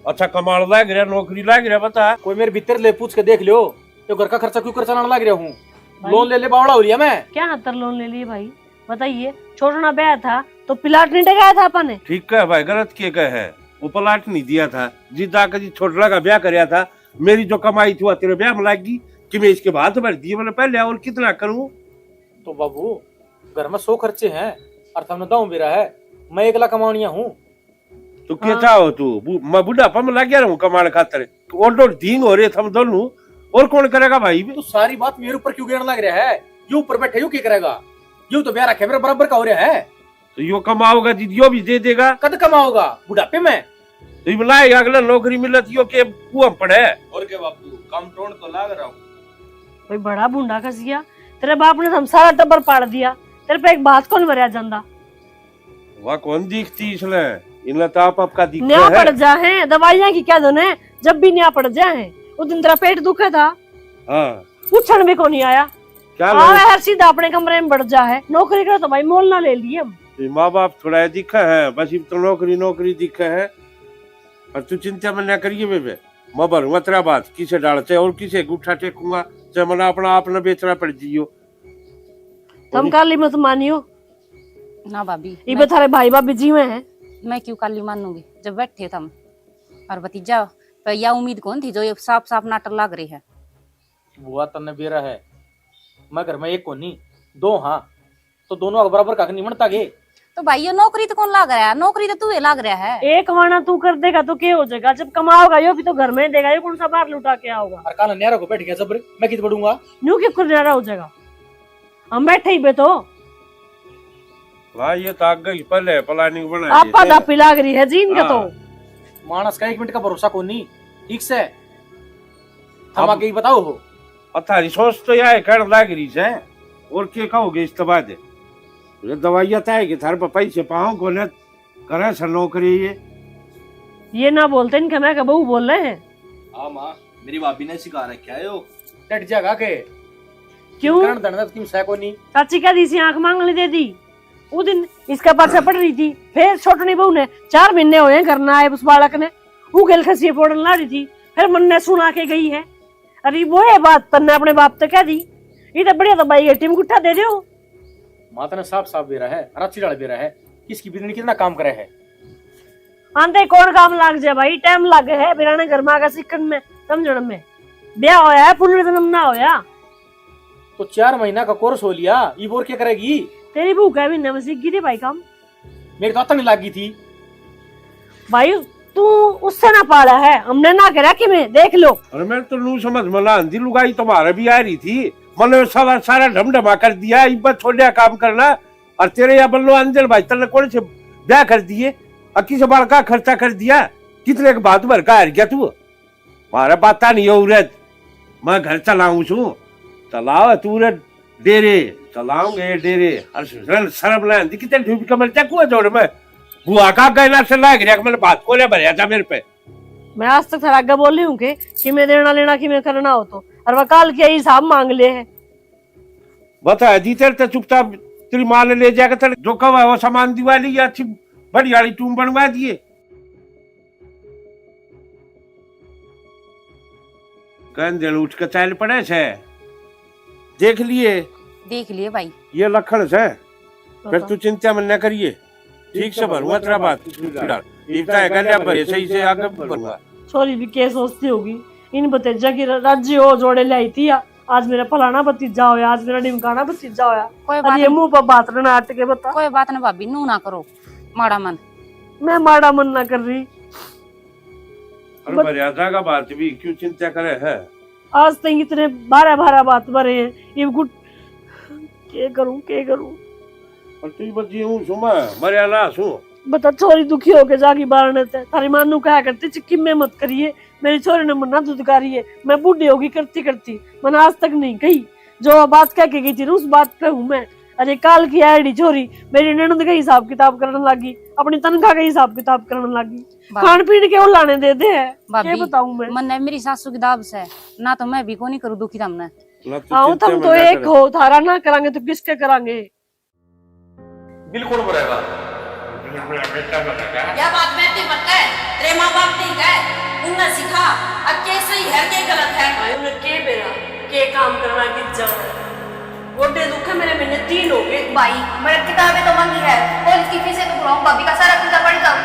अच्छा कमाल लाग रहा, नौकरी लाग रहा, बता। कोई मेरे भीतर ले पूछ के देख लियो, तो घर का खर्चा क्यों कर चलाने लग रहा हूँ? लोन ले ले बावड़ा हो रही है मैं। क्या हतर लोन ले लिए भाई? बताइए, छोड़ना ब्याह था तो प्लाट नहीं टकाया था अपन ने। ठीक है भाई, गलत के है, वो प्लाट नहीं दिया था। जी जाकर जी छोटला का ब्याह कराया था। मेरी जो कमाई थी वो तेरे ब्याह में लागी कि मैं इसके बाद भर दिए, मैंने पहले और कितना करूं? तो बाबू घर में 100 खर्चे हैं और तुमने दाऊ मेरा है, मैं एकला कमानिया हूँ। तो क्या चाहो तू? मैं बुढ़ापा में लग गया रहूं कमाने खातर। और धींग हो रहे हम दोनों, और कौन करेगा भाई? तो सारी बात मेरे ऊपर क्यों गिरने लग रहा है? यू ऊपर बैठे यू क्या करेगा? यू तो ब्याह रखे मेरे बराबर का हो रहा है। तो यो कमाओगा जी, यो भी दे देगा। कद कमाओगा बुढ़ापे में? तो बुलाए अगला नौकरी मिलत यो के कुआं पड़े। और के बापू कम टोन तो लाग रहा हूँ। कोई बड़ा बूंदा खसिया, तेरे बाप ने हम सारा टब्बर पाड़ दिया, तेरे पे एक बात कौन भरिया ਜਾਂਦਾ? वह कौन दिखती इसलिए? इनला तो आपका दिखता न्या है। पड़ जा है दवाइयां की क्या दोने, जब भी न्या पड़ जाए। उस दिन तेरा पेट दुखा था, हाँ पूछन भी कौन आया। क्या हर सीधा अपने कमरे में बढ़ जा है। नौकरी करो तो भाई मोल ना ले लिए हम। माँ बाप थोड़ा दिखा है, बस तो नौकरी नौकरी दिखा है। और तू चिंता में न करिए बेबे, मैं भरूंगा तेरा बात किसे डालते और किसे गुठा टेकूंगा, चाहे मैंने अपना आपने बेचना पड़ जियो। तुम काली मत मानियो ना भाभी, ये बता भाई भाभी जी में है। मैं क्यों काली मानूंगी जब बैठे तुम और भतीजा तो यह उम्मीद कौन थी जो ये साफ साफ नाटक लग रही है। बुआ तन्ने बेरा है, मैं घर में एक को नहीं दो, हाँ तो दोनों का बराबर का निमणता गे। तो भाई ये नौकरी तो कौन लाग रहा है? नौकरी तो तू लाग रहा है। एक वाना तू कर देगा तो क्या हो जाएगा? जब कमाओगा यो भी तो घर में देगा, ये कौन सा बाहर लुटा के आओगा? और काला न्यारा को बैठ गया जबर, मैं कित बढ़ूंगा? न्यू क्यों खुरनारा हो जाएगा? हम बैठे ही बे तो वाह ये तो आगे ही पहले प्लानिंग बना आपा दा पिला रही है जी इनका। तो मानस का 1 मिनट का भरोसा को नहीं, ठीक से हम आगे ही बताओ हो। थारी सोच तो यह कर लाग रही है, और क्या कहोगे इस बाद? दवाइयाँ था कि थारे पर पैसे पाओ को न करे सर नौकरी ये ना बोलते इनके, मैं बहू बोल रहे हैं। हाँ माँ, मेरी भाभी ने सिखा रखा है यो। डट जाएगा के क्यों करण धनदत क्यों सह को नहीं? चाची क्या दी सी आंख मांगली दे दी। वो दिन इसका पर्चा पड़ रही थी, फिर छोटनी बहू ने 4 महीने हुए करना है उस बालक ने, वो गेल खसी फोड़न ला रही थी, फिर मन ने सुना के गई है। अरे वो है बात तन्ने अपने बाप तो कह दी, ये तो बढ़िया दवाई है, टीम गुट्ठा दे दो। माता ने साफ साफ बेरा है, राची डाल बेरा है, किसकी बिजली कितना काम करे है। आंते कौन काम लाग जाए भाई, टाइम लगे है बिराने घर में आगा सिक्कन में समझण में। ब्याह होया है, पुनर्जन्म ना होया। तो 4 महीना का कोर्स हो लिया, ये बोर क्या करेगी? तेरी भूख है भी न सीख गई थी भाई काम। मेरी तो नहीं लगी थी भाई, तू उससे ना पाला है, हमने ना करा कि मैं देख लो। अरे मैं तो नू समझ मला आंधी लुगाई तुम्हारे भी आ रही थी, मैंने सारा ढमढमा कर दिया, इब्बत छोड़िया काम करना। और तेरे या बल्लो अंजल भाई तेने कौन से ब्याह कर दिए, अक्की से बड़का खर्चा कर दिया, कितने के बात भर का हार गया तू? मारा बात नहीं हो उरत, मैं घर चलाऊ छू, चलाओ तू डेरे चलाऊंगे डेरे। और शर्म ना आंधी कितने ढूंढ कमर चकुआ जोड़ में बुआ का कहना से लाग रहा, मैंने बात को ले भरिया था मेरे पे। मैं आज तक आगे बोल रही हूँ कि मैं देना लेना कि मैं करना हो तो, और वह काल के हिसाब मांग ले है। बता जी तेरे चुपचाप तेरी माँ ने ले जाकर तेरे जो कवा वो सामान दिवाली या अच्छी बड़ी वाली टूम बनवा दिए। गंदे उठ के चल पड़े से, देख लिए भाई ये लखन से, फिर तू चिंता में न करिए, ठीक से भरूंगा तेरा बात। सही से आगे भरूंगा। छोरी भी क्या सोचती होगी, इन भतीजा की राज्य हो जोड़े लाई थी, आज मेरा फलाना भतीजा होया, आज मेरा ढिमकाना भतीजा होया। कोई बात ये मुंह पर बात रहना हट के बता। कोई बात ना भाभी, नू ना करो माड़ा मन। मैं माड़ा मन ना कर रही। और मर्यादा का बात भी क्यों चिंता करे है? आज तक इतने 12 बात भरे हैं, ये गुट क्या करूं। और तू बच्ची हूँ सुमा मर्यादा सु बता, छोरी दुखी होके जागी बारने थे, थारी मानू कहा करती चिक्की में मत करिए, मेरी छोरी ने मना दुदकारी है, मैं बूढ़ी होगी करती मैंने आज तक नहीं कही, जो बात कह के गई थी उस बात पे हूँ मैं। अरे काल की आईडी छोरी मेरी ननद का हिसाब किताब करने लगी, अपनी तनख्वाह का हिसाब किताब करने लगी। बाप- खान पीन के वो लाने दे दे है, क्या भाभी बताऊं मैं। मन है मेरी सासू की दाब से ना, तो मैं भी को नहीं करूँ दुखी हमने। ना तू आओ चिंता तुम में तो ना एक कर। हो, थारा ना करांगे तो किसके करांगे। बिल्कुल बराबर। क्या बात बेटी मत है, तेरे माँ बाप ठीक है, उन्हें सिखा अब के सही है के गलत है। भाई उन्हें के बेरा के काम करना कि जाना गोडे दुख है मेरे, महीने 3 हो गए। भाई मैंने किताबें तो मांगी है, कॉलेज की फीसें तो भराऊं, भाभी का सारा खर्चा पड़ जाऊं।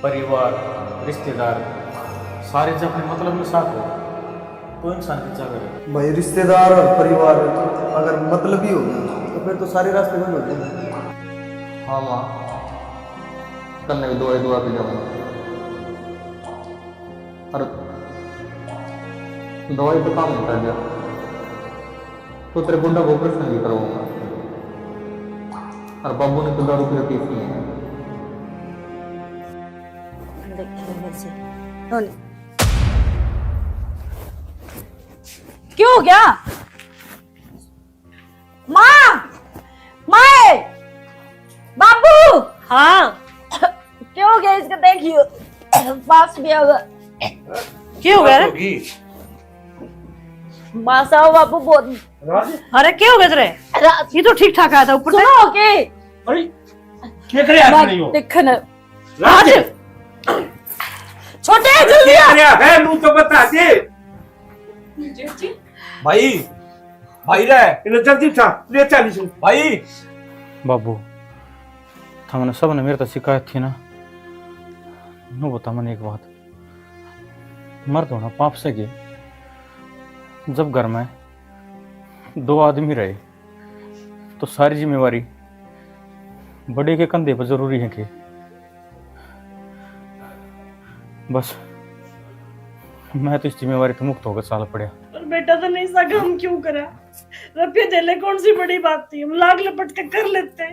परिवार, रिश्तेदार सारे जब अपने मतलब में साथ हो तो इंसान की क्या करे। भाई रिश्तेदार और परिवार अगर मतलबी हो गए तो फिर तो सारे रास्ते बंद हो जाएंगे। हाँ माँ, कल मैं दुआ दुआ के जाऊँगा। और दवाई तो काम नहीं कर दिया तो तेरे गुंडा को ऑपरेशन भी करवाऊंगा। और बाबू ने तो दारू की रखी है। क्यों हो गया? माँ, माए, बाबू। हाँ क्यों हो गया इसका? देखियो पास भी होगा। क्या हो गया रे? मासा बाबू बहुत अरे क्या हो गया तेरे? ये तो ठीक ठाक आया था ऊपर से। सुनो के अरे क्या करे आज नहीं हो देखन आज छोटे क्या जल्दी आ। करे है नू तो बता दे। भाई भाई रे, इन्हें जल्दी उठा ले 40 भाई बाबू थाने सब ने मेरे तो शिकायत थी ना, नो बता मन एक बात, मर्द होना पाप से के जब घर में 2 आदमी रहे तो सारी जिम्मेवारी बड़े के कंधे पर जरूरी है कि बस मैं तो इस जिम्मेवारी तो मुक्त होकर साल पड़े। पर बेटा तो नहीं सका, हम क्यों करा? रुपये देले कौन सी बड़ी बात थी, हम लाग लपट के कर लेते।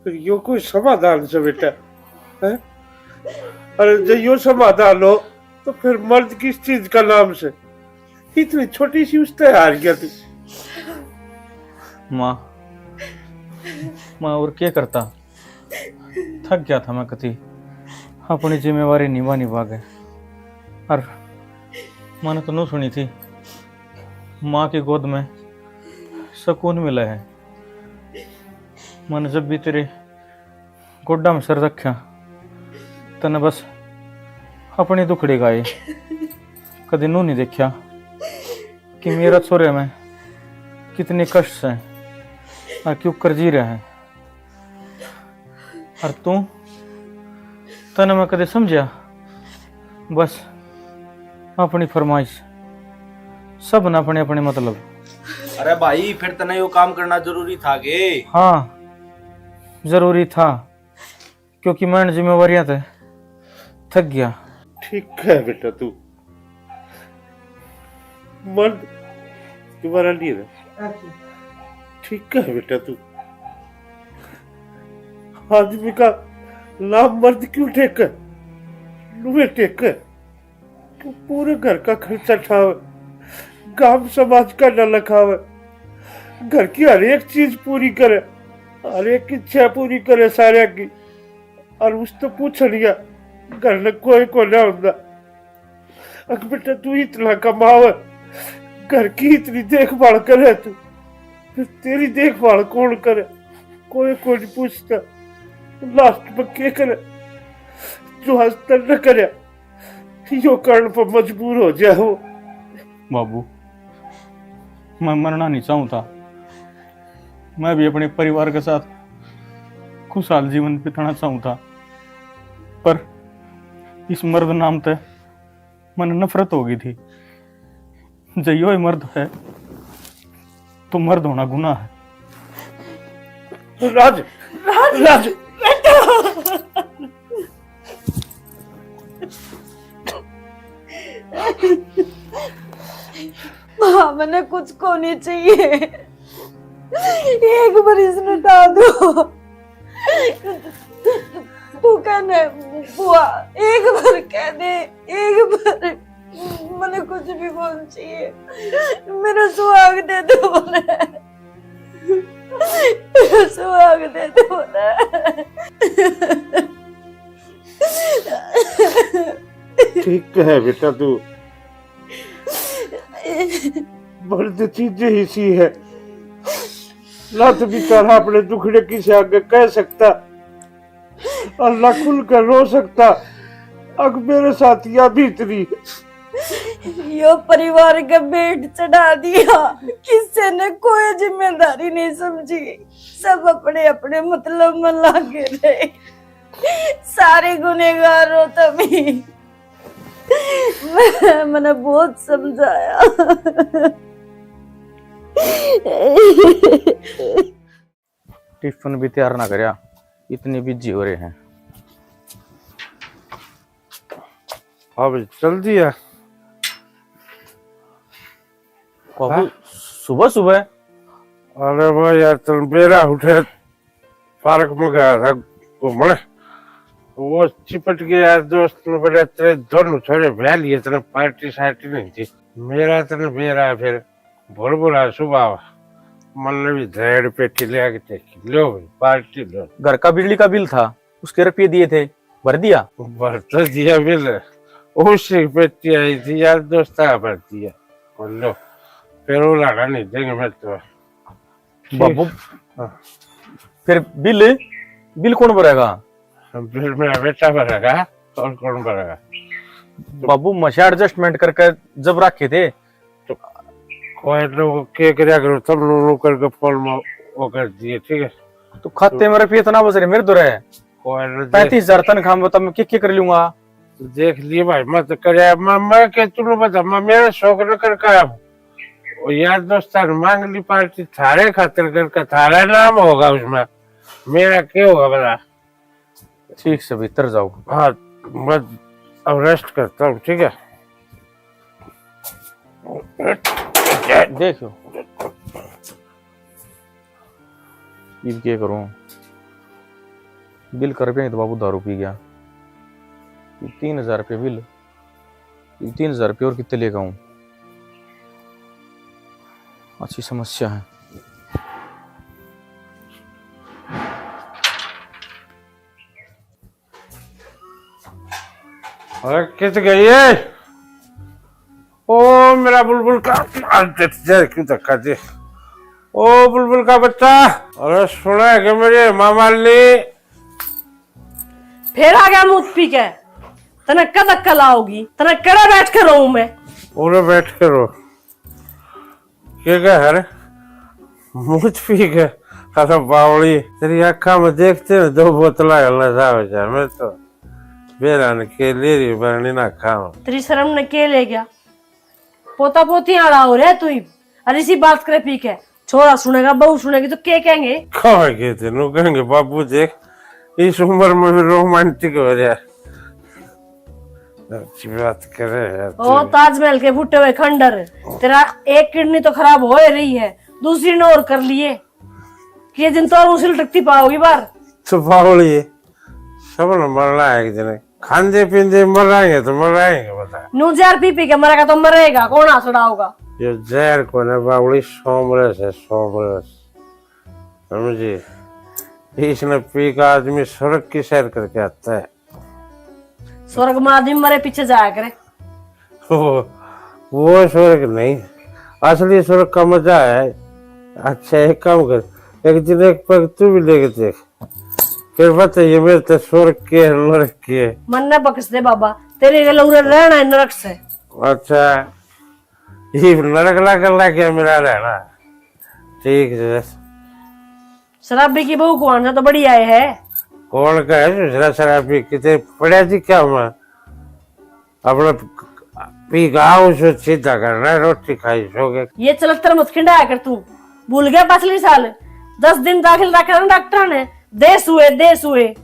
फिर यो कोई समाधान से बेटा है? अरे जब यो समाधान हो तो फिर मर्द किस चीज का नाम से? इतनी छोटी सी उससे हार गया तू। माँ और क्या करता, थक गया था मैं कति अपनी जिम्मेवारी निभा गए। और मैंने तो नहीं सुनी थी माँ की गोद में सुकून मिला है। मैंने जब भी तेरे गोड्डा में सर रखा तने बस अपनी दुखड़ी गाई, कभी नू नहीं देखा कि मेरा छोरे में कितने कष्ट हैं और क्यों कर जी रहे हैं। और तू तने मैं कदे समझा, बस अपनी फरमाइश, सब न अपने अपने मतलब। अरे भाई फिर तने यो काम करना जरूरी था गे। हाँ जरूरी था, क्योंकि मैंने जिम्मेवारियां थे थक गया। ठीक है बेटा, तू मर्द तुम्हारा नहीं रहा। ठीक है बेटा, तू आदमी का नाम मर्द क्यों टेक? लुए टेक, तू पूरे घर का खर्चा उठावे, गांव समाज का न लखावे, घर की हर एक चीज पूरी करे, हर एक इच्छा पूरी करे सारे की। और उस तो पूछ लिया घर में कोई को ना होता। अगर बेटा तू इतना कमावे, घर की इतनी देखभाल करे, तू फिर तेरी देखभाल कौन करे? कोई नहीं पूछता। लास्ट में क्या करे? जो हस्तर न करे यो कारण पर मजबूर हो जाए वो। बाबू मैं मरना नहीं चाहता, मैं भी अपने परिवार के साथ खुशहाल जीवन बिताना चाहता, पर इस मर्द नाम ते मन नफरत हो गई थी। जयो मर्द है तो मर्द होना गुनाह है। राज राज राज माँ मैंने कुछ को नहीं चाहिए, एक बार इसने उठा दो। तू कहने बुआ एक बार कह दे, एक बार मैंने कुछ भी कौन चाहिए, मेरा सुहाग दे दो बोले, मेरा सुहाग दे दो बोले। ठीक है बेटा, तू मर्द चीजें ही सी है, ना तो बेचारा अपने दुखड़े किसी आगे कह सकता, अल्लाह खुल कर रो सकता। अब मेरे साथ या भीतरी यो परिवार का बेट चढ़ा दिया, किसी ने कोई जिम्मेदारी नहीं समझी, सब अपने अपने मतलब में लगे रहे, सारे गुनेगार हो तभी। मैंने बहुत समझाया। टिफिन भी तैयार ना करया, इतनी बिजी हो रहे हैं। अब चल दिया बाबू सुबह सुबह? अरे वो यार तुम बेरा उठे पार्क में गया था घूमने, वो चिपट गया यार दोस्त ने, बोले तेरे दोनों छोरे ब्याह लिए, तेरे पार्टी सार्टी नहीं थी, मेरा तेरे बेरा फिर बोल बोला सुबह मन ने भी 1.5 पेटी ले आके देखी, लो भाई पार्टी लो। घर का बिजली का बिल था, उसके रुपये दिए थे, भर दिया? भर तो दिया बिल, उससे पेटी आई थी यार दोस्त भर दिया, बोलो फिर वो लगा नहीं देंगे मैं तो। बाबू फिर बिल कौन भरेगा? बिल मेरा बेटा भरेगा, और कौन भरेगा? बाबू मशा एडजस्टमेंट करके जब रखे थे तो कोई लोग क्या क्या करो, सब लोगों करके फोन में वो कर दिए, ठीक है? तो खाते में रुपये इतना बच रहे मेरे तो रहे 35,000 तनख्वाह में, तब मैं क्या कर लूंगा? देख लिए भाई, मत करे मैं क्या तुम बता, मैं मेरा शौक न कर का यार दोस्तान मांग ली पार्टी, थारे खातिर करके थारा नाम होगा उसमें, मेरा क्या होगा बता? ठीक से भीतर जाओ। हाँ मैं अब रेस्ट करता हूँ, ठीक है? देखो अब क्या करूं, बिल कर पे तो बाबू दारू पी गया, 3,000 रुपये बिल, 3,000 रुपये और कितने लेगा हूं? अच्छी समस्या है। अरे किस गई है? ओ मेरा बुलबुल का, क्यों धक्का दे? ओ बुलबुल का बच्चा, अरे सुना है कि मेरे मामा ने फिर आ गया मुझ पी के, तने कद अक्कल आओगी, तने कड़ा बैठ कर रहूं मैं? पूरे बैठ कर रो, क्या है मुझ पी के? अरे बावली तेरी आँखा में देखते हैं 2 बोतला नशा हो जाए, मैं तो बेरान के ले रही बरनी ना खाऊं। तेरी शर्म ने के ले गया, पोता पोती आड़ा हो रहा है तू ही, और इसी बात करे पी के, छोरा सुनेगा बहू सुनेगी तो क्या कहेंगे? कहाँ कहते नो कहेंगे बाबू देख इस उम्र में भी रोमांटिक हो रहा है, अच्छी बात करे यार। ओ ताजमहल के फुटे हुए खंडर, तेरा एक किडनी तो खराब हो रही है, दूसरी ने और कर लिए, कि दिन तो और उसी टकती पाओगी बार। तो बावली सब न मरना है एक दिन, खांदे पींदे मर जाएंगे तो मर जाएंगे, बता। नू जहर पी पी के मरेगा तो मरेगा, कौन आसड़ा होगा? ये जहर को ना बावली सोमरस है, सोमरस, समझी? इसने पी का आदमी स्वर्ग की सैर करके आता है। स्वर्ग में आदमी मरे पीछे जाया करे। वो स्वर्ग नहीं, असली स्वर्ग का मजा है। अच्छा एक काम कर, एक दिन एक पग तू भी लेके देख, फिर बताइए मेरे तो स्वर्ग के नरक के। मन न बख्श दे बाबा, तेरे गले उरे रहना है नरक से। अच्छा ये नरक ला कर ला क्या मेरा रहना, ठीक है? शराबी की बहू कौन सा तो बड़ी आए है? कौन का है दूसरा शराबी? कितने पड़ा थी क्या मैं अपना पी गाँव से सीधा करना, रोटी खाई सो गए। ये चलतर मत खिंडाया कर तू, भूल गया पिछले साल 10 दिन दाखिल रखा ना डॉक्टर ने, देश हुए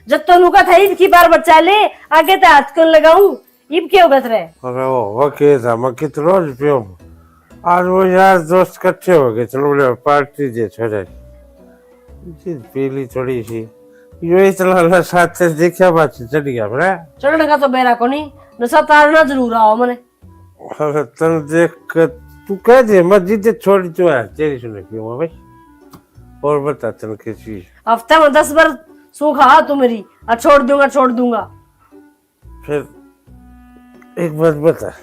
जब तो नुका था ईद की बार बच्चा ले आगे तो हाथ क्यों लगाऊं, ईब क्यों बच रहे? अरे वो क्या था, मैं कितना रोज पियो, आज वो यार दोस्त इकट्ठे हो गए, चलो बोले पार्टी दे छोड़े, पीली थोड़ी सी, यो इतना साथ से देखा बात चढ़ गया मेरा। चढ़ने का तो बेरा को नहीं, नशा तारना जरूर आओ मने। अरे तन देख कर तू कह दे मस्जिद छोड़ी तू है तेरी सुने क्यों भाई। और बता तन की चीज हफ्ते में 10 बार सूखा तू मेरी और छोड़ दूंगा। फिर एक बात बता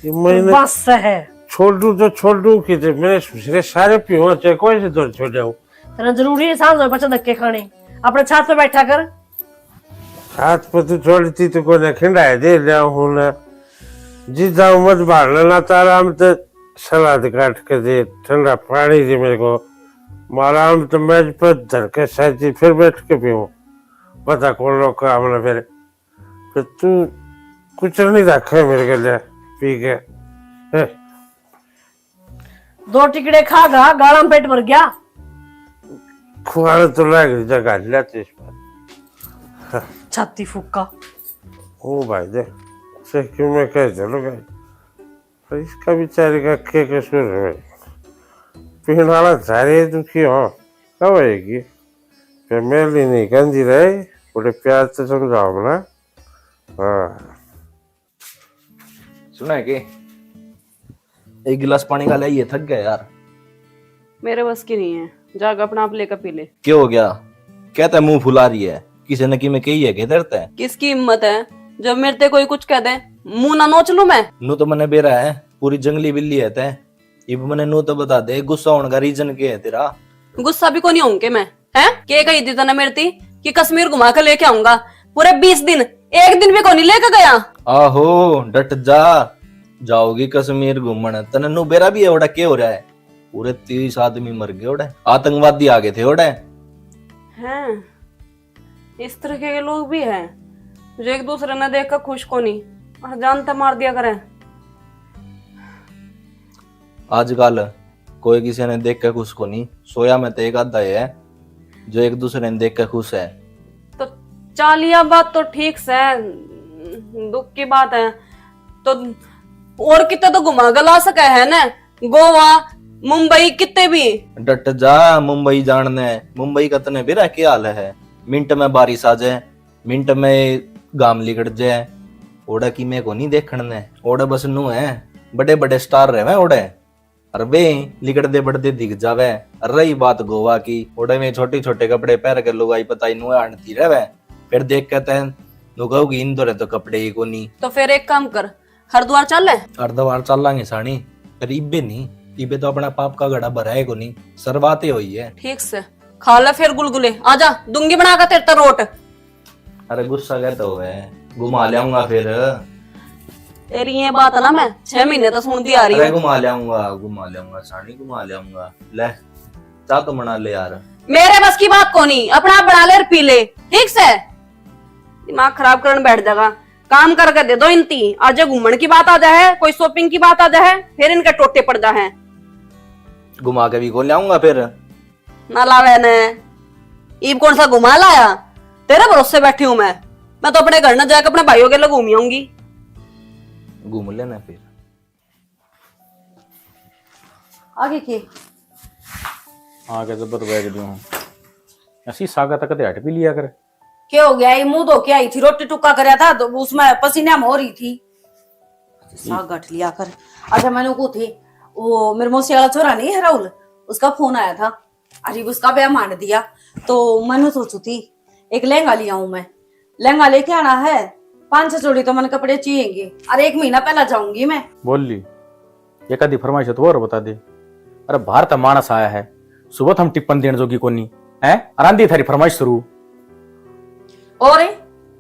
ये मैंने बस है छोड़ दूं कि मैंने दूसरे सारे पियो चाहे कोई से दूर छोड़ जाऊं। तेरा जरूरी है सांझ में बच्चा धक्के खाने अपने छात पे बैठा कर। हाथ पर तू छोड़ती तो कोई खिंडाए दे लिया हूं ना जिदा मत भाड़ना ना तारा हम तो सलाद काट के दे ठंडा पानी दे मेरे को मारा हम तो मेज पर धर के साथी फिर बैठ के पीऊं पता कौन लोग का हमने फिर तू कुछ नहीं रखे मेरे के लिए पी के 2 टिकड़े खागा गाला में पेट भर गया। खुआने तो लग जगह लेते इस बार छाती फुक्का ओ भाई दे से क्यों मैं कह चलो गए पर इसका बेचारे का क्या कसूर है पीने वाला सारे दुखी हो कब आएगी फिर मेरी नहीं गंदी रहे बड़े प्यार से समझाओ ना। हाँ सुना है कि एक गिलास पानी का ले, ये थक गया यार। मेरे बस की नहीं है, जाग अपना आप लेकर पी ले। क्या हो गया? कहता है मुंह फुला रही है, किसी न की में कही है क्या डरता है? किसकी हिम्मत है जब मेरे ते कोई कुछ कह दे मुंह ना नोच लू मैं। नू तो मैंने बेरा है पूरी जंगली बिल्ली है तै इब मैंने नू तो बता दे गुस्सा होने का रीजन क्या है तेरा? गुस्सा भी को नहीं होंगे मैं है के कही थी तना मेरी थी कि कश्मीर घुमा कर लेके आऊंगा पूरे 20 दिन, एक दिन भी को नहीं लेके गया। आहो डट जा, जाओगी कश्मीर घूमने तने नू बेरा भी है ओड़ा क्या हो रहा है? पूरे 30 आदमी मर गए ओड़े, आतंकवादी आ गए थे ओड़े। हैं इस तरह के लोग भी हैं जो एक दूसरे ने देख कर खुश को नहीं और जानता मार दिया करें। आजकल कोई किसी ने देख के खुश को नहीं, सोया में तो एक आधा है जो एक दूसरे ने देख के खुश है। तो चालिया बात तो ठीक से दुख की बात है तो और कितने तो घुमा गला सके है ना, गोवा मुंबई कितने भी। डट जा, मुंबई जानने मुंबई का तने बेरा क्या हाल है? मिनट में बारिश आ जाए, मिनट में गाम लिकट जाए, ओड़ा की मैं को नहीं देखने ओड़ा बस नू है बड़े बड़े स्टार रहे ओड़े और वे लिकट दे बढ़ते दिख जावे। रही बात गोवा की, ओड़े में छोटे छोटे कपड़े पहन के लोग आई पता नु आंटी रहे फिर देख कहते हैं नु कहोगी इन तो कपड़े ही को नहीं। तो फिर एक काम कर हरिद्वार चल है। हरिद्वार चल लांगे सानी, पर इबे नहीं, इबे तो अपना पाप का घड़ा भरा है को नहीं, सरवाते हुई है। ठीक से खा ले फिर गुलगुले, आजा दूंगी बना कर तेरे रोट। अरे गुस्सा कहता हुआ घुमा लाऊंगा फिर। तेरी ये बात है ना मैं 6 महीने तो सुनती आ रही अरे हूँ। घुमा लाऊंगा सानी घुमा लाऊंगा। ले चाह तो बना ले यार। मेरे बस की बात को नहीं, अपना आप बना ले और पी ले। ठीक से दिमाग खराब करने बैठ जाएगा, काम करके दे दो इनती। आज घूमन की बात आ जाए, कोई शॉपिंग की बात आ जाए, फिर इनके टोटे पड़ जाए। घुमा के भी को लाऊंगा फिर ना लावे ने ईब कौन सा घुमा लाया, तेरे भरोसे बैठी हूँ मैं तो अपने घर न जाकर अपने भाइयों के लिए घूमी आऊंगी। घूम लेना फिर आगे की आगे जबर बैग दूं ऐसी सागा तक हट भी लिया कर। क्या हो गया? ये मुंह धो के आई थी, रोटी टुक्का कराया था तो उसमें पसीना में हो रही थी, साग गट लिया कर। अच्छा मैंने को थी वो मेरे मौसी वाला छोरा नहीं है राहुल, उसका फोन आया था, अरे उसका ब्याह मान दिया तो मैंने सोचू थी एक लहंगा लिया हूं मैं, लहंगा लेके आना है 5-6 जोड़ी तो मैंने कपड़े चाहिए और 1 महीना पहला जाऊंगी मैं। बोल ली एक आधी फरमाइश तो और बता दे। अरे बाहर तो मानस आया है, सुबह हम टिप्पण देने जोगी कोनी है, आरांदी थारी फरमाइश शुरू। और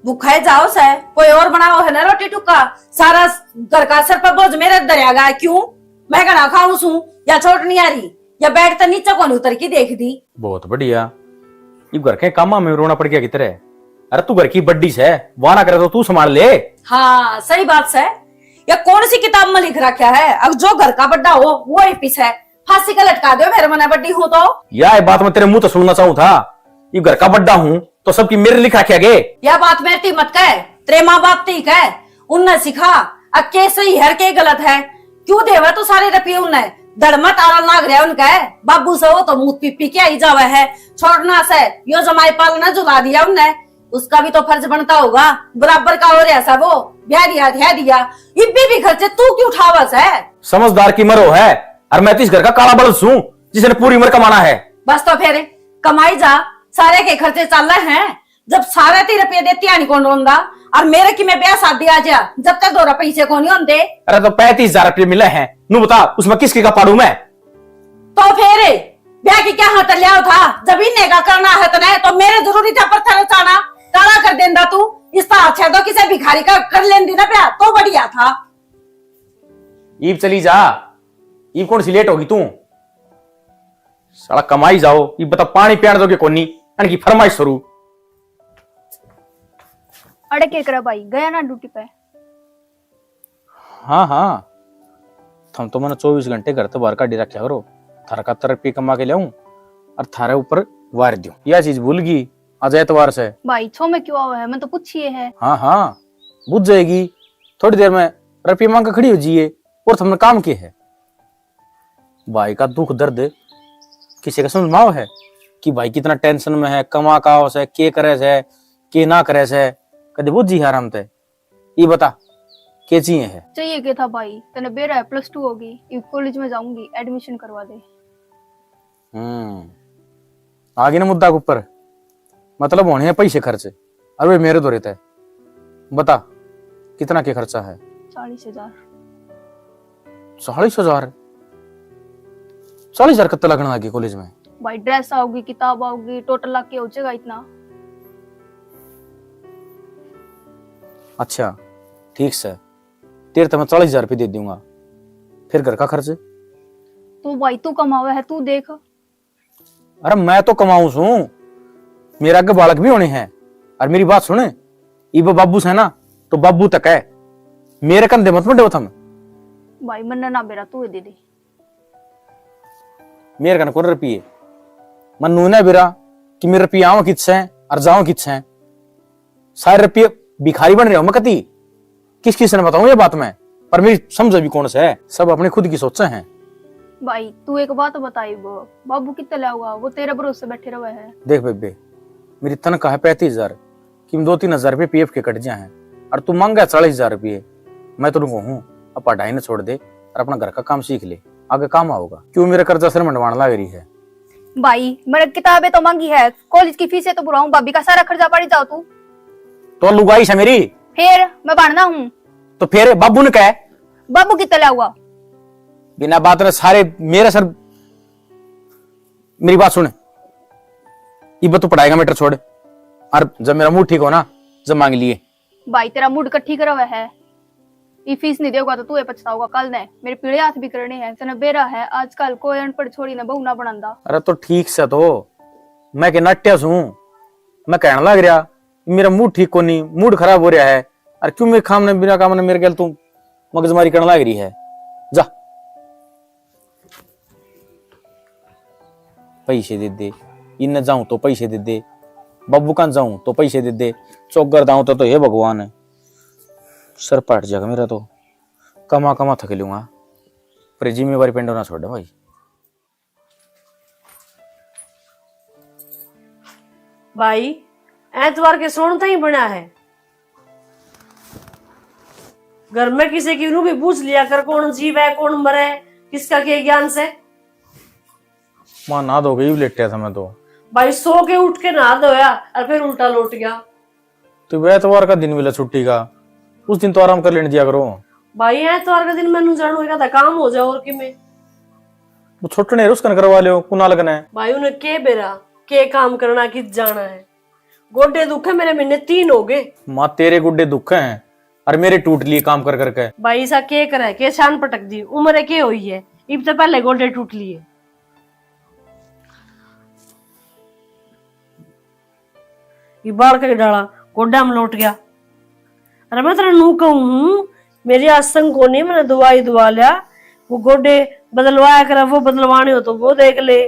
भूखा है जाओ से कोई और बनाओ है ना रोटी टुक्का, सारा घर का सर पर बोझ मेरे दरिया गया क्यों? मैं कहना खाऊं सू या छोट नहीं आ रही या बैठ तो नीचे कौन उतर की देख दी। बहुत बढ़िया, ये घर के कामा में रोना पड़ गया कितरे। अरे तू घर की बड्डी से वाना करे तो तू संभाल ले। हाँ सही बात है, या कौन सी किताब में लिख रखा है अब जो घर का बड्डा हो वो ही पीछे है, फांसी का लटका दो मेरे मना बड्डी हूँ तो। यह बात मैं तेरे मुंह तो सुनना चाहूँ था, ये घर का बड्डा हूँ तो सबकी मेरे लिखा क्या गे। यह बात मेरी मत कह, तेरे माँ बाप ठीक है उनने सिखा अब के सही है के गलत है, क्यों देवा तो सारे रपिए उनने धड़मा तारा लाग रहा उनका है, बाबू से वो तो मुंह पी के आई जावे है, छोड़ना से यो जमाई पालना जुला दिया उनने, उसका भी तो फर्ज बनता होगा, बराबर का हो रहा सा वो, ब्याह दिया इब्बे भी खर्चे तू क्यों उठावस है? समझदार की मरो है, और मैं तो इस घर का काला बलद हूँ जिसने पूरी उम्र कमाना है। बस तो फिर कमाई जा, सारे के खर्चे चल रहे हैं। जब सारे 3 रुपये देती आनी कौन रोंदा, और मेरे की मैं ब्याह शादी आ जा, जब तक 2 पैसे को नहीं होंगे। अरे तो 35,000 रुपये मिले हैं, नू बता उसमें किसकी का पाड़ू मैं? तो फिर ब्याह की क्या हाथ लिया था? जब इन्हें का करना है तो मेरे जरूरी था पत्थर उठाना, काला कर देंदा तू। इसका अच्छा तो किसी भिखारी का कर लेंदी ना ब्याह, तो बढ़िया था। ईब चली जा, ईब कौन सी लेट होगी तू? साला कमाई जाओ, ये बता पानी पियान दोगे कोनी की फरमाइश शुरू। अड़े के करा भाई, गया ना ड्यूटी पे? हाँ हाँ, थम तो मैंने 24 घंटे घर तो बाहर का डी रखा करो, थारा का 70 रुपये कमा के लाऊं और थारे ऊपर वार दूं। यह चीज भूल गई आज एतवार से। भाई छो में क्यों आवा है, मैं तो पूछिए है। हाँ हाँ बुझ जाएगी, थोड़ी देर में रुपये मांग के खड़ी हो जाइए, और तुमने काम किया है। भाई का दुख दर्द किसी का समझ माव है कि भाई कितना टेंशन में है, कमा का है, के करे से के ना करे से, कदे बुझ जी आराम ते। ये बता के चाहिए है? चाहिए क्या था भाई, तने बेरा है +2 होगी, कॉलेज में जाऊंगी, एडमिशन करवा दे। आगे ना मुद्दा के ऊपर, मतलब होने हैं पैसे खर्चे, अरे मेरे तो रहता है। बता कितना के खर्चा है? 40,000। 40,000? 40,000 कत्ता लगना आगे कॉलेज में? भाई ड्रेस आओगी, किताब आओगी, टोटल लाके हो जाएगा इतना। अच्छा ठीक से, तेरे तो मैं 40,000 रुपये दे दूंगा, फिर घर का खर्च? तू भाई तू कमावा है, तू देख। अरे मैं तो कमाऊं सू, मेरा आगे बालक भी होने हैं। और मेरी बात सुने, इब बाबू से ना तो बाबू तक है, मेरे कंधे मत मंडे थम। भाई मन ना बेरा तू दे दे। मेरे कन कौन रुपये मनु ने बेरा कि मेरे रुपये आवा किस है और जाओ किस है। सारे रुपये भिखारी बन रहे हो मैं कती, किस किस ने बताऊं ये बात मैं, पर मेरी समझ भी कौन सा है, सब अपने खुद की सोचे हैं। भाई तू एक बात बताई, वो बाबू कितना लाऊंगा, वो तेरे भरोसे बैठे रहे हैं। देख बेबे, मेरी तनख्वाह है 35,000 कि 2-3 रुपये पीएफ के कट जाए हैं, और तू मांगा 40,000 रुपये। मैं तो हूँ अब पढ़ाई न छोड़ दे और अपना घर का काम सीख ले, आगे काम आओगा। क्यों मेरा कर्जा सिर मंडवाने लग रही है? भाई मेरे किताबें तो मांगी है, कॉलेज की फीसें तो बुराऊं, भाभी का सारा खर्चा पड़ जाओ तू। तो लुगाई है मेरी, फिर मैं बढ़ना हूँ। तो फिर बाबू ने कहा बाबू कितना लाऊंगा? बिना बात ने सारे मेरे सर। मेरी बात सुन, ये तो पढ़ाएगा मीटर छोड़, और जब मेरा मूड ठीक हो ना जब मांग लिए। भाई तेरा मूड कट्ठी करा हुआ है, ये फीस नहीं देगा तो तू पछताओगा कल ने। मेरे पीड़े हाथ भी करने हैं, तना बेरा है आजकल कोई अनपढ़ छोड़ी ना बहू ना बनांदा। अरे तो ठीक से, तो मैं के नट्या हूं, मैं कहने लग रहा मेरा मूड ठीक को नहीं, मूड खराब हो रहा है, और क्यों मेरे खाम ने बिना काम ने मेरे गल तू मगजमारी करने लग रही है। जा पैसे दे दे, इन जाऊं तो पैसे दे दे, बब्बू कान जाऊं तो पैसे दे दे, चौकर दाऊं तो हे भगवान है, सर पाट जाएगा मेरा तो, कमा कमा थक लूंगा, पर जिम्मेवारी पेंडो ना छोड़ भाई। भाई एतवार के सोन ही बना है, घर में किसी की भी पूछ लिया कर, कौन जीव है कौन मरे, किसका के ज्ञान से। मां ना दो गई लेटा था मैं तो। भाई सो के उठ के नहा धोया और फिर उल्टा लौट गया। तो एतवार का दिन मिला छुट्टी का, उस दिन तो आराम कर लेने दिया करो। भाई एतवार का दिन मैनू जानू था काम हो जाओ, और कि मैं वो छोटने है उसकन करवा लियो, कुना लगना है। भाई उन्हें के बेरा के काम करना किस जाना है, गोडे दुख है मेरे, महीने 3 हो गए। माँ तेरे गुड्डे दुख हैं और मेरे टूट लिए काम कर करके। भाई ऐसा के करे, के शान पटक दी, उम्र के हुई है, इब तो पहले गोडे टूट लिए। ये बाढ़ के डाला गोड्डा में लौट गया। अरे मैं तेरा नू कहूँ, मेरी आसंग को नहीं, मैंने दवाई दवा लिया, वो गोडे बदलवाया कर, वो बदलवाने हो तो वो देख ले,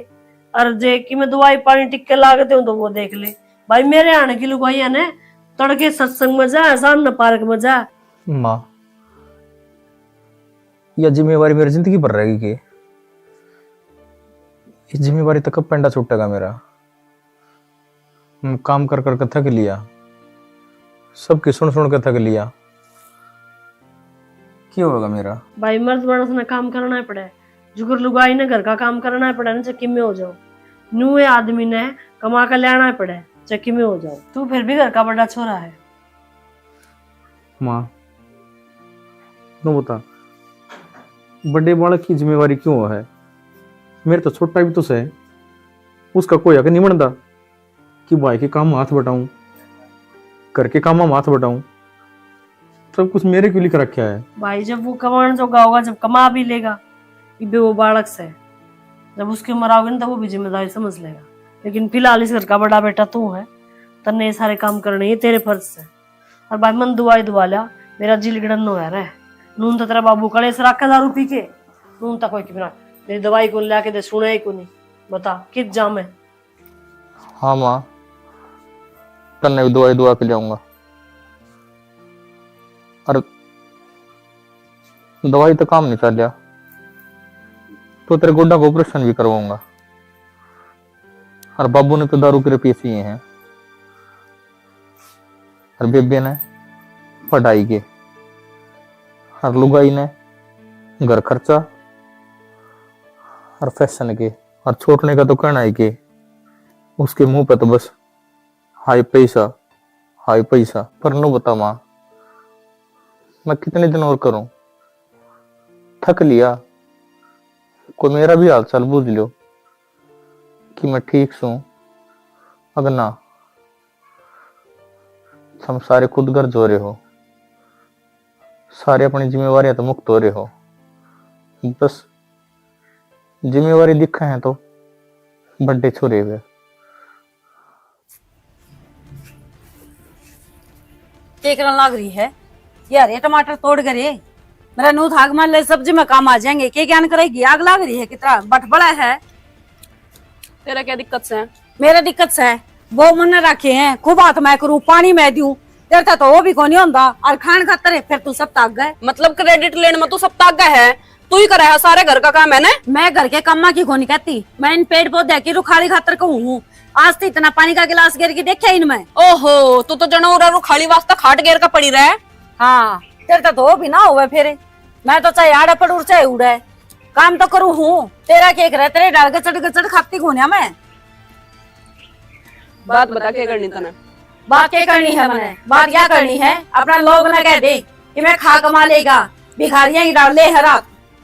और जे कि मैं दवाई पानी टिक्के लागते हूँ तो वो देख ले। भाई मेरे आने की लुगाई है ना, तड़के सत्संग में जा, शाम न पार्क में जा। माँ यह जिम्मेवारी मेरी जिंदगी भर रहेगी कि ये जिम्मेवारी तो कब पेंडा छूटेगा मेरा। काम कर कर थक लिया, सबकी सुन सुन के थक लिया। क्या होगा मेरा? भाई मर्द मानस ने काम करना ही पड़े, जुगर लुगाई ने घर का काम करना ही पड़े ना, चक्की में हो जाओ। नुए आदमी ने कमा कर लेना ही पड़े, चक्की में हो जाओ। तू फिर भी घर का बड़ा छोरा है। माँ नो बता, बड़े बालक की जिम्मेवारी क्यों है? मेरे तो छोटा भी तो है, उसका कोई हक नहीं बनता कि भाई के काम में हाथ बटाऊं, घर के काम में हाथ बटाऊं। सब कुछ मेरे क्यों लिख रखा है? भाई जब वो कमाने जोगा होगा, जब कमा भी लेगा, ये वो बालक से जब उसकी उम्र आओगे ना, तो वो भी जिम्मेदारी समझ लेगा। लेकिन फिलहाल इस घर का बड़ा बेटा तू है, तन्ने ये सारे काम करने ये तेरे फर्ज से। और भाई मन दुआई दुआ लिया, मेरा जी लिगड़न नो है रे। नून तो तेरा बाबू कड़े से रखा दारू पी के, नून तक कोई बिना मेरी दवाई को ला के दे, सुने को नहीं। बता किस जाम है? हाँ माँ, तन्ने भी दवाई दुआ के जाऊंगा, और दवाई तो काम नहीं कर लिया तो तेरे गोड्डा को ऑपरेशन भी करवाऊंगा। और बाबू ने तो दारू के रुपये पिए हैं, और बेबे ने पढ़ाई के, और लुगाई ने घर खर्चा और फैशन के, और छोड़ने का तो कहना है कि उसके मुंह पे तो बस हाई पैसा हाई पैसा। पर नो बता माँ, मैं कितने दिन और करूं? थक लिया। कोई मेरा भी हाल चाल बूझ लो कि मैं ठीक हूं। अगर ना, हम सारे खुद गर्ज हो रहे हो, सारे अपनी जिम्मेवारियां तो मुक्त हो रहे हो, बस जिम्मेवारी दिखा है तो बड्डे छोरे हुए। टेकरन लाग रही है यार, ये टमाटर तोड़ कर ये मेरा नूत आग मान ले, सब्जी में काम आ जाएंगे। क्या ज्ञान करेगी? आग लाग रही है, कितना बट बड़ा है। तेरा क्या दिक्कत से है? मेरा दिक्कत से है, वो मन रखे हैं खूब हाथ मैं करूँ, पानी मैं दूं, तेरा तो वो भी को नहीं होता। और खान खातर है, फिर तू सब ताक गए। मतलब क्रेडिट लेने में तू सब तागा है, तू ही कराया सारे घर का काम है ना? मैं घर के कम्मा की को नहीं कहती, मैं इन पेड़ पौधे की रुखाली खातर कहूँ हूँ। आज तो इतना पानी का गिलास गिर के देखा इनमें। ओहो, तू तो जनौरा रुखाली वास्ता खाट घेर का पड़ी रहा है। हाँ, तेरे तो वो भी ना हुआ फिर। मैं तो चाहे आड़ा पड़ूर चाहे उड़े, काम तो करूँ हूँ। तेरा केक रहे, तेरे डाल गचड़ खाती घूनिया मैं। बात बता क्या करनी तने? बात क्या करनी है मैंने? बात क्या करनी है? अपना लोग न कह दे कि मैं खा कमा लेगा, भिखारियां ही डाल ले हरा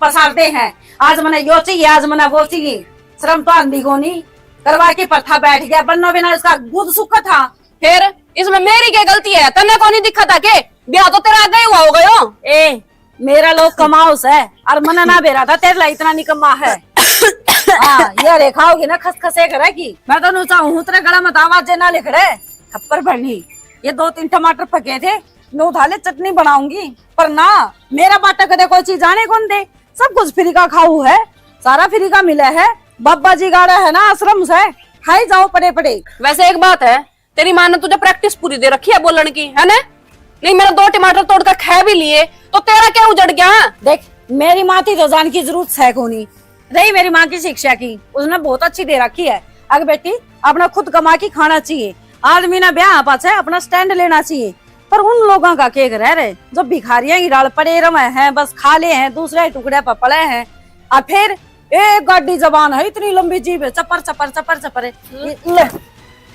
पसारते हैं। आज मैंने यो चाहिए, आज मैंने वो चाहिए। श्रम तो आंधी को नहीं करवा के पत्थर बैठ गया, बनना बिना इसका गुद सुखा था। फिर इसमें मेरी क्या गलती है? तन्ने को नहीं दिखा था के ब्याह तो तेरा आगे ही हुआ होगा यो। ए मेरा लोग कमाओ से, और मना ना बेरा था तेरे ला इतना निकम्मा है। हाँ, ये रेखाओगी ना खसखसे करेगी। मैं तो चाहूँ तेरे गला में आवाज ना लिख रहे खप्पर भरनी। ये 2-3 टमाटर पके थे, नू थाले चटनी बनाऊंगी, पर ना मेरा बाटा कदे कोई चीज आने कौन दे। सब कुछ फ्री का खाऊ है, सारा फ्री का मिला है। बाबा जी गाड़ा है ना आश्रम से, खाई जाओ पड़े पड़े। वैसे एक बात है, तेरी माँ ने तुझे प्रैक्टिस पूरी दे रखी है बोलने की, है ना? नहीं, मेरे 2 टमाटर तोड़कर खा भी लिए तो तेरा क्या उजड़ गया? देख, मेरी माँ थी तो जान की जरूरत है को नहीं रही। मेरी माँ की शिक्षा की उसने बहुत अच्छी दे रखी है। अगर बेटी अपना खुद कमा के खाना चाहिए, आदमी ना ब्याह पास है अपना स्टैंड लेना चाहिए। पर उन लोगों का केक रह रहे जो भिखारियां ही डाल पड़े रहे हैं, बस खा ले हैं, दूसरे टुकड़े पर पड़े हैं। और फिर एक गाड़ी जबान है, इतनी लंबी जीभ है, चपर चपर चपर चपर।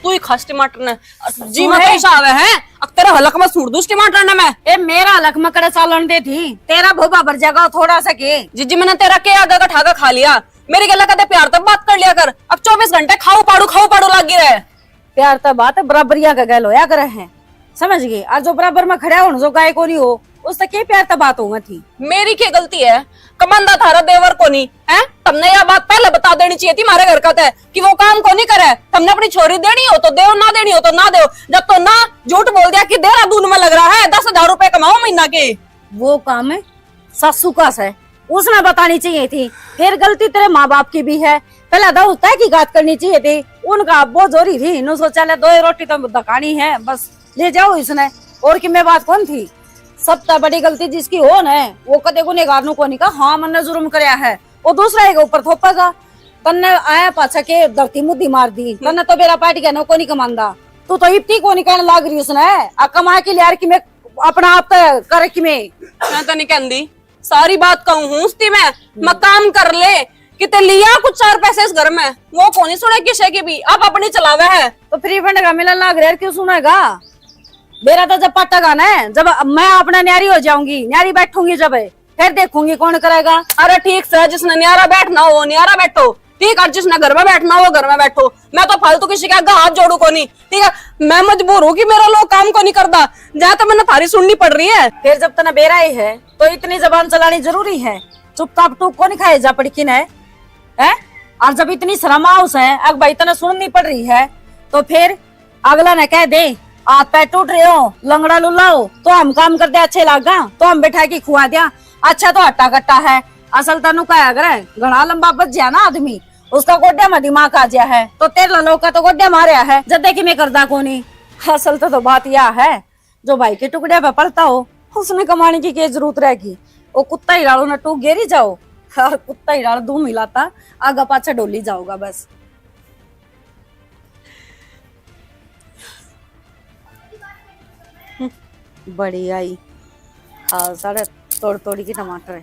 तू ही खास टमाटर ने जी में पैसा आवे है, अब तेरा हलक में सूट दूस टमाटर ने मैं। ए मेरा हलक में कड़े चालन दे थी, तेरा भोबा भर जाएगा थोड़ा सा के। जिज्जी मैंने तेरा के आगे का ठाका खा लिया, मेरी गला कदे प्यार तब बात कर लिया कर। अब 24 घंटे खाओ पाड़ू लगी रहे। प्यार तब बात बराबरिया का गैल होया करे हैं, समझ गए? और जो बराबर में खड़ा हो जो गाय को नहीं हो, उससे क्या प्यार तब बात होगा थी। मेरी क्या गलती है? कमांदा थारा देवर को नहीं है, तुमने यह बात पहले बता देनी चाहिए थी मारे घर का है कि वो काम को नहीं करे। तुमने अपनी छोरी देनी हो तो दो, ना देनी हो तो ना दो। जब तो ना झूठ बोल दिया कि देहरादून में लग रहा है 10,000 रुपए कमाओ महीना के। वो काम है सासू का है, उसने बतानी चाहिए थी। फिर गलती तेरे माँ बाप की भी है, पहले दो तय की बात करनी चाहिए थी। उनका वो जोरी थी, नो सोचा ले 2 रोटी तो दकानी है, बस ले जाओ इसने। और कि मैं बात कौन थी? सबसे बड़ी गलती जिसकी हो न वो कदे गुनेगार को नहीं कहा हाँ मैंने जुर्म कराया है, वो दूसरा के ऊपर थोपेगा। तन्ने आया पाछा के धरती मुद्दी मार दी, तन्ने तो बेरा पार्टी का को नहीं कमांदा। तू तो इतनी को नहीं कहने लाग रही उसने आ कमा के लिया कि मैं अपना आप करे कि मैं तो नहीं कहती सारी बात कहूँ हूँ मैं काम कर ले कितने लिया कुछ 4 पैसे इस घर में वो कौन ही सुने किसे की भी अब अपनी चलावे है तो फ्री फंड का मिलन लाग रहा है क्यों सुनेगा मेरा तो जब पट्टा ना है जब मैं अपना न्यारी हो जाऊंगी न्यारी बैठूंगी जब फिर देखूंगी कौन करेगा। अरे ठीक से जिसने न्यारा बैठना हो न्यारा बैठो ठीक है जिसने घर में बैठना हो घर में बैठो मैं तो फालतू किसी के आगे हाथ जोड़ू को नहीं ठीक है मैं मजबूर हूँ कि मेरा लोग काम को नहीं करता जहाँ तो मैंने थारी सुननी पड़ रही है। फिर जब तना बेरा ही है तो इतनी जबान चलानी जरूरी है चुपचाप टूक को नहीं खाए जा पड़किन है और जब इतनी शर्म हाउस है अग भाई तना सुननी पड़ रही है तो फिर अगला ने कह दे हाथ पैर टूट रहे हो लंगड़ा लुल्ला हो तो हम काम करते अच्छे लागा तो हम बैठा के खुआ दिया अच्छा तो हट्टा कट्टा है असल तनु का अगर घना लंबा बच गया ना आदमी उसका गोड्या में दिमाग आ गया है तो तेरे लोग का तो गोड्या मारिया है जब देखी मैं करदा को नहीं। असल तो बात यह है जो भाई के टुकड़े पे पलता हो उसने कमाने की क्या जरूरत रहेगी वो कुत्ता ही डालो न टूक गेरी जाओ और कुत्ता ही डाल दूं मिलाता आगा पाछा डोली जाओगा बस। बड़ी आई हाँ सारे तोड़ तोड़ी की टमाटर है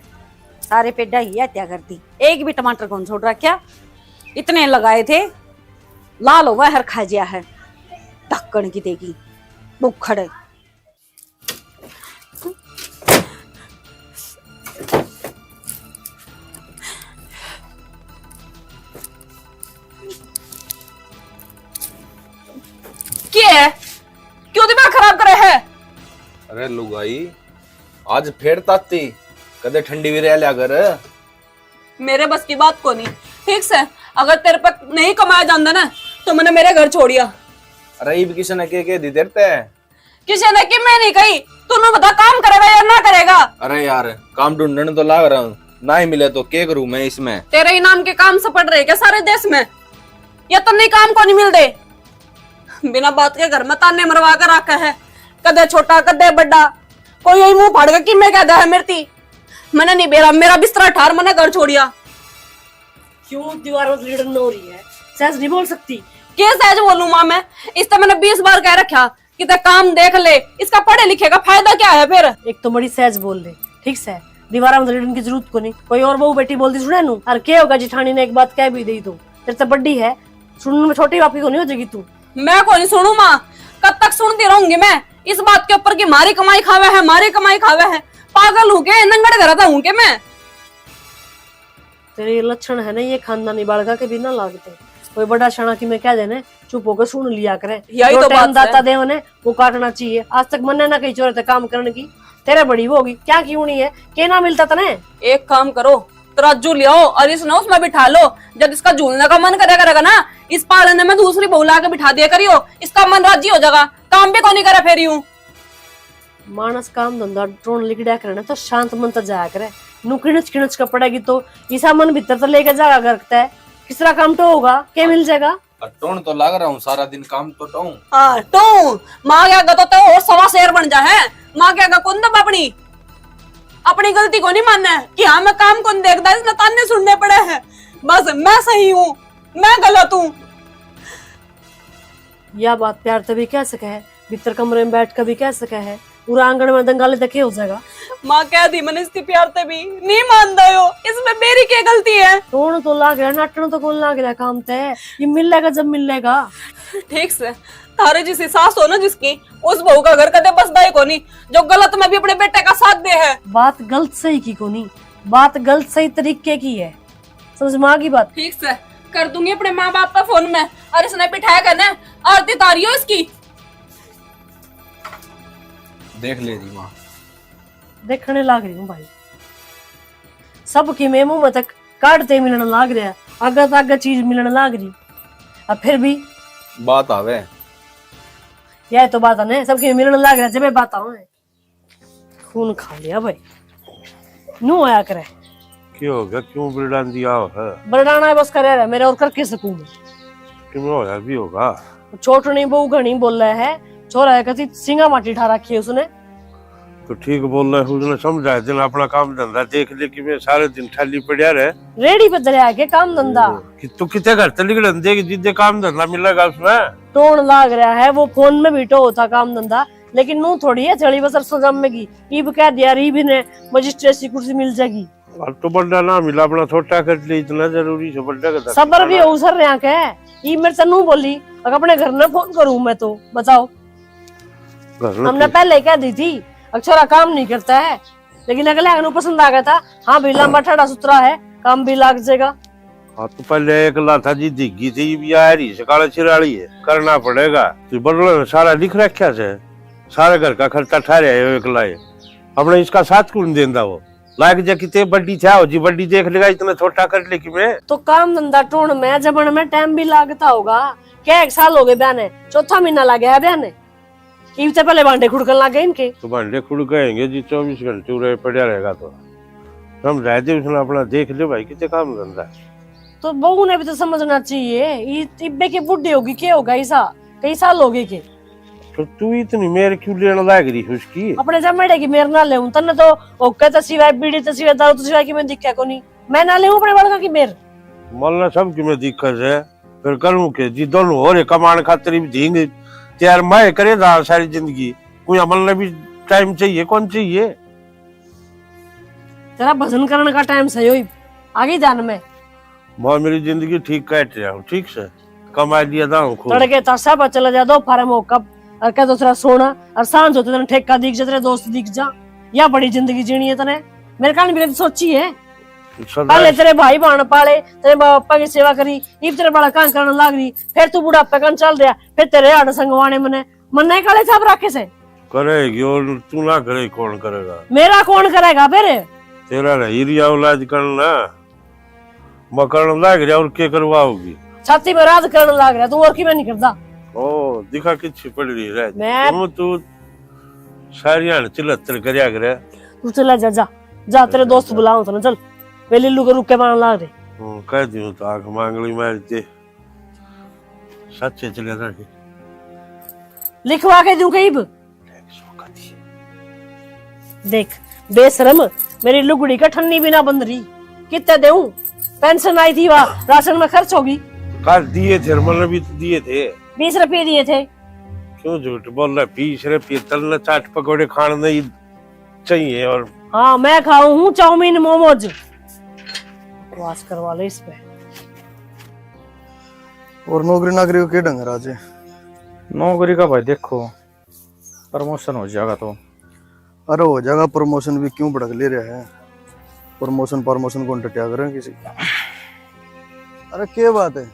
सारे पेड़ा ही हत्या करती एक भी टमाटर कौन छोड़ रहा क्या इतने लगाए थे लाल हो हर खा जिया है ढक्कन की देगी बुखड़ क्या है क्यों दिमाग खराब करे है। अरे लुगाई आज फेर ताती कदे ठंडी भी रह लिया कर मेरे बस की बात को नहीं ठीक से अगर तेरे पे नहीं कमाया जाता ना तो मैंने मेरे घर छोड़िया। अरे ये भी किसी ने के दी देते है किसी ने कि मैं नहीं कही तूने बता काम करेगा या ना करेगा। अरे यार काम ढूंढने तो लाग रहा हूँ ना ही मिले तो क्या करूँ मैं इसमें तेरे ही नाम के काम सपट रहे क्या सारे देश में या तो नहीं काम को नहीं मिलते बिना बात के घर में ताने मरवा कर रखा है कदे छोटा कदे बड़ा कोई यही मुंह फाड़ कि मैं कहता है मेरी मैंने नहीं बेरा मेरा बिस्तरा ठार मैंने घर छोड़िया। क्यों दीवार में लीडर हो रही है सहज नहीं बोल सकती क्या सहज बोलूं मां मैं इस तो मैंने 20 बार कह रखा कि ते काम देख ले इसका पढ़े लिखे का फायदा क्या है फिर। एक तो बड़ी सहज बोल दे ठीक से दीवार में लीडर की जरूरत को नहीं कोई और बहू बेटी बोलती सुने नू और क्या होगा जिठानी ने एक बात कह भी दी तो तेरे से बड़ी है सुनने में छोटी बापी को नहीं हो जाएगी तू। मैं को नहीं सुनू माँ कब तक सुनती रहूंगी मैं इस बात के ऊपर कि मारी कमाई खावे है मारी कमाई खावे है पागल हूँ के नंगड़ घरता हूँ के मैं। तेरे लक्षण है ना ये खानदानी बालका के बिना लागते कोई बड़ा क्षणा की मैं क्या देने चुप होकर सुन लिया करे यही तो बात दाता दे उन्हें वो काटना चाहिए आज तक मन ना कहीं चोरे थे काम करने की तेरे बड़ी वो होगी क्या क्यों नहीं है क्या ना मिलता तने। एक काम करो तराजू ले आओ और इस ना उसमें बिठा लो जब इसका झूलने का मन करेगा ना इस पालने में दूसरी बहू ला के बिठा दिया करियो इसका मन राजी हो जाएगा काम भी कौन नहीं करा फेरी हूँ। मानस काम धंधा ड्रोन लिखड़ा करे तो शांत मन तो जाया करे नुकिणच किणच का पड़ेगी तो ईसा मन भीतर तो लेकर जागा करता है किस तरह काम तो होगा क्या मिल जाएगा। टोन तो लग रहा हूँ सारा दिन काम तो टों हाँ टों माँ क्या तो और सवा शेर बन जा है माँ क्या कौन दब अपनी गलती को नहीं मानना है कि हाँ मैं काम कौन देखता इसने ताने सुनने पड़े हैं बस मैं सही हूँ मैं गलत हूँ। यह बात प्यार तभी कह सके है भीतर कमरे में बैठ कर भी कह सके है पूरा आंगन में दंगाले तक हो जाएगा। माँ कह दी मैंने इसकी प्यार ते भी नहीं मानता हो इसमें मेरी क्या गलती है। टोन तो लाग रहा नाटन तो कौन लाग रहा काम ते ये मिलेगा जब मिलेगा। ठीक से थारे जिसी सास हो ना जिसकी उस बहू का घर कदे बसदा ही कोनी जो गलत में भी अपने बेटे का साथ दे है। बात गलत सही की कोनी बात गलत सही तरीके की है समझ में आ गई बात। ठीक से कर दूंगी अपने माँ बाप का फोन में और इसने बिठाया करना आरती तारियो इसकी देख ले दी माँ देखने लाग रही हूँ भाई सबकी मैं मुंह में तक काटते मिलने लाग रहा आगे तो आगे चीज मिलने लाग रही अब फिर भी बात आवे यह तो बात है सबकी मिलने लाग रहा जब बात आवे खून खा लिया भाई नू आया करे क्यों हो गया क्यों बरडान दिया है बरडाना है बस करे रहे मेरे और करके सकूं क्यों होया भी होगा छोटनी बहु घनी बोल रहा है छोरा है कसी सिंगा माटी ठा रखी है उसने तो ठीक बोल रहे उसने समझाया दिन अपना काम धंधा देख ले कि मैं सारे दिन खाली पड़ा रहे रेडी पे दरिया के काम धंधा कि तू कितने घर चली गई देगी जिद्दे काम धंधा मिलेगा उसमें टोन लाग रहा है वो फोन में भी तो होता काम धंधा लेकिन नू थोड़ी है चली बस सरसों जमेगी ईब कह दिया रीब ने मजिस्ट्रेट कुर्सी मिल जाएगी और तो बड़ा ना मिला अपना छोटा कर ले इतना जरूरी है बड़ा का सबर भी उसर रहा के ई मेरे से नू बोली अगर अपने घर में फोन करूं मैं तो बताओ हमने पहले कह दी थी अक्षरा काम नहीं करता है लेकिन अगले अगनू पसंद आ गया था हाँ भी लंबा ठड़ा सुतरा है काम भी लाग जाएगा हाँ तो पहले एक लाथा जी दिखी थी भी आ रही से काला चिराड़ी है करना पड़ेगा तो बड़े सारा लिख रखा से सारे घर का खर्चा ठहरे है एक लाए हमने इसका साथ कौन देंदा वो लाग जा कितने बड्डी था जी बड्डी देख लेगा इतना छोटा कर ले कि मैं तो काम धंधा टूण में जबन में टाइम भी लागता होगा क्या 1 साल हो गए ब्याह ने चौथा महीना लग गया ब्याह ने से पहले भांडे खुड़कन लग गए इनके तो भांडे खुड़केंगे जी 24 घंटे उरे पड़ा रहेगा तो हम रह दे उसने अपना देख ले भाई कितने काम धंधा तो बहू ने भी तो समझना चाहिए इब्बे की बुढ़ी होगी क्या होगा ऐसा कई साल हो गए के तो तू इतनी मेरे क्यों लेने लग रही उसकी अपने जमेड़े की मेरे ना ले तन्ने तो ओके तो सिवाय बीड़ी तो सिवाय दारू तो सिवाय की मैं दिक्कत को नहीं मैं ना ले अपने बड़का की मेर मलना सब की मैं दिक्कत है फिर करूं के जी दोनों हो रे कमान खातिर भी देंगे यार मैं करे सारी जिंदगी कोई अमल ने भी टाइम चाहिए कौन चाहिए तेरा भजन करने का टाइम सही हो आगे जान में मैं मेरी जिंदगी ठीक काट रहा हूँ ठीक से कमा दिया था तड़के तसा पर चला जा दो फार्म हो कब और क्या दूसरा सोना और सांझ होते तेरे ठेका दिख जा तेरे दोस्त दिख जा या बड़ी जिंदगी जीनी है तने मेरे कान भी सोची है पहले तेरे भाई बहन पाले तेरे पापा की सेवा करी इब तेरे बड़ा काम करने लग रही फिर तू बुढ़ापे कान चल रहा फिर तेरे आड़ संगवाने मने मन्ने काले साहब राखे से करेगी और तू ना करे कौन करेगा मेरा कौन करेगा फिर तेरा हीरिया औलाद करना मकरण लग रहा और के करवाओगी छाती में राज करने लग रहा तू और की मैं नहीं करता ओ दिखा किच्छी पड़ रही है मैं तू सारी चिल्लर करया करे तू चला जा जा जा तेरे दोस्त बुलाओ तो चल वे लिल्लू को रुक के मारने लग रहे कह दियो तो आंख मांगली मारते सच्चे चले था लिखवा के दूं कहीं देख बेशरम मेरी लुगड़ी का ठन्नी भी ना बंद रही कितने देऊं पेंशन आई थी वहाँ राशन में खर्च होगी कल दिए थे मतलब भी दिए थे 20 रुपए दिए थे क्यों झूठ बोल रहा 20 रुपये तलने चाट पकौड़े खाने नहीं चाहिए और हाँ मैं खाऊं हूँ चाउमीन मोमोज वास करवा ले इस पे और नौकरी नाकरी को क्या ढंग राजे नौकरी का भाई देखो प्रमोशन हो जाएगा तो अरे हो जाएगा प्रमोशन भी क्यों भड़क ले रहा है प्रमोशन कौन टटिया करे किसी अरे क्या बात है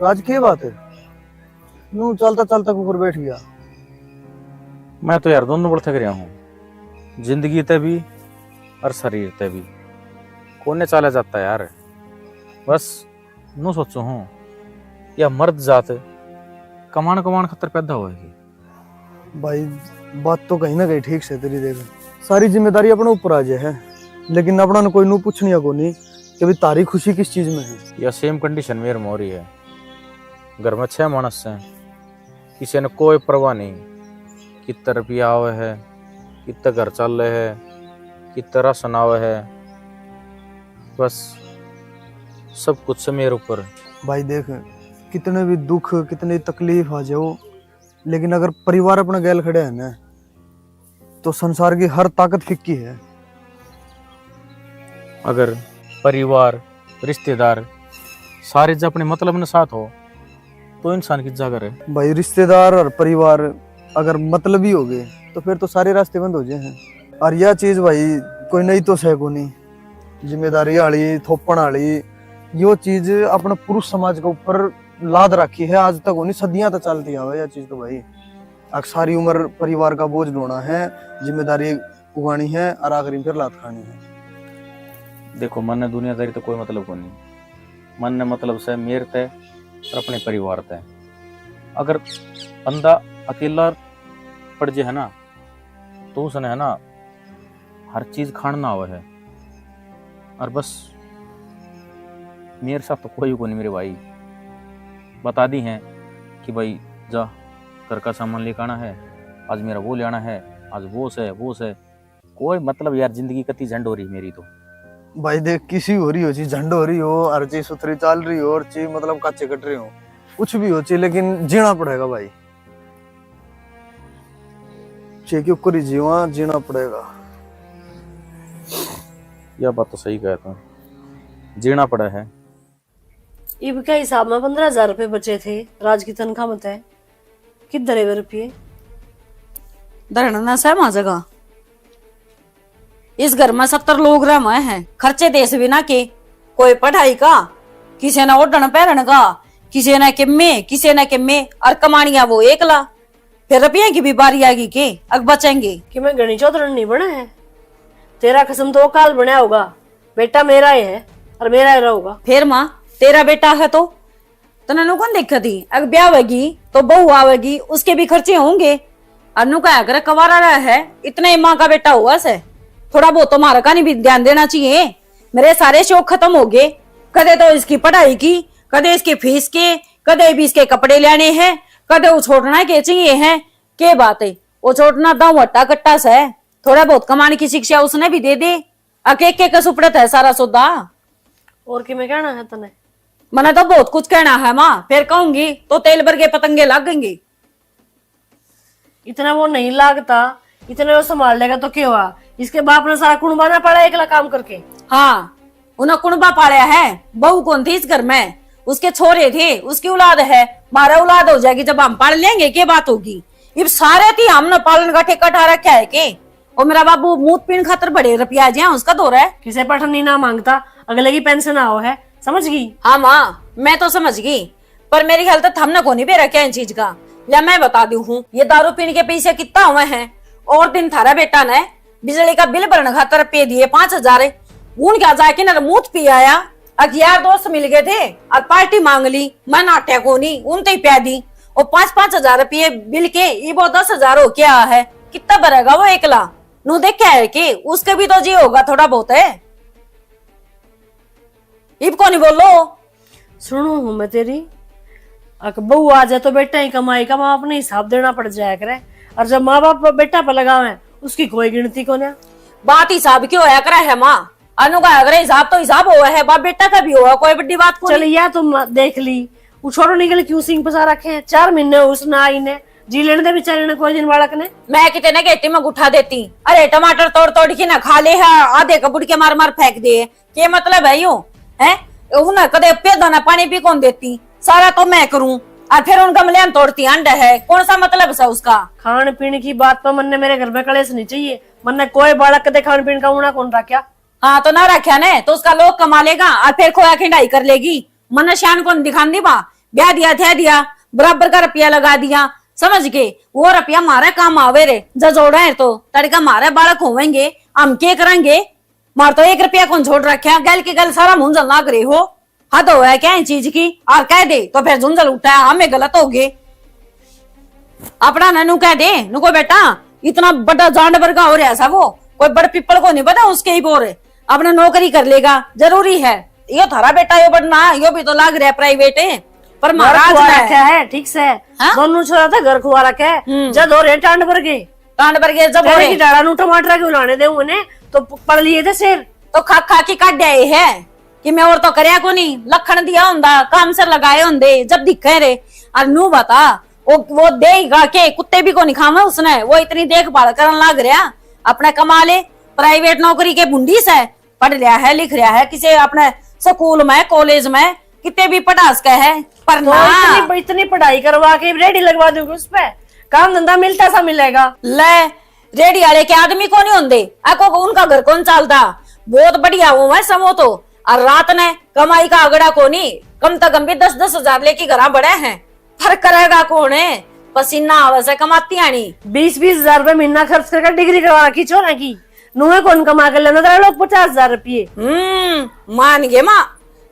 राज क्या बात है यूं चलता चलता ऊपर बैठ गया मैं तो यार दोनों बड़ थक रहा हूँ जिंदगी ते भी और शरीर ते भी कोने चला जाता है यार बस नू सोचो हूँ या मर्द जात कमान कमान खतर पैदा होएगी भाई बात तो कहीं ना कहीं ठीक से तेरी देख सारी जिम्मेदारी अपने ऊपर आ जाए है लेकिन अपना ने कोई नू पूछनी को नहीं कि भाई तारी खुशी किस चीज में है या सेम कंडीशन मेरे मोरी है घर में 6 मानस हैं किसी ने कोई परवाह नहीं कितना रुपया आवे है कितना घर चल रहे है कितना राशन आवे है बस सब कुछ से मेरे ऊपर भाई देख कितने भी दुख कितनी तकलीफ आ जाओ लेकिन अगर परिवार अपना गैल खड़े है ना तो संसार की हर ताकत फिक्की है अगर परिवार रिश्तेदार सारे जब अपने मतलब में साथ हो तो इंसान की जागर है भाई रिश्तेदार और परिवार अगर मतलबी हो गए तो फिर तो सारे रास्ते बंद हो जाए हैं और यह चीज भाई कोई नहीं तो सह को नहीं जिम्मेदारी वाली थोपण वाली यो चीज अपने पुरुष समाज के ऊपर लाद रखी है आज तक होनी सदियां तक चलती है यह चीज तो भाई सारी उम्र परिवार का बोझ ढोना है जिम्मेदारी उगानी है और आखिरी में फिर लात खानी है देखो मन ने दुनियादारी तो कोई मतलब को नहीं मन ने मतलब से मेर तय और अपने परिवार तय अगर बंदा अकेला पड़ जाए है ना तो उसने है ना हर चीज खाना हुआ है और बस मेरे साथ तो कोई को नहीं मेरे भाई बता दी हैं कि भाई जा घर का सामान लेकर आना है, आज मेरा वो ले आना है, आज वो से कोई मतलब यार जिंदगी कति झंड हो रही मेरी तो। भाई देख किसी हो रही हो चीज झंड हो रही हो, हर चीज सुथरी चल रही हो, और चीज मतलब काचे कट रही हो, कुछ भी हो चाहिए लेकिन जीना पड़ेगा भाई। चे क्यों करी जीना पड़ेगा। यह बात तो सही कहता हूँ, जीना पड़ा है। इब के हिसाब में 15,000 रुपए बचे थे, राज की तनख्वाह मत है किधर है रुपये? धरना सहमा जगह इस घर में 70 लोग रह हैं, खर्चे देश बिना के, कोई पढ़ाई का, किसी ने ओढ़न पहन का, किसी ने किम्मे और कमानिया वो एकला, फिर रुपये की भी बारी आएगी के अब बचेंगे कि मैं गणी चौधरी नहीं बना है, तेरा कसम तो काल बना होगा, बेटा मेरा ही है और मेरा ही रहोगा। फिर माँ तेरा बेटा है तो तने नु कौन दिक्कत ही, अगर ब्याह होगी तो बहू आवेगी, उसके भी खर्चे होंगे। अनु का अगर कवारा रहा है, इतना ही माँ का बेटा हुआ से, थोड़ा बहुत तो मारा का नहीं भी ध्यान देना चाहिए। मेरे सारे शौक खत्म हो गए, कदे तो इसकी पढ़ाई की, कदे इसकी फीस के, कदे भी इसके कपड़े लेने हैं, कदे वो छोड़ना के चाहिए है के बात है, वो छोड़ना दाऊ हट्टा कट्टा से, थोड़ा बहुत कमाने की शिक्षा उसने भी दे दे, अकेक के सुपड़त है सारा सौदा। और कि मैं कहना है तने? मने तो बहुत कुछ कहना है माँ, फिर कहूंगी तो तेल भर पतंगे लागेंगे। इतना वो नहीं लागता, इतने वो संभाल लेगा तो क्या हुआ? इसके बाप ने सारा कुणबाना पड़ा एकला काम करके। हाँ उन्हें कुणबा पाया है, बहू कौन थी इस घर में, उसके छोरे थे, उसकी औलाद है, मारा औलाद हो जाएगी जब हम पाल लेंगे क्या बात होगी। ये सारे थी हमने पालन का ठेका ठा रखा है के, और मेरा बाबू मुंह पीन खातर बड़े रुपया जी उसका दौर है, किसे पठन नहीं ना मांगता, अगले की पेंशन आओ है, समझ गई? हाँ माँ मैं तो समझ गई, पर मेरी ख्याल तक हमने को नहीं भी रखा इन चीज का। या मैं बता दी हूँ, ये दारू पीने के पैसे कितना हुए हैं, और दिन थारा बेटा ने बिजली का बिल भरने खातर पे दिए 5,000, उन क्या जाके ना मुंह पी आया, अब यार दोस्त मिल गए थे और पार्टी मांग ली, मैं नाट्या को नहीं उनते ही प्या दी, और 5,000 रुपये बिल के ये वो 10,000 हो क्या है, कितना भरेगा वो एकला? नू देखा है कि उसके भी तो जी होगा थोड़ा बहुत है। इब को नहीं बोलो, सुनो हूँ मैं तेरी, अगर बहू आ जाए तो बेटा ही कमाई का, माँ अपने हिसाब देना पड़ जाया करे, और जब माँ बाप बेटा पर लगावे उसकी कोई गिनती को ना। बात हिसाब क्यों होया करे है माँ, अनु का अगर हिसाब तो हिसाब हुआ है, बाप बेटा का भी हुआ, कोई बड़ी बात को चल या तुम देख ली, वो छोड़ो निकल क्यों सिंह पसा रखे हैं, 4 महीने उसने आई ने जी लेने दे बेचारे ने, कोई दिन बालक ने। मैं कितने गेटी में उठा देती, अरे टमाटर तोड़ तोड़ के ना खा ले है, आधे कबूड़ के मार मार फेंक दिए, क्या मतलब है यूं है? उन्हें कदे पे दाना पानी भी कौन देती, सारा तो मैं करूं, और फिर उनका मलियान तोड़ती अंडा है, कौन सा मतलब है उसका? खान पीने की बात पर मन ने मेरे घर में कलेश नहीं चाहिए, मन ने कोई बालक कदे खान पीने का ऊना कौन रखा? हाँ तो ना रखा ने तो उसका लोग कमा लेगा और फिर खोया खिंडाई कर लेगी, मन शान को दिखा दी बा, ब्याह दिया थे दिया, बराबर का रुपया लगा दिया, समझ के वो रुपया मारे काम आवे रे, जोड़ा है तो तड़का मारे बालक होवेंगे, हम क्या करेंगे? मार तो 1 रुपया कौन छोड़ रखे, गल के गल सारा मुंजल लाग रहे हो, हद हो है क्या इन चीज की, और कह दे तो फिर झुंझल उठाया हमें गलत हो गए। अपना ननू कह दे, नुको बेटा इतना बड़ा जानवर का हो रहा है वो, कोई बड़ पिपल को नहीं पता उसके ही बोरे, अपना नौकरी कर लेगा, जरूरी है, यो थारा बेटा यो बढ़ना, यो भी तो लाग रहा है प्राइवेट है, पर महाराज रखा है ठीक से, दोनों छोरा था घर खुआ रखा है, जब हो रहे टांड भर गए जब हो रही डाड़ा नू टमाटर के उलाने दे उन्हें तो पड़ लिए थे शेर, तो खा खा के काट दिए है कि मैं और तो करया को नहीं, लखन दिया हुंदा, काम से लगाए होंदे, जब दिखे रे, और नू बता वो देगा के कुत्ते भी को नहीं खावे उसने, वो इतनी देखभाल करन लाग रहा, अपने कमा ले, प्राइवेट नौकरी के बुंडी से पढ़ रहा है, लिख रहा है, किसी अपने स्कूल में कॉलेज में कितने भी पढ़ास का है, पर तो ना इतनी पढ़ाई करवा के रेडी लगवा दूंगी उस पे, काम धंधा मिलता सा मिलेगा। ले रेडी वाले के आदमी को नहीं होंगे, आपको उनका घर कौन चलता, बहुत बढ़िया वो है समो तो, और रात ने कमाई का अगड़ा को नहीं, कम से कम भी 10-10 हजार लेके घर बड़े हैं, फर्क करेगा कौन है, पसीना आवे से कमाती आनी, 20-20 हजार रुपए महीना खर्च करके डिग्री करवा रखी छोरा की, नुहे कौन कमा कर लेना लोग 50,000 रुपये। मान गए माँ,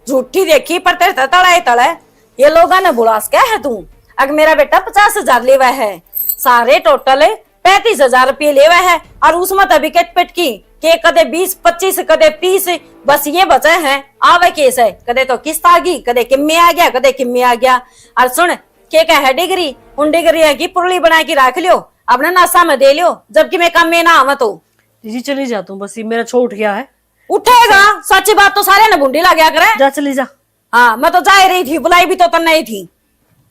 झूठी देखी पर तेरे तड़ाए तड़े, ये लोग ने बुलास क्या है तू, अगर मेरा बेटा 50,000 लेवा है, सारे टोटल 35,000 रुपये लेवा है, और उसमें तभी कटपट की के कदे 20-25 कदे 30 बस ये बचे हैं, आवे केस है, कदे तो किस्त आ गई, कदे किम्मे आ गया, कदे किम्मे आ गया, और सुन के क्या है डिग्री, उन डिग्री की पुरली बना के रख लियो, अपने नासा में दे लियो, जबकि मैं काम में ना आवा तो। जी चली जाता हूँ, बस ये मेरा छोट गया है। उठेगा, सच्ची बात तो सारे ने बुंडी ला गया करे। जा चली जा। हाँ मैं तो जा ही रही थी, बुलाई भी तो तन नहीं थी,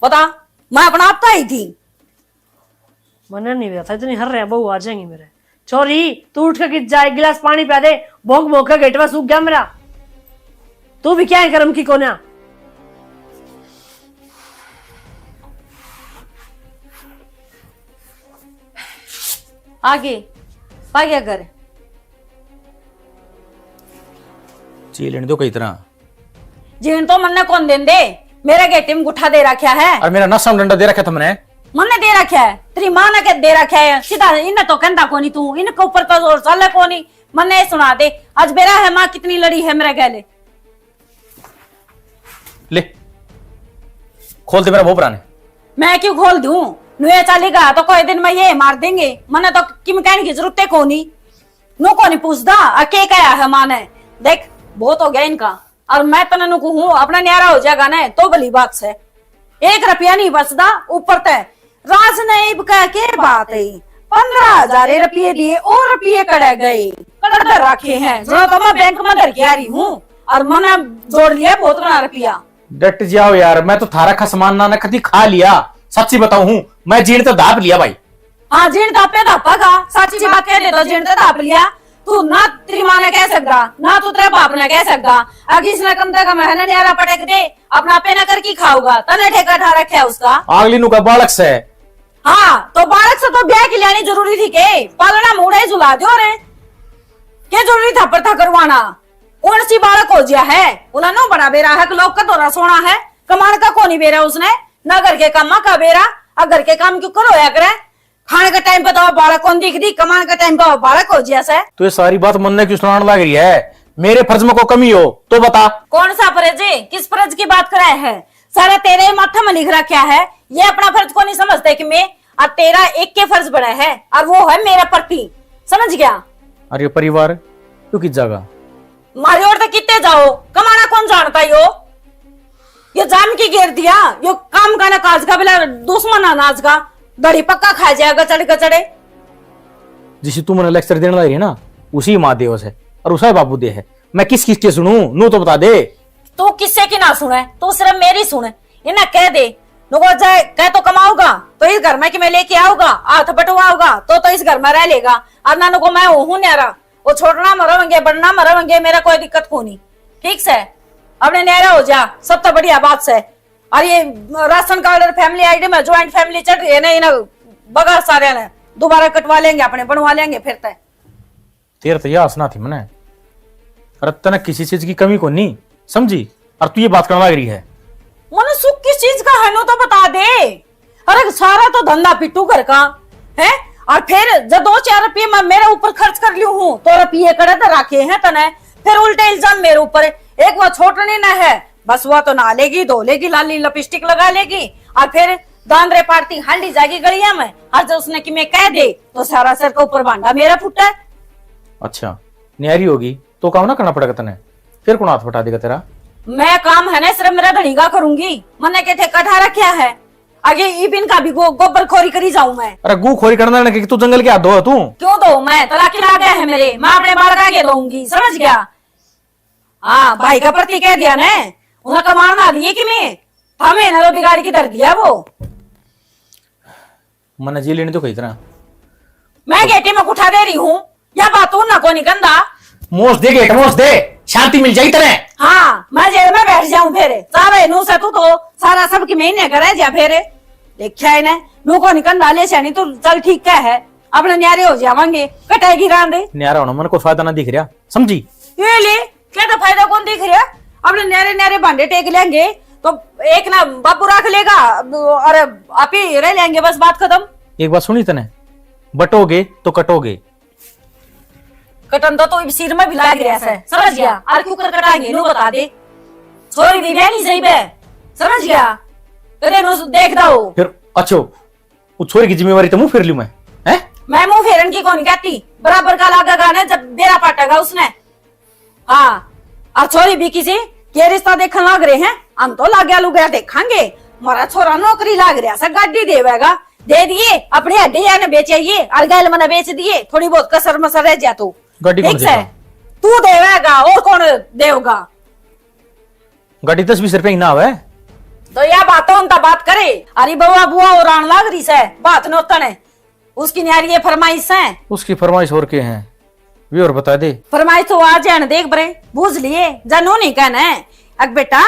बता मैं अपना आप तो ही थी। मना नहीं हुआ था, इतनी हर रहे बहू आ जाएंगी मेरे। छोरी तू उठ के जा, एक गिलास पानी पिला दे, भोंक भोंक का गेटवा सूख गया मेरा। तू भी क्या है गरम की कोना। आगे पा गया घर। ची लेने दो कई तरह। जीण तो मन ने कौन देन दे, मेरे गेटे में गुठा दे रखा है। और मेरा नशा डंडा दे रखा था मैंने। मन ने दे रखा है, तेरी माँ ने दे रखा है। सीधा इन्हें तो कहता कोनी, तू इनके ऊपर तो जोर चल कोनी। मन ने सुना दे, आज बेरा है माँ कितनी लड़ी है मेरे गले। ले खोल दे मेरा भोपरा ने। मैं क्यों खोल दूं, नुए चलेगा तो कोई दिन में ये मार देंगे। मने तो किम कहने की जरूरत है कोनी, नो कोनी पूछदा अके क्या है माँ ने। देख बहुत हो गया इनका, और मैं तने नु कहूं अपना न्यारा हो जाएगा ना तो भली बात से। 1 रुपया नहीं बचदा, ऊपर तय राजनैब कह के बात है। 15,000 रुपये दिए और रुपये कड़े गए, कड़ रखे हैं जो तो मैं बैंक में धर के आ रही हूँ, और मैंने जोड़ लिया बहुत बड़ा रुपया। डट जाओ यार, मैं तो थारा का सामान ना कभी खा लिया। सच्ची बताऊं हूँ, मैं जीण तो दाप लिया भाई। हाँ जीण दापे दापा का, सच्ची बात कह दे तो जीण तो दाप लिया। तू ना तेरी माँ ने कह सकता, ना तू तेरे बाप ने कह सकता। अगर इसने कम तक मेहनत न्यारा पटक दे, अपना पे न कर की खाऊगा, तने ठेका ठा रखा है उसका। अगली नु का बालक से। हाँ तो बालक से तो ब्याह की लानी जरूरी थी के, पालना मुड़े झुला दो रे, क्या जरूरी था पर था करवाना। कौन सी बालक हो गया है, उन्होंने बड़ा बेरा है, लोग का दौरा सोना है, कमान का कोनी बेरा उसने, न घर के काम का बेरा। अगर के काम क्यों करो या करे, खाने के टाइम पे तो बालक कौन दिख दी, कमान के टाइम पे बालक हो जैसे। तो ये सारी बात मन ने क्यों सुनाने लग रही है? मेरे फर्ज में को कमी हो तो बता। कौन सा फर्ज है, किस फर्ज की बात कराए है? सारा तेरे माथा में लिख रखा है, ये अपना फर्ज को नहीं समझते कि मैं, और तेरा एक के फर्ज बड़ा है, और वो है मेरा प्रति, समझ गया? अरे परिवार क्यों किस जगह मारी और तो कितने जाओ, कमाना कौन जानता यो? ये जाम की घेर दिया, यो काम का ना काज का, बिला दुश्मन अनाज का, दड़ी पक्का खा जाएगा गचड़े गचड़े। जिसे तू मैंने लेक्चर देने लगी है ना, उसी माँ देव से और उसा बाबू दे है। मैं किस किस के सुनूं, नू तो बता दे। तू किससे की ना सुने, तू सिर्फ मेरी सुने। इन्हें कह दे, नुको जाए कह तो कमाऊंगा तो इस घर में कि मैं लेके आऊंगा, हाथ बटवाऊंगा तो इस घर में रह लेगा, और ना नुको मैं हूं न्यारा, वो छोड़ना मरवेंगे बढ़ना मरवेंगे, मेरा कोई दिक्कत को नहीं। ठीक से अपने न्यारा हो जा, सब तो बढ़िया बात से। और ये राशन कार्ड और फैमिली आईडी में ज्वाइंट फैमिली चढ़ रही है ना, इन्हें बगैर सारे ने दोबारा कटवा लेंगे, अपने बनवा लेंगे फिर तय। तेरे तो यह हंसना थी मैंने, अरे तने किसी चीज की कमी को नहीं समझी, और तू ये बात करने लग रही है। मन सुख किस चीज का है नो तो बता दे। अरे सारा तो धंधा पिट्टू घर का है, और फिर जब 2-4 रुपये मैं मेरे ऊपर खर्च कर लियो हूँ तो रुपये कड़े तो रखे हैं तने, फिर उल्टे इल्जाम मेरे ऊपर। एक वो छोटने न है, बस वो तो नहा लेगी, धो लेगी, लाली लिपस्टिक लगा लेगी, और फिर दांदरे पार्टी हांडी जाएगी गलिया में, और जब उसने कि मैं कह दे तो सारा सर का ऊपर भांडा मेरा फुटा है। अच्छा न्यारी होगी तो काम ना करना पड़ेगा तने, फिर कौन हाथ बटा देगा तेरा? मैं काम है ना सिर्फ मेरा धड़ीगा करूंगी, मैंने के ठेका ठा रखा है, आगे इबिन का भी गोबर खोरी करी जाऊं मैं। अरे गू खोरी करना कि तू जंगल के हाथ धो तू क्यों दो, मैं तलाकी ला गया है मेरे, मैं अपने बाल आगे दूंगी, समझ गया? हाँ भाई का प्रति कह दिया ने, उन्हें कमान ना दिए कि मैं हमें ना बिगाड़ी की दर दिया वो। मन जी लेने तो कही तरह मैं गेटी में उठा दे रही हूँ, या बात ना को निकंदा मोस दे गेट मोस दे, शांति मिल जाई तरह। हाँ मैं जेल में बैठ जाऊं फिर, सारे नू से तू तो सारा सब की महीने करे जा फिर देखा है ना, नू को निकंदा ले छानी तो चल ठीक क्या है, अपने न्यारे हो जावांगे, कटाएगी रांदे। न्यारा होना मन को फायदा ना दिख रहा, समझी? ये ले क्या तो फायदा कौन दिख रहा, अपने न्यारे न्यारे भांडे टेक लेंगे तो एक ना बापू रख लेगा, और आप ही रह लेंगे, बस बात खत्म। एक बात सुनी तने, बटोगे तो कटोगे, कटन तो सिर में भी लाग रहा है, समझ गया? और क्यों कर कटाएंगे नो बता दे, छोरी दी नहीं सही बे, समझ गया? तेरे नो देख दो फिर अच्छो वो छोरी की जिम्मेवारी तो मुंह फेर लूं मैं मुंह फेरन की कौन कहती, बराबर का लागा गाना जब बेरा पाटेगा उसने। हाँ और छोरी भी किसी के रिश्ता देखने लग रहे हैं, हम तो लाग गया लुग गया देखेंगे, मारा छोरा नौकरी लाग रहा सा गाड़ी देवेगा, दे दिए अपने हड्डिया ने बेचे ये अलगैल मना बेच दिए, थोड़ी बहुत कसर मसर रह जा तो गाड़ी कौन ठीक है देगा? तू देवेगा और कौन देगा? गाड़ी 10-20 रुपए की ना है। तो यह बातों बात करे, अरे बउआ बुआ और आन लाग रही से बात नोतन है उसकी न्यारी फरमाइश है। उसकी फरमाइश और के हैं वे और बता दे। फरमाइश तो आ जान देख बरे बूझ लिए जानू नहीं कहना है। अग बेटा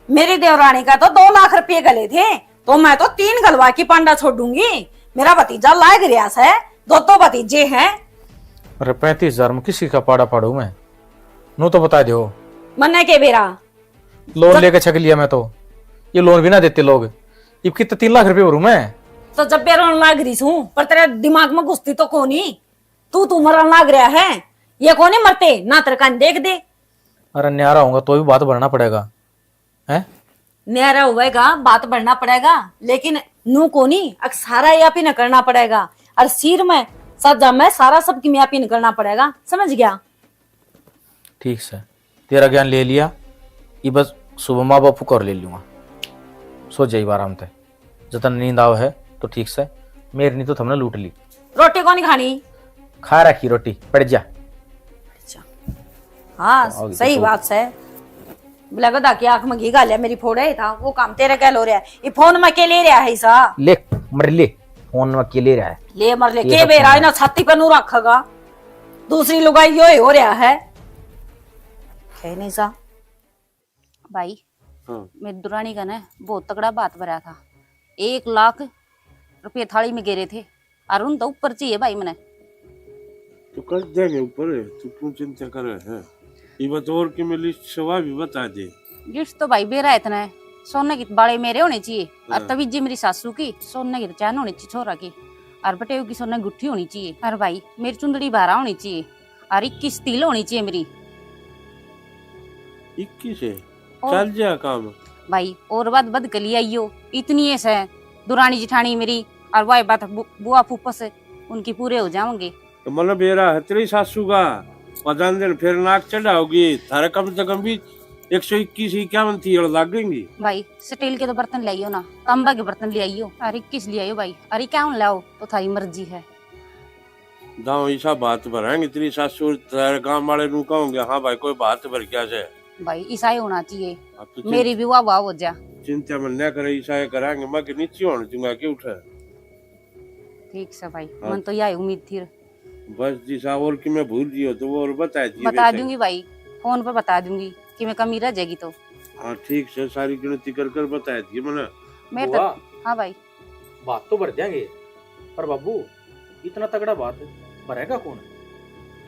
मेरी देवरानी का तो 2 लाख रुपए गले थे, तो मैं तो 3 गलवा की पांडा छोड़ूंगी। मेरा भतीजा लाग रियास है, 2 भतीजे हैं। अरे 35,000 में किसी का पाड़ा पाड़ू मैं, नो तो बता दो। मन्ने के बेरा लोन लेके छक लिया मैं तो, ये लोन भी ना देते लोग। अब कितने 3 लाख रुपए भरू मैं। तो जब बेरोन लाग रही हूँ पर तेरे दिमाग में घुसती तो कोनी, तू मरन लाग रहा है, ये कोनी मरते ना तेरे कान देख दे। अरे न्यारा होगा तो भी बात बढ़ना पड़ेगा है। न्यारा हुएगा बात बढ़ना पड़ेगा, लेकिन नू कोनी सारा यापी न करना पड़ेगा, और सिर में सजा में सारा सब की यापी न करना पड़ेगा, समझ गया? ठीक से तेरा ज्ञान ले लिया, ये बस सुबह माँ बापू कर ले लूंगा। सो जाइए आराम से, जतन नींद आव है तो ठीक से, मेरी नहीं तो तुमने लूट ली। रोटी कौन खानी? खा रखी रोटी, पड़ जा। हाँ तो सही तो बात है। लगता कि आंख में घी गालिया मेरी फोड़े था, वो काम तेरे क्या हो रहा है? ये फोन में के ले रहा है सा? ले मर ले, फोन में के ले रहा है। ले मर ले ये के सब बेरा फोन ना छाती पे नू रखेगा, दूसरी लुगाई यो हो रहा है नहीं सा। हाँ। भाई मेरी दुरानी का ना बहुत तगड़ा बात भरा था, 1 लाख रुपये थाली में गिरे थे, और उन तो ऊपर चाहिए भाई मैंने। तो कर देंगे ऊपर, तू क्यों चिंता कर रहे हैं? ये बात और की मैं लिस्ट सवा भी बता दे। गिफ्ट तो भाई बेरा इतना है, सोने की बाड़े मेरे होने चाहिए, हाँ। और तभी जी मेरी सासू की सोने की चैन होनी चाहिए छोरा की, और बटेऊ की सोने गुट्ठी होनी चाहिए, और भाई मेरी चुंदड़ी 12 होनी चाहिए, और 21 तिल होनी चाहिए मेरी। 21 है और- चल जा काम। भाई और बात बद कली आइयो, इतनी ऐसा है दुरानी जिठानी मेरी, और वही बात बुआ फूफा से उनकी पूरे हो जाओगे। तो मतलब बेरा है तेरी सासू का 5 दिन फिर नाक चढ़ाओगी, थारा कम से कम भी 121-51 थी और लागेंगी। भाई स्टील के तो बर्तन ले आइयो ना, तांबा के बर्तन ले आइयो, अरे किस ले आइयो भाई, अरे क्या लाओ तो थारी मर्जी है। दाओ ऐसा बात भराएंगे तेरी सासू, तेरे गांव वाले नू कहोगे हाँ भाई कोई बात भर क्या से। भाई ईसाई होना चाहिए, अब तो मेरी भी वाह वाह हो जा। चिंता में न करे, ऐसा कराएंगे मैं कि नीचे होने दूंगा कि उठे। ठीक से भाई, हाँ। मन तो यही उम्मीद थी। बस दिशा और कि मैं भूल जियो तो वो और बता दिए। बता दूंगी भाई, फोन पर बता दूंगी कि मैं कमी रह जाएगी तो। हाँ ठीक से सारी गिनती कर कर बता दिए मैंने। मैं तो हाँ भाई बात तो भर देंगे, पर बाबू इतना तगड़ा बात भरेगा कौन?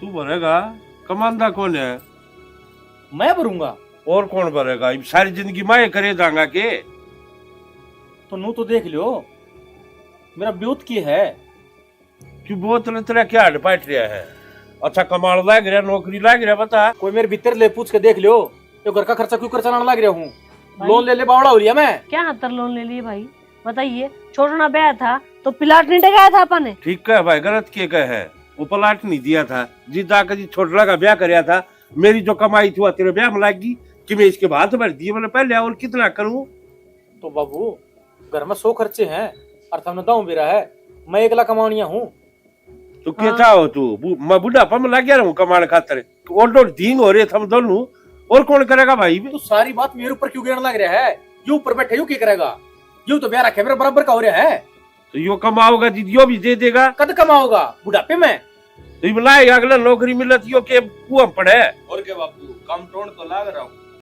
तू भरेगा? कमांदा कौन है? मैं भरूंगा। और कौन भरेगा? अब सारी जिंदगी मैं करे दांगा के। तो नू तो देख लियो, मेरा ब्यूत की है। क्यों बोतल तेरा क्या हट पाट रहा है? अच्छा कमाल लाग रहा, नौकरी लाग रहा, बता। कोई मेरे भीतर ले पूछ के देख लियो, तो घर का खर्चा क्यों कर चलाने लग रहा हूँ? लोन ले ले बावड़ा हो लिया मैं। क्या हतर लोन ले लिए भाई? बताइए, छोड़ना ब्याह था तो प्लाट नहीं टकाया था अपन ने। ठीक है भाई, गलत के कहे है, वो प्लाट नहीं दिया था, जीता का जी छोटला का ब्याह कराया था। मेरी जो कमाई थी वो तेरे ब्याह में लागी कि मैं इसके बाद भर दिए मैंने पहले, और कितना करूं? तो बाबू घर में 100 खर्चे हैं और तुमने दाऊ मेरा है, मैं 1 लाख कमानिया हूँ। तो क्या चाहो तू? मैं बुढ़ापा में लग गया रहूं कमाने खातर, और धींग हो रहे थे हम दोनों, और कौन करेगा भाई? तो सारी बात मेरे ऊपर क्यों गिरने लग रहा है? यू ऊपर बैठे यू क्या करेगा? यू तो ब्याह रखे मेरे बराबर का हो रहा है। तो यो कमाओगा जी, यो भी दे देगा। कद कमाओगा बुढ़ापे में? तो ये बुलाएगा अगला नौकरी मिलत यो के कुआं पड़े। और क्या बापू, काम टोन तो लाग रहा हूँ।